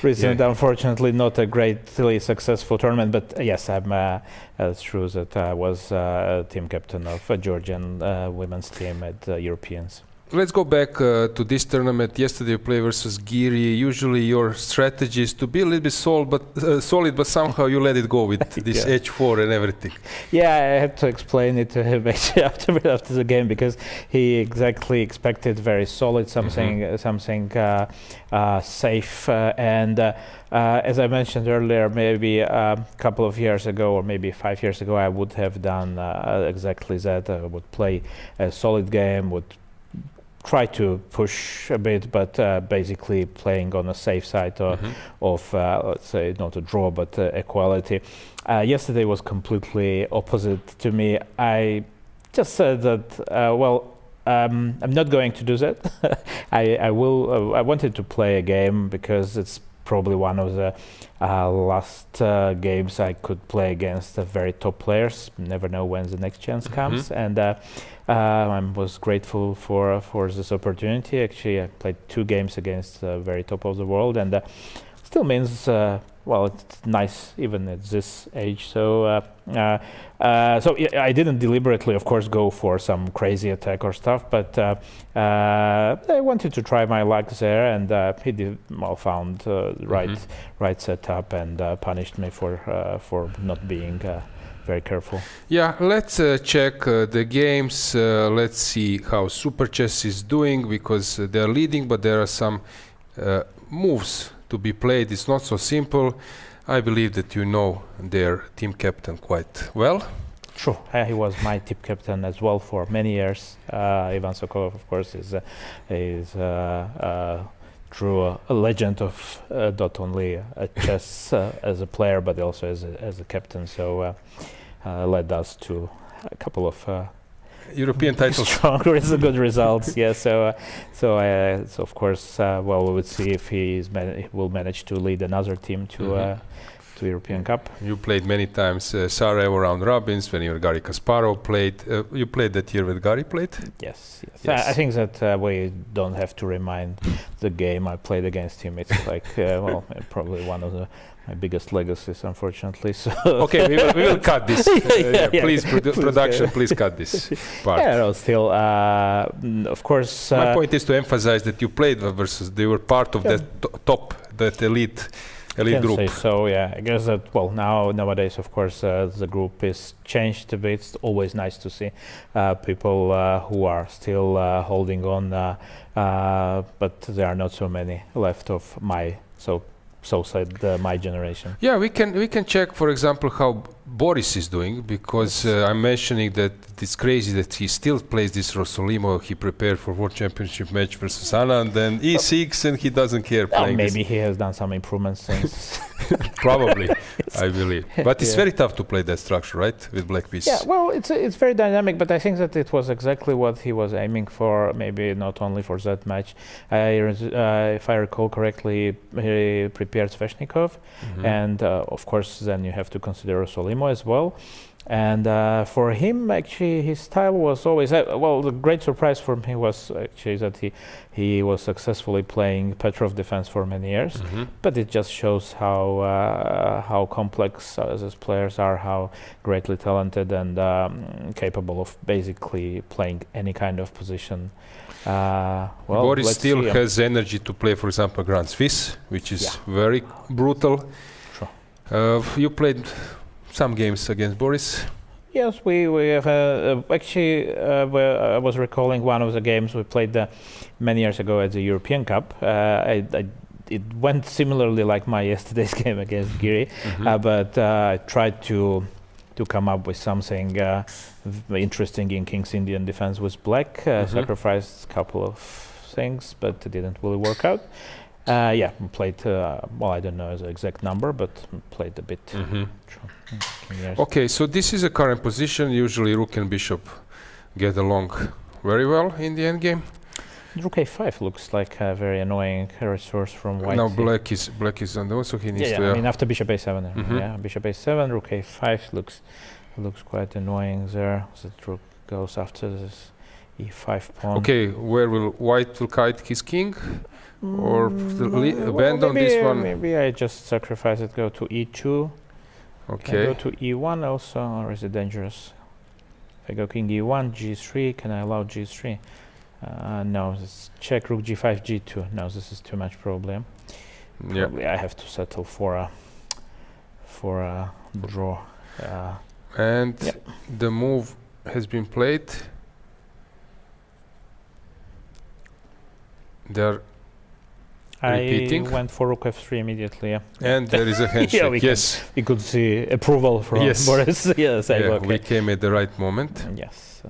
recent, unfortunately not a greatly successful tournament. But yes, it's true that I was team captain of a Georgian women's team at Europeans. Let's go back to this tournament. Yesterday you played versus Giri. Usually your strategy is to be a little bit solid, but somehow you let it go with this h4 and everything. Yeah, I had to explain it to him actually after the game, because he exactly expected very solid, something safe. And as I mentioned earlier, maybe a couple of years ago, or maybe 5 years ago, I would have done exactly that. I would play a solid game, would try to push a bit, but basically playing on a safe side of let's say not a draw, but equality. Yesterday was completely opposite to me. I just said that, well, I'm not going to do that. I will. I wanted to play a game because it's probably one of the last games I could play against the very top players. Never know when the next chance comes, and I was grateful for this opportunity. Actually, I played 2 games against the very top of the world, and still means. Well, it's nice even at this age. So, I didn't deliberately, of course, go for some crazy attack or stuff, but I wanted to try my luck there, and he did found right setup and punished me for not being very careful. Yeah, let's check the games. Let's see how Super Chess is doing, because they're leading, but there are some moves to be played. It's not so simple. I believe that you know their team captain quite well. True. He was my team captain as well for many years. Ivan Sokolov, of course, is true a legend of not only chess as a player but also as a captain. So led us to a couple of European titles. Stronger is a good results. Yeah. So of course, well, we would see if he will manage to lead another team to European Cup. You played many times Sarajevo round robins when Gary Kasparov played. You played that year when Gary played? Yes. I think that we don't have to remind the game I played against him. It's like, well, probably one of my biggest legacies, unfortunately. So okay, we will cut this. Please, production, please cut this part. Yeah, no, still, of course. My point is to emphasize that you played versus, they were part of that top, that elite group. Say so, yeah. I guess that, well, nowadays, of course, the group is changed a bit. It's always nice to see people who are still holding on, but there are not so many left of my my generation. Yeah, we can check, for example, how Boris is doing, because I'm mentioning that it's crazy that he still plays this Rossolimo. He prepared for World Championship match versus Anna, and then E6, and he doesn't care playing. Maybe he has done some improvements since. Probably, I believe. But it's very tough to play that structure, right, with black pieces. Yeah, well, it's very dynamic, but I think that it was exactly what he was aiming for. Maybe not only for that match. If I recall correctly, he prepared Sveshnikov, and of course, then you have to consider Rossolimo as well. And for him, actually, his style was always well. The great surprise for me was actually that he was successfully playing Petrov defense for many years. But it just shows how complex these players are, how greatly talented and capable of basically playing any kind of position. Well, Boris still has energy to play, for example, Grand Swiss, which is very brutal. Sure. You played some games against Boris. Yes, we have actually. I was recalling one of the games we played many years ago at the European Cup. It went similarly like my yesterday's game against Giri, but I tried to come up with something interesting in King's Indian defense with black. Sacrificed a couple of things, but it didn't really work out. We played, well, I don't know the exact number, but played a bit. Okay, so this is a current position. Usually Rook and Bishop get along very well in the endgame. Rook a5 looks like a very annoying resource from white. Now black is on the, so he needs to... I mean, after Bishop a7, Bishop a7, Rook a5 looks quite annoying there. The Rook goes after this e5 pawn. Okay, where will white will kite his king? Or bend on this one? Maybe I just sacrifice it, go to e2. Okay. Can I go to e1 also, or is it dangerous? If I go king e1, g3, can I allow g3? No, it's check, rook g5, g2. No, this is too much problem. Probably I have to settle for a draw. And the move has been played. They're repeating. I went for rook f3 immediately. And there is a handshake. We could see approval from Boris. We came at the right moment. Yes.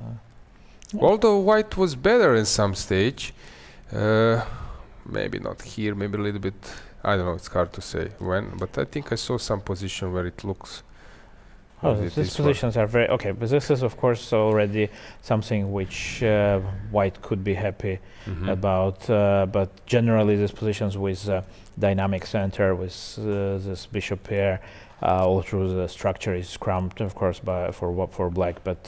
Although white was better in some stage, maybe not here, maybe a little bit. I don't know. It's hard to say when, but I think I saw some position where it looks Oh, these positions are very okay, but this is of course already something which White could be happy about. But generally, these positions with dynamic center, with this bishop pair, all through the structure is scrumped, of course, for Black. But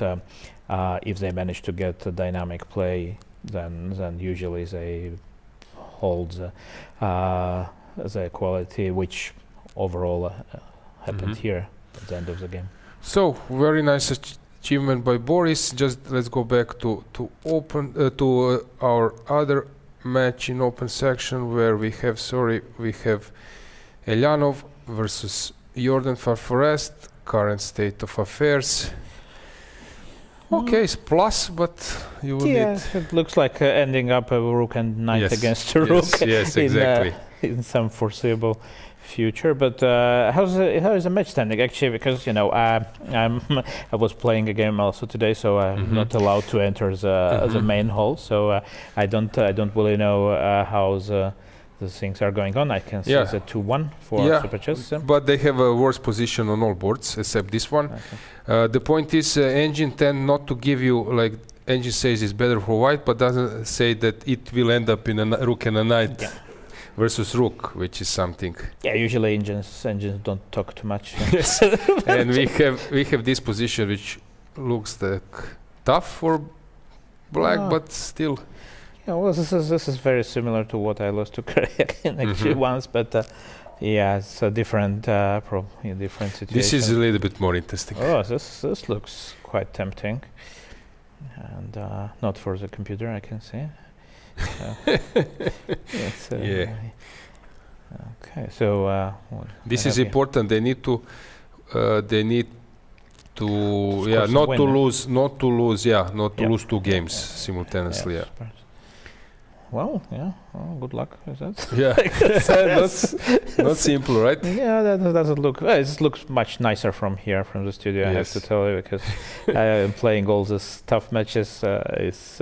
if they manage to get a dynamic play, then usually they hold the quality, which overall happened here at the end of the game. So very nice achievement by Boris. Just let's go back to our other match in open section where we have Elyanov versus Jordan Farforest. Current state of affairs. Okay, it's plus, but you will need. It looks like ending up a rook and knight against a rook. Yes, exactly. In some foreseeable future. But how is the match standing actually? Because I was playing a game also today, so I'm not allowed to enter the main hall. So I don't really know how the things are going on. I can see the 2-1 for Super Chess. But they have a worse position on all boards except this one. Okay. The point is, engine tend not to give you, like engine says it's better for White, but doesn't say that it will end up in a rook and a knight versus rook, which is something. Yeah, usually engines don't talk too much. Yes, and we have this position which looks tough for Black, but still. Yeah, well, this is very similar to what I lost to Goryachkina actually once, but it's a different different situation. This is a little bit more interesting. Oh, this looks quite tempting, and not for the computer, I can see. Okay, so this is important. They need to not to lose two games simultaneously. Well, good luck with that. Yeah, not simple, right? Yeah, that doesn't look. It looks much nicer from here, from the studio. I have to tell you, because playing all these tough matches it's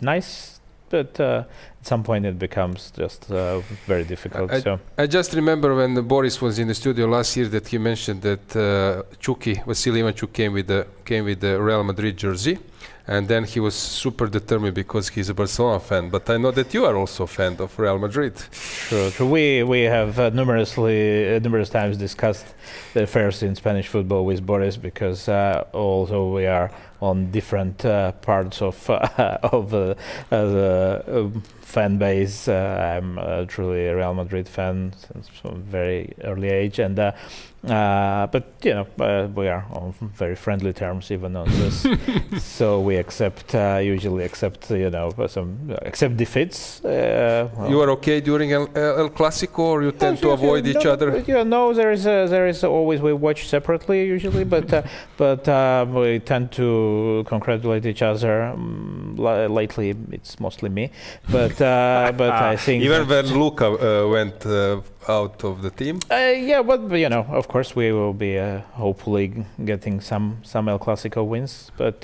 nice, but at some point it becomes just very difficult. I just remember when Boris was in the studio last year that he mentioned that Vasily Ivanchuk came with the Real Madrid jersey. And then he was super determined because he's a Barcelona fan. But I know that you are also a fan of Real Madrid. True. We have numerous times discussed the affairs in Spanish football with Boris, because although we are on different parts of the fan base, I'm truly a Real Madrid fan since a very early age, and but we are on very friendly terms even on this. So we usually accept defeats. You are okay during El Clasico, or you tend to avoid each other? No, there is always, we watch separately usually, but we tend to congratulate each other. Lately, it's mostly me, but I think even when Luka went out of the team. But of course, we will be hopefully getting some El Clasico wins. But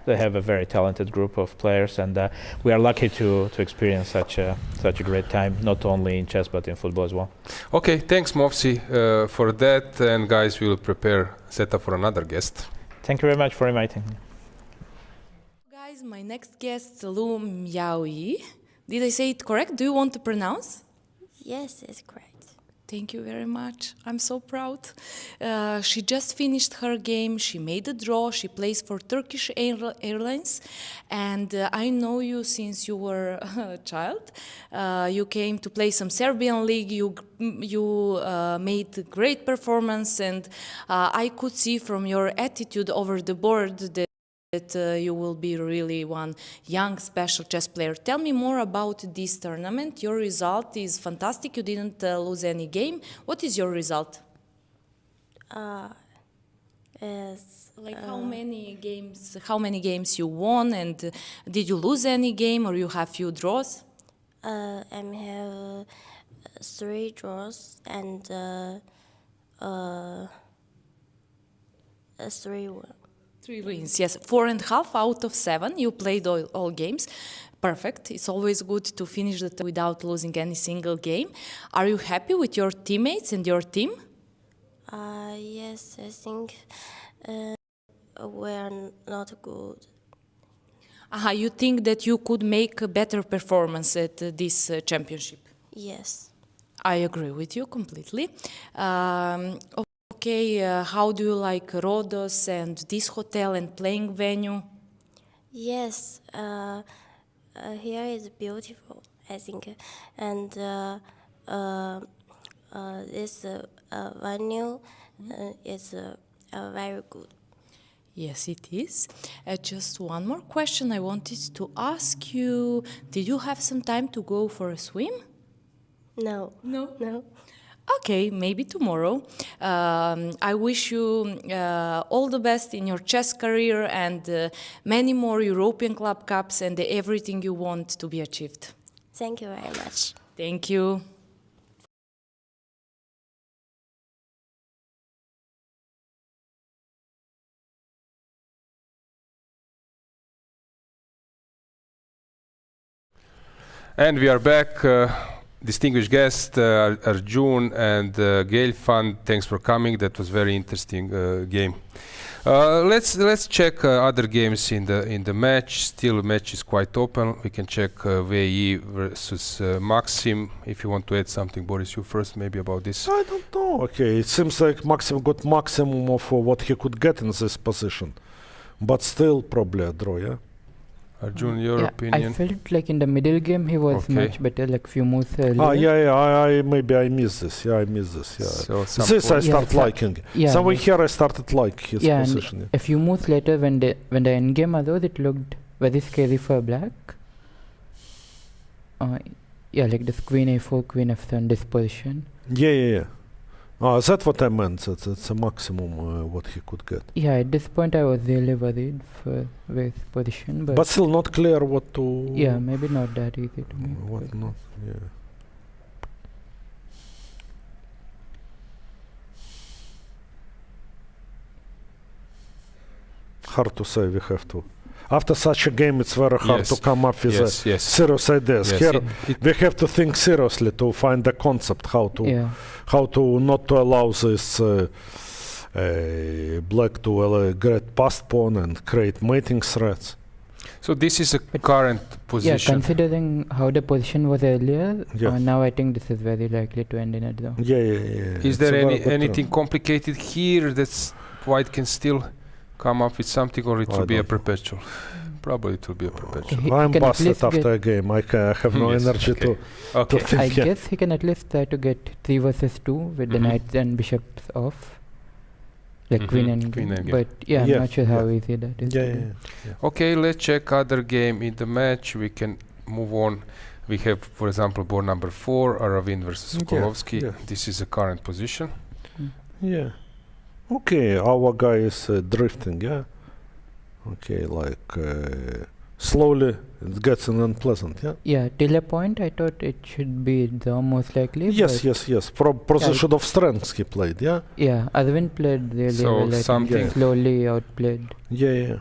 they have a very talented group of players, and we are lucky to experience such a great time, not only in chess but in football as well. Okay, thanks Movsi for that, and guys, we will prepare setup for another guest. Thank you very much for inviting me. Guys, my next guest, Lu Miaoyi. Did I say it correct? Do you want to pronounce? Yes, it's correct. Thank you very much. I'm so proud. She just finished her game. She made a draw. She plays for Turkish Airlines. And I know you since you were a child. You came to play some Serbian league. You made a great performance. And I could see from your attitude over the board that you will be really one young special chess player. Tell me more about this tournament. Your result is fantastic. You didn't lose any game. What is your result? Like how many games you won, and did you lose any game, or you have few draws? I have 3 draws and 3 wins. 3 wins, yes. 4.5 out of 7. You played all games. Perfect. It's always good to finish the without losing any single game. Are you happy with your teammates and your team? Yes, I think we're not good. You think that you could make a better performance at this championship? Yes. I agree with you completely. Okay, how do you like Rhodes and this hotel and playing venue? Yes, here is beautiful, I think, and this venue is very good. Yes, it is. Just one more question I wanted to ask you. Did you have some time to go for a swim? No. No. Okay, maybe tomorrow. I wish you all the best in your chess career and many more European Club Cups and everything you want to be achieved. Thank you very much. Thank you. And we are back. Distinguished guest Arjun and Gail Fan, thanks for coming. That was very interesting game. Let's check other games in the match. Still, the match is quite open. We can check Wei Yi versus Maxim. If you want to add something, Boris, you first maybe about this. I don't know. Okay, it seems like Maxim got maximum of what he could get in this position, but still probably a draw. Yeah. Arjun, your opinion? I felt like in the middle game he was much better, like few moves earlier. I maybe I missed this. Yeah, I missed this. Yeah. So this I start liking. Yeah, somewhere here I started like his position. Yeah. A few moves later when the end game arose, it looked very scary for black. Yeah, like this queen a4, queen f7, this position. Yeah. That's what I meant. That's a maximum what he could get. Yeah, at this point I was really worried for his position, but still not clear what to. Yeah, maybe not that easy to make. What not? Yeah. Hard to say. We have to. After such a game, it's very hard to come up with serious ideas. Here, we have to think seriously to find the concept how to not to allow this black to get past pawn and create mating threats. So this is a current position. Yeah, considering how the position was earlier, now I think this is very likely to end in a draw. Yeah. Is there anything complicated here that white can still come up with something, or it will be a perpetual? Probably it will be a perpetual. I'm busted after a game. I have no energy to think. I guess he can at least try to get 3 versus 2 with the knights and bishops off. Like queen and game. But I'm not sure how easy that is. Yeah. Okay, let's check other game in the match. We can move on. We have, for example, board number 4, Aravin versus Sokolovsky. This is the current position. Yeah. Okay, our guy is drifting, yeah? Okay, like slowly it gets unpleasant, yeah? Yeah, till a point I thought it should be the most likely. Yes. Position of strengths he played, yeah? Yeah, Arvind played really well. Something slowly outplayed. Yeah.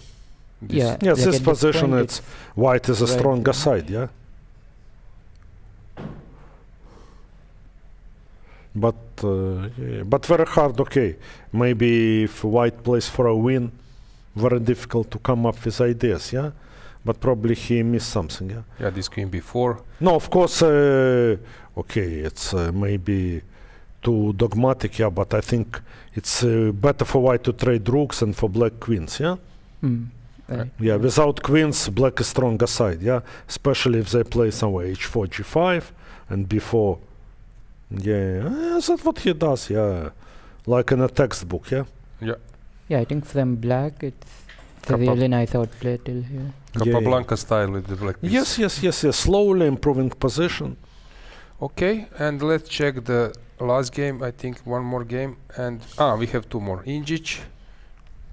Yes, this position, it's white is a stronger side, yeah? But very hard. Okay, maybe if white plays for a win, very difficult to come up with ideas. Yeah, but probably he missed something. Yeah. Yeah, this queen b4. No, of course. Okay, it's maybe too dogmatic. Yeah, but I think it's better for white to trade rooks and for black queens. Yeah. Right. Yeah, without queens, black is stronger side. Yeah, especially if they play somewhere h4, g5, and b4. Yeah, that's what he does, like in a textbook, Yeah, I think from black, it's a really nice outplay till here. Capablanca style with the black piece. Yes, slowly improving position. Okay, and let's check the last game, I think one more game, and we have 2 more. Injic.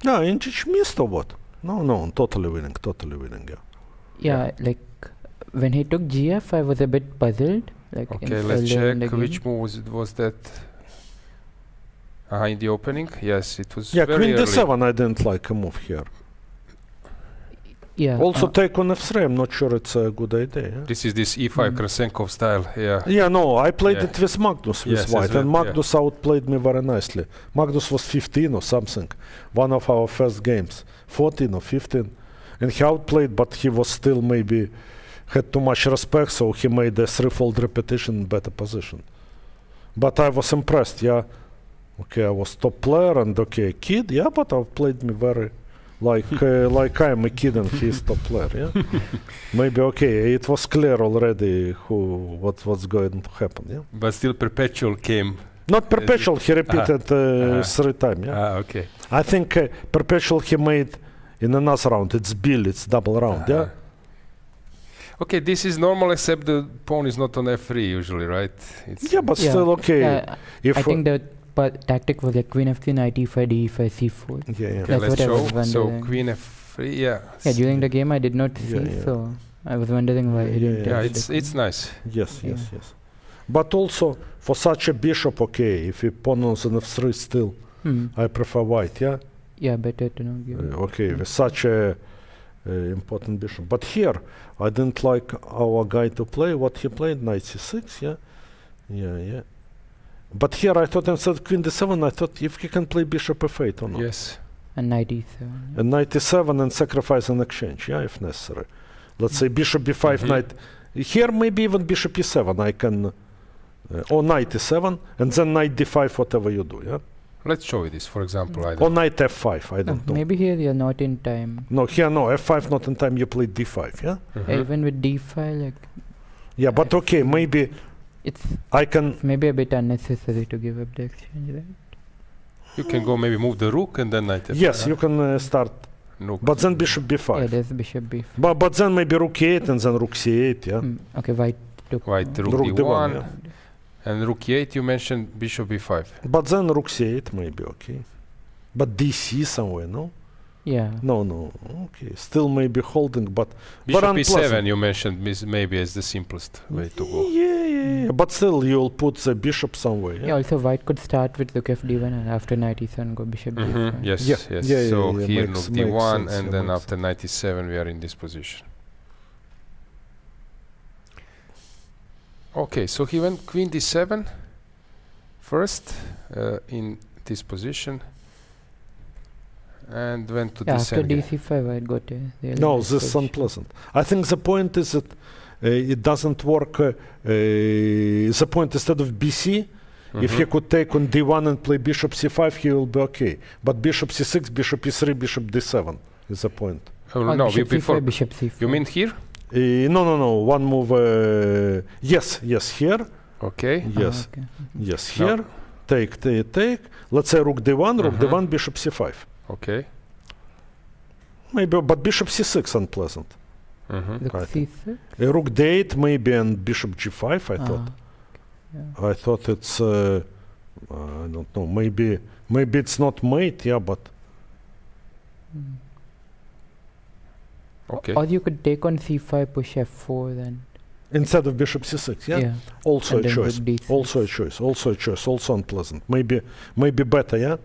Yeah, Injic missed or what? No, totally winning, Yeah, like when he took GF, I was a bit puzzled. Like okay, let's check which move was that. In the opening, yes, it was. Yeah, very queen early. d7. I didn't like a move here. Yeah. Also take on f3. I'm not sure it's a good idea. Yeah? This is this e5 Krasenkov style. Yeah. Yeah, no, I played it with Magnus with Yes, white, as well, and Magnus outplayed me very nicely. Magnus was 15 or something, one of our first games, 14 or 15, and he outplayed, but he was still maybe had too much respect, so he made a threefold repetition in better position. But I was impressed, yeah. Okay, I was top player and okay, kid, yeah, but outplayed me very. Like I am a kid and he is top player, yeah. Maybe okay, it was clear already what was going to happen, yeah. But still, Perpetual came. Not Perpetual, he repeated 3 times, yeah. Okay. I think Perpetual he made in another round. It's Bill, it's double round, yeah. Okay, this is normal, except the pawn is not on f3 usually, right? Yeah, but still okay. I think the tactic was like queen f3, knight e5, d5, c4. Yeah, yeah. Okay, That's what I was so wondering. queen f3, yeah. Yeah, during the game I did not see, so I was wondering why he didn't. Yeah, it's nice. Yes. But also for such a bishop, okay, if your pawn on f3 still, I prefer white, yeah. Yeah, better to know. Okay, with such a important bishop. But here I didn't like our guy to play what he played, knight c6, yeah. But here I thought instead of queen d7, I thought if he can play bishop f8 or not. Yes. And knight e7. And knight e7 and sacrifice an exchange, yeah, if necessary. Let's say bishop b5, knight. Here maybe even bishop e7 I can, or knight e7, and then knight d5, whatever you do, yeah. Let's show you this, for example. Or knight f5, I don't know. Maybe here you're not in time. No, here no, f5 not in time, you play d5, yeah? Even with d5, like... Yeah, but okay, maybe I can... Maybe a bit unnecessary to give up the exchange, right? You can go maybe move the rook and then knight f5. Yes, you can start. Rook. But then bishop b5. Yeah, there's bishop b5. But then maybe rook e8 and then rook c8, yeah? Okay, white rook d1. Yeah. And rook e8, you mentioned bishop b5. But then rook c8 maybe, okay. But dc somewhere, no? Yeah. No. Okay, still maybe holding, but... Bishop but e7 you mentioned maybe as the simplest way to go. Yeah. But still you'll put the bishop somewhere, yeah? Yeah, also white could start with rook f d1 and after knight e7 go bishop d5. Yes. Yeah, so here rook d1 sense, and then after knight e7 we are in this position. Okay, so he went queen d7 first in this position and went to d7. After dc5 white got no, this is unpleasant. I think the point is that it doesn't work. The point instead of bc, if he could take on d1 and play bishop c5, he will be okay. But bishop c6, bishop e3, bishop d7 is the point. No, bishop before c5, bishop c5. You mean here? No. One move. Yes, here. Okay. Yes, okay. Yes, here. No. Take. Let's say rook d1, rook d1, bishop c5. Okay. Maybe, but bishop c6 unpleasant. Rook c6? Rook d8 maybe and bishop g5, I thought. Yeah. I thought it's, I don't know, maybe it's not mate, yeah, but... Okay. Or you could take on c5, push f4 then. Instead of bishop c6, yeah? Also a choice. Also a choice. Also unpleasant. Maybe better, yeah?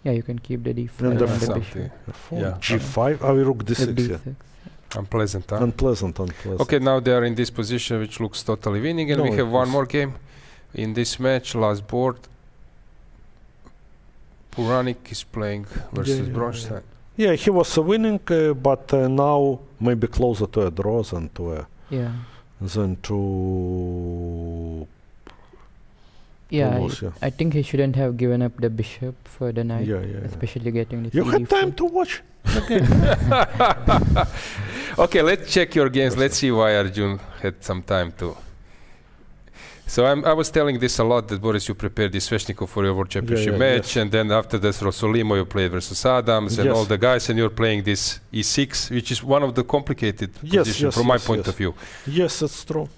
Yeah, you can keep the d5. And the g5, rook d6, yeah. Unpleasant, huh? Unpleasant. Okay, now they are in this position which looks totally winning, and we have one more game in this match, last board. Puranik is playing versus Bronstein. Yeah, he was winning, but now maybe closer to a draw than to a... Than to... Yeah, I think he shouldn't have given up the bishop for the knight, especially getting the You had time to watch the game. Okay, let's check your games. Let's see why Arjun had some time to... So I was telling this a lot, that Boris, you prepared this Sveshnikov for your World Championship match, and then after this Rosolimo you played versus Adams and all the guys, and you're playing this e6, which is one of the complicated positions from my point of view. Yes, it's true.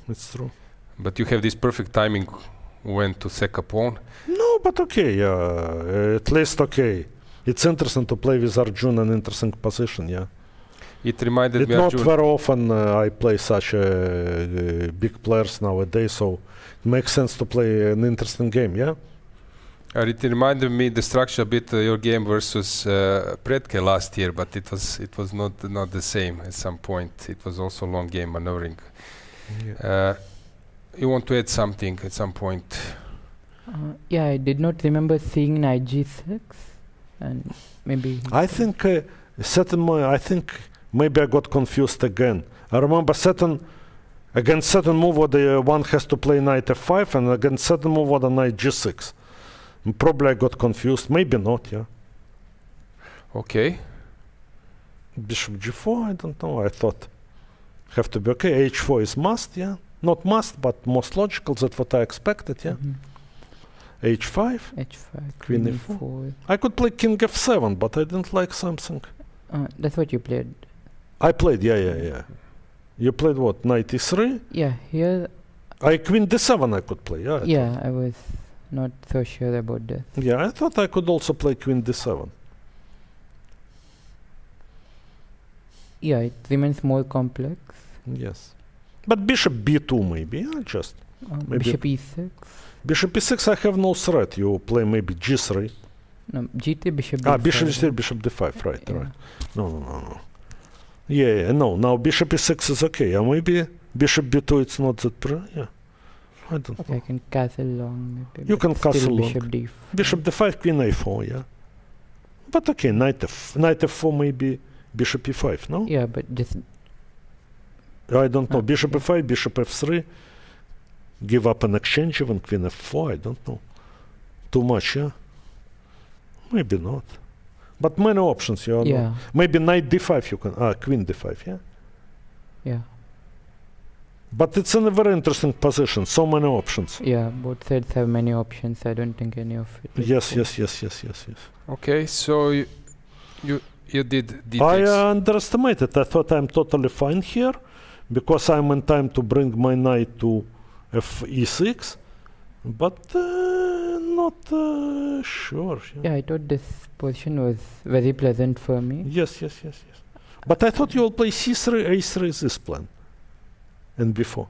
But you have this perfect timing when to sack a pawn. No, but okay, at least okay. It's interesting to play with Arjun, an interesting position, yeah. It reminded me not very often I play such big players nowadays, so it makes sense to play an interesting game, yeah? It reminded me the structure a bit your game versus Predke last year, but it was not the same at some point. It was also long game maneuvering. Yeah. You want to add something at some point? Yeah, I did not remember seeing knight g6, and maybe. I think I think maybe I got confused again. I remember against certain move where the one has to play knight f5, and against certain move where the knight g6. Probably I got confused. Maybe not. Yeah. Okay. Bishop g4. I don't know. I thought have to be okay. h4 is must. Yeah. Not must, but most logical. That's what I expected. Yeah. h5. h5. Queen e4. I could play king f7, but I didn't like something. That's what you played. I played. Yeah. You played what? Knight e3. Yeah. Here. Queen d7. I could play. Yeah. Yeah. I was not so sure about this. Yeah. I thought I could also play queen d7. Yeah. It remains more complex. Yes. But bishop b2 maybe. Yeah, just. Maybe bishop e6. Bishop e6, I have no threat. You play maybe g3. No, g3, bishop d5. Bishop g3, bishop d5. Right, right. No. Yeah, no. Now bishop e6 is okay. Maybe bishop b2, it's not that. Yeah. I don't know. I can castle long. Maybe, you can castle long. Bishop d5. Bishop d5, queen a4, yeah. But okay, knight f4, maybe bishop e5, no? Yeah, but just. I don't know. Bishop f5, bishop f3. Give up an exchange, even queen f4, I don't know. Too much, yeah? Maybe not. But many options, you know. Maybe knight d5 you can, queen d5, yeah? Yeah. But it's in a very interesting position, so many options. Yeah, both sides have many options. I don't think any of it. Yes. Okay, so you did d6. I underestimated. I thought I'm totally fine here, because I'm in time to bring my knight to e6, but not sure. Yeah, I thought this position was very pleasant for me. Yes. But I thought you will play c3, a3 is this plan. And before.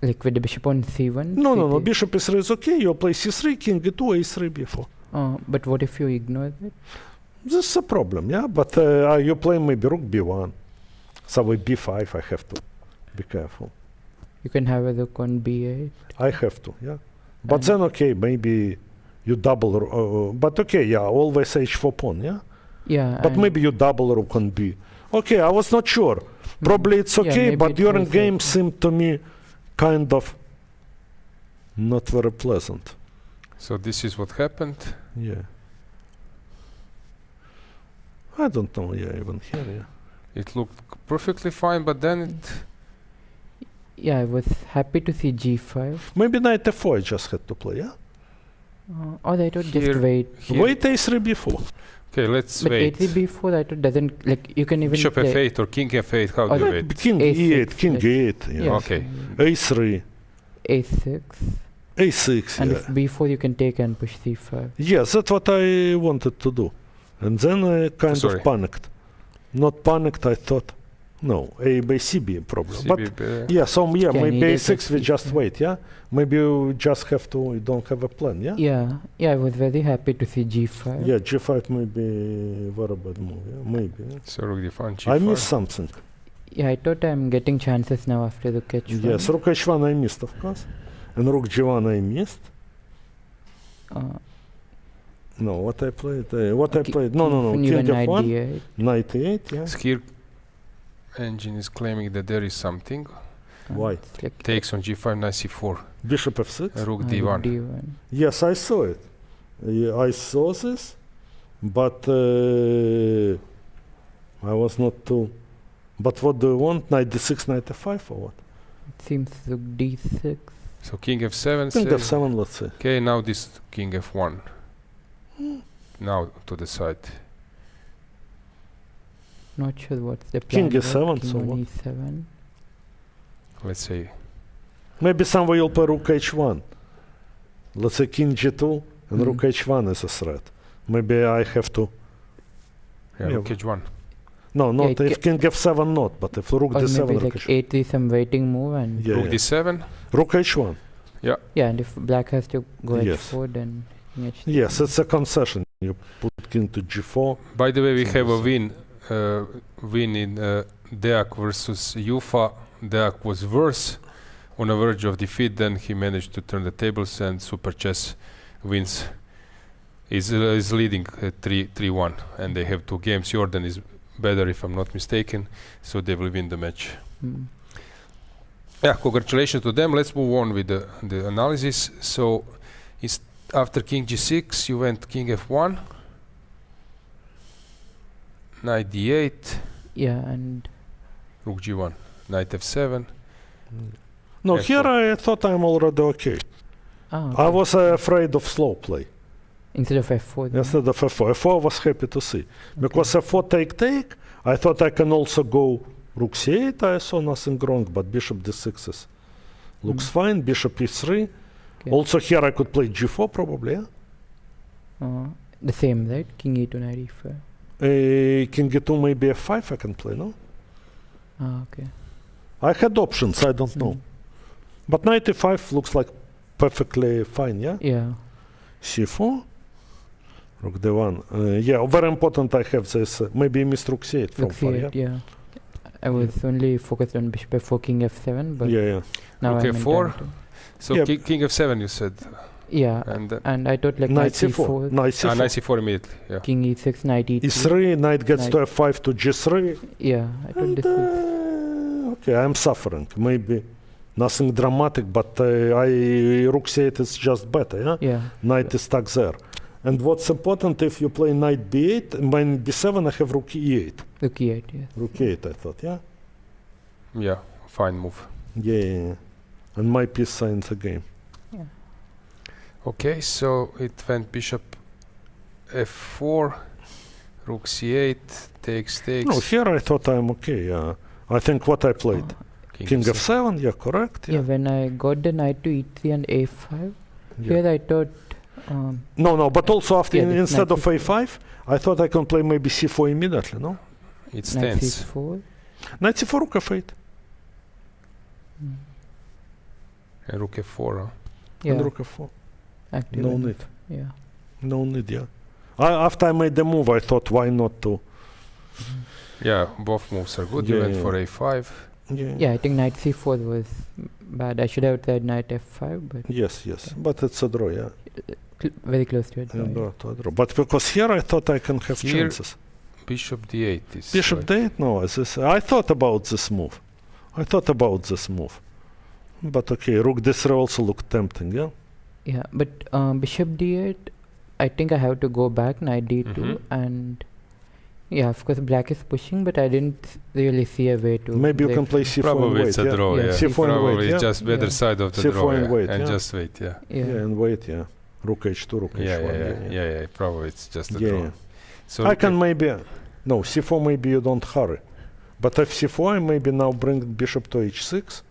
Like with the bishop on c1? No. Bishop e3 is okay. You'll play c3, king e2, a3 before. But what if you ignore it? This is a problem, yeah. But you play maybe rook b1. So with b5, I have to be careful. You can have a rook on b8. I have to, yeah. But then, okay, maybe you double. But okay, yeah, always h4 pawn, yeah? Yeah. But maybe you double rook on b. Okay, I was not sure. Probably it's okay, but during game seemed to me kind of not very pleasant. So this is what happened? Yeah. I don't know, yeah, even here, yeah. It looked perfectly fine, but then it... Yeah, I was happy to see g5. Maybe knight f4 I just had to play, yeah? Or I thought just wait. Wait a3 b4. Okay, let's but wait. But a3 b4 I thought doesn't, like, you can even bishop f8 or king f8, how do you wait? King e8, king e8, yeah. Okay. a3. a6. a6, and if b4 you can take and push c5. Yes, that's what I wanted to do. And then I kind of panicked. Not panicked, I thought, no, a by cb problem. But yeah, so yeah, maybe a6 we just wait, yeah? Maybe you just have to, you don't have a plan, yeah? Yeah, I was very happy to see g5. Yeah, g5 may be a very bad move, yeah? Maybe. Yeah? So rook d5, g5. I missed something. Yeah, I thought I'm getting chances now after rook h1. Yes, rook h1 I missed, of course. And rook g1 I missed. No, what I played? I played? No. King f1, knight e8, yeah. Here, engine is claiming that there is something. Why? Takes on g5, knight c4. Bishop f6. Rook d1. Yes, I saw it. I saw this, but I was not too. But what do you want? Knight d6, knight f5, or what? It seems rook d6. So king f7. King f7, let's say. Okay, now this king f1. Now to the side. Not sure what's the plan. King e7, king so what? e7. Let's say. Maybe somewhere you'll play rook h1. Let's say king g2 and rook h1 is a threat. Maybe I have to. Yeah, rook h1. No, not if king f7, not. But if rook or d7, maybe rook like h1. a3 some waiting move and rook d7. Rook h1. Yeah. Yeah, and if black has to go h4, then king h3. Yes, it's a concession. You put king to g4. By the way, we have a win in Deak versus Jufa. Deak was worse, on the verge of defeat. Then he managed to turn the tables, and Super Chess wins. Is leading 3-1, and they have 2 games. Jordan is better, if I'm not mistaken, so they will win the match. Yeah, congratulations to them. Let's move on with the analysis. So, after king g6, you went king f1, knight d8. Yeah, and rook g1, knight f7. No, here I thought I'm already okay. I was afraid of slow play. Instead of f4. Instead of f4. f4 I was happy to see. Because f4 take, I thought I can also go rook c8. I saw nothing wrong, but bishop d6 looks fine. Bishop e3. Okay. Also here I could play g4 probably, yeah? The same, right? King e2, knight e5. King e2, maybe f5 I can play, no? Okay. I had options, I don't know. But knight e5 looks like perfectly fine, yeah? Yeah. c4. Rook d1. Yeah, very important I have this. Maybe missed rook c8 from far, yeah? I was only focused on bishop f4, king f7, but now rook I'm f4. So king f7 you said. Yeah, and I thought like knight c4. Knight c4. Knight c4 immediately, yeah. King e6, knight e3. e3, knight gets to f5 to g3. Yeah, I thought this was... Okay, I'm suffering. Maybe nothing dramatic, but rook c8 is just better, yeah? Yeah. Knight is stuck there. And what's important, if you play knight b8, when b7 I have rook e8. Rook e8, yes. Rook e8, I thought, yeah? Yeah, fine move. Yeah. And my piece signs the game. Yeah. Okay, so it went bishop f4, rook c8, takes. No, here I thought I'm okay, yeah. I think what I played. King f7, yeah, correct. Yeah, when I got the knight to e3 and a5, here I thought... no, but also after instead of a5, I thought I can play maybe c4 immediately, no? It's knight tense. c4. Knight c4, rook f8. And rook f4, huh? Yeah. And rook f4. Active no need. Yeah. No need, yeah. After I made the move, I thought, why not to? Yeah, both moves are good. You went for a5. Yeah, I think knight c4 was bad. I should have tried knight f5, but... Yes, but it's a draw, yeah. Very close to a draw. But because here I thought I can have chances. Bishop d8 is... Bishop d8? No, I thought about this move. But okay, rook d3 also looked tempting, yeah? Yeah, but bishop d8, I think I have to go back, knight d2, and... Yeah, of course black is pushing, but I didn't really see a way to... Maybe you can play c4 probably and wait, it's a draw, yeah. C4 probably and wait, just better side of the draw, and wait, and just wait, yeah. Yeah, and wait, yeah. Rook h2, rook h1. Yeah, probably it's just a draw. So I can maybe... No, c4 maybe you don't hurry. But if c4, I maybe now bring bishop to h6.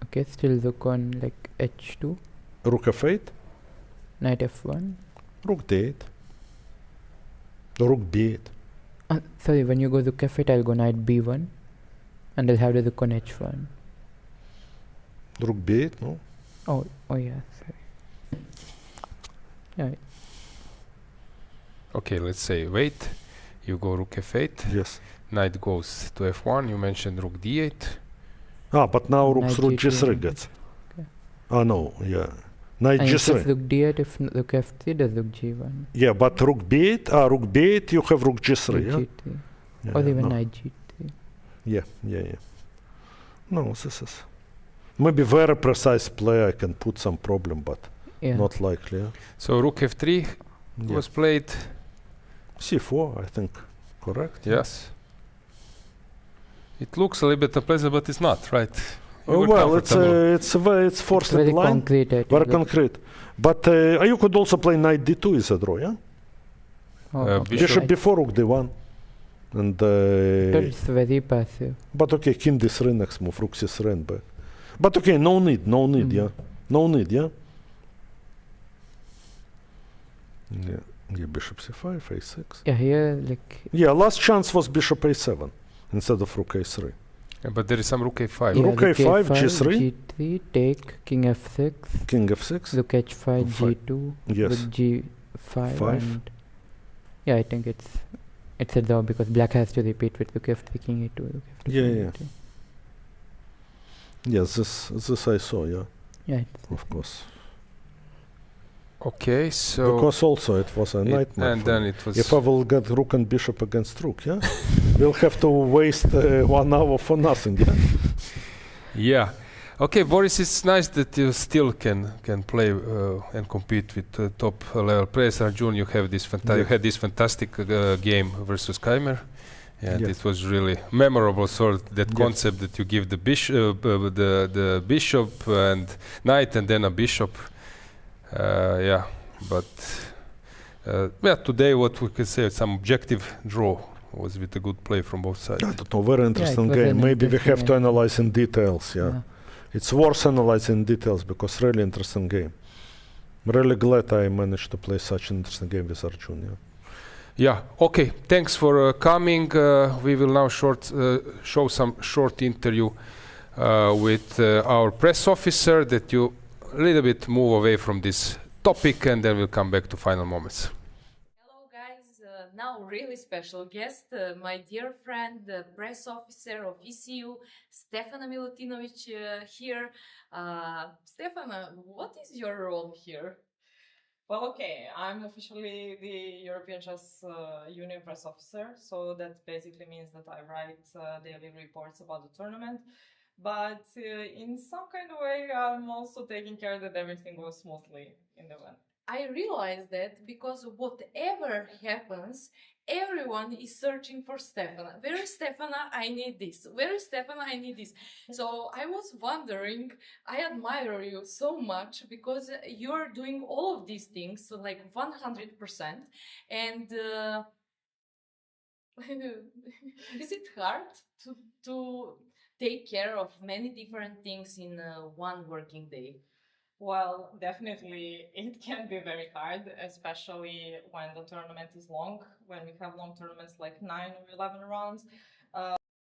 Okay, still look on like h2. Rook f8. Knight f1. Rook d8. Rook b8. Sorry, when you go rook f8, I'll go knight b1. And I'll have the rook on h1. Rook b8, no? Oh yeah, sorry. Yeah. Okay, let's say wait. You go rook f8. Yes. Knight goes to f1. You mentioned rook d8. But now rook g3 gets. Okay. No, yeah. Knight g3. If rook d8, if rook f3, there's rook g1. Yeah, but rook b8, you have rook g3, rook yeah? G3. Yeah, or even knight g3. Yeah. No, this is... Maybe very precise play, I can put some problem, but not likely, yeah? So rook f3 was played. c4, I think, correct? Yes. It looks a little bit unpleasant, but it's not, right? Well, it's forced very line. Concrete, very concrete. But you could also play knight d2 is a draw, yeah? Bishop before rook d1. And it's very passive. But okay, king d3 next move, rook c3 and back. But okay, no need, yeah? No need, yeah? Yeah, bishop c5, a6. Yeah, here, like... Yeah, last chance was bishop a7 instead of rook a3. But there is some rook a5. Yeah, Rook a5, G3. G3, take, king f6. King f6. Rook h5, G2. Yes. With g5. Five. And yeah, I think it's a draw because black has to repeat with rook f3, king a2, rook f2. Yeah, king yeah. a2. Yes, this I saw, yeah. Yeah. Of course. Okay, so... Because also it was a nightmare. And then it was... If I will get rook and bishop against rook, yeah? We'll have to waste 1 hour for nothing, yeah? Yeah. Okay, Boris, it's nice that you still can play and compete with top level players. Arjun, you had this fantastic game versus Keymer. And it was really memorable, that concept that you give the bishop, the bishop and knight and then a bishop. Today what we can say, some objective draw was with a good play from both sides. I don't know, very interesting game. Maybe we have to analyze in details, yeah. It's worth analyzing in details because really interesting game. I'm really glad I managed to play such an interesting game with Arjun, yeah. Yeah, okay, thanks for coming. We will now show some short interview with our press officer that you a little bit move away from this topic and then we'll come back to final moments. Hello guys, now really special guest, my dear friend, the press officer of ECU, Stefana Milutinovic here. Stefana, what is your role here? Well, okay, I'm officially the European Chess Union press officer, so that basically means that I write daily reports about the tournament. But in some kind of way, I'm also taking care that everything goes smoothly in the event. I realize that because whatever happens, everyone is searching for Stefana. Where is Stefana? I need this. Where is Stefana? I need this. So I was wondering, I admire you so much because you're doing all of these things, so like 100%. And is it hard to take care of many different things in one working day? Well, definitely it can be very hard, especially when the tournament is long, when we have long tournaments like 9 or 11 rounds.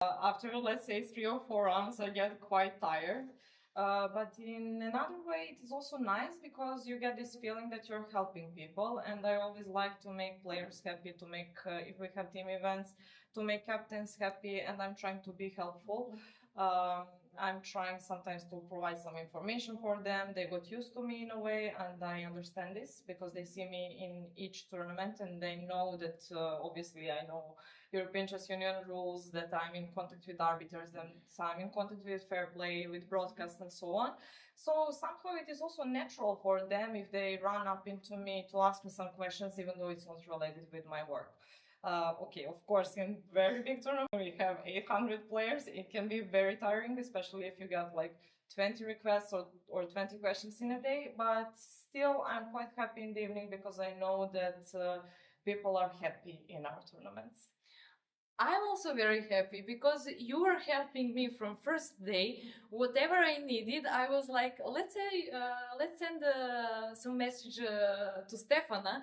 After, let's say, 3 or 4 rounds, I get quite tired. But in another way, it is also nice because you get this feeling that you're helping people. And I always like to make players happy, to make, if we have team events, to make captains happy, and I'm trying to be helpful. I'm trying sometimes to provide some information for them. They got used to me in a way, and I understand this because they see me in each tournament and they know that obviously I know European Chess Union rules, that I'm in contact with arbiters, and I'm in contact with fair play, with broadcast and so on. So somehow it is also natural for them if they run up into me to ask me some questions, even though it's not related with my work. Okay, of course, in very big tournaments, we have 800 players. It can be very tiring, especially if you get like 20 requests or 20 questions in a day. But still, I'm quite happy in the evening because I know that people are happy in our tournaments. I'm also very happy because you were helping me from first day. Whatever I needed, I was like, let's send some message to Stefana.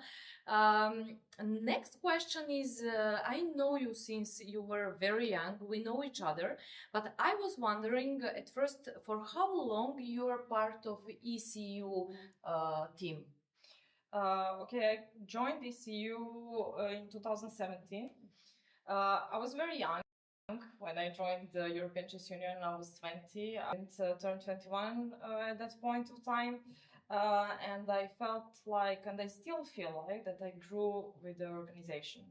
Next question is, I know you since you were very young, we know each other, but I was wondering at first for how long you are part of ECU team? Okay, I joined ECU in 2017. I was very young when I joined the European Chess Union. I was 20. I turned 21 at that point of time. And I felt like, and I still feel like, that I grew with the organization.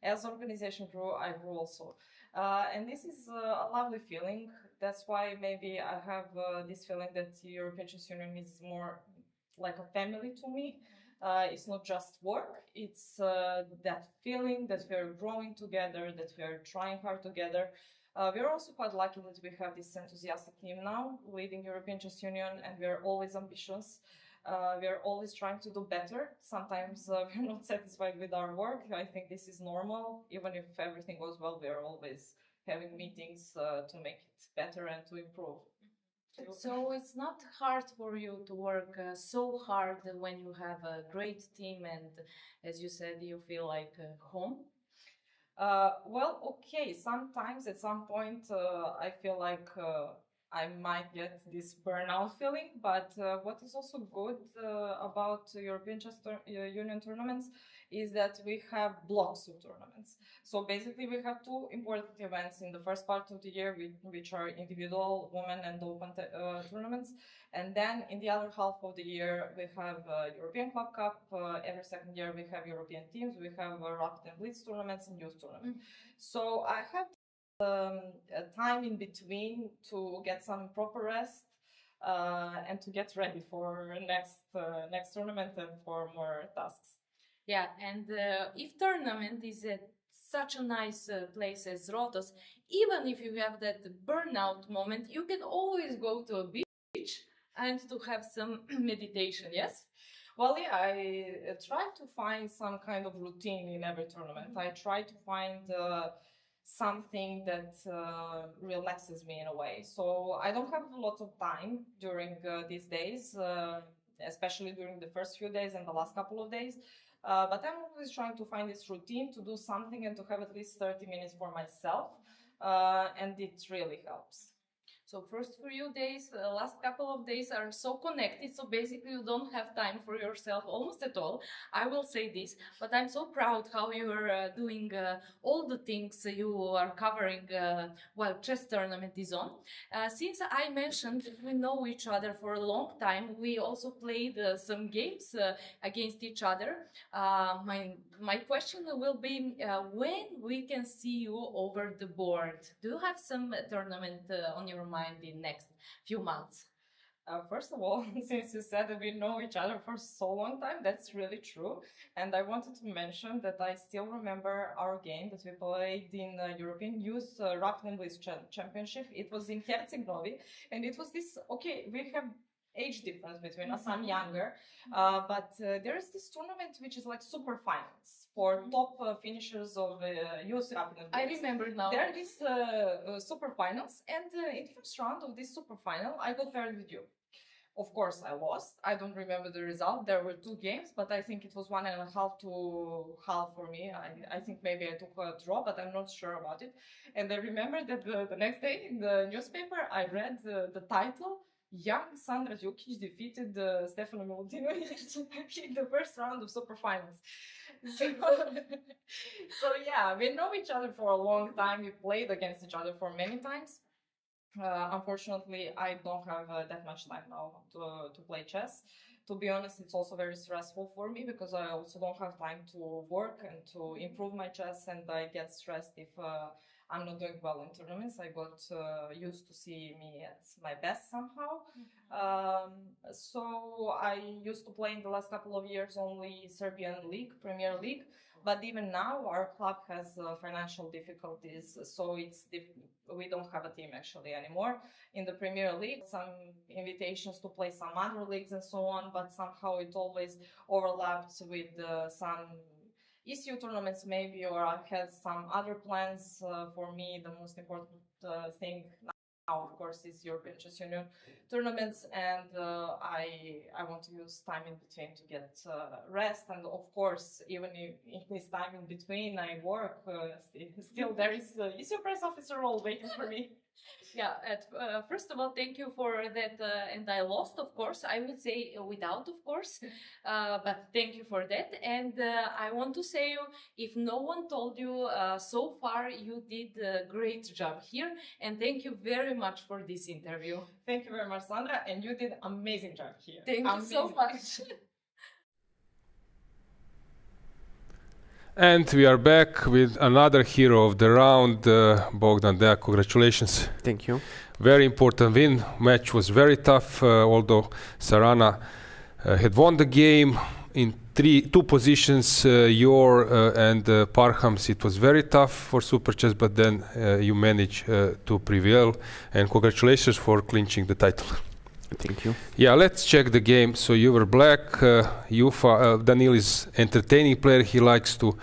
As the organization grew, I grew also. And this is a lovely feeling. That's why maybe I have this feeling that the European Chess Union is more like a family to me. It's not just work, it's that feeling that we're growing together, that we're trying hard together. We're also quite lucky that we have this enthusiastic team now leading European Chess Union, and we're always ambitious. We're always trying to do better. Sometimes we're not satisfied with our work. I think this is normal. Even if everything goes well, we're always having meetings to make it better and to improve. So it's not hard for you to work so hard when you have a great team and, as you said, you feel like home? Well, okay, sometimes at some point I feel like I might get this burnout feeling, but what is also good about European Chess Union tournaments is that we have blocks of tournaments. So basically we have two important events in the first part of the year, which are individual women and open tournaments. And then in the other half of the year, we have European Club Cup. Every second year, we have European teams. We have Rapid and Blitz tournaments and youth tournaments. So I have time in between to get some proper rest and to get ready for next tournament and for more tasks. Yeah, and if tournament is at such a nice place as Rhodes, even if you have that burnout moment, you can always go to a beach and to have some meditation, yes? Well, yeah, I try to find some kind of routine in every tournament. I try to find something that relaxes me in a way. So I don't have a lot of time during these days, especially during the first few days and the last couple of days. But I'm always trying to find this routine to do something and to have at least 30 minutes for myself. And it really helps. So first few days, the last couple of days are so connected, so basically you don't have time for yourself almost at all. I will say this, but I'm so proud how you are doing all the things you are covering while chess tournament is on. Since I mentioned that we know each other for a long time, we also played some games against each other. My question will be when we can see you over the board. Do you have some tournament on your mind in next few months? First of all, since you said that we know each other for so long time, that's really true. And I wanted to mention that I still remember our game that we played in European Youth Rapid and Blitz Championship. It was in Herceg-Novi, and it was this, okay, we have age difference between us, I'm younger, but there is this tournament which is like super finals for top finishers of youth Rapid and Blitz. I remember now. There are these super finals, and in the first round of this super final, I got paired with you. Of course, I lost. I don't remember the result. There were two games, but I think it was 1.5 to half for me. I think maybe I took a draw, but I'm not sure about it. And I remember that the next day in the newspaper, I read the title, Aleksandra Goryachkina defeated Stefano Milutinovic in the first round of super finals. So yeah, we know each other for a long time. We played against each other for many times. Unfortunately, I don't have that much time now to play chess. To be honest, it's also very stressful for me because I also don't have time to work and to improve my chess, and I get stressed if I'm not doing well in tournaments. I got used to see me at my best somehow. So I used to play in the last couple of years only Serbian League, Premier League. But even now, our club has financial difficulties, so we don't have a team actually anymore in the Premier League. Some invitations to play some other leagues and so on, but somehow it always overlapped with some ECU tournaments maybe, or I had some other plans. For me, the most important thing now, of course, is European Chess Union tournaments, and I want to use time in between to get rest. And of course, even in this time in between, I work. Still, there is ECU press officer role waiting for me. Yeah, first of all, thank you for that. And I lost, of course. I would say without, of course, but thank you for that. And I want to say, if no one told you so far, you did a great job here. And thank you very much for this interview. Thank you very much, Sandra. And you did an amazing job here. Thank you so much. And we are back with another hero of the round, Bogdan Deak. Congratulations. Thank you. Very important win. Match was very tough, although Sarana had won the game in two positions, and Parham's. It was very tough for Super Chess, but then you managed to prevail. And congratulations for clinching the title. Thank you. Yeah, let's check the game. So you were black. Daniil is entertaining player. He likes to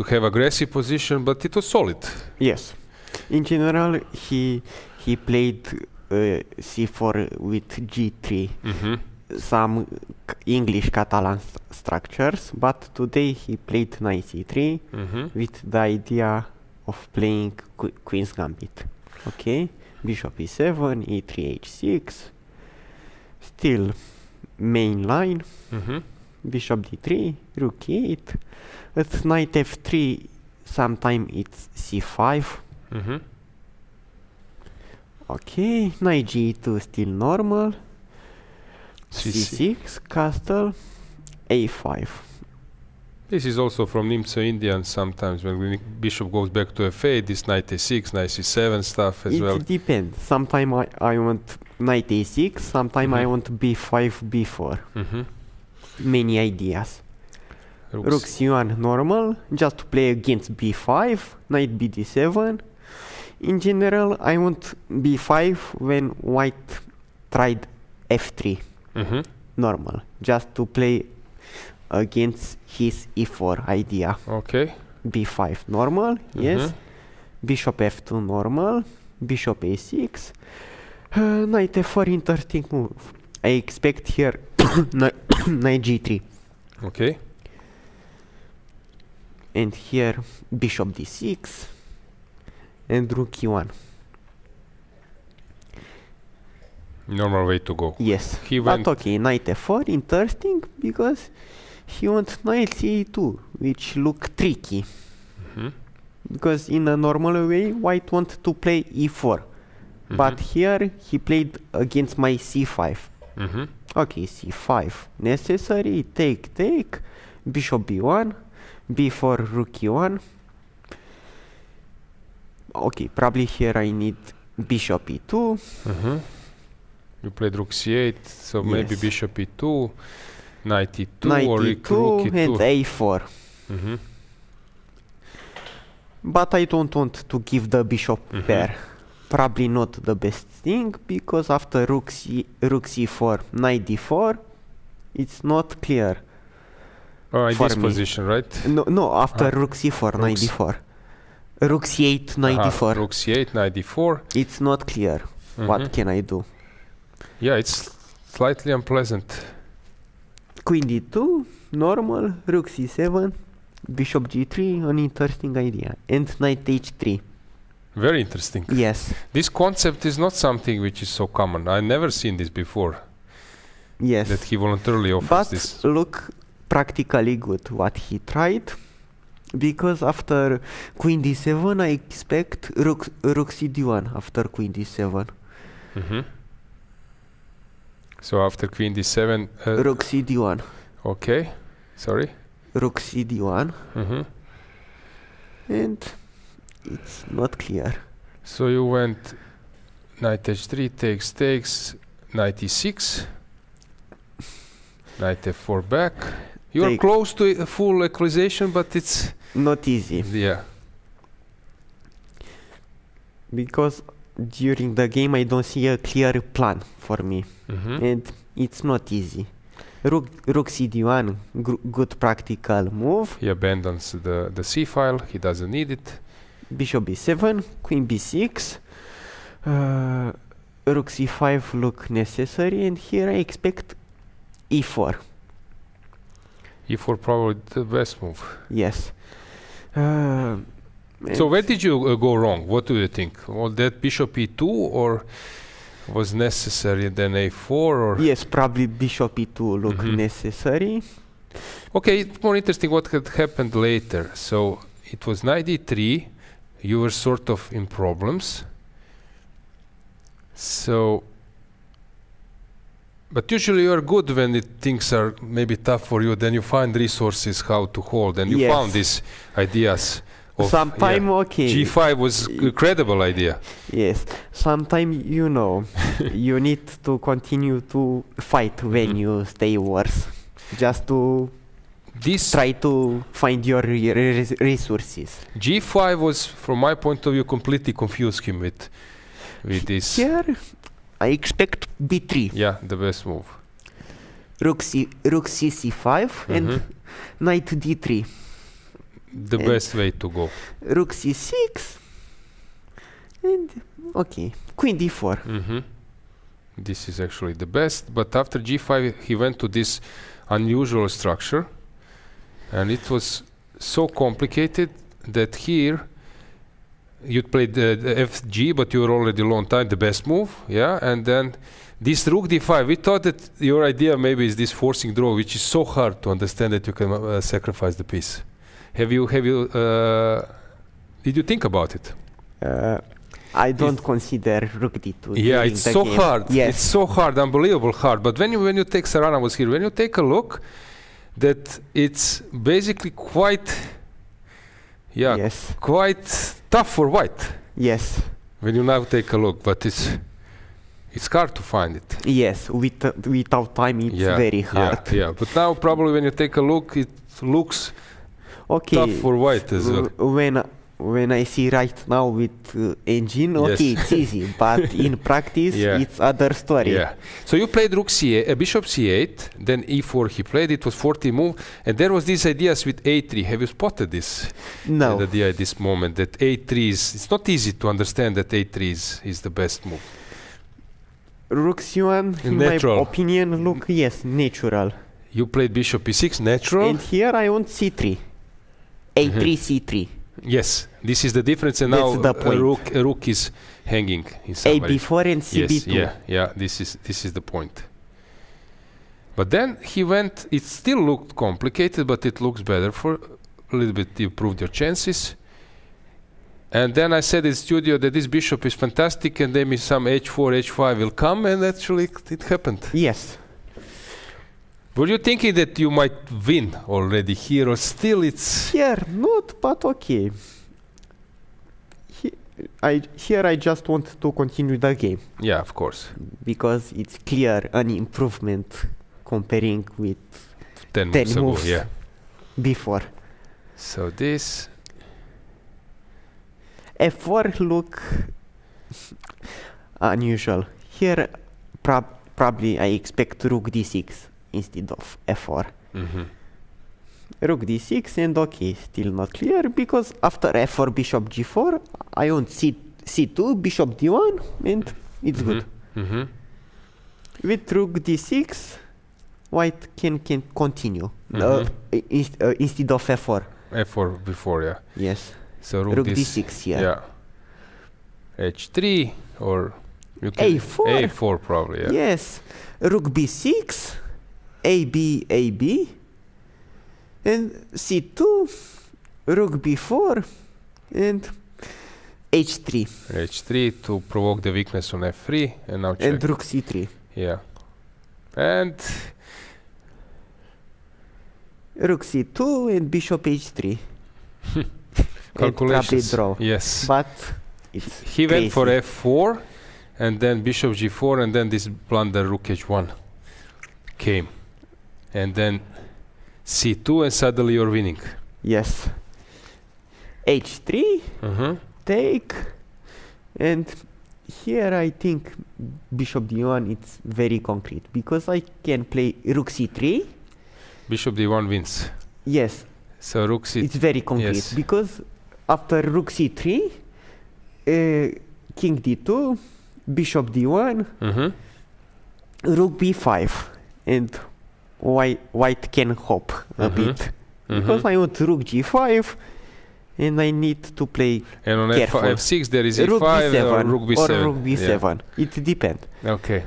have aggressive position, but it was solid. Yes. In general, he played c4 with g3. Some English Catalan structures, but today he played knight c3 with the idea of playing Queen's Gambit. Okay, bishop e7, e3, h6. Still main line. Bishop d3, rook e8. At knight f3, sometime it's c5. Okay, knight g2 still normal. c6, castle, a5. This is also from Nimzo Indian sometimes when bishop goes back to f8, this knight a6, knight c7 stuff as well. It depends. Sometimes I want knight a6, sometimes I want b5, b4. Many ideas. Rook c1 normal, just to play against b5, knight bd7. In general, I want b5 when white tried f3. Normal, just to play against his e4 idea. Okay. b5 normal, yes. Bishop f2 normal, bishop a6. Knight f4 interesting move. I expect here knight g3. Okay. And here bishop d6 and rook e1. Normal way to go. Yes. He but went okay, knight f4 interesting because he wants knight c2, which look tricky. Because in a normal way, white want to play e4. But here he played against my c5. Okay, c5 necessary, take, bishop b1, b4, rook e1. Okay, probably here I need bishop e2. You played rook c8, so Yes. maybe bishop e2, knight e2, Knight or e2 rook e2. and a4. But I don't want to give the bishop pair. Probably not the best thing, because after rook c4, knight d4, it's not clear. Oh, in for this me. position, right? No, after rook c4, knight d4. Rook c8, knight d4. Rook c8, knight d4. It's not clear. What can I do? Yeah, it's slightly unpleasant. Queen d2, normal, rook c7, bishop g3, an interesting idea, and knight h3. Very interesting. Yes. This concept is not something which is so common. I never seen this before. Yes. That he voluntarily offers But this. look practically good what he tried, because after queen d7 I expect rook c d1 after queen d7. So after queen d7, rook c d1. Okay, sorry. Rook c d1. And it's not clear. So you went knight h3, takes, knight e6, knight f4 back. You are close to a full equalization, but it's not easy. Yeah. Because during the game I don't see a clear plan for me, and it's not easy. Rook c d1, good practical move. He abandons the c file. He doesn't need it. Bishop b7, queen b6, rook c5 look necessary, and here I expect e4. e4 probably the best move. Yes. So where did you go wrong? What do you think? Was that bishop e2 or was necessary then a4 or? Yes, probably bishop e2 look necessary. Okay, it's more interesting what had happened later. So it was knight e3. You were sort of in problems. So, but usually you are good when things are maybe tough for you. Then you find resources how to hold, and you found these ideas. Sometime okay. G5 was a credible idea. Yes. Sometimes you know you need to continue to fight when you stay worse, just to try to find your resources. G5 was, from my point of view, completely confused him with this. Here, I expect b3. Yeah, the best move. Rook c c5 and knight d3. The best way to go. Rook c6 and okay, queen d4. This is actually the best, but after g5 he went to this unusual structure, and it was so complicated that here you played the FG, but you were already a long time, the best move, yeah, and then this rook d5, we thought that your idea maybe is this forcing draw, which is so hard to understand that you can sacrifice the piece. Did you think about it? I don't consider rook d2. Yeah, it's so game. hard. Yes. It's so hard, unbelievable hard. But when you take Sarana was here, when you take a look, that it's basically quite tough for white. Yes. When you now take a look, but it's hard to find it. Yes, without time it's very hard. Yeah. But now probably when you take a look, it looks tough for white as well. When I see right now with engine, it's easy, but in practice it's other story. Yeah. So you played rook c8, bishop c8, then e4 he played. It was 40 move, and there was these ideas with a3. Have you spotted this? No. The idea at this moment that a3 is. It's not easy to understand that a3 is the best move. Rook c1, in my opinion, look natural. You played bishop e6, natural. And here I want c3, a3, c3. Yes, this is the difference, and that's now a rook is hanging in somebody. a4 and cb2. Yes, this is the point. But then he went. It still looked complicated, but it looks better. For a little bit, you improved your chances. And then I said in studio that this bishop is fantastic, and then some h4, h5 will come, and actually it happened. Yes. Were you thinking that you might win already here, or still it's... Here, not, but okay. Here I just want to continue the game. Yeah, of course. Because it's clear an improvement comparing with 10 moves ago, before. So this... f4 look unusual. Here probably I expect rook d6 instead of f4. Rook d6, and still not clear, because after f4 bishop g4 I want c2 bishop d1, and it's good. With rook d6 white can continue instead of f4. f4 before, Yes. So rook d6 here. Yeah. h3 or you can a4. a4 probably. Yeah. Yes. Rook b6, ab, and c2, rook b4, and h3. h3 to provoke the weakness on f3, and now check. And rook c3. Yeah. And rook c2 and bishop h3. Calculations. Draw. Yes. But it's he crazy. went for f4, and then bishop g4, and then this blunder rook h1 came, and then c2, and suddenly you're winning. Yes. h3, take, and here I think bishop d1 it's very concrete, because I can play rook c3. Bishop d1 wins. Yes. So rook c. It's very concrete, because after rook c3, king d2, bishop d1, rook b5, and white can hop a bit, because I want rook g5, and I need to play and on careful. f6 there is rook e5 b7 or rook b7. Or rook b7. It depends. Okay.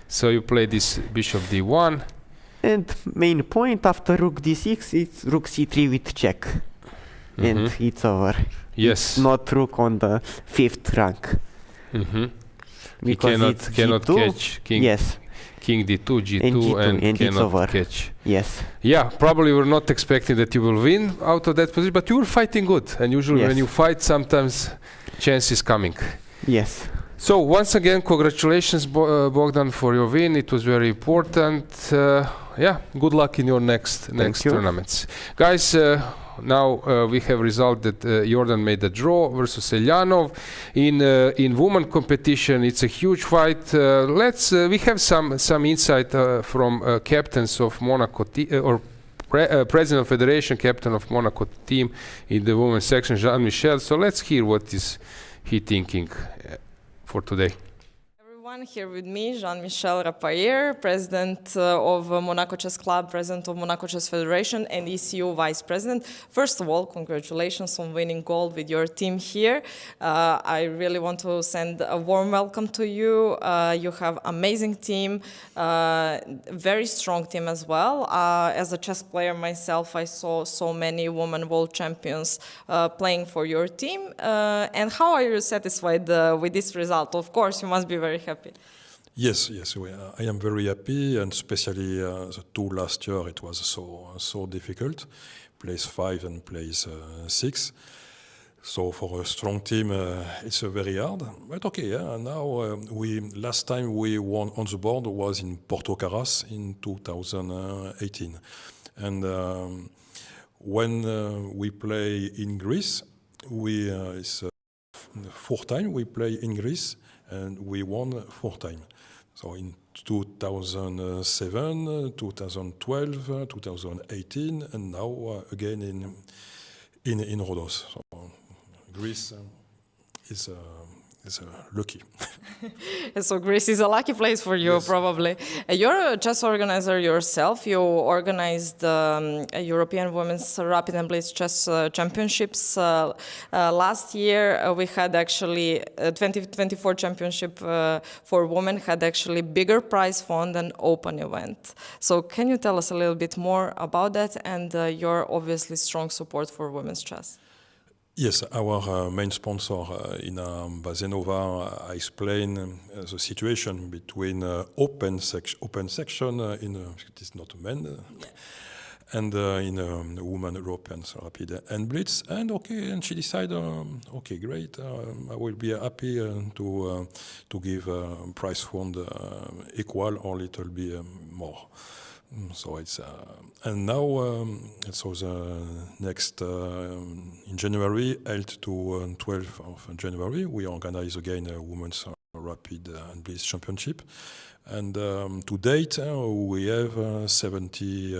So you play this bishop d1. And main point after rook d6, it's rook c3 with check. And it's over. Yes. It's not rook on the 5th rank. He cannot catch king. Yes. King d2, g2, and cannot catch. Yes. Yeah, probably we're not expecting that you will win out of that position, but you were fighting good. And usually when you fight, sometimes chance is coming. Yes. So once again, congratulations, Bogdan, for your win. It was very important. Good luck in your next tournaments. Guys, now we have result that Jordan made a draw versus Eljanov. In women competition, it's a huge fight. We have some insight from captains of Monaco President of Federation, captain of Monaco team in the women's section, Jean-Michel. So let's hear what is he thinking for today. everyone. Here with me, Jean-Michel Rapport, President of Monaco Chess Club, President of Monaco Chess Federation, and ECU Vice President. First of all, congratulations on winning gold with your team here. I really want to send a warm welcome to you. You have amazing team, very strong team as well. As a chess player myself, I saw so many women world champions playing for your team. And how are you satisfied with this result? Of course, you must be very happy. Yes, I am very happy, and especially the two last year, it was so difficult, place 5 and place 6. So for a strong team, it's very hard. But okay, now last time we won on the board was in Porto Carras in 2018, and when we play in Greece, it's 4 time we play in Greece, and we won 4 times. So in 2007, 2012, 2018, and now again in Rhodes. So Greece is lucky. So Greece is a lucky place for you, yes. Probably. You're a chess organizer yourself. You organized European Women's Rapid and Blitz Chess Championships. Last year we had actually 2024 championship for women had actually bigger prize fund than open event. So can you tell us a little bit more about that and your obviously strong support for women's chess? Yes, our main sponsor in Bazenova explained the situation between open section in it is not men and in women European Rapid and Blitz, and she decided okay, great, I will be happy to give prize fund equal or little bit more. So it's and now so the next in January 8th to 12th of January we organize again a women's rapid and blitz championship, and to date we have 70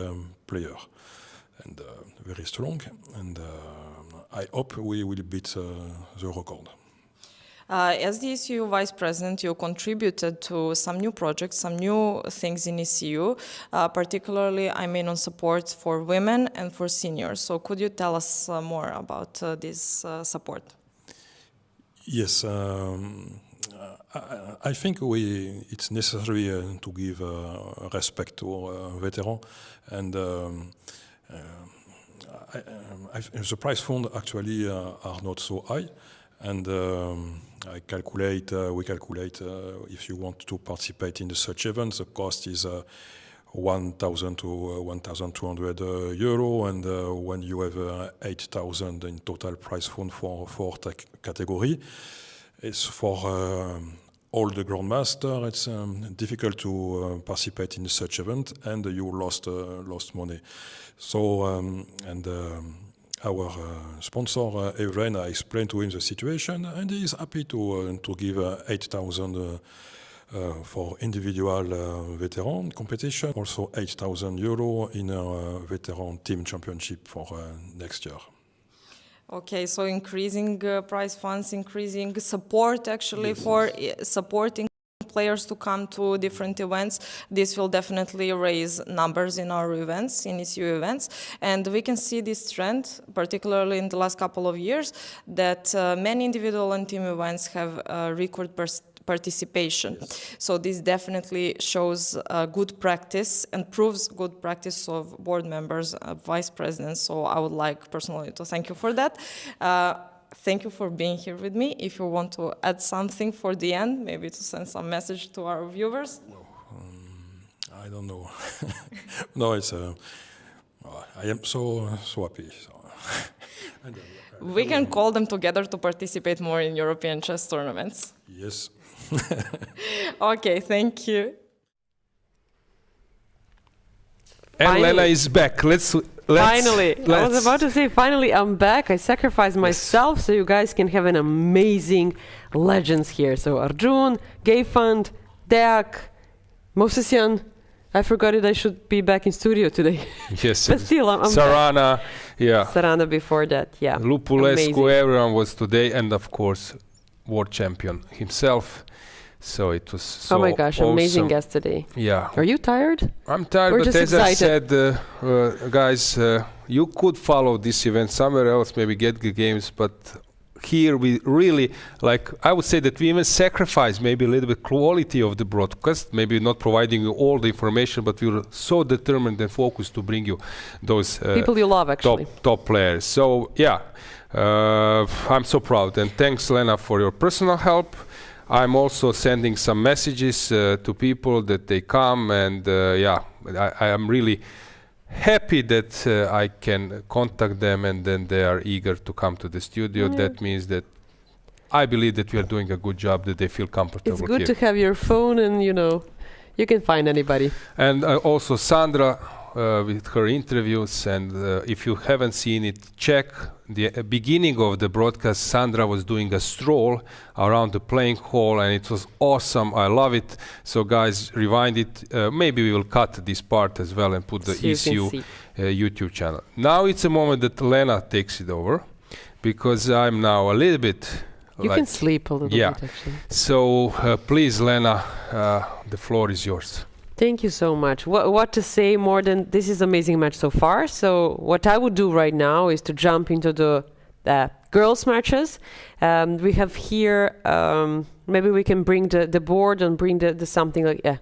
players and very strong, and I hope we will beat the record. As the ECU Vice President, you contributed to some new projects, some new things in ECU, particularly, on support for women and for seniors. So could you tell us more about this support? Yes, I think it's necessary to give respect to veterans, and the prize fund actually are not so high. And we calculate if you want to participate in such events, the cost is 1,000 to 1,200 euro, and when you have 8,000 in total prize fund for 4 category, it's for all the grandmaster. It's difficult to participate in such event, and you lost money. So our sponsor, Evren, I explained to him the situation, and he is happy to give 8,000 for individual veteran competition, also 8,000 euro in a veteran team championship for next year. Okay, so increasing prize funds, increasing support actually, yes, for supporting players to come to different events. This will definitely raise numbers in our events, in ECU events. And we can see this trend, particularly in the last couple of years, that many individual and team events have record participation. Yes. So this definitely shows good practice and proves good practice of board members, vice presidents. So I would like personally to thank you for that. Thank you for being here with me. If you want to add something for the end, maybe to send some message to our viewers. Well, I don't know. No, it's I am so happy. So. We can call them together to participate more in European chess tournaments. Yes. Okay, thank you. And Lela is back. Finally, I was about to say, finally, I'm back. I sacrificed myself so you guys can have an amazing legends here. So Arjun, Geifund, Deak, Mosesian. I forgot it. I should be back in studio today. Yes. But still, I'm Sarana, back. Yeah. Sarana before that, yeah. Lupulescu, everyone was today, and of course, world champion himself. So it was so oh my gosh, awesome. amazing yesterday. Yeah. Are you tired? I'm tired, We're but just as excited. I said, guys, you could follow this event somewhere else, maybe get the games, but here we really, like, I would say that we even sacrifice maybe a little bit quality of the broadcast, maybe not providing you all the information, but we were so determined and focused to bring you those people you love, actually. top players. So yeah, I'm so proud, and thanks, Lena, for your personal help. I'm also sending some messages to people that they come, and yeah, I am really happy that I can contact them, and then they are eager to come to the studio. That means that I believe that we are doing a good job, that they feel comfortable. It's good here. to have your phone, and you can find anybody. And also Sandra with her interviews, and if you haven't seen it, check the beginning of the broadcast. Sandra was doing a stroll around the playing hall, and it was awesome. I love it. So guys, rewind it. Maybe we will cut this part as well and put the ECU YouTube channel. Now it's a moment that Lena takes it over, because I'm now a little bit you can sleep a little bit, actually. So please, Lena, the floor is yours. Thank you so much. What to say more than this is amazing match so far. So what I would do right now is to jump into the girls matches. We have here, maybe we can bring the board and bring the something like, yeah,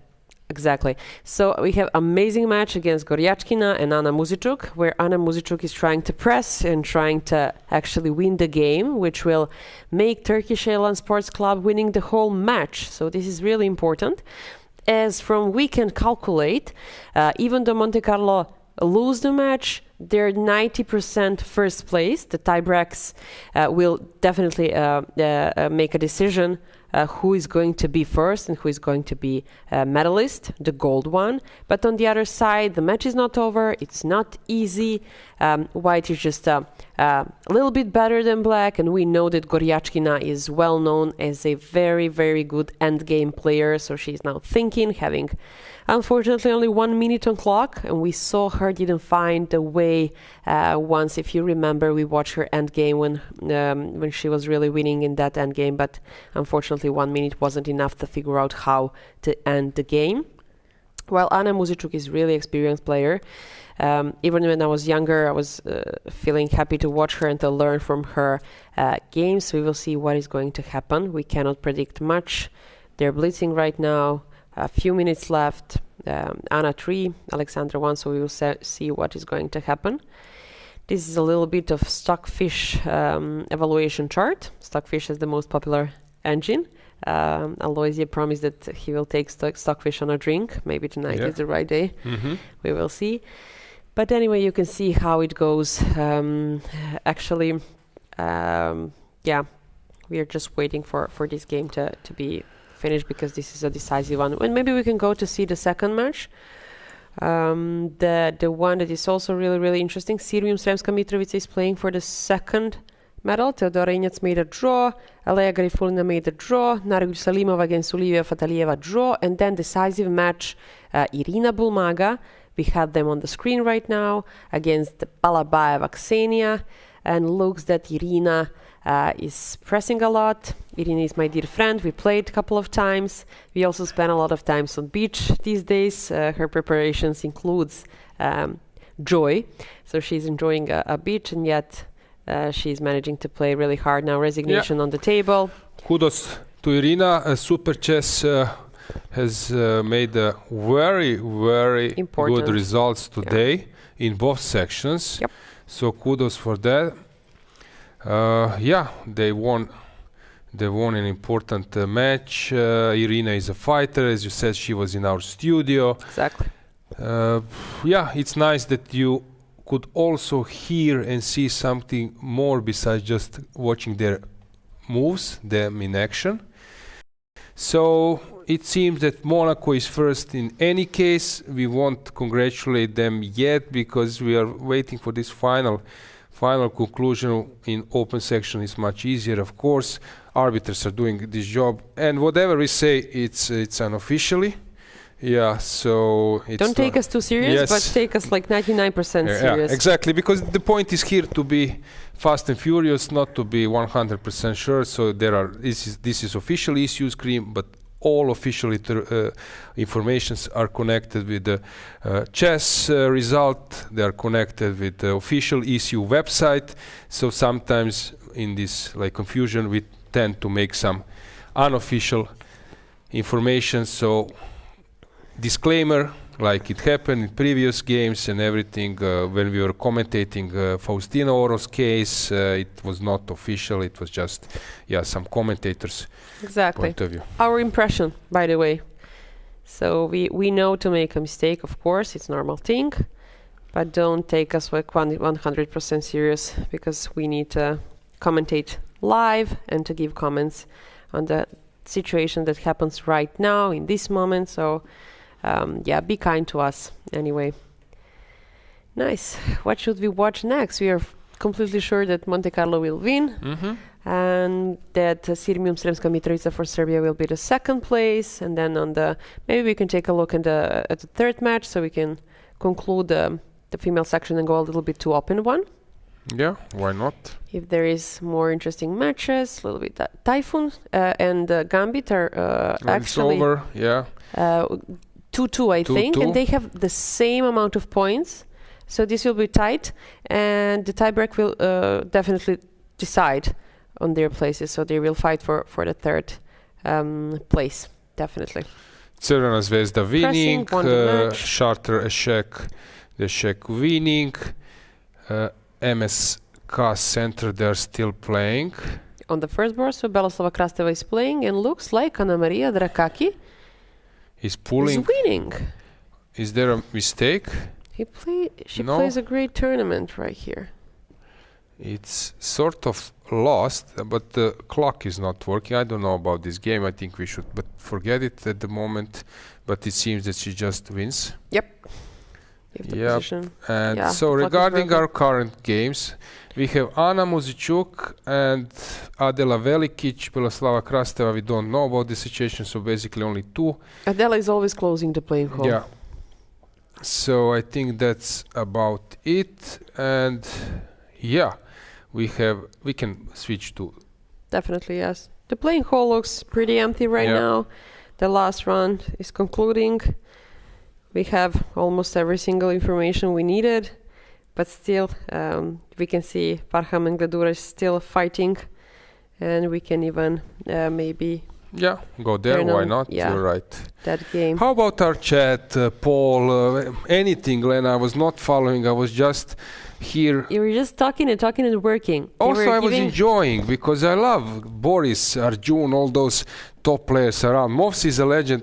exactly. So we have amazing match against Goryachkina and Anna Muzychuk, where Anna Muzychuk is trying to press and trying to actually win the game, which will make Turkish Airlines Sports Club winning the whole match. So this is really important. As from we can calculate, even though Monte Carlo lose the match, they're 90% first place. The tiebreaks will definitely make a decision who is going to be first and who is going to be medalist, the gold one. But on the other side, the match is not over. It's not easy. White is just a little bit better than black, and we know that Goryachkina is well known as a very, very good endgame player. So she's now thinking, having unfortunately only 1 minute on clock, and we saw her didn't find the way once. If you remember, we watched her endgame when she was really winning in that endgame, but unfortunately 1 minute wasn't enough to figure out how to end the game. While Anna Muzychuk is really experienced player. Even when I was younger, I was feeling happy to watch her and to learn from her games. We will see what is going to happen. We cannot predict much. They're blitzing right now. A few minutes left. Anna 3, Alexandra 1, so we will see what is going to happen. This is a little bit of Stockfish evaluation chart. Stockfish is the most popular engine. Aloysia promised that he will take Stockfish on a drink. Maybe tonight is the right day. We will see. But anyway, you can see how it goes. Actually, yeah, we are just waiting for this game to be finished, because this is a decisive one. And maybe we can go to see the second match. The one that is also really, really interesting. Sirmium Sremska Mitrovica is playing for the second medal. Teodora Injac made a draw. Leya Garifullina made a draw. Nargic Salimova against Olivia Fatalieva draw. And then decisive match, Irina Bulmaga. We have them on the screen right now against Balabaeva Ksenia. And looks that Irina is pressing a lot. Irina is my dear friend. We played a couple of times. We also spend a lot of time on beach these days. Her preparations includes joy. So she's enjoying a beach, and yet she's managing to play really hard now. Resignation on the table. Kudos to Irina. Super Chess has made very, very good results today in both sections. Yep. So kudos for that. Yeah, they won an important match. Irina is a fighter. As you said, she was in our studio. Exactly. Yeah, it's nice that you could also hear and see something more besides just watching their moves, them in action. So it seems that Monaco is first in any case. We won't congratulate them yet, because we are waiting for this final conclusion. In open section is much easier, of course. Arbiters are doing this job, and whatever we say, it's unofficially. Yeah, so it's don't take us too serious, but take us like 99% serious. Yeah, exactly, because the point is here to be fast and furious, not to be 100% sure. So this is official ECU screen, but all official informations are connected with the chess result. They are connected with the official ECU website. So sometimes in this like confusion, we tend to make some unofficial information. So disclaimer, like it happened in previous games and everything, when we were commentating Faustino Oro's case, it was not official, it was just some commentators' point of view. Our impression, by the way. So we know to make a mistake, of course, it's a normal thing, but don't take us like 100% serious, because we need to commentate live and to give comments on the situation that happens right now in this moment. So be kind to us anyway. Nice. What should we watch next? We are completely sure that Monte Carlo will win, and that Sirmium Sremska Mitrovica for Serbia will be the second place. And then maybe we can take a look at the third match, so we can conclude the female section and go a little bit to open one. Yeah, why not? If there is more interesting matches, a little bit. Typhoon and Gambit are actually it's over. 2-2, I think, and they have the same amount of points, so this will be tight, and the tiebreak will definitely decide on their places, so they will fight for the third place, definitely. Crvena Zvezda winning, Charter Eshek winning, MSK Center, they're still playing. On the first board, so Beloslava Krasteva is playing, and looks like Anna Maria Drakaki is winning. Is there a mistake? She plays a great tournament right here. It's sort of lost, but the clock is not working. I don't know about this game. I think we should forget it at the moment. But it seems that she just wins. Yep. And so regarding our current games, we have Anna Muzychuk and Adela Velikic, Beloslava Krasteva. We don't know about the situation, so basically only two. Adela is always closing the playing hall. Yeah. So I think that's about it. And we can switch to. Definitely, yes. The playing hall looks pretty empty right now. The last round is concluding. We have almost every single information we needed, but still we can see Parham and Gledura is still fighting, and we can even maybe go there. Why not? You're right. That game. How about our chat, Paul? Anything, Lena? I was not following. I was just here. You were just talking and working. Also, I was enjoying, because I love Boris, Arjun, all those top players around. Movsi is a legend.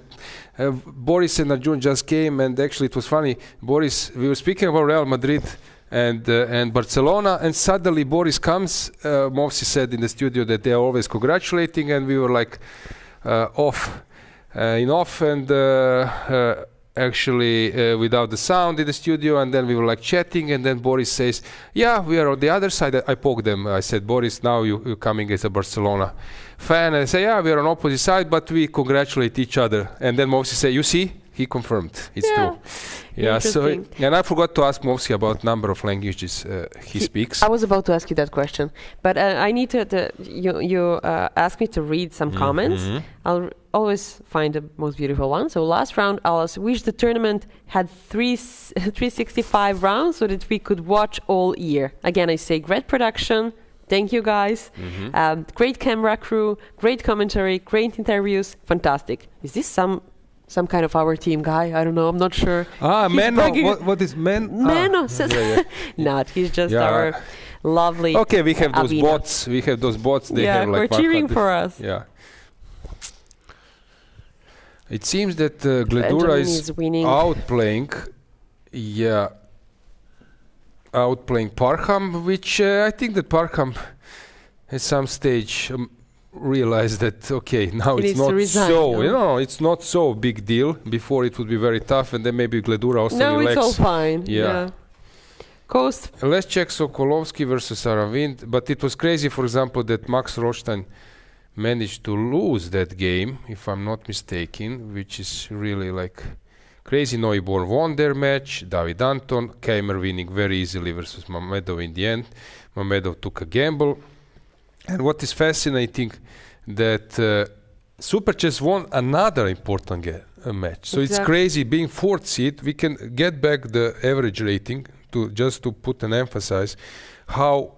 Boris and Arjun just came, and actually it was funny. Boris, we were speaking about Real Madrid and Barcelona, and suddenly Boris comes. Movsi said in the studio that they are always congratulating, and we were like off, and actually without the sound in the studio, and then we were like chatting, and then Boris says, we are on the other side. I poked them. I said, Boris, now you're coming as a Barcelona fan. And I say, we are on opposite side, but we congratulate each other. And then Movsi say, you see, he confirmed. It's true. So and I forgot to ask Movsi about number of languages he speaks. I was about to ask you that question, but I need to you asked me to read some comments. I'll always find the most beautiful one. So last round, I wish the tournament had 365 rounds so that we could watch all year. Again, I say great production. Thank you, guys. Great camera crew, great commentary, great interviews. Fantastic. Is this some kind of our team guy? I don't know. I'm not sure. Menno. What is Men? Menno says not. He's just our lovely. Okay, we have those Avina. bots. We have those bots. They have like we're cheering for us. Yeah. It seems that Gledura is outplaying. Outplaying Parham, which I think that Parham at some stage realized that now it's not it's not so big deal. Before it would be very tough, and then maybe Gledura also relax. It's all fine. Coast. Let's check Sokolovsky versus Aravind, but it was crazy, for example, that Max Rothstein managed to lose that game, if I'm not mistaken, which is really like crazy. Neuborn won their match. David Anton, Keymer winning very easily versus Mamedov in the end. Mamedov took a gamble. And what is fascinating that Super Chess won another important match. So it's crazy. Being fourth seed, we can get back the average rating just to put an emphasis how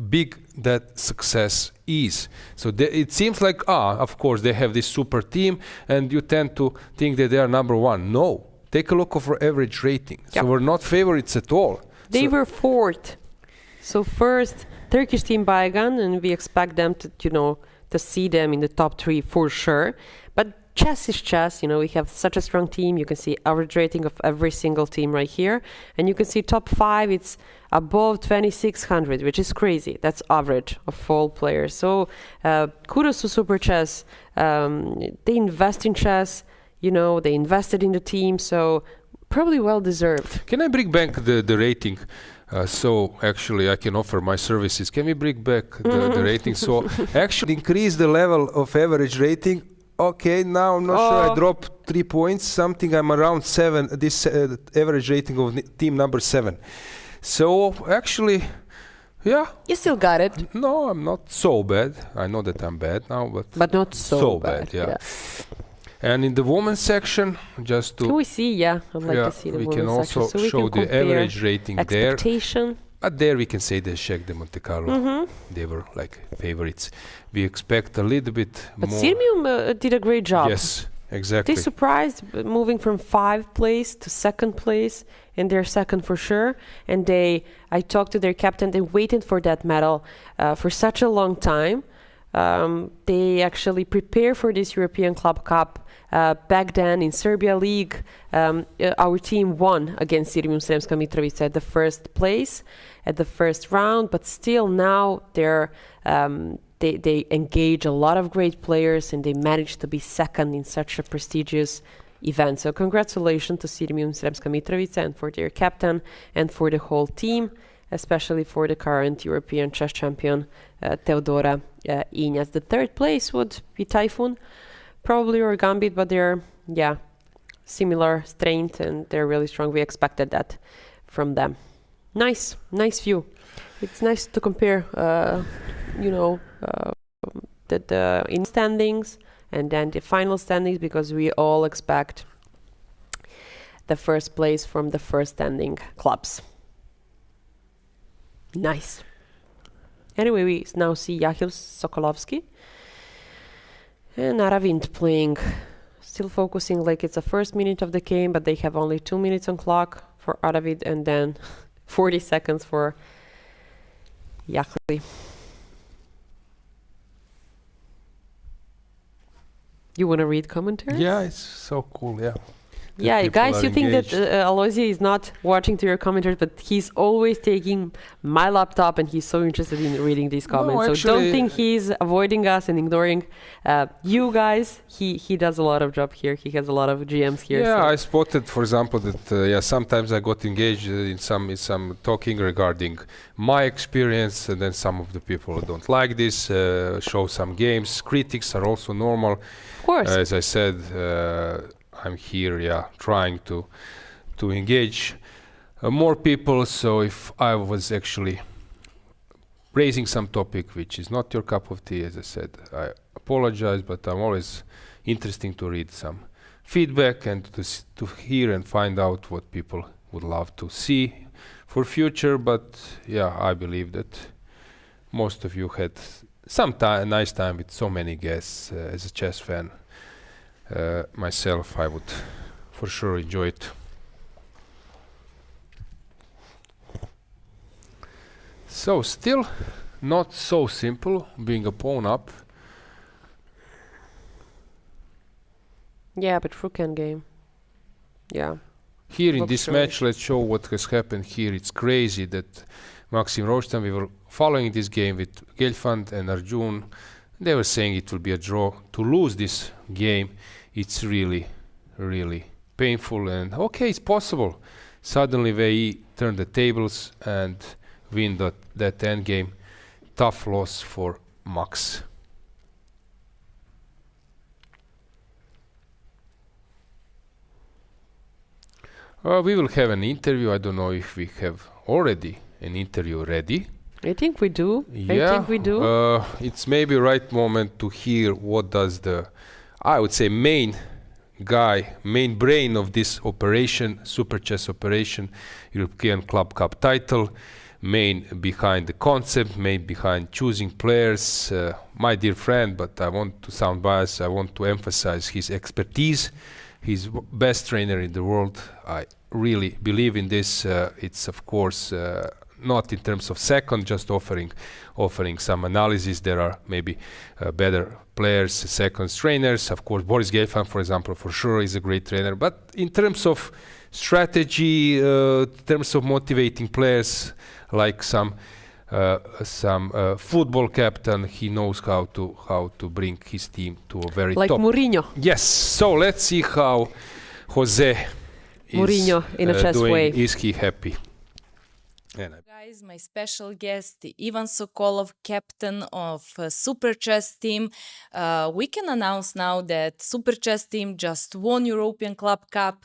big that success is. So it seems like, of course, they have this super team, and you tend to think that they are number one. No, take a look of our average rating. Yep. So we're not favorites at all. They were fourth. So first, Turkish team Baygan, and we expect them to, to see them in the top 3 for sure. But chess is chess. We have such a strong team. You can see average rating of every single team right here. And you can see top 5, it's above 2,600, which is crazy. That's average of all players. So kudos to Super Chess. They invest in chess. They invested in the team. So probably well deserved. Can I bring back the rating? So actually I can offer my services. Can we bring back the rating? So actually increase the level of average rating. Okay, now I'm not sure. I dropped 3 points, something. I'm around 7, this average rating of team number 7. So actually, yeah. You still got it. No, I'm not so bad. I know that I'm bad now, but not so bad. Yeah. And in the women's section, just to... Can we see? I'd like to see the women's section. We can also show the average rating expectation. There. But there we can say the Czech de Monte Carlo, they were like favorites. We expect a little bit more. But Sirmium did a great job. Yes, exactly. They surprised, moving from 5th place to 2nd place, and they're 2nd for sure. And I talked to their captain, they waited for that medal for such a long time. They actually prepare for this European Club Cup. Back then in Serbia League, our team won against Sirmium Sremska Mitrovica at the 1st place at the 1st round, but still now they engage a lot of great players and they managed to be 2nd in such a prestigious event. So congratulations to Sirmium Sremska Mitrovica and for their captain and for the whole team, especially for the current European chess champion Teodora Ignaz. The 3rd place would be Typhoon, probably, or Gambit, but they're similar strength and they're really strong. We expected that from them. Nice view. It's nice to compare, the in standings and then the final standings, because we all expect the 1st place from the 1st standing clubs. Nice. Anyway, we now see Yahil Sokolovsky and Aravind playing, still focusing like it's the 1st minute of the game, but they have only 2 minutes on clock for Aravind and then 40 seconds for Yahli. You want to read commentary? Yeah, it's so cool, yeah. Yeah, guys, you think that Aloysia is not watching to your commentaries, but he's always taking my laptop and he's so interested in reading these comments. No, so don't think he's avoiding us and ignoring you guys. He does a lot of job here. He has a lot of GMs here. Yeah, so I spotted, for example, that sometimes I got engaged in some talking regarding my experience, and then some of the people who don't like this show some games. Critics are also normal. Of course. As I said, I'm here, trying to engage more people. So if I was actually raising some topic which is not your cup of tea, as I said, I apologize, but I'm always interested to read some feedback and to hear and find out what people would love to see for future. But I believe that most of you had some nice time with so many guests. As a chess fan, myself, I would for sure enjoy it. So still not so simple being a pawn up. Yeah, but rook endgame. Yeah. Here in this match, let's show what has happened here. It's crazy that Maxim Rostam, we were following this game with Gelfand and Arjun. They were saying it will be a draw. To lose this game, it's really, really painful. And okay, it's possible. Suddenly Wei Yi turned the tables and win that endgame. Tough loss for Max. We will have an interview. I don't know if we have already an interview ready. I think we do. Yeah, I think we do. It's maybe right moment to hear what does the I would say, main brain of this operation, Super Chess operation, European Club Cup title, main behind the concept, main behind choosing players. My dear friend, but I want to sound biased, I want to emphasize his expertise. He's best trainer in the world. I really believe in this. It's of course not in terms of second, just offering some analysis. There are maybe better players, second trainers. Of course, Boris Gelfand, for example, for sure is a great trainer. But in terms of strategy, in terms of motivating players, like some football captain, he knows how to bring his team to a very like top. Mourinho. Yes. So let's see how Jose Mourinho in a chess doing. way. Is he happy? Guys, my special guest, Ivan Sokolov, captain of Super Chess team. We can announce now that Super Chess team just won European Club Cup.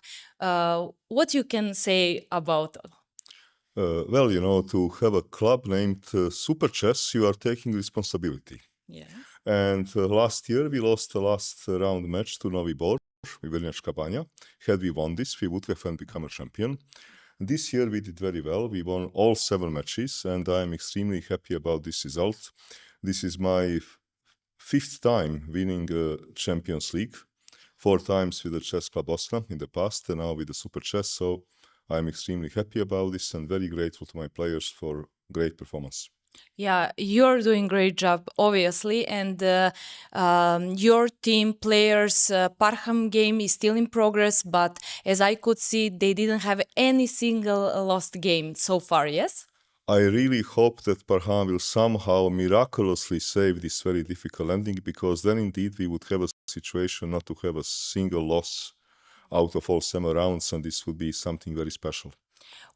What you can say about it? Well, you know, to have a club named Super Chess, you are taking responsibility. Yeah. And last year, we lost the last round match to Novi Bor, Vrnjačka Banja. Had we won this, we would have become a champion. This year, we did very well. We won all 7 matches, and I am extremely happy about this result. This is my 5th time winning Champions League, 4 times with the Chess Club Bosna in the past, and now with the Super Chess. So I'm extremely happy about this and very grateful to my players for great performance. Yeah, you're doing great job, obviously, and your team players' Parham game is still in progress, but as I could see, they didn't have any single lost game so far, yes? I really hope that Parham will somehow miraculously save this very difficult ending, because then indeed we would have a situation not to have a single loss out of all 7 rounds, and this would be something very special.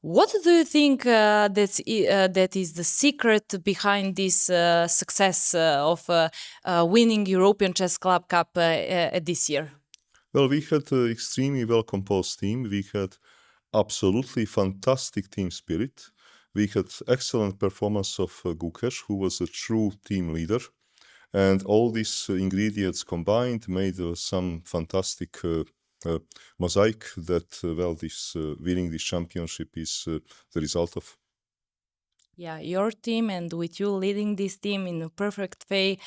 What do you think that is the secret behind this success of winning European Chess Club Cup this year? Well, we had an extremely well-composed team. We had absolutely fantastic team spirit. We had excellent performance of Gukesh, who was a true team leader. And all these ingredients combined made some fantastic mosaic that, well, this winning this championship is the result of. Yeah, your team and with you leading this team in a perfect way,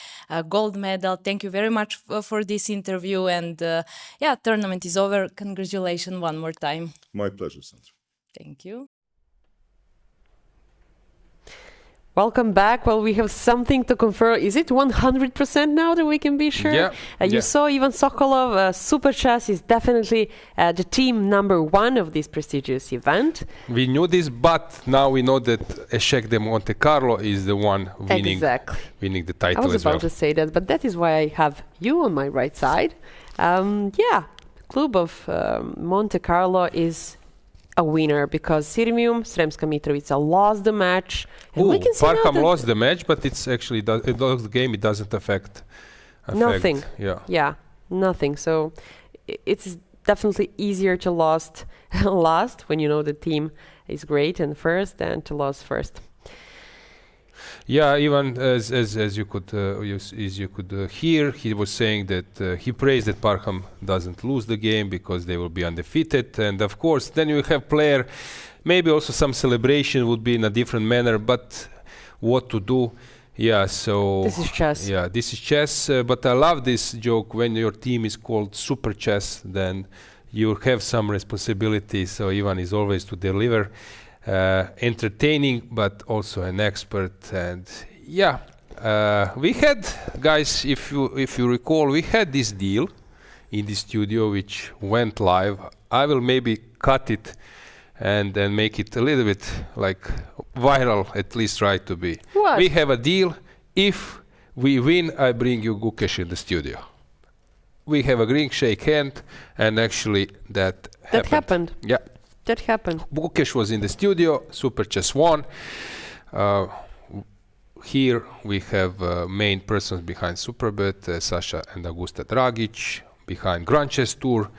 gold medal. Thank you very much for this interview. And yeah, tournament is over. Congratulations one more time. My pleasure, Sandra. Thank you. Welcome back. Well, we have something to confirm. Is it 100% now that we can be sure? Yeah. You saw Ivan Sokolov. Super Chess is definitely the team number 1 of this prestigious event. We knew this, but now we know that Eshek de Monte Carlo is the one winning the title as well. I was about to say that, but that is why I have you on my right side. Yeah, Club of Monte Carlo is a winner because Sirmium, Sremska Mitrovica lost the match. And we can see Parham lost the match, but it's actually it lost the game. It doesn't affect nothing. Yeah, nothing. So it's definitely easier to last when you know the team is great and first than to lose first. Yeah, even as you could hear, he was saying that he praised that Parham doesn't lose the game because they will be undefeated, and of course then you have player. Maybe also some celebration would be in a different manner, but what to do? Yeah, so this is chess. Yeah, this is chess. But I love this joke: when your team is called Super Chess, then you have some responsibility. So Ivan is always to deliver. Entertaining, but also an expert. And yeah, we had, guys, if you recall, we had this deal in the studio which went live. I will maybe cut it and then make it a little bit like viral, at least try to be. What? We have a deal. If we win, I bring you Gukesh in the studio. We have a green shake hand, and actually that happened. Yeah. That happened. Gukesh was in the studio. Super Chess won. Here we have main persons behind Superbet, Sasha and Augusta Dragic, behind Grand Chess Tour.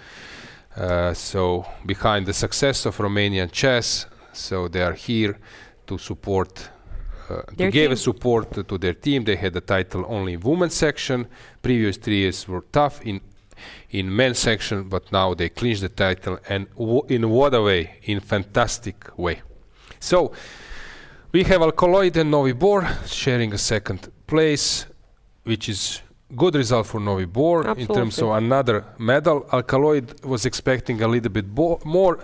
So behind the success of Romanian chess. So they are here to support, to give a support to their team. They had the title only in women's section. Previous 3 years were tough. In in men's section, but now they clinched the title, and in what a way, in fantastic way. So we have Alkaloid and Novi Bor sharing a second place, which is good result for Novi Bor. Absolutely. In terms of another medal. Alkaloid was expecting a little bit more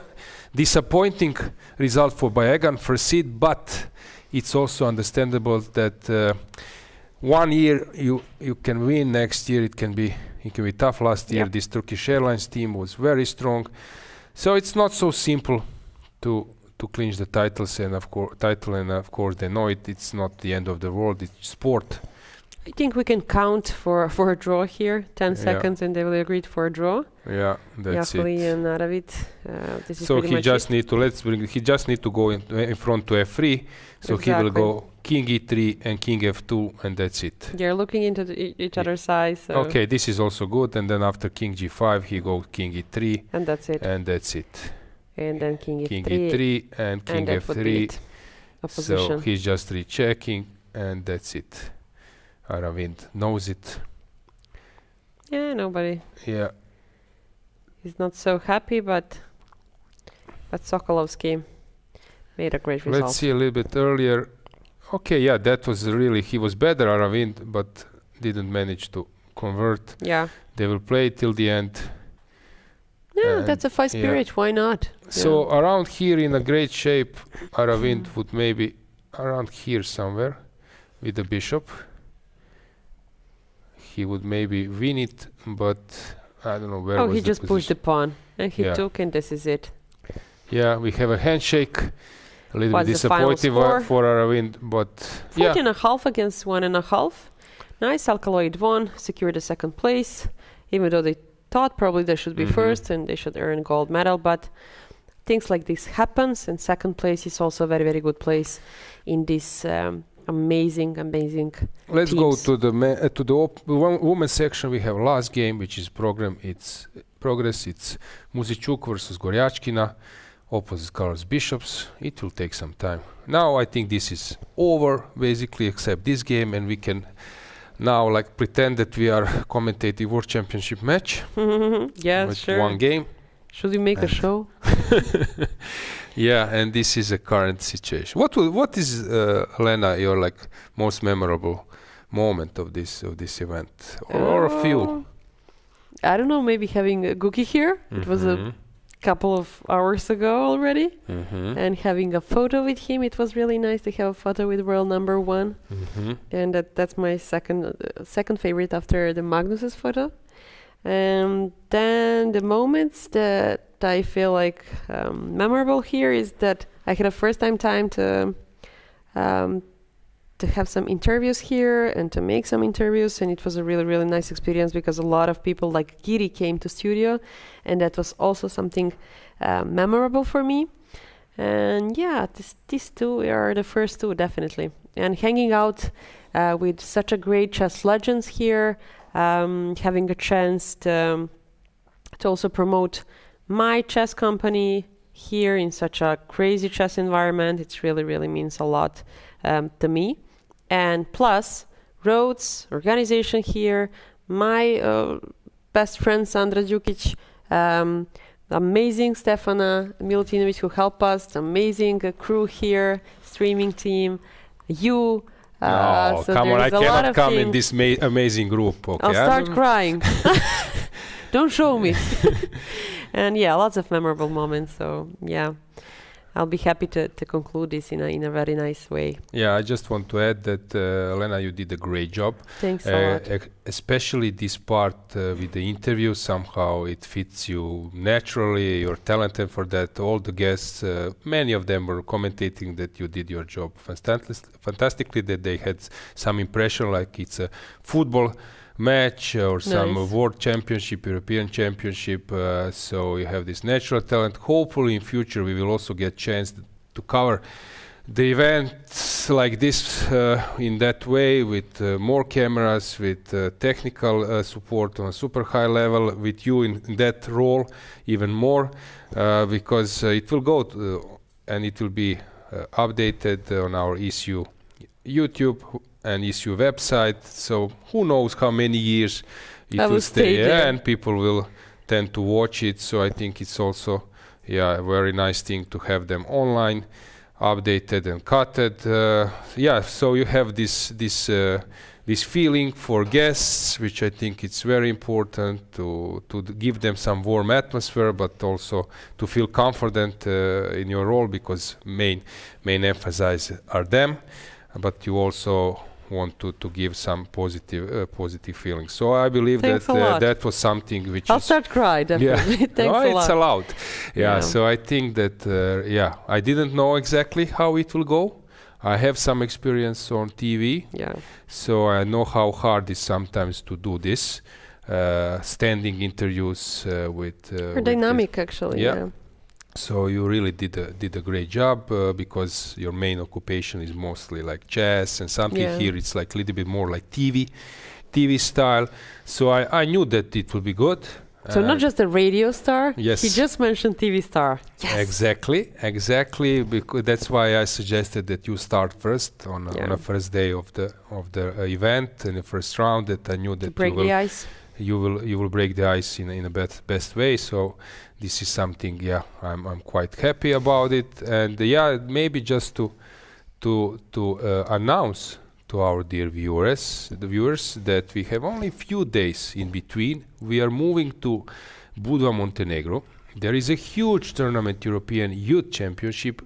disappointing result for Bayegan for seed, but it's also understandable that 1 year you can win, next year it can be tough. Last year this Turkish Airlines team was very strong, so it's not so simple to clinch the titles, and of course they know it. It's not the end of the world. It's sport. I think we can count for a draw here, 10 seconds, and they will agree for a draw. Yeah, that's Jafli it. and Naravit. This is So pretty he much just it. need to go in front to F3. So he will go King E3 and King F2, and that's it. They're looking into each other's size. So Okay, this is also good. And then after King G5, he goes King E3. And that's it. And that's it. And then King F3. King E3 and King that would be F3. it. A So position. he's just rechecking, and that's it. Aravind knows it. Yeah, nobody. Yeah. He's not so happy, but Sokolovsky made a great result. Let's see a little bit earlier. Okay, yeah, that was really, he was better, Aravind, but didn't manage to convert. Yeah. They will play till the end. Yeah, And that's a fight spirit. Why not? So around here in a great shape, Aravind would maybe around here somewhere with the bishop. He would maybe win it, but I don't know where was he the just pushed the position. pawn, and he Yeah. took, and this is it. Yeah, we have a handshake. A little What's bit the final disappointing score? for Aravind, but 14.5 against 1.5. Nice. Alkaloid won, secured the second place, even though they thought probably they should be first and they should earn gold medal. But things like this happens, and second place is also a very, very good place in this amazing Let's teams. go to the women's section. We have last game, which is It's Muzychuk versus Goryachkina, opposite colors bishops. It will take some time. Now I think this is over, basically, except this game, and we can now pretend that we are commentating World Championship match. Yeah, with sure. one game. Should we make a show? Yeah, and this is a current situation. What is Lena, your most memorable moment of this event, or a few? I don't know. Maybe having Guki here. It was a couple of hours ago already, and having a photo with him. It was really nice to have a photo with world number one, and that's my second favorite after the Magnus's photo. And then the moments that I feel memorable here is that I had a first time to have some interviews here and to make some interviews, and it was a really, really nice experience because a lot of people like Giri came to studio, and that was also something memorable for me. And yeah, these two are the first two, definitely. And hanging out with such a great chess legends here, having a chance to also promote my chess company here in such a crazy chess environment, it really, really means a lot to me. And plus, Rhodes organization here, my best friend Sandra Djukic, amazing Stefana Milutinovic who helped us, amazing crew here, streaming team, you. No, So come on, I there's a lot cannot of come in things. this amazing group. Okay, I'll start crying. Don't show me. And yeah, lots of memorable moments. So yeah, I'll be happy to conclude this in a very nice way. Yeah, I just want to add that, Lena, you did a great job. Thanks a lot. Especially this part with the interview, somehow it fits you naturally. You're talented for that. All the guests, many of them were commentating that you did your job fantastically, that they had some impression like it's a football match or some Nice. world championship, European championship. So you have this natural talent. Hopefully in future we will also get chance to cover the events like this in that way with more cameras, with technical support on a super high level, with you in that role even more, because it will go and it will be updated on our ECU YouTube and ECU website. So who knows how many years it will stay, and people will tend to watch it. So I think it's also a very nice thing to have them online, updated and cutted. So you have this feeling for guests, which I think it's very important to give them some warm atmosphere, but also to feel confident in your role, because main emphasis are them, but you also want to give some positive feelings. So I believe that was something which I'll start cry, definitely. Yeah. Thanks a lot. It's allowed. So I think that I didn't know exactly how it will go. I have some experience on TV, so I know how hard it is sometimes to do this, standing interviews with. Dynamic, actually. Yeah. So you really did a great job, because your main occupation is mostly like chess and something. Here it's like a little bit more like TV style. So I knew that it will be good. So not just a radio star. Yes. He just mentioned TV star. Yes. Exactly. Because that's why I suggested that you start first on the first day of the event, in the first round. That I knew that the ice. You will break the ice in a best way. So this is something. I'm quite happy about it. And maybe just to announce to our dear viewers, that we have only a few days in between. We are moving to Budva, Montenegro. There is a huge tournament, European Youth Championship,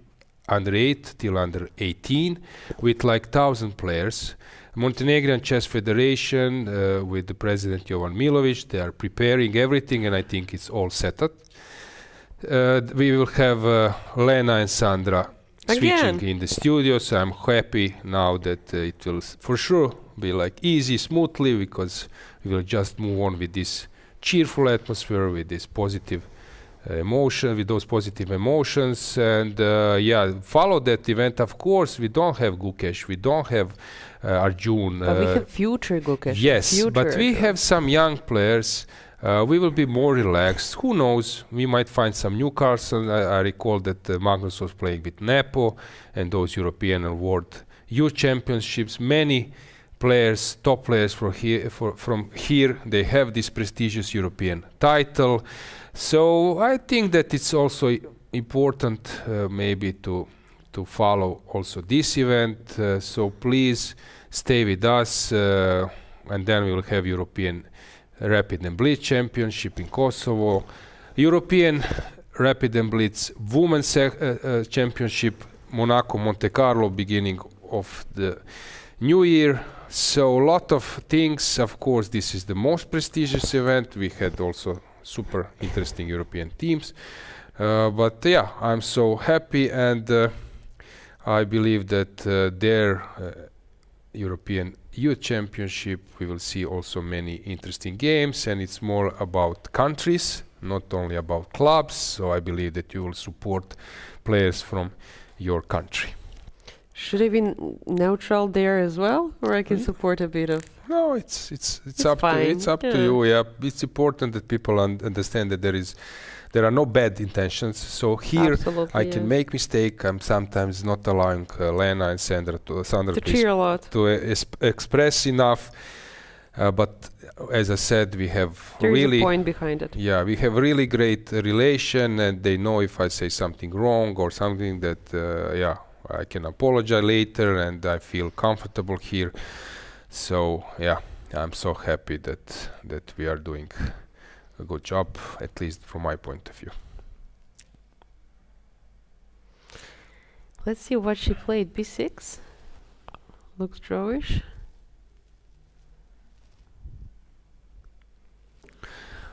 under 8 till under 18, with like 1,000 players. Montenegrin Chess Federation, with the president Jovan Milovic, they are preparing everything, and I think it's all set up. We will have Lena and Sandra switching in the studio, so I'm happy now that it will for sure be like easy, smoothly, because we will just move on with this cheerful atmosphere, with this positive emotion, with those positive emotions, and follow that event. Of course, we don't have Gukesh, we don't have Arjun. But we have future Gukesh. Yes, but we have some young players. We will be more relaxed. Who knows? We might find some newcomers. I recall that Magnus was playing with Nepo and those European and World Youth Championships. Many players, top players from here, they have this prestigious European title. So I think that it's also important maybe to follow also this event. So please stay with us, and then we will have European Rapid and Blitz Championship in Kosovo, European Rapid and Blitz Women's Championship, Monaco, Monte Carlo, beginning of the new year. So a lot of things. Of course, this is the most prestigious event. We had also super interesting European teams. But I'm so happy, and I believe that their European Youth Championship, we will see also many interesting games, and it's more about countries, not only about clubs. So I believe that you will support players from your country. Should I be neutral there as well, or I can support a bit of? No, it's up to you. It's up to you. Yeah, it's important that people understand that there are no bad intentions. So here I can make mistake. I'm sometimes not allowing Lena and Sandra to cheer a lot, to express enough. But as I said, we have there is a point behind it. Yeah, we have really great relation, and they know if I say something wrong or something that I can apologize later, and I feel comfortable here. So I'm so happy that we are doing a good job, at least from my point of view. Let's see what she played. B6 looks drawish.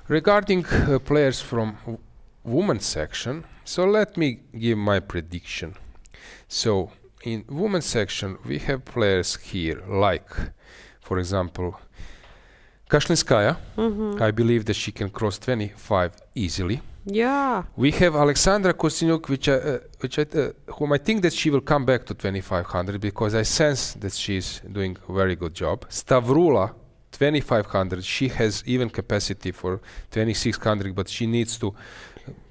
Regarding players from women's section, so let me give my prediction. So in women's section we have players here like, for example, Kashlinskaya. I believe that she can cross 25 easily. Yeah. We have Alexandra KosteniuK, whom I think that she will come back to 2500, because I sense that she's doing a very good job. Stavrula, 2500. She has even capacity for 2600, but she needs to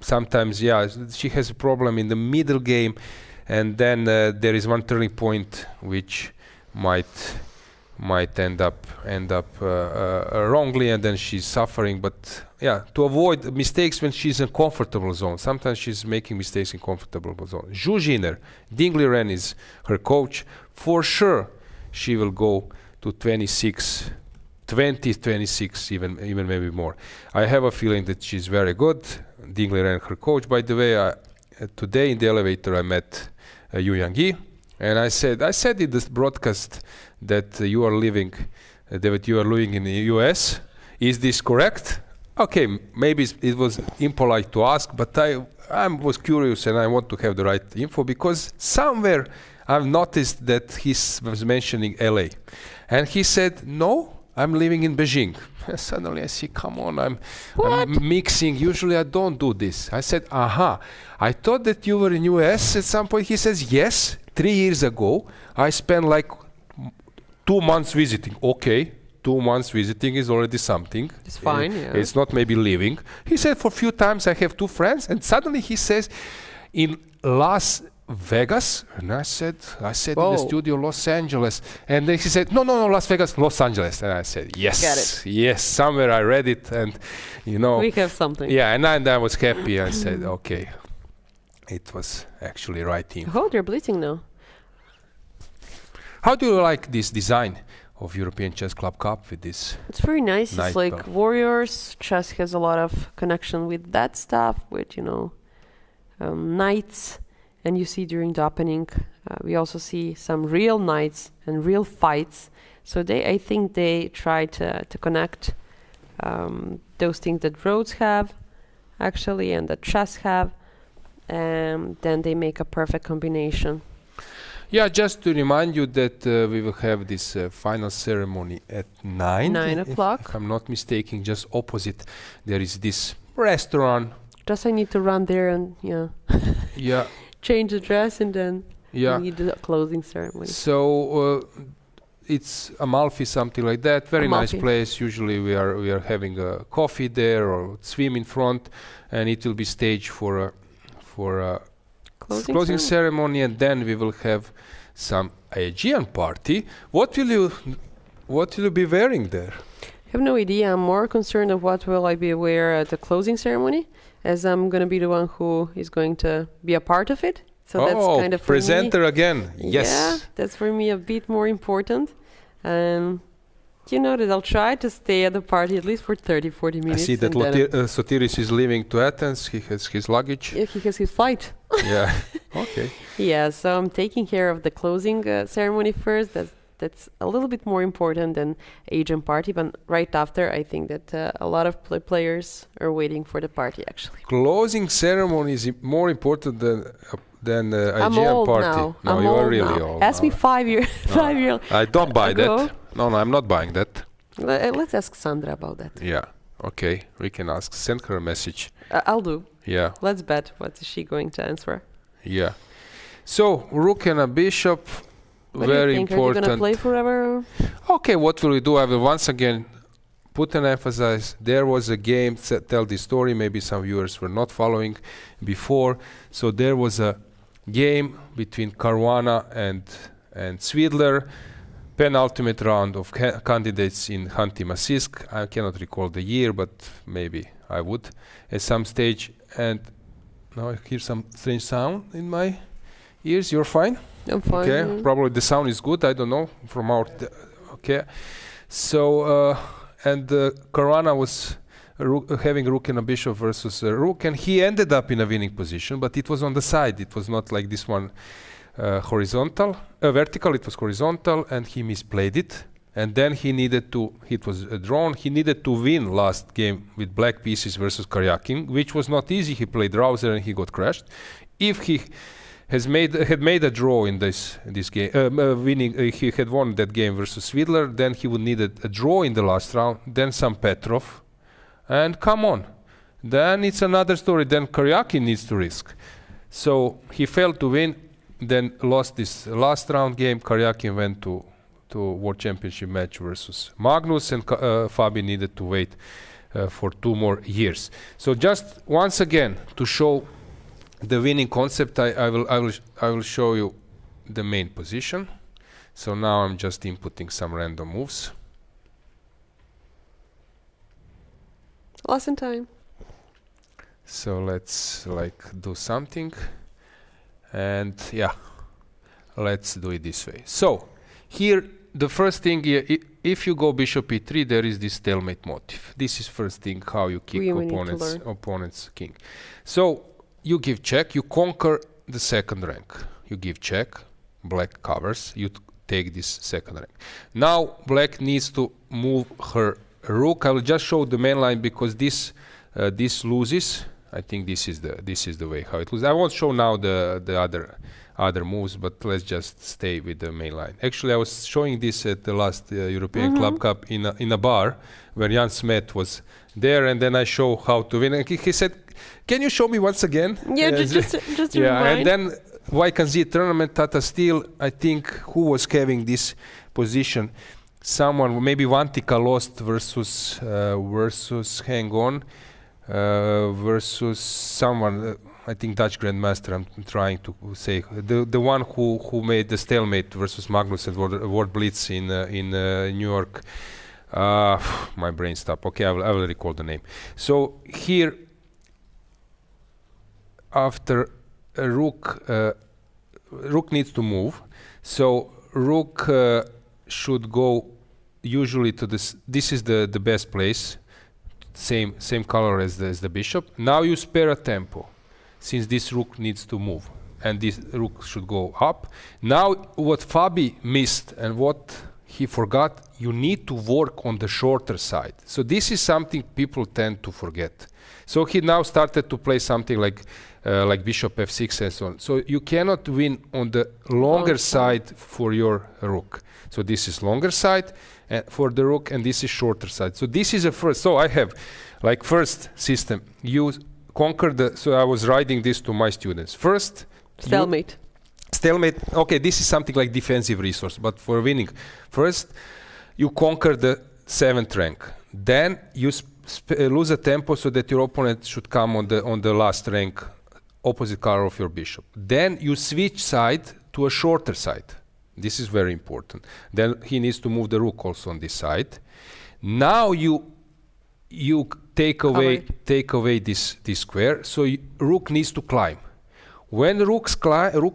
sometimes. She has a problem in the middle game, and then there is one turning point which might might end up wrongly, and then she's suffering. But yeah, to avoid mistakes when she's in comfortable zone. Sometimes she's making mistakes in comfortable zone. Zhu Jiner, Dingley Ren is her coach. For sure, she will go to 26, even maybe more. I have a feeling that she's very good. Dingley Ren, her coach. By the way, today in the elevator I met Yangyi, and I said in this broadcast that you are living in the US. Is this correct? Okay, maybe it was impolite to ask, but I was curious and I want to have the right info, because somewhere I've noticed that he was mentioning LA, and he said, no, I'm living in Beijing. Suddenly I see, come on, I'm mixing. Usually I don't do this. I said, aha, I thought that you were in US at some point. He says, yes, 3 years ago, I spent like 2 months visiting. Okay, 2 months visiting is already something. It's fine, yeah. It's not maybe living. He said, for a few times I have 2 friends, and suddenly he says, in Las Vegas, and I said in the studio, Los Angeles, and then he said, no, Las Vegas, Los Angeles, and I said, yes, somewhere I read it, and we have something. Yeah, and I was happy. I said, okay, it was actually right team. Oh, they're bleeding now. How do you like this design of European Chess Club Cup with this? It's very nice. It's like Warriors. Chess has a lot of connection with that stuff, with knights. And you see during the opening, we also see some real knights and real fights. So I think they try to connect those things that Rhodes have, actually, and that chess have, and then they make a perfect combination. Yeah, just to remind you that we will have this final ceremony at 9. 9 o'clock. If I'm not mistaken, just opposite there is this restaurant. Just I need to run there and yeah. change the dress, and then we need the closing ceremony. So it's Amalfi, something like that. Very Amalfi. Nice place. Usually we are having a coffee there or swim in front, and it will be staged for a closing ceremony, and then we will have some Aegean party. What will you be wearing there? I have no idea. I'm more concerned of what will I be wearing at the closing ceremony, as I'm going to be the one who is going to be a part of it. So that's kind of presenter again. Yes. Yeah, that's for me a bit more important. That I'll try to stay at the party at least for 30-40 minutes. I see that Sotiris is leaving to Athens. He has his luggage. Yeah, he has his flight. Yeah. Okay. Yeah, so I'm taking care of the closing ceremony first. That's a little bit more important than Aegean party, but right after, I think that a lot of players are waiting for the party, actually. Closing ceremony is more important than I'm Aegean old party. now. No, you are really old. Ask me 5 years. 5 years. I don't buy ago. that. No, I'm not buying that. Let's ask Sandra about that. Yeah. Okay. We can ask. Send her a message. I'll do. Yeah. Let's bet. What is she going to answer? Yeah. So rook and a bishop. What very do you think? important. Are you going to play forever? Okay. What will we do? I will once again put an emphasis. There was a game. Tell the story. Maybe some viewers were not following before. So there was a game between Caruana and Svidler. Penultimate round of candidates in Khanty-Mansiysk. I cannot recall the year, but maybe I would at some stage. And now I hear some strange sound in my ears. You're fine? I'm fine. Okay, probably the sound is good. I don't know from our. Okay, so Caruana was having rook and a bishop versus a rook, and he ended up in a winning position, but it was on the side. It was not like this one. Vertical, it was horizontal, and he misplayed it, and then it was drawn. He needed to win last game with black pieces versus Karyakin, which was not easy. He played Rouser and he got crashed. If he had made a draw in this game, he had won that game versus Svidler, then he would need a draw in the last round, then some Petrov, and come on, then it's another story. Then Karyakin needs to risk. So he failed to win. Then lost this last round game. Karyakin went to World Championship match versus Magnus, and Fabi needed to wait for 2 more years. So just once again to show the winning concept, I will show you the main position. So now I'm just inputting some random moves. Lost in time. So let's do something, and yeah, let's do it this way. So here the first thing here, if you go bishop e3, there is this stalemate motif. This is first thing how you kick opponent's king. So you give check, you conquer the second rank. You give check, black covers, you take this second rank. Now black needs to move her rook. I will just show the main line because this loses. I think this is the way how it loses. I won't show now the other moves, but let's just stay with the main line. Actually, I was showing this at the last European Club Cup in a bar where Jan Smet was there, and then I show how to win. And he said, "Can you show me once again?" Yeah, just yeah. remind. And then YKZ tournament, Tata Steel, I think, who was having this position? Someone, maybe Vantika lost versus Hang On versus someone. I think Dutch Grandmaster. I'm trying to say the one who made the stalemate versus Magnus at World Blitz in New York. My brain stopped. Okay, I will recall the name. So here, after rook needs to move. So rook should go usually to this. This is the best place. Same color as the bishop. Now you spare a tempo, since this rook needs to move, and this rook should go up. Now what Fabi missed and what he forgot, you need to work on the shorter side. So this is something people tend to forget. So he now started to play something like bishop f6 and so on. So you cannot win on the longer side for your rook. So this is longer side for the rook, and this is shorter side. So this is a first. So I have like first system. You conquer the. So I was writing this to my students. First, stalemate. Stalemate. Okay, this is something like defensive resource, but for winning, first you conquer the 7th rank. Then you lose a tempo so that your opponent should come on the last rank, opposite color of your bishop. Then you switch side to a shorter side. This is very important. Then he needs to move the rook also on this side. Now you take away this square. So rook needs to climb. When rook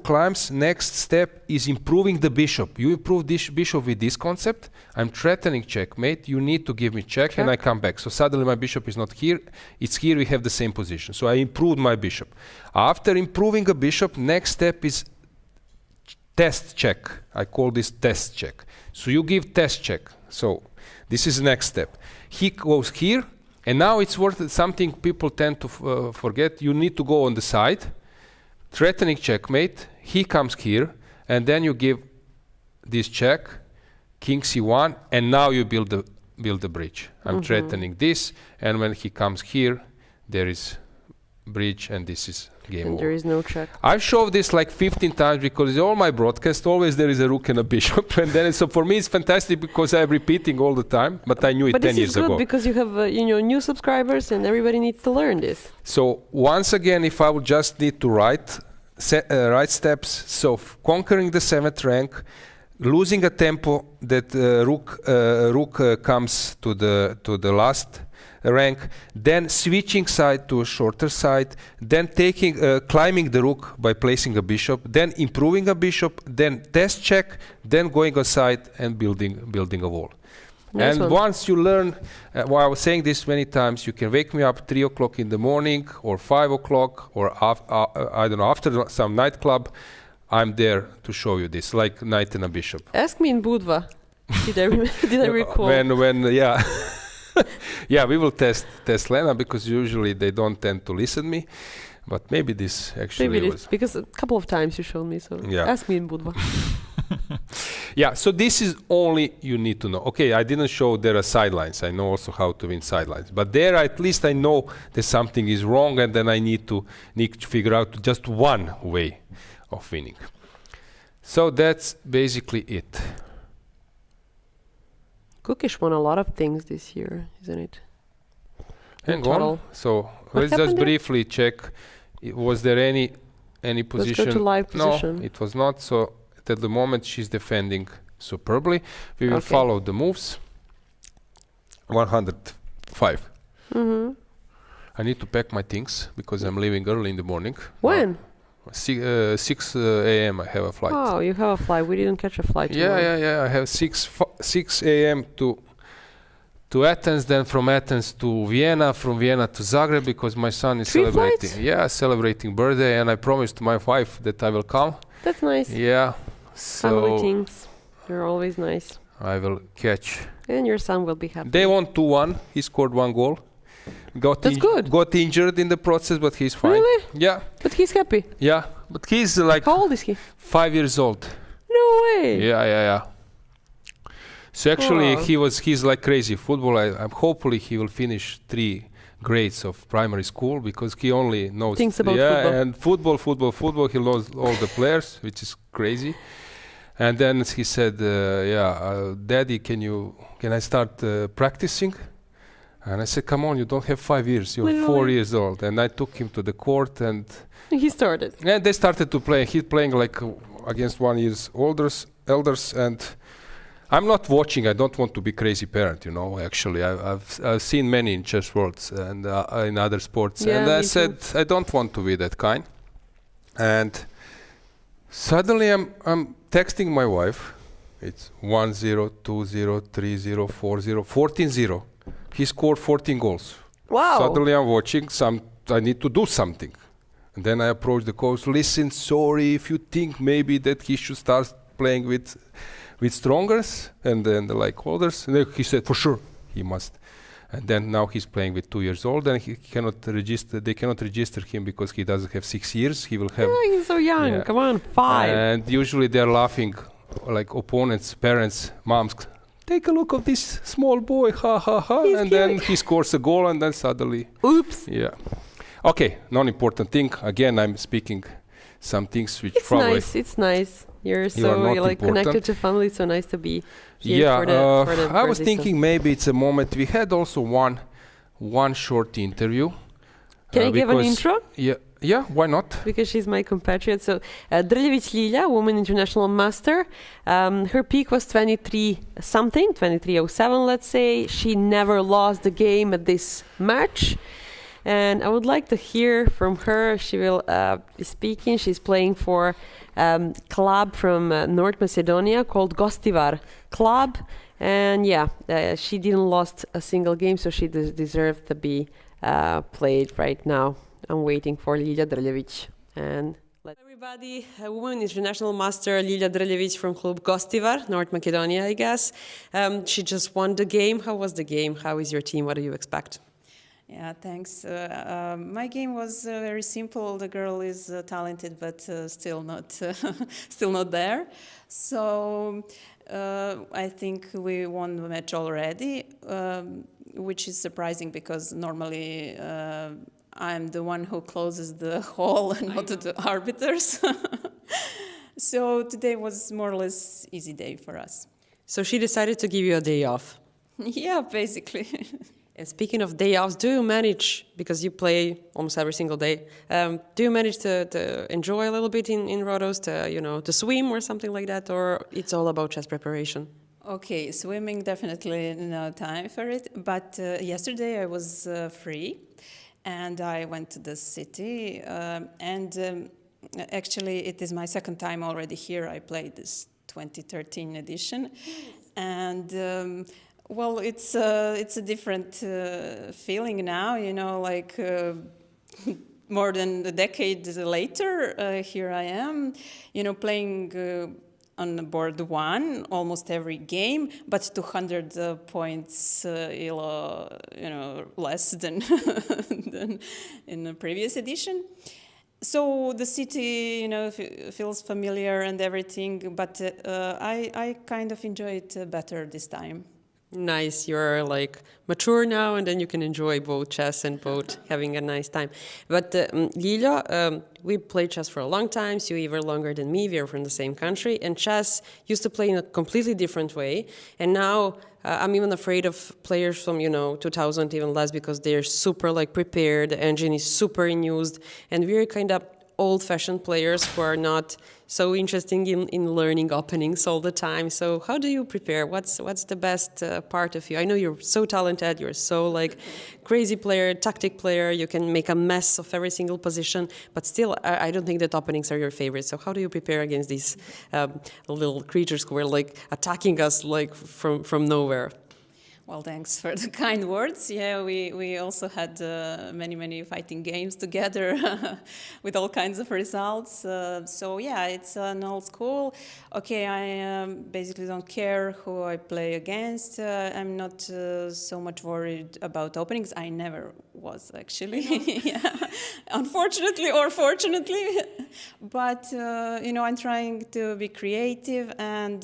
climbs, next step is improving the bishop. You improve this bishop with this concept. I'm threatening checkmate. You need to give me check, and I come back. So suddenly my bishop is not here. It's here. We have the same position. So I improved my bishop. After improving a bishop, next step is test check. I call this test check. So you give test check. So this is the next step. He goes here, and now it's worth something people tend to forget. You need to go on the side. Threatening checkmate, he comes here, and then you give this check, king c1, and now you build the bridge. I'm threatening this, and when he comes here, there is bridge, and this is game over. There is no check. I've shown this like 15 times because in all my broadcasts, always there is a rook and a bishop, and then so for me it's fantastic because I'm repeating all the time, but I knew it 10 years ago. But this is good because you have new subscribers, and everybody needs to learn this. So once again, if I would just need to write steps, so conquering the 7th rank, losing a tempo that rook comes to the last rank, then switching side to a shorter side, then climbing the rook by placing a bishop, then improving a bishop, then test check, then going aside and building a wall. Nice and once you learn, I was saying this many times, you can wake me up 3 o'clock in the morning or 5 o'clock or I don't know, after some nightclub, I'm there to show you this, like knight and a bishop. Ask me in Budva. Did I recall? When yeah. Yeah, we will test Lena because usually they don't tend to listen me, but maybe this actually was. Because a couple of times you showed me, so yeah. Ask me in Budva. Yeah, so this is only you need to know. Okay, I didn't show there are sidelines. I know also how to win sidelines. But there at least I know that something is wrong, and then I need to figure out just one way of winning. So that's basically it. Gukesh won a lot of things this year, isn't it? Hang on. So let's just briefly check. Was there any position? Let's go to live position. No, it was not. So at the moment she's defending superbly. We will follow the moves. 105. I need to pack my things because I'm leaving early in the morning. When? 6 a.m. I have a flight. Oh, you have a flight. We didn't catch a flight. Yeah. I have 6 a.m. to Athens, then from Athens to Vienna, from Vienna to Zagreb, because my son is celebrating birthday, and I promised my wife that I will come. That's nice. Yeah. Family things. They're always nice. I will catch. And your son will be happy. They won 2-1. He scored 1 goal. That's good. Got injured in the process, but he's fine. Really? Yeah. But he's happy. Yeah. But he's like... How old is he? 5 years old. No way. Yeah. So actually, he's like crazy football. I'm hopefully he will finish 3 grades of primary school because he only knows things about football. And football. He knows all the players, which is crazy. And then he said, Daddy, can I start practicing? And I said, come on, you don't have 5 years. You're 4 years old. And I took him to the court and he started. And they started to play. He's playing like against 1 year elders, and I'm not watching. I don't want to be crazy parent, Actually, I've seen many in chess worlds and in other sports, and I said I don't want to be that kind. And suddenly I'm texting my wife. It's 1-0, 2-0, 3-0, 4-0, 14-0. He scored 14 goals. Wow! Suddenly I'm watching. I need to do something. And then I approach the coach. Listen, sorry, if you think maybe that he should start playing with strongers and then like others. And then he said, for sure, he must. And then now he's playing with 2 years old, and he cannot register. They cannot register him because he doesn't have 6 years. He will have. Yeah, he's so young. Yeah. Come on, 5. And usually they're laughing, like opponents, parents, moms. Take a look of this small boy, ha ha ha, and then he scores a goal, and then suddenly. Oops. Yeah. Okay, non-important thing. Again, I'm speaking some things which it's probably... It's nice. You're connected to family, so nice to be here for the I was thinking maybe it's a moment. We had also one short interview. Can I give an intro? Yeah, why not? Because she's my compatriot. So, Drljevic Lilja, woman international master. Her peak was 23-07, let's say. She never lost the game at this match. And I would like to hear from her. She will be speaking. She's playing for club from North Macedonia called Gostivar Club. And she didn't lost a single game, so she deserved to be played right now. I'm waiting for Lilja Drljevic. And everybody, a woman international master, Lilja Drljevic from Club Gostivar, North Macedonia, I guess. She just won the game. How was the game? How is your team? What do you expect? Yeah, thanks. My game was very simple. The girl is talented, but still not there. So I think we won the match already, which is surprising because normally I'm the one who closes the hall and not the arbiters. So today was more or less easy day for us. So she decided to give you a day off. Yeah, basically. And speaking of day offs, do you manage, because you play almost every single day, do you manage to enjoy a little bit in Rhodes, to swim or something like that, or it's all about chess preparation? Okay, swimming, definitely no time for it, but yesterday I was free and I went to the city and actually it is my second time already here. I played this 2013 edition and well, it's a different feeling now, like more than a decade later, here I am, playing on board 1 almost every game, but 200 points, less than in the previous edition. So the city, feels familiar and everything, but I kind of enjoy it better this time. Nice, you're mature now, and then you can enjoy both chess and both having a nice time. But Lilja, we played chess for a long time, so you even longer than me, we are from the same country, and chess used to play in a completely different way, and now I'm even afraid of players from, 2000, even less, because they're super prepared, the engine is super in use, and we're kind of old-fashioned players who are not so interested in learning openings all the time. So how do you prepare? What's the best part of you? I know you're so talented. You're so like crazy player, tactic player. You can make a mess of every single position. But still, I don't think that openings are your favorite. So how do you prepare against these little creatures who are like attacking us like from nowhere? Well, thanks for the kind words. Yeah, we also had many fighting games together with all kinds of results. So yeah, it's an old school. Okay, I basically don't care who I play against. I'm not so much worried about openings. I never was, actually. Yeah. Unfortunately or fortunately. But, I'm trying to be creative and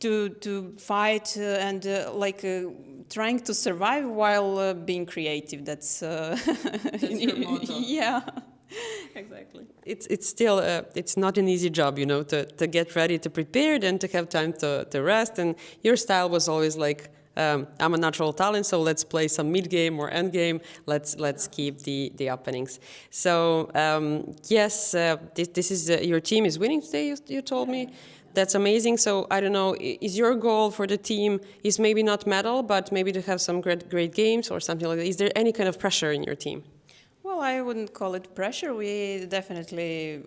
to fight and trying to survive while being creative. That's your motto. Yeah, exactly. It's still it's not an easy job, to get ready, to prepare, and to have time to rest. And your style was always like, I'm a natural talent, so let's play some mid game or end game. Let's keep the openings. So yes, this is your team is winning today. You told me. That's amazing. So I don't know, is your goal for the team is maybe not medal, but maybe to have some great games or something like that? Is there any kind of pressure in your team? Well, I wouldn't call it pressure. We definitely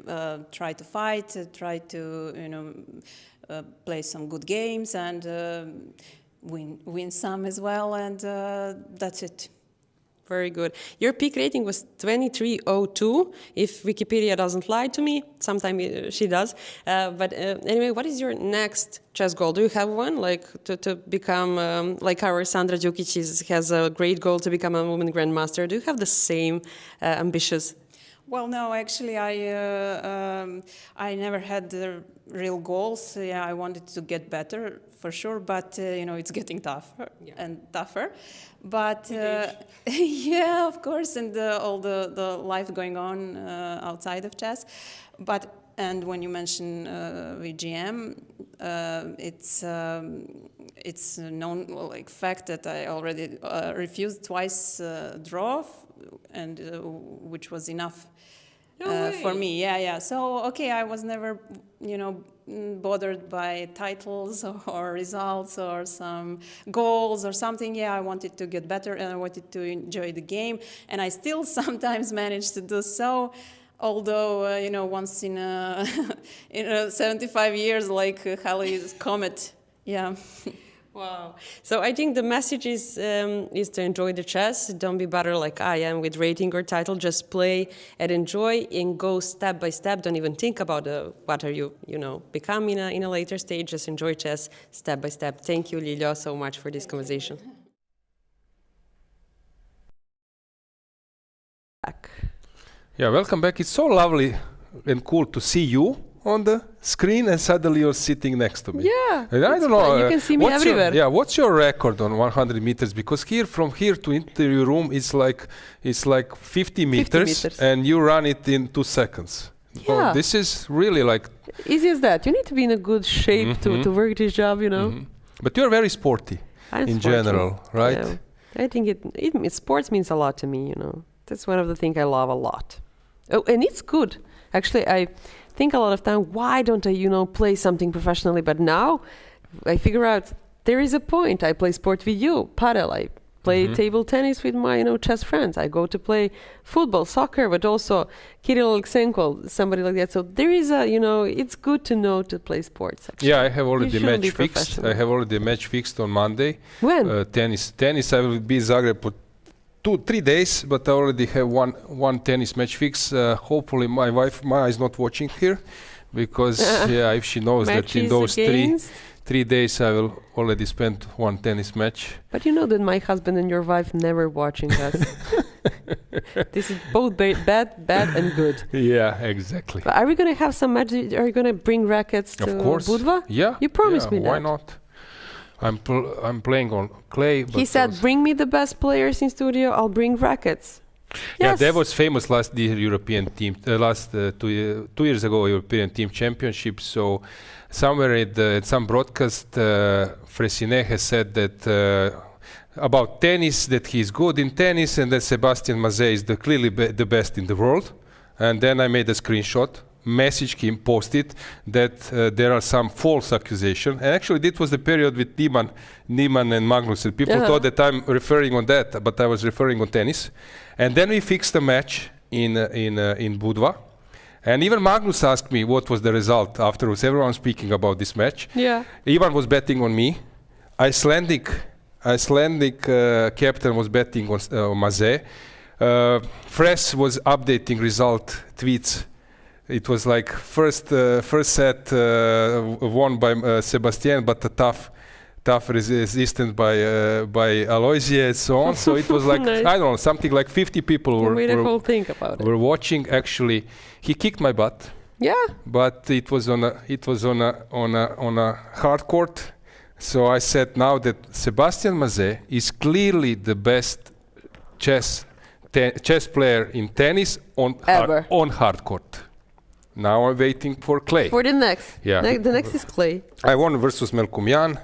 try to fight, try to play some good games and win some as well, and that's it. Very good. Your peak rating was 23.02. If Wikipedia doesn't lie to me, sometimes she does. But anyway, what is your next chess goal? Do you have one, like to become like our Sandra Djukic has a great goal to become a women grandmaster? Do you have the same ambitious? Well, no, actually, I never had the real goals. Yeah, I wanted to get better for sure, but it's getting tougher and tougher. But yeah, of course, and all the life going on outside of chess. And when you mention VGM, it's known fact that I already refused twice draw, and which was enough. For me, yeah. So, okay, I was never, bothered by titles or results or some goals or something. Yeah, I wanted to get better and I wanted to enjoy the game. And I still sometimes manage to do so, although, once in 75 years, like Halley's Comet. Yeah. Wow. So I think the message is to enjoy the chess. Don't be bothered like I am with rating or title. Just play and enjoy and go step by step. Don't even think about what are you, become in a later stage. Just enjoy chess step by step. Thank you, Yuliia, so much for this conversation. Yeah, welcome back. It's so lovely and cool to see you on the screen, and suddenly you're sitting next to me. Yeah, and I don't know. You can see me everywhere. What's your record on 100 meters? Because from here to interview room, it's like 50 meters, and you run it in 2 seconds. Yeah. Oh, this is really like easy as that. You need to be in a good shape to work this job, But you're very sporty in general, right? Yeah. I think sports means a lot to me. That's one of the things I love a lot. Oh, and it's good. Actually, I think a lot of time, why don't I, play something professionally? But now I figure out there is a point. I play sport with you, padel. I play table tennis with my, chess friends. I go to play football, soccer, but also Kirill Aleksenko, somebody like that. So there is it's good to know to play sports. Actually. Yeah, I have already match fixed. I have already a match fixed on Monday. When? Tennis. I will be in Zagreb for 2-3 days, but I already have one tennis match fix. Hopefully my wife Maya is not watching here, because if she knows that in those 3 days I will already spend one tennis match. But you know that my husband and your wife never watching us. This is both bad and good. Yeah, exactly. But are we going to have some match? Are you going to bring rackets to Budva? Yeah. You promised me that. Why not? I'm playing on clay. He said, "Bring me the best players in studio. I'll bring rackets." Yeah, that was famous last year European team. Last 2 years ago European team championship. So somewhere at some broadcast, Fressinet has said that about tennis, that he's good in tennis, and that Sebastian Mazet is clearly the best in the world. And then I made a screenshot, messaged him, posted that there are some false accusations. And actually, this was the period with Niemann and Magnussen. People thought that I'm referring on that, but I was referring on tennis. And then we fixed the match in Budva. And even Magnus asked me what was the result afterwards. Everyone speaking about this match. Yeah. Ivan was betting on me. Icelandic captain was betting on Mazet. Fres was updating result tweets. It was like first set won by Sebastian, but a tough resistance by Aloysia and so on. So it was like Nice. I don't know, something like 50 people We made a whole thing about it. were watching. Actually, he kicked my butt. Yeah. But it was on a hard court. So I said now that Sebastian Mazet is clearly the best chess player in tennis on hard court. Now I'm waiting for clay. For the next. Yeah. The next is clay. I won versus Melkumyan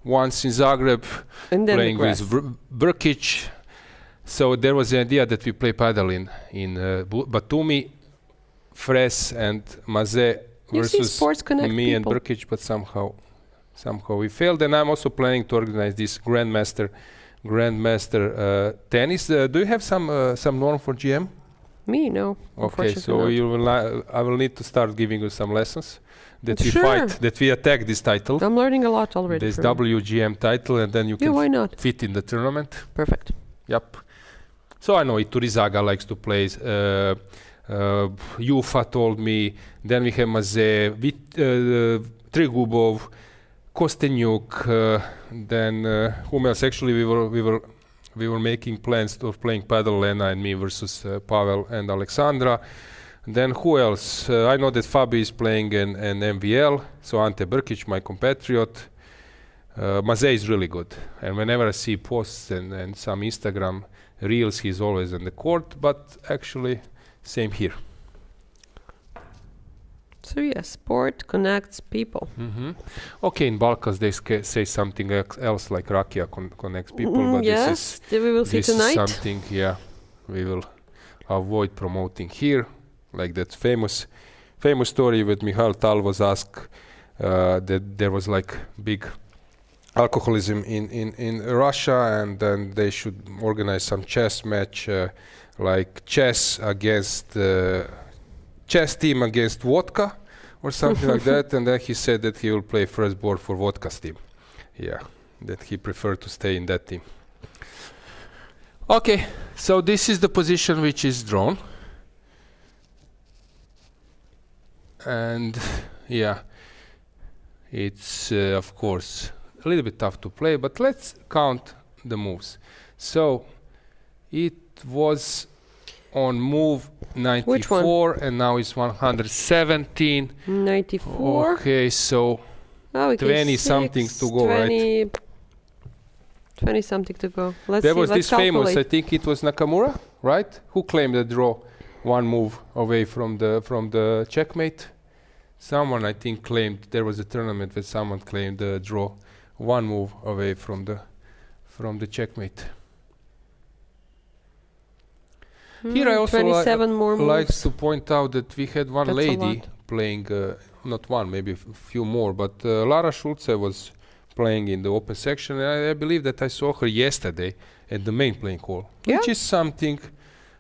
once in Zagreb, And then playing the with Brkic. So there was the idea that we play paddle in Batumi, Fres and Mazet You see, versus sports connect me people. and Brkic, but somehow we failed. And I'm also planning to organize this Grandmaster tennis. Do you have some norm for GM? Me, no. Okay, so you will I will need to start giving you some lessons that we Sure. fight, that we attack this title. I'm learning a lot already. This from you. WGM title, and then you Yeah, why can not? fit in the tournament. Perfect. Yep. So I know Iturizaga likes to play. Jufa told me. Then we have Mazet, Trigubov, KosteniuK. Then whom else? Actually, we were making plans of playing paddle, Lena and me versus Pavel and Alexandra. Then who else? I know that Fabi is playing an MVL. So Ante Brkic, my compatriot. Mazet is really good. And whenever I see posts and some Instagram reels, he's always on the court. But actually, same here. So yeah, sport connects people. Okay, in Balkans they say something else like Rakia connects people, but yes, we will see this is tonight. something, yeah, we will avoid promoting here. Like that famous story with Mihail Tal was asked that there was like big alcoholism in Russia, and then they should organize some chess match, like chess against chess team against vodka or something like that. And then he said that he will play first board for vodka's team. Yeah, that he preferred to stay in that team. Okay, so this is the position which is drawn. And yeah, it's of course a little bit tough to play, but let's count the moves. So it was on move 94 and now it's 117. 94. Okay, so 20 something to go, 20, right? 20 something to go. Let's There see, was let's this famous, I calculate. think it was Nakamura, right? Who claimed the draw one move away from the checkmate. Someone, I think, claimed there was a tournament where someone claimed the draw one move away from the checkmate. Here I also 27 more like moves. to point out that we had one That's a lady lot. playing, not one, maybe a few more, but Lara Schulze was playing in the open section. And I believe that I saw her yesterday at the main playing hall, which is something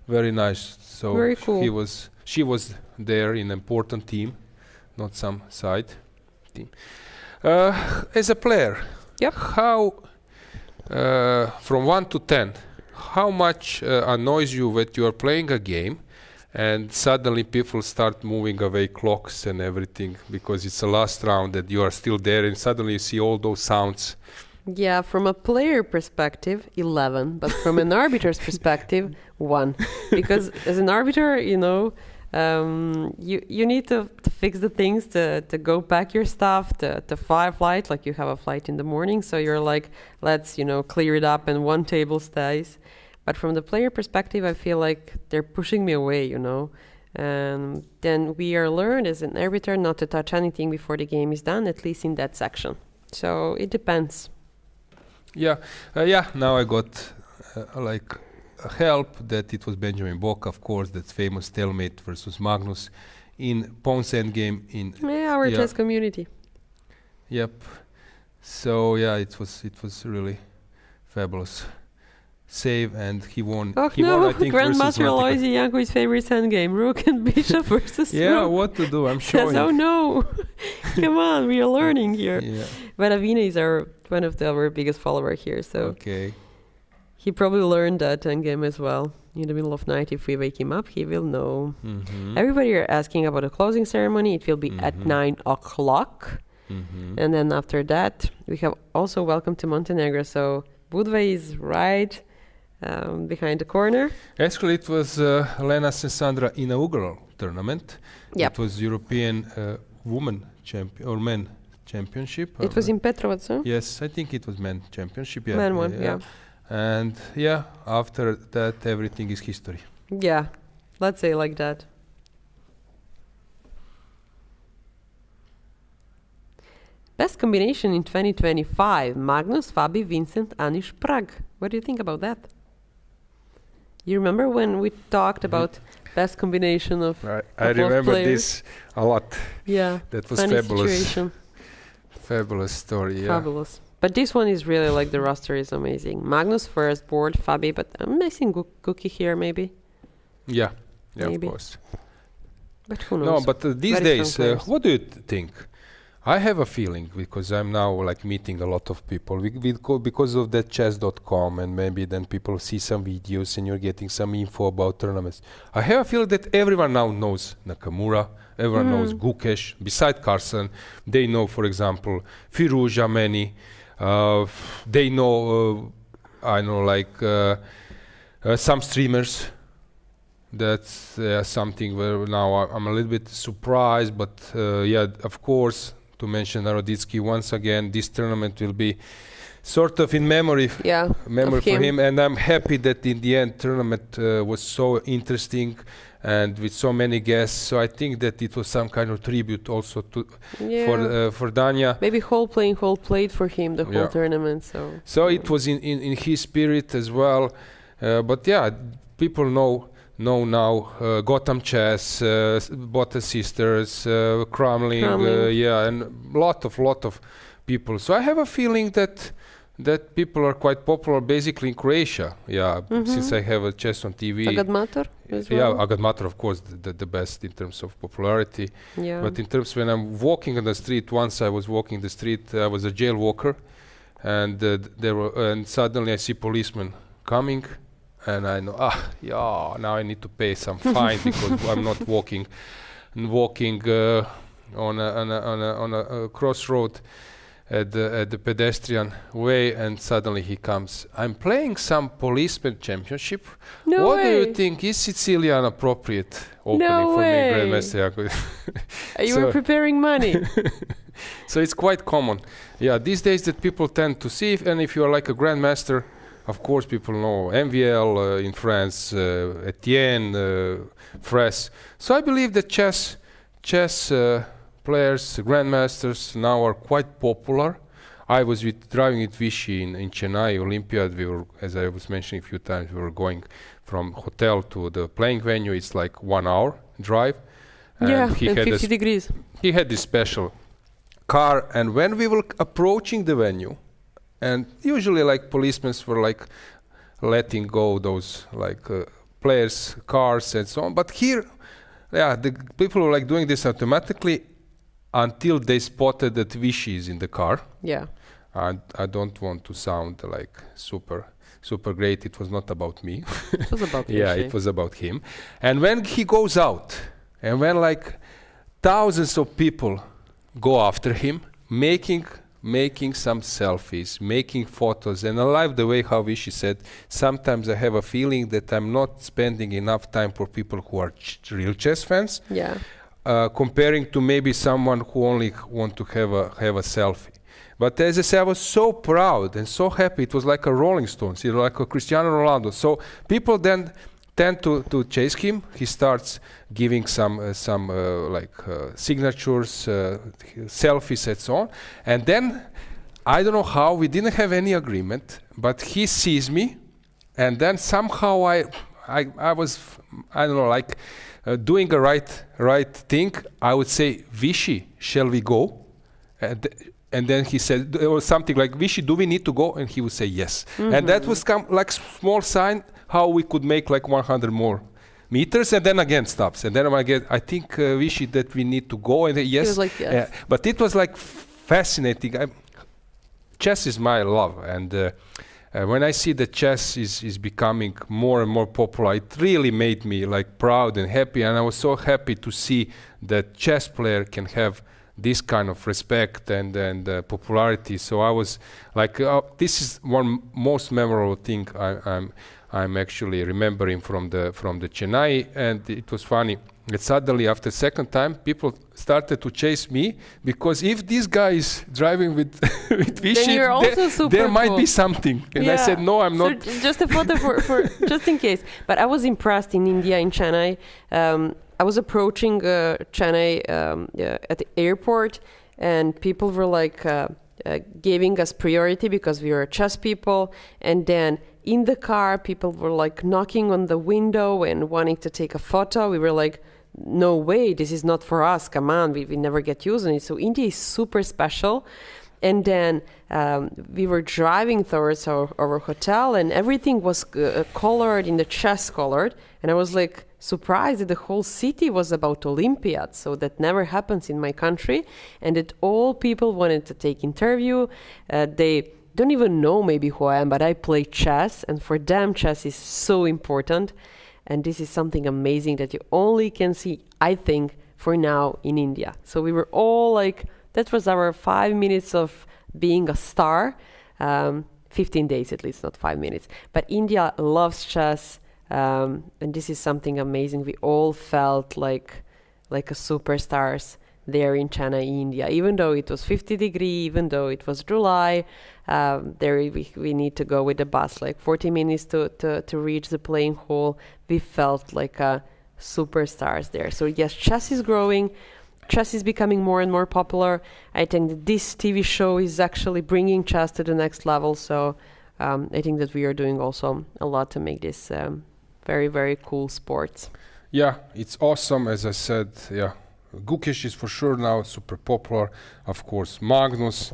very nice. So Very cool. she was there in an important team, not some side team. As a player, how from 1 to 10, how much annoys you that you are playing a game and suddenly people start moving away clocks and everything because it's the last round that you are still there and suddenly you see all those sounds? Yeah, from a player perspective, 11, but from an arbiter's perspective, 1. Because as an arbiter, you know, you need to fix the things, to go pack your stuff, to fly a flight, like you have a flight in the morning. So you're like, let's, you know, clear it up and one table stays. But from the player perspective, I feel like they're pushing me away, you know. And then we are learned as an arbiter not to touch anything before the game is done, at least in that section. So it depends. Yeah, now I got like help that it was Benjamin Bock, of course, that famous stalemate versus Magnus in Pons Endgame in our chess community. Yep. So yeah, it was really fabulous save, and he won. Oh he won, I think, Grandmaster Aloisi Yankui's favorite endgame, Rook and Bishop versus Yeah, Rook. what to do? I'm showing. Oh no! Come on, we are learning here. Yeah. But Avina is one of our biggest follower here, so okay. He probably learned that endgame as well. In the middle of night, if we wake him up, he will know. Everybody are asking about the closing ceremony. It will be at 9 o'clock. And then after that, we have also Welcome to Montenegro. So Budva is right behind the corner. Actually, it was Lena's and Sandra inaugural tournament. Yep. It was European women champion or men championship. It was in Petrovac, huh? Yes, I think it was men championship. Yeah, Men one, yeah. And yeah, after that, everything is history. Yeah, let's say like that. Best combination in 2025, Magnus, Fabi, Vincent, Anish, Prague. What do you think about that? You remember when we talked about best combination of I remember players? this a lot. Yeah, that was funny fabulous. Situation. Fabulous story, yeah. Fabulous. But this one is really like the roster is amazing. Magnus first, board, Fabi, but I'm missing Guki here maybe. Yeah, Maybe. of course. But who No, knows? but these Very days, strong players. what do you think? I have a feeling, because I'm now like meeting a lot of people because of that chess.com, and maybe then people see some videos and you're getting some info about tournaments. I have a feeling that everyone now knows Nakamura, everyone knows Gukesh, beside Carson. They know, for example, Firouzja many. They know, I know, like some streamers. That's something where now I'm a little bit surprised, but yeah, of course, to mention Naroditsky once again, this tournament will be sort of in memory, memory for him, and I'm happy that in the end tournament was so interesting and with so many guests. So I think that it was some kind of tribute also to for Danya. Maybe whole played for him the whole tournament. So it was in his spirit as well. But yeah, people know now Gotham Chess, Bota Sisters, Crumling, and lot of people. So I have a feeling that people are quite popular basically in Croatia. Yeah, since I have a chess on TV. Agadmator as well. Yeah, Agadmator, of course, the best in terms of popularity. Yeah. But in terms when I'm walking on the street, once I was walking the street, I was a jail walker, and and suddenly I see policemen coming. And I know, now I need to pay some fine because I'm not walking on a crossroad at the pedestrian way, and suddenly he comes. I'm playing some policeman championship. No what way. do you think? Is Sicilian appropriate opening for me, Grandmaster Jakovic? You were preparing money. So it's quite common. Yeah, these days that people tend to see, and if you are like a Grandmaster, of course, people know MVL in France, Etienne, Fraisse. So I believe that chess players, grandmasters now are quite popular. I was driving with Vichy in Chennai Olympiad. We were, as I was mentioning a few times, we were going from hotel to the playing venue. It's like 1 hour drive. And he had 50 degrees. He had this special car, and when we were approaching the venue, and usually like policemen were like letting go those like players' cars and so on. But here, the people were like doing this automatically until they spotted that Vichy is in the car. Yeah. I don't want to sound like super great. It was not about me. It was about yeah, Vichy. it was about him. And when he goes out, and when like thousands of people go after him, making some selfies, making photos, and I like the way how Vichy said, sometimes I have a feeling that I'm not spending enough time for people who are real chess fans. Yeah. Comparing to maybe someone who only want to have a selfie. But as I said, I was so proud and so happy. It was like a Rolling Stones, like a Cristiano Ronaldo. So people then tend to chase him. He starts giving some signatures, selfies, and so on. And then I don't know how we didn't have any agreement, but he sees me and then somehow I was, I don't know, like doing the right thing. I would say, Vichy, shall we go? And then he said, or something like, Vichy, do we need to go? And he would say yes. And that was like small sign how we could make like 100 more meters, and then again stops. And then I think, Vichy, that we need to go. And yes. He was like, yes. But it was like fascinating. Chess is my love. And when I see that chess is becoming more and more popular, it really made me like proud and happy. And I was so happy to see that chess player can have this kind of respect and popularity. So I was like, this is one most memorable thing I'm actually remembering from the Chennai. And it was funny that suddenly after second time people started to chase me, because if this guy is driving with Vichy, there might be something. And I said, no, I'm not. Just a photo for just in case. But I was impressed in India, in Chennai. I was approaching Chennai at the airport, and people were like giving us priority because we were chess people. And then in the car, people were like knocking on the window and wanting to take a photo. We were like, no way, this is not for us. Come on, we never get used on it. So India is super special. And then we were driving towards our hotel, and everything was colored in the chess colored. And I was like surprised that the whole city was about Olympiad. So that never happens in my country. And that all people wanted to take interview. They don't even know maybe who I am, but I play chess. And for them, chess is so important. And this is something amazing that you only can see, I think, for now in India. So we were all like, that was our 5 minutes of being a star. 15 days at least, not 5 minutes. But India loves chess. And this is something amazing. We all felt like a superstars there in Chennai, India. Even though it was 50 degrees, even though it was July, there we need to go with the bus, like 40 minutes to reach the playing hall. We felt like superstars there. So yes, chess is growing. Chess is becoming more and more popular. I think that this TV show is actually bringing chess to the next level. So I think that we are doing also a lot to make this very, very cool sport. Yeah, it's awesome. As I said, yeah, Gukesh is for sure now super popular. Of course, Magnus.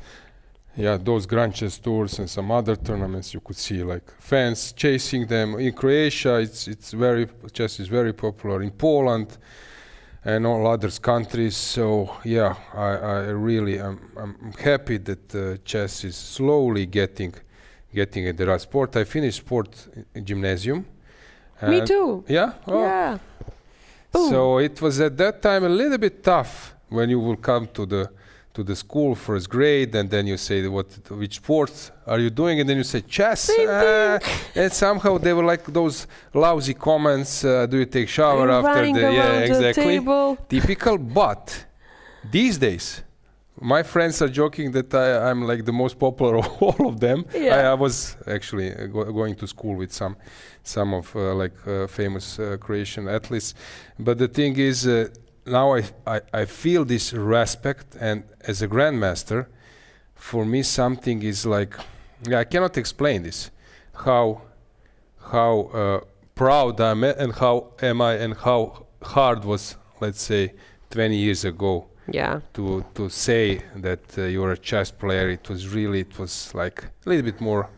Yeah, those Grand Chess Tours and some other tournaments, you could see like fans chasing them. In Croatia, chess is very popular. In Poland and all other countries. So yeah, I really I'm happy that chess is slowly getting at the right sport. I finished sport in gymnasium. Me too. Yeah. Oh. Yeah. So it was at that time a little bit tough when you will come to the school first grade, and then you say which sports are you doing, and then you say chess, and somehow they were like those lousy comments. Do you take shower after the exactly typical? But these days, my friends are joking that I'm like the most popular of all of them. Yeah. I was actually going to school with some of famous Croatian athletes, but the thing is. Now I feel this respect, and as a grandmaster, for me something is like, I cannot explain this, how proud I am and how am I and how hard was, let's say, 20 years ago. Yeah. To say that you're a chess player, it was like a little bit more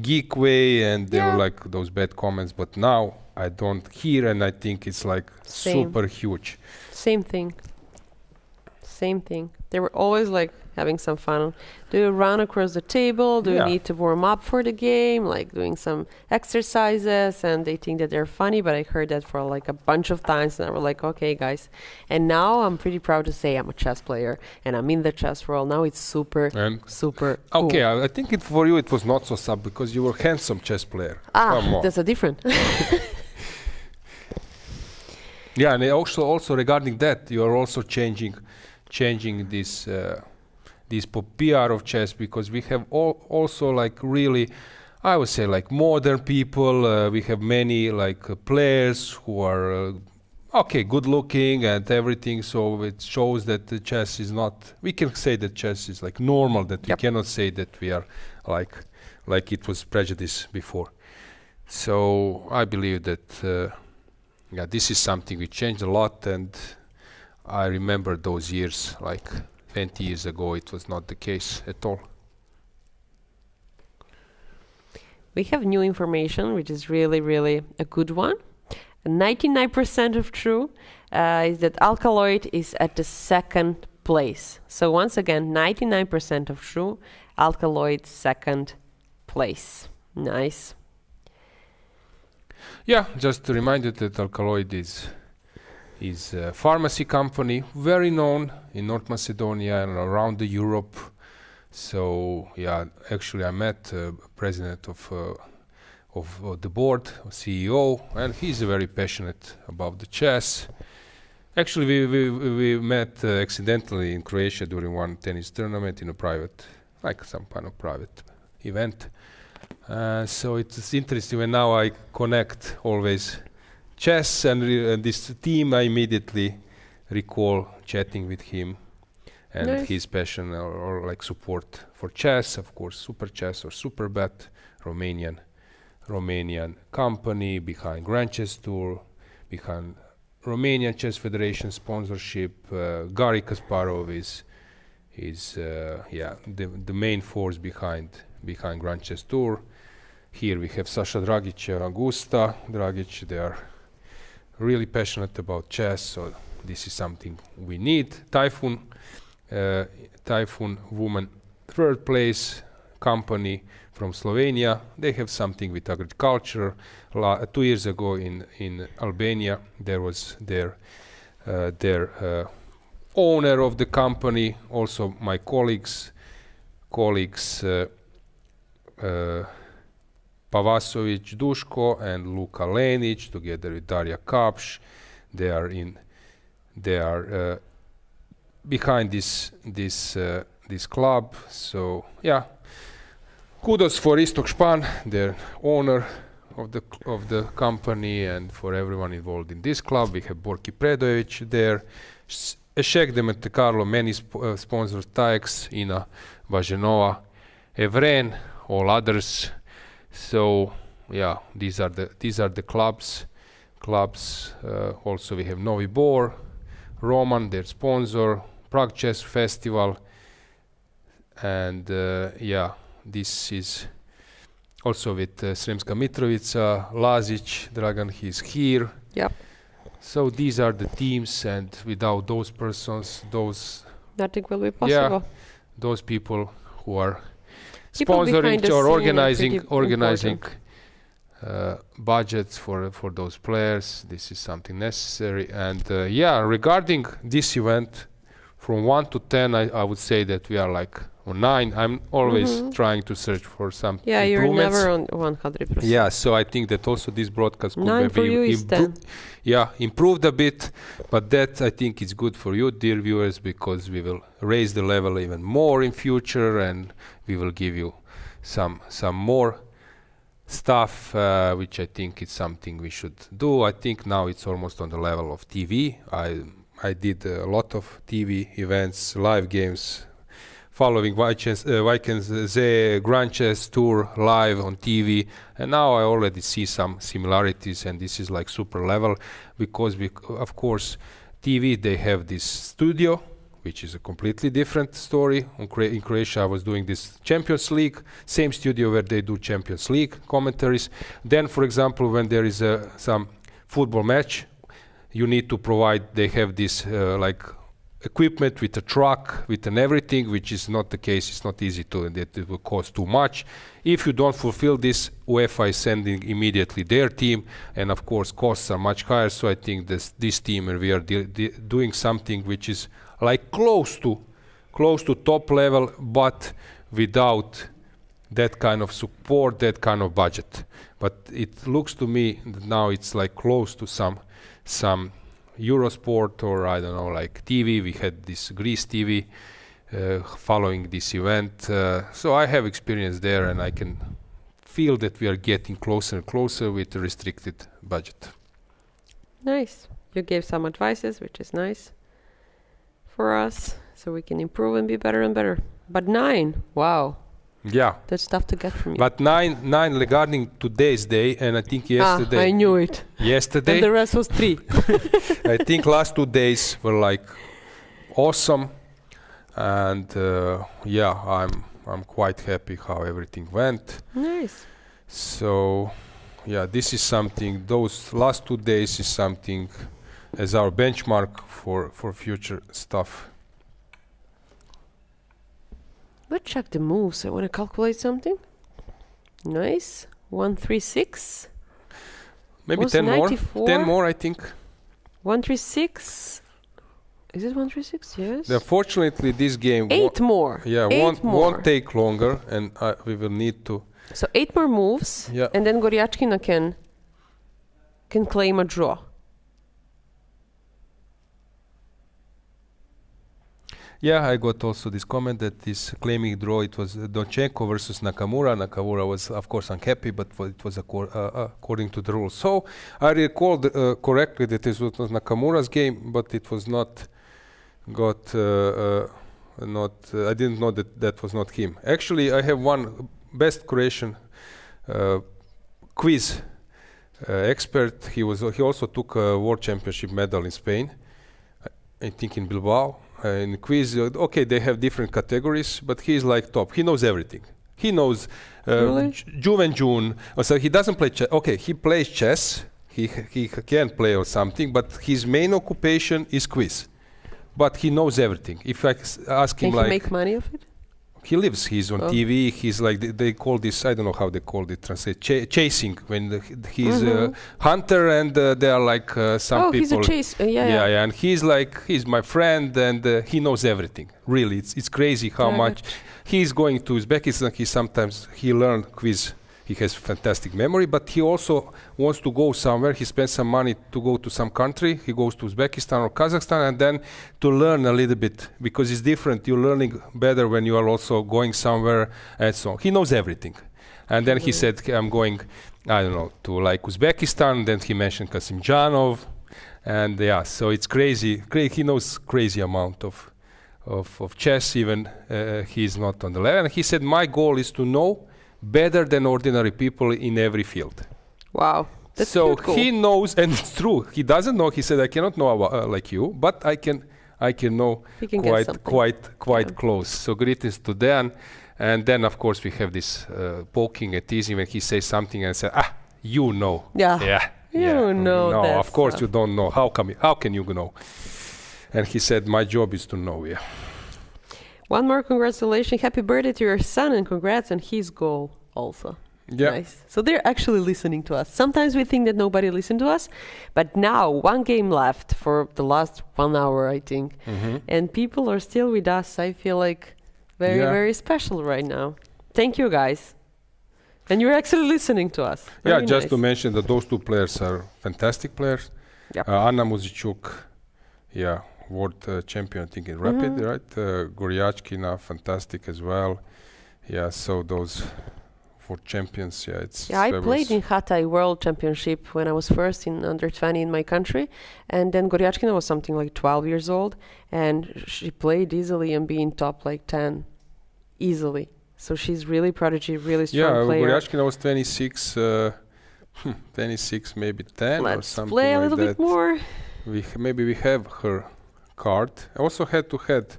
geek way, and there were like those bad comments, but now I don't hear, and I think it's like super huge. Same thing. They were always like having some fun. Do you run across the table? Do you need to warm up for the game? Like doing some exercises, and they think that they're funny, but I heard that for like a bunch of times, and I was like, okay, guys. And now I'm pretty proud to say I'm a chess player, and I'm in the chess world. Now it's super cool. Okay, I think for you it was not so sub because you were a handsome chess player. That's a different. Yeah, and also regarding that, you are also changing this PR of chess, because we have also like really, I would say like modern people. We have many like players who are good looking and everything. So it shows that the chess is not. We can say that chess is like normal. That we cannot say that we are like it was prejudice before. So I believe that this is something we changed a lot, and I remember those years, like 20 years ago, it was not the case at all. We have new information, which is really, really a good one. 99% of true is that Alkaloid is at the second place. So once again, 99% of true, Alkaloid second place. Nice. Yeah, just to remind you that Alkaloid is a pharmacy company, very known in North Macedonia and around the Europe. So yeah, actually I met president of the board, CEO, and he's very passionate about the chess. Actually, we met accidentally in Croatia during one tennis tournament in a private, like some kind of private event. So it's interesting when now I connect always chess and this team. I immediately recall chatting with him and nice. His passion or like support for chess, of course, Super Chess or Superbet, Romanian company behind Grand Chess Tour, behind Romanian Chess Federation sponsorship. Garry Kasparov is the main force behind Grand Chess Tour. Here we have Sasha Dragic and Augusta Dragic. They are really passionate about chess, so this is something we need. Typhoon woman third place company from Slovenia. They have something with agriculture. 2 years ago in Albania, there was their owner of the company, also my colleagues Pavasovic Duško and Luka Lenic, together with Darja Kapš. They are behind this club. So yeah, kudos for Istok Špan, the owner of the company, and for everyone involved in this club. We have Borki Predojevic there, Ešek de Monte Carlo, many sponsors, Taex, Ina Važenova, Evren, all others. So yeah, these are the clubs. Also we have Novi Bor, Roman, their sponsor, Prague Chess Festival, and this is also with Sremska Mitrovica, Lazic, Dragan, he's here. Yep. So these are the teams, and without those persons, nothing will be possible. Yeah, those people who are sponsoring or organizing budgets for those players. This is something necessary. And regarding this event, from 1 to 10, I would say that we are like on 9. I'm always trying to search for some improvements. You're never on 100%. Yeah, so I think that also this broadcast could 9 for you is 10. Improved a bit, but that I think is good for you, dear viewers, because we will raise the level even more in future, and we will give you some more stuff, which I think is something we should do. I think now it's almost on the level of TV. I did a lot of TV events, live games, following Vikens Grand Chess Tour live on TV, and now I already see some similarities, and this is like super level, because of course TV, they have this studio, which is a completely different story. In Croatia I was doing this Champions League, same studio where they do Champions League commentaries. Then for example, when there is some football match, you need to provide, they have this like equipment with a truck, with an everything, which is not the case. It's not easy to, and it will cost too much. If you don't fulfill this, UEFA is sending immediately their team, and of course costs are much higher. So I think this team, and we are doing something which is like close to top level, but without that kind of support, that kind of budget. But it looks to me that now it's like close to some Eurosport, or I don't know, like TV. We had this Greece TV following this event. So I have experience there, and I can feel that we are getting closer and closer with a restricted budget. Nice. You gave some advices, which is nice for us, so we can improve and be better and better. But 9, wow. Yeah. That's tough to get from you. But nine regarding today's day, and I think yesterday. I knew it. Yesterday. And the rest was 3. I think last 2 days were like awesome, and I'm quite happy how everything went. Nice. So, yeah, this is something. Those last 2 days is something as our benchmark for future stuff. Let's check the moves. I want to calculate something. Nice. 136. Maybe 10 more. 10 more, I think. 136. Is it 136? Yes. Unfortunately, this game. 8 more. Yeah, 8 won't take longer, and we will need to. So 8 more moves, and then Goryachkina can claim a draw. Yeah, I got also this comment that this claiming draw, it was Donchenko versus Nakamura. Nakamura was, of course, unhappy, but it was according to the rules. So I recalled correctly that it was Nakamura's game, but it was not I didn't know that was not him. Actually, I have one best Croatian quiz expert. He also took a World Championship medal in Spain, I think in Bilbao. In quiz, okay, they have different categories, but he's like top. He knows everything. He knows Juvenjun. So he doesn't play chess. Okay, he plays chess. He can play or something, but his main occupation is quiz. But he knows everything. If I ask him, can he make money of it? He lives. He's on TV. He's like they call this. I don't know how they call it. Translate chasing when he's a hunter, and they are like some people. Oh, he's a chase. Yeah. And he's my friend, and he knows everything. Really, it's crazy how much he's going to Uzbekistan. He learned quiz. He has fantastic memory, but he also wants to go somewhere. He spends some money to go to some country. He goes to Uzbekistan or Kazakhstan, and then to learn a little bit, because it's different. You're learning better when you are also going somewhere, and so on. He knows everything. And then he said, I'm going, I don't know, to like Uzbekistan. Then he mentioned Kasimdzhanov. And yeah, so it's crazy. He knows crazy amount of chess, even he's not on the level. And he said, my goal is to know better than ordinary people in every field. Wow. That's so cool. He knows, and it's true. He doesn't know. He said, "I cannot know like you, but I can know quite close." So greetings to Dan, and then of course we have this poking and teasing when he says something and say, you know." Yeah. You know. No, that of course stuff. you don't know. How can you know? And he said, "My job is to know." Yeah. One more congratulations. Happy birthday to your son, and congrats on his goal also. Yeah. Nice. So they're actually listening to us. Sometimes we think that nobody listened to us, but now 1 game left for the last 1 hour, I think. And people are still with us. I feel like very special right now. Thank you, guys. And you're actually listening to us. Very just nice. to mention that those 2 players are fantastic players. Yep. Anna Muzychuk, World Champion, I think, in Rapid, right? Goryachkina, fantastic as well. Yeah, so those 4 champions, I played in Hatay World Championship when I was first in under 20 in my country, and then Goryachkina was something like 12 years old, and she played easily and being top like 10 easily. So she's really prodigy, really strong player. Yeah, Goryachkina was 26, 26, maybe 10 or Let's something play a like little that. bit more. Maybe we have her card. Also head-to-head.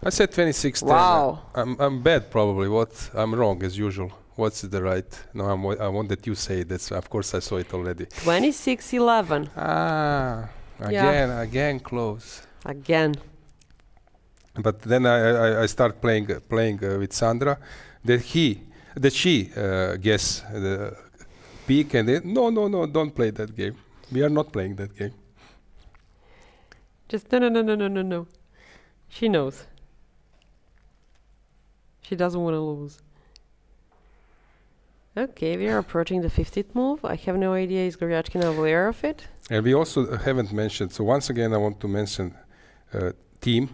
I said 26-10. Wow. I'm bad probably. I'm wrong as usual. What's the right? No, I want that you say it. Of course I saw it already. 26-11. Again close. Again. But then I start playing with Sandra. That she guess the peak, and then, no, don't play that game. We are not playing that game. Just no. She knows. She doesn't want to lose. Okay, we are approaching the 50th move. I have no idea, is Goryachkina aware of it? And we also haven't mentioned, so once again I want to mention team.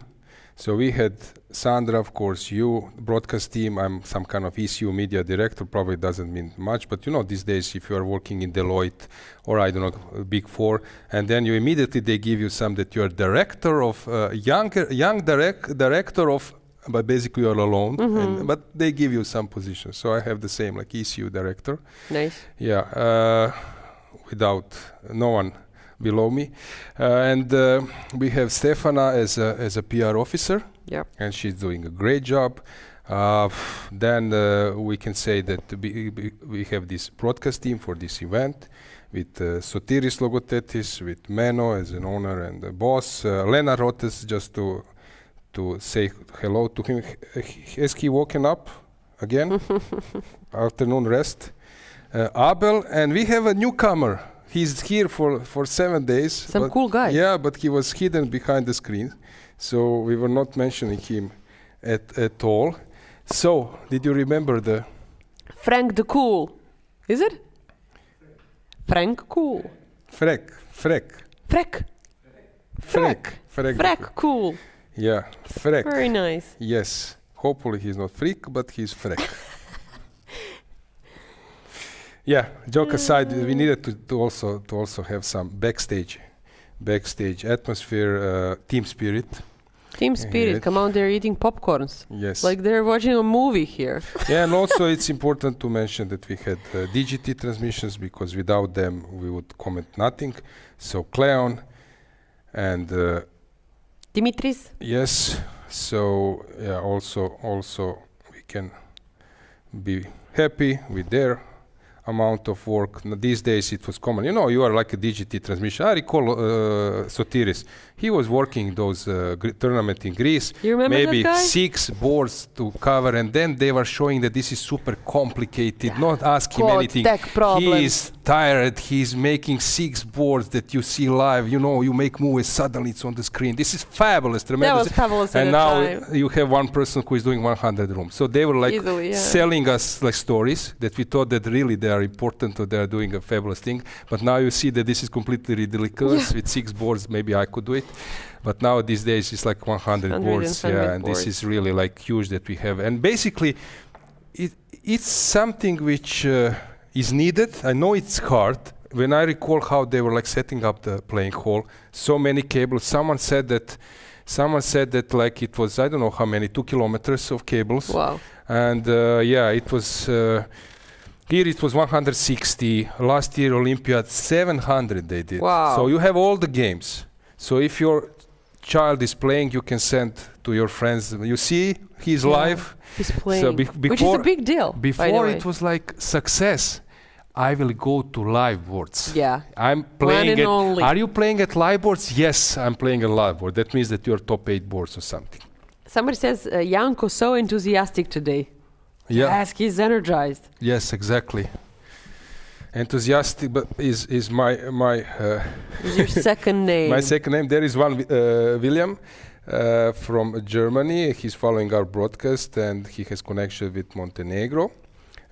So we had Sandra, of course, you, broadcast team. I'm some kind of ECU media director, probably doesn't mean much, but these days if you are working in Deloitte or I don't know, Big Four, and then they give you some that you're director of, young director of but basically you're alone. But they give you some positions. So I have the same, like ECU director. Nice. Yeah, without no one below me. And we have Stefana as a PR officer. Yep. And she's doing a great job. Then we can say that we have this broadcast team for this event with Sotiris Logothetis, with Meno as an owner and the boss, Lena Rhodes, just to say hello to him. Has he woken up again? Afternoon rest. Abel, and we have a newcomer. He's here for 7 days. Some cool guy. Yeah, but he was hidden behind the screen, so we were not mentioning him at all. So, did you remember the... Frank the Cool. Is it? Frank Cool. Freck Cool. Yeah, Freck. Very nice. Yes. Hopefully he's not freak, but he's Freck. Yeah, joke aside, we needed to also have some backstage atmosphere, team spirit. Team spirit, come out there eating popcorns. Yes. Like they're watching a movie here. Yeah, and also it's important to mention that we had DGT transmissions, because without them we would comment nothing. So Cleon and Dimitris. Yes. So yeah, also we can be happy with their amount of work. These days it was common. You know, you are like a DGT transmission. I recall Sotiris. He was working those tournament in Greece. You remember maybe that guy? 6 boards to cover, and then they were showing that this is super complicated. Not ask him anything. He is tired. He's making 6 boards that you see live. You know, you make moves, suddenly it's on the screen. This is fabulous, tremendous. That was fabulous. And at now the time. you have one person who is doing 100 rooms. So they were like Easily, selling us like stories that we thought that really they are important or they are doing a fabulous thing. But now you see that this is completely ridiculous. With 6 boards, maybe I could do it. But now these days it's like 100 boards. Yeah, and this is really like huge that we have. And basically, it's something which is needed. I know it's hard. When I recall how they were like setting up the playing hall, so many cables. Someone said that like it was, I don't know how many, 2 kilometers of cables. Wow. And yeah, it was here it was 160. Last year Olympiad 700 they did. Wow. So you have all the games. So if your child is playing, you can send to your friends. You see, he's live. He's playing, So which is a big deal. Before it was like success. I will go to live boards. Yeah. I'm playing One and only. Are you playing at live boards? Yes, I'm playing at live board. That means that you're top 8 boards or something. Somebody says Janko so enthusiastic today. Yeah. Yes, he's energized. Yes, exactly. Enthusiastic, but is my Is your second name? My second name. There is one William from Germany. He's following our broadcast and he has connection with Montenegro,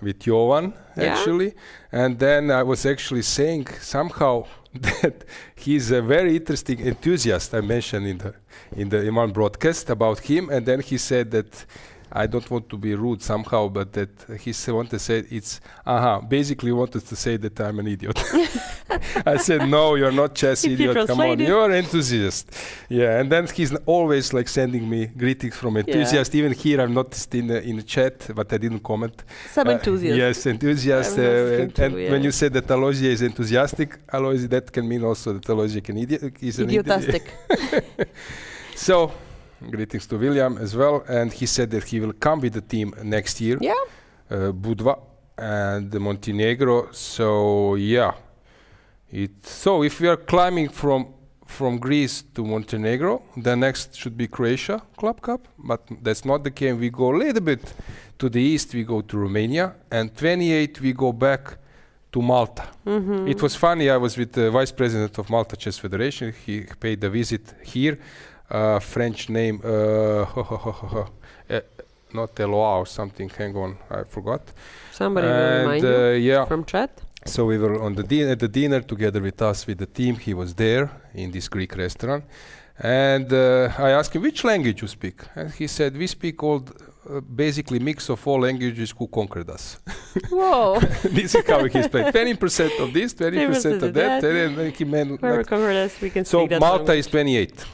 with Jovan actually. And then I was actually saying somehow that he's a very interesting enthusiast. I mentioned in one broadcast about him, and then he said that. I don't want to be rude somehow, but that he wanted to say it's, basically wanted to say that I'm an idiot. I said, no, you're not chess idiot, come on, you're an enthusiast. Yeah, and then he's always like sending me greetings from enthusiast. Even here I've noticed in the chat, but I didn't comment. Some enthusiast. Yes, enthusiast. And when you said that Aloysia is enthusiastic, Aloysia, that can mean also that Aloysia is an idiotastic. So, greetings to William as well, and he said that he will come with the team next year. Yeah. Budva and Montenegro. So yeah, so if we are climbing from Greece to Montenegro, the next should be Croatia Club Cup, but that's not the case. We go a little bit to the east. We go to Romania, and 28 we go back to Malta. It was funny. I was with the vice president of Malta Chess Federation. He paid a visit here. French name, not Eloa or something. Hang on, I forgot. Somebody will remind you from chat. So we were on at the dinner together with us, with the team. He was there in this Greek restaurant, and I asked him which language you speak, and he said we speak all. Basically mix of all languages who conquered us. Whoa. This is how he explained. 20% of this, 20% of that. And then he meant whoever conquered us, we can so speak that Malta language. is 28.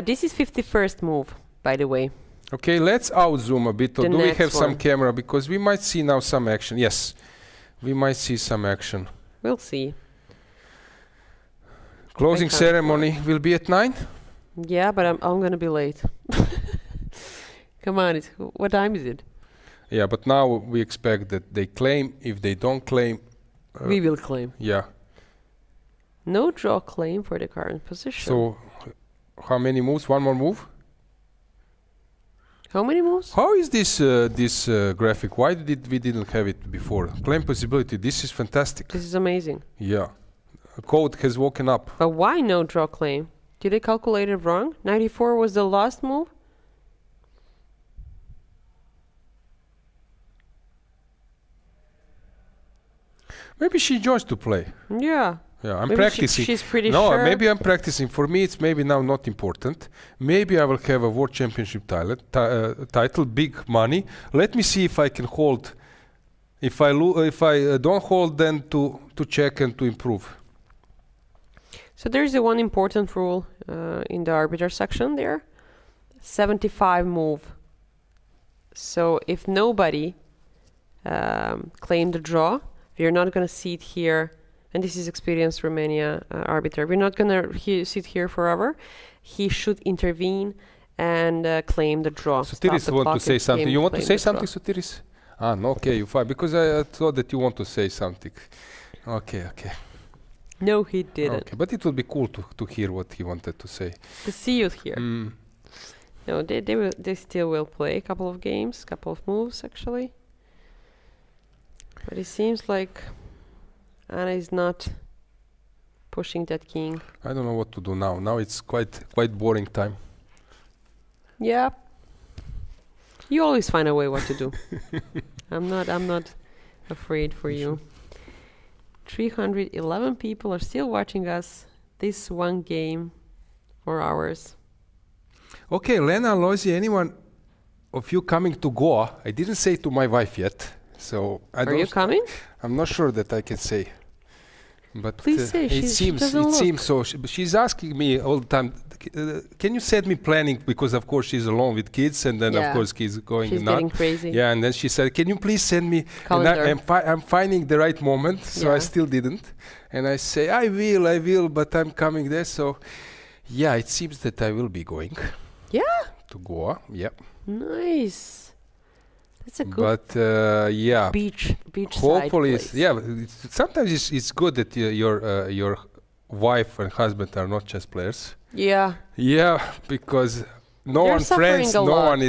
This is 51st move. by the way. Okay, let's out-zoom a bit. Or do we have some camera? Because we might see now some action. Yes, we might see some action. We'll see. Closing ceremony will be at 9? Yeah, but I'm going to be late. Come on, what time is it? Yeah, but now we expect that they claim. If they don't claim... we will claim. Yeah. No draw claim for the current position. So, how many moves? One more move? How many moves? How is this graphic? Why we didn't have it before? Claim possibility. This is fantastic. This is amazing. Yeah. Code has woken up. But why no draw claim? Did they calculate it wrong? 94 was the last move? Maybe she enjoys to play. Yeah. Yeah, I'm maybe practicing. She's pretty no, sure. Maybe I'm practicing. For me, it's maybe now not important. Maybe I will have a World Championship title, big money. Let me see if I can hold. If I don't hold, then to check and to improve. So there's one important rule in the arbiter section there. 75 move. So if nobody claimed the draw, we're not going to see it here. And this is experienced Romania arbiter. We're not going to sit here forever. He should intervene and claim the draw. Sotiris want to say something. You want to say something, Sotiris? Ah, no, okay, you fine. Because I thought that you want to say something. Okay. No, he didn't. Okay, but it would be cool to hear what he wanted to say. To see you here. No, they still will play a couple of games, couple of moves actually. But it seems like Anna is not pushing that king. I don't know what to do now. Now it's quite boring time. Yeah. You always find a way what to do. I'm not afraid for you. 311 people are still watching us this one game for hours. Okay, Lena, Lozi, anyone of you coming to Goa? I didn't say to my wife yet, so I don't. Are you coming? I'm not sure that I can say. But please say. It seems so. She's asking me all the time. Can you set me planning, because of course she's alone with kids, and then of course kids going she's getting crazy. Yeah, and then she said, "Can you please send me?" Calendar. I'm finding the right moment, so I still didn't. And I say, I will, but I'm coming there. So, yeah, it seems that I will be going. Yeah. To Goa. Yeah. Nice. That's a good. But yeah. Beach. Hopefully, place. Sometimes it's good that your wife and husband are not chess players. Yeah. Yeah, because no one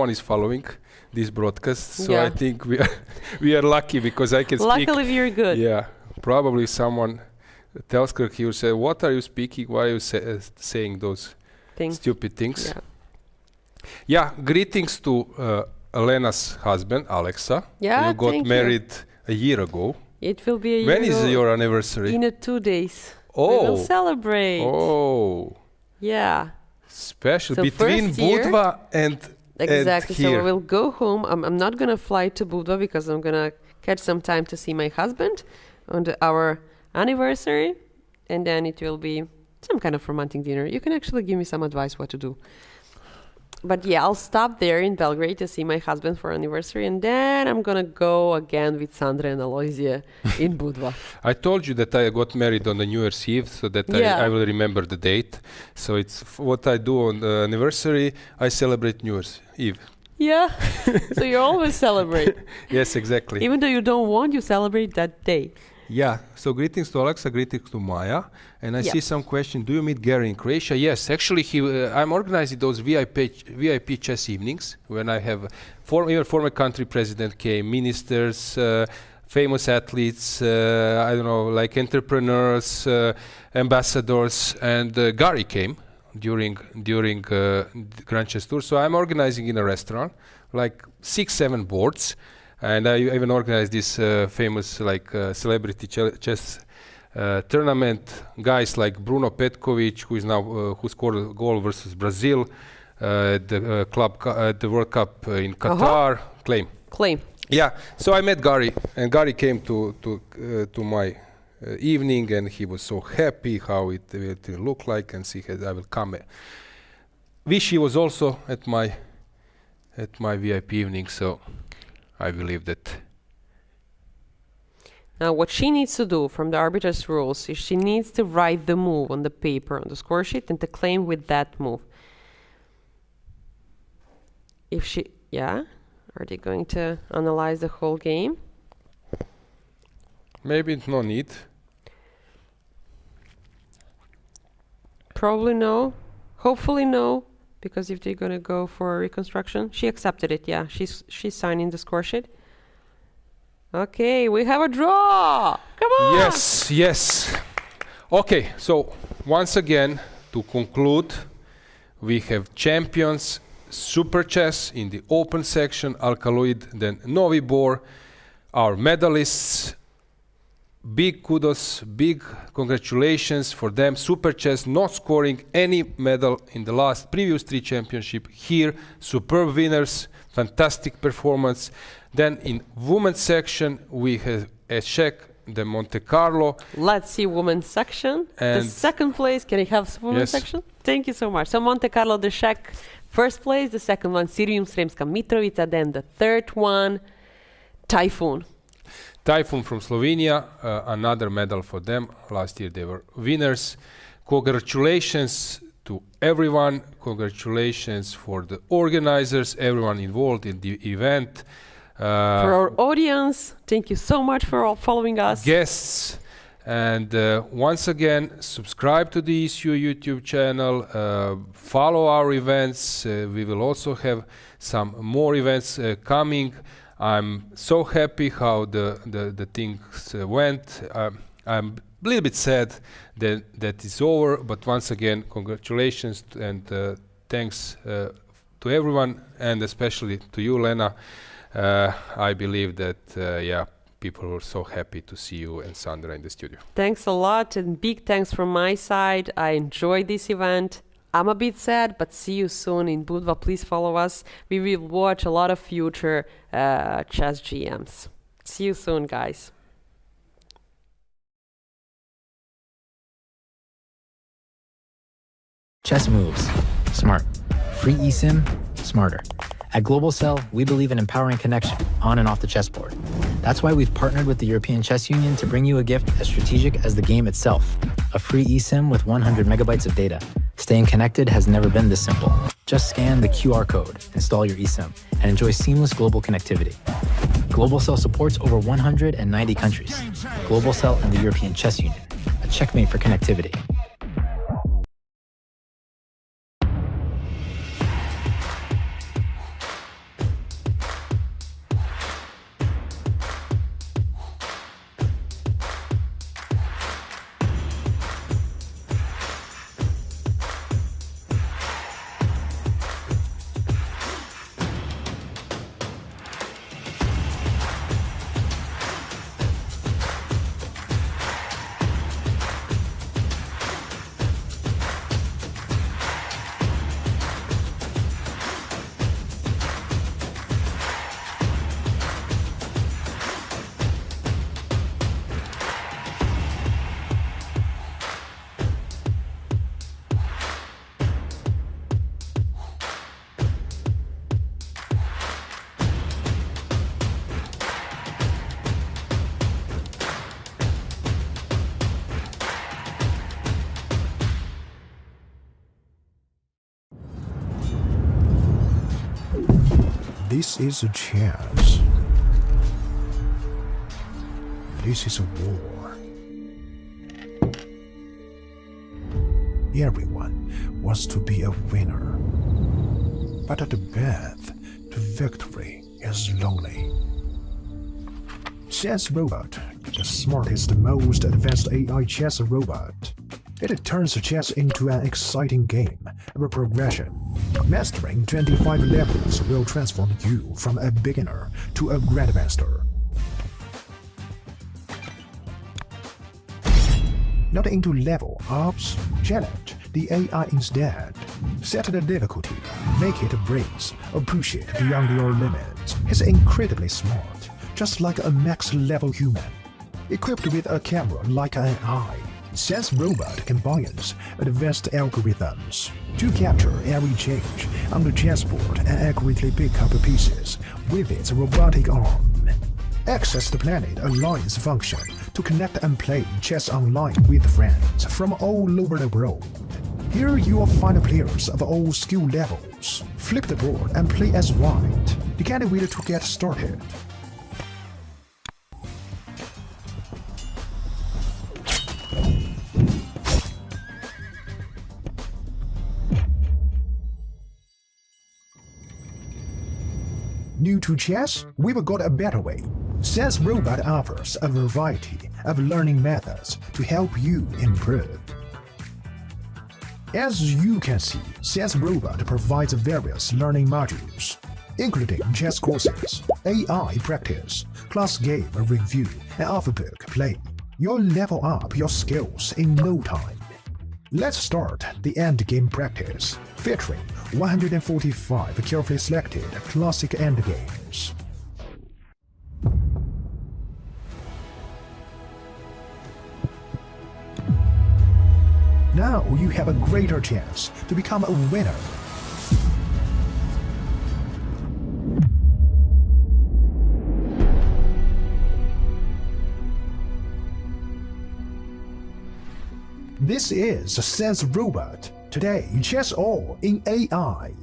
is following this broadcast. So I think we are lucky because I can speak. Luckily, we're good. Yeah, probably someone tells her, he will say, "What are you speaking? Why are you saying those stupid things?" Yeah. Greetings to Elena's husband, Alexa. Yeah, you got married a year ago. It will be a year When ago. is your anniversary? In 2 days. Oh. We will celebrate. Oh. Yeah. Special. So between Budva and exactly. And here. So we'll go home. I'm not going to fly to Budva because I'm going to catch some time to see my husband on our anniversary. And then it will be some kind of romantic dinner. You can actually give me some advice what to do. But yeah, I'll stop there in Belgrade to see my husband for anniversary, and then I'm gonna go again with Sandra and Aloysia in Budva. I told you that I got married on the New Year's Eve, so that I will remember the date. So it's what I do on the anniversary. I celebrate New Year's Eve. Yeah, so you always celebrate. Yes, exactly. Even though you don't want, you celebrate that day. Yeah, so greetings to Alexa, greetings to Maya. And I see some question, do you meet Gary in Croatia? Yes, actually I'm organizing those VIP chess evenings when I have even former country president came, ministers, famous athletes, I don't know, like entrepreneurs, ambassadors, and Gary came during Grand Chess Tour. So I'm organizing in a restaurant, like 6-7 boards. And I even organized this famous celebrity chess tournament. Guys like Bruno Petkovic, who is now who scored a goal versus Brazil, the World Cup in Qatar. Claim. Yeah. So I met Gary, and Gary came to my evening, and he was so happy how it will look like, and he said, "I will come Vichy was also at my VIP evening, so I believe that. Now, what she needs to do from the arbiters' rules is she needs to write the move on the paper, on the score sheet, and to claim with that move. If she, are they going to analyze the whole game? Maybe no need. Probably no. Hopefully no, because if they're gonna go for reconstruction, she accepted it. Yeah, she's signing the score sheet. Okay, we have a draw. Come on. Yes. Okay, so once again, to conclude, we have champions Super Chess in the open section, Alkaloid, then Novi Bor, our medalists. Big kudos, big congratulations for them. Super Chess not scoring any medal in the previous 3 championship. Here, superb winners, fantastic performance. Then in women's section, we have Eszek, the Monte Carlo. Let's see women's section. The second place, can I have women's section? Thank you so much. So Monte Carlo, the Eszek, first place. The second one, Sirium Sremska Mitrovica. Then the third one, Typhoon. Typhoon from Slovenia, another medal for them. Last year they were winners. Congratulations to everyone. Congratulations for the organizers, everyone involved in the event. For our audience, thank you so much for all following us. Guests. And once again, subscribe to the ECU YouTube channel. Follow our events. We will also have some more events coming. I'm so happy how the things went. I'm a little bit sad that it's over, but once again, congratulations and thanks to everyone, and especially to you, Lena. I believe that, people were so happy to see you and Sandra in the studio. Thanks a lot, and big thanks from my side. I enjoyed this event. I'm a bit sad, but see you soon in Budva. Please follow us. We will watch a lot of future chess GMs. See you soon, guys. Chess moves. Smart. Free eSIM. Smarter. At Global Cell, we believe in empowering connection on and off the chessboard. That's why we've partnered with the European Chess Union to bring you a gift as strategic as the game itself. A free eSIM with 100 megabytes of data. Staying connected has never been this simple. Just scan the QR code, install your eSIM, and enjoy seamless global connectivity. Global Cell supports over 190 countries. Global Cell and the European Chess Union, a checkmate for connectivity. This is a chess. This is a war. Everyone wants to be a winner. But the path to victory is lonely. SenseRobot, the smartest, most advanced AI chess robot. It turns chess into an exciting game of progression. Mastering 25 levels will transform you from a beginner to a grandmaster. Not into level ups, challenge the AI instead. Set the difficulty, make it a breeze, or push it beyond your limits. He's incredibly smart, just like a max-level human. Equipped with a camera like an eye, SenseRobot combines advanced algorithms to capture every change on the chessboard and accurately pick up pieces with its robotic arm. Access the Planet Alliance function to connect and play chess online with friends from all over the world. Here you will find players of all skill levels. Flip the board and play as white. You can't wait to get started. New to chess? We've got a better way. SenseRobot offers a variety of learning methods to help you improve. As you can see, SenseRobot provides various learning modules, including chess courses, AI practice, class game review, and off-book play. You'll level up your skills in no time. Let's start the endgame practice, featuring 145 carefully selected classic endgames. Now you have a greater chance to become a winner. This is SenseRobot. Today, chess all in AI.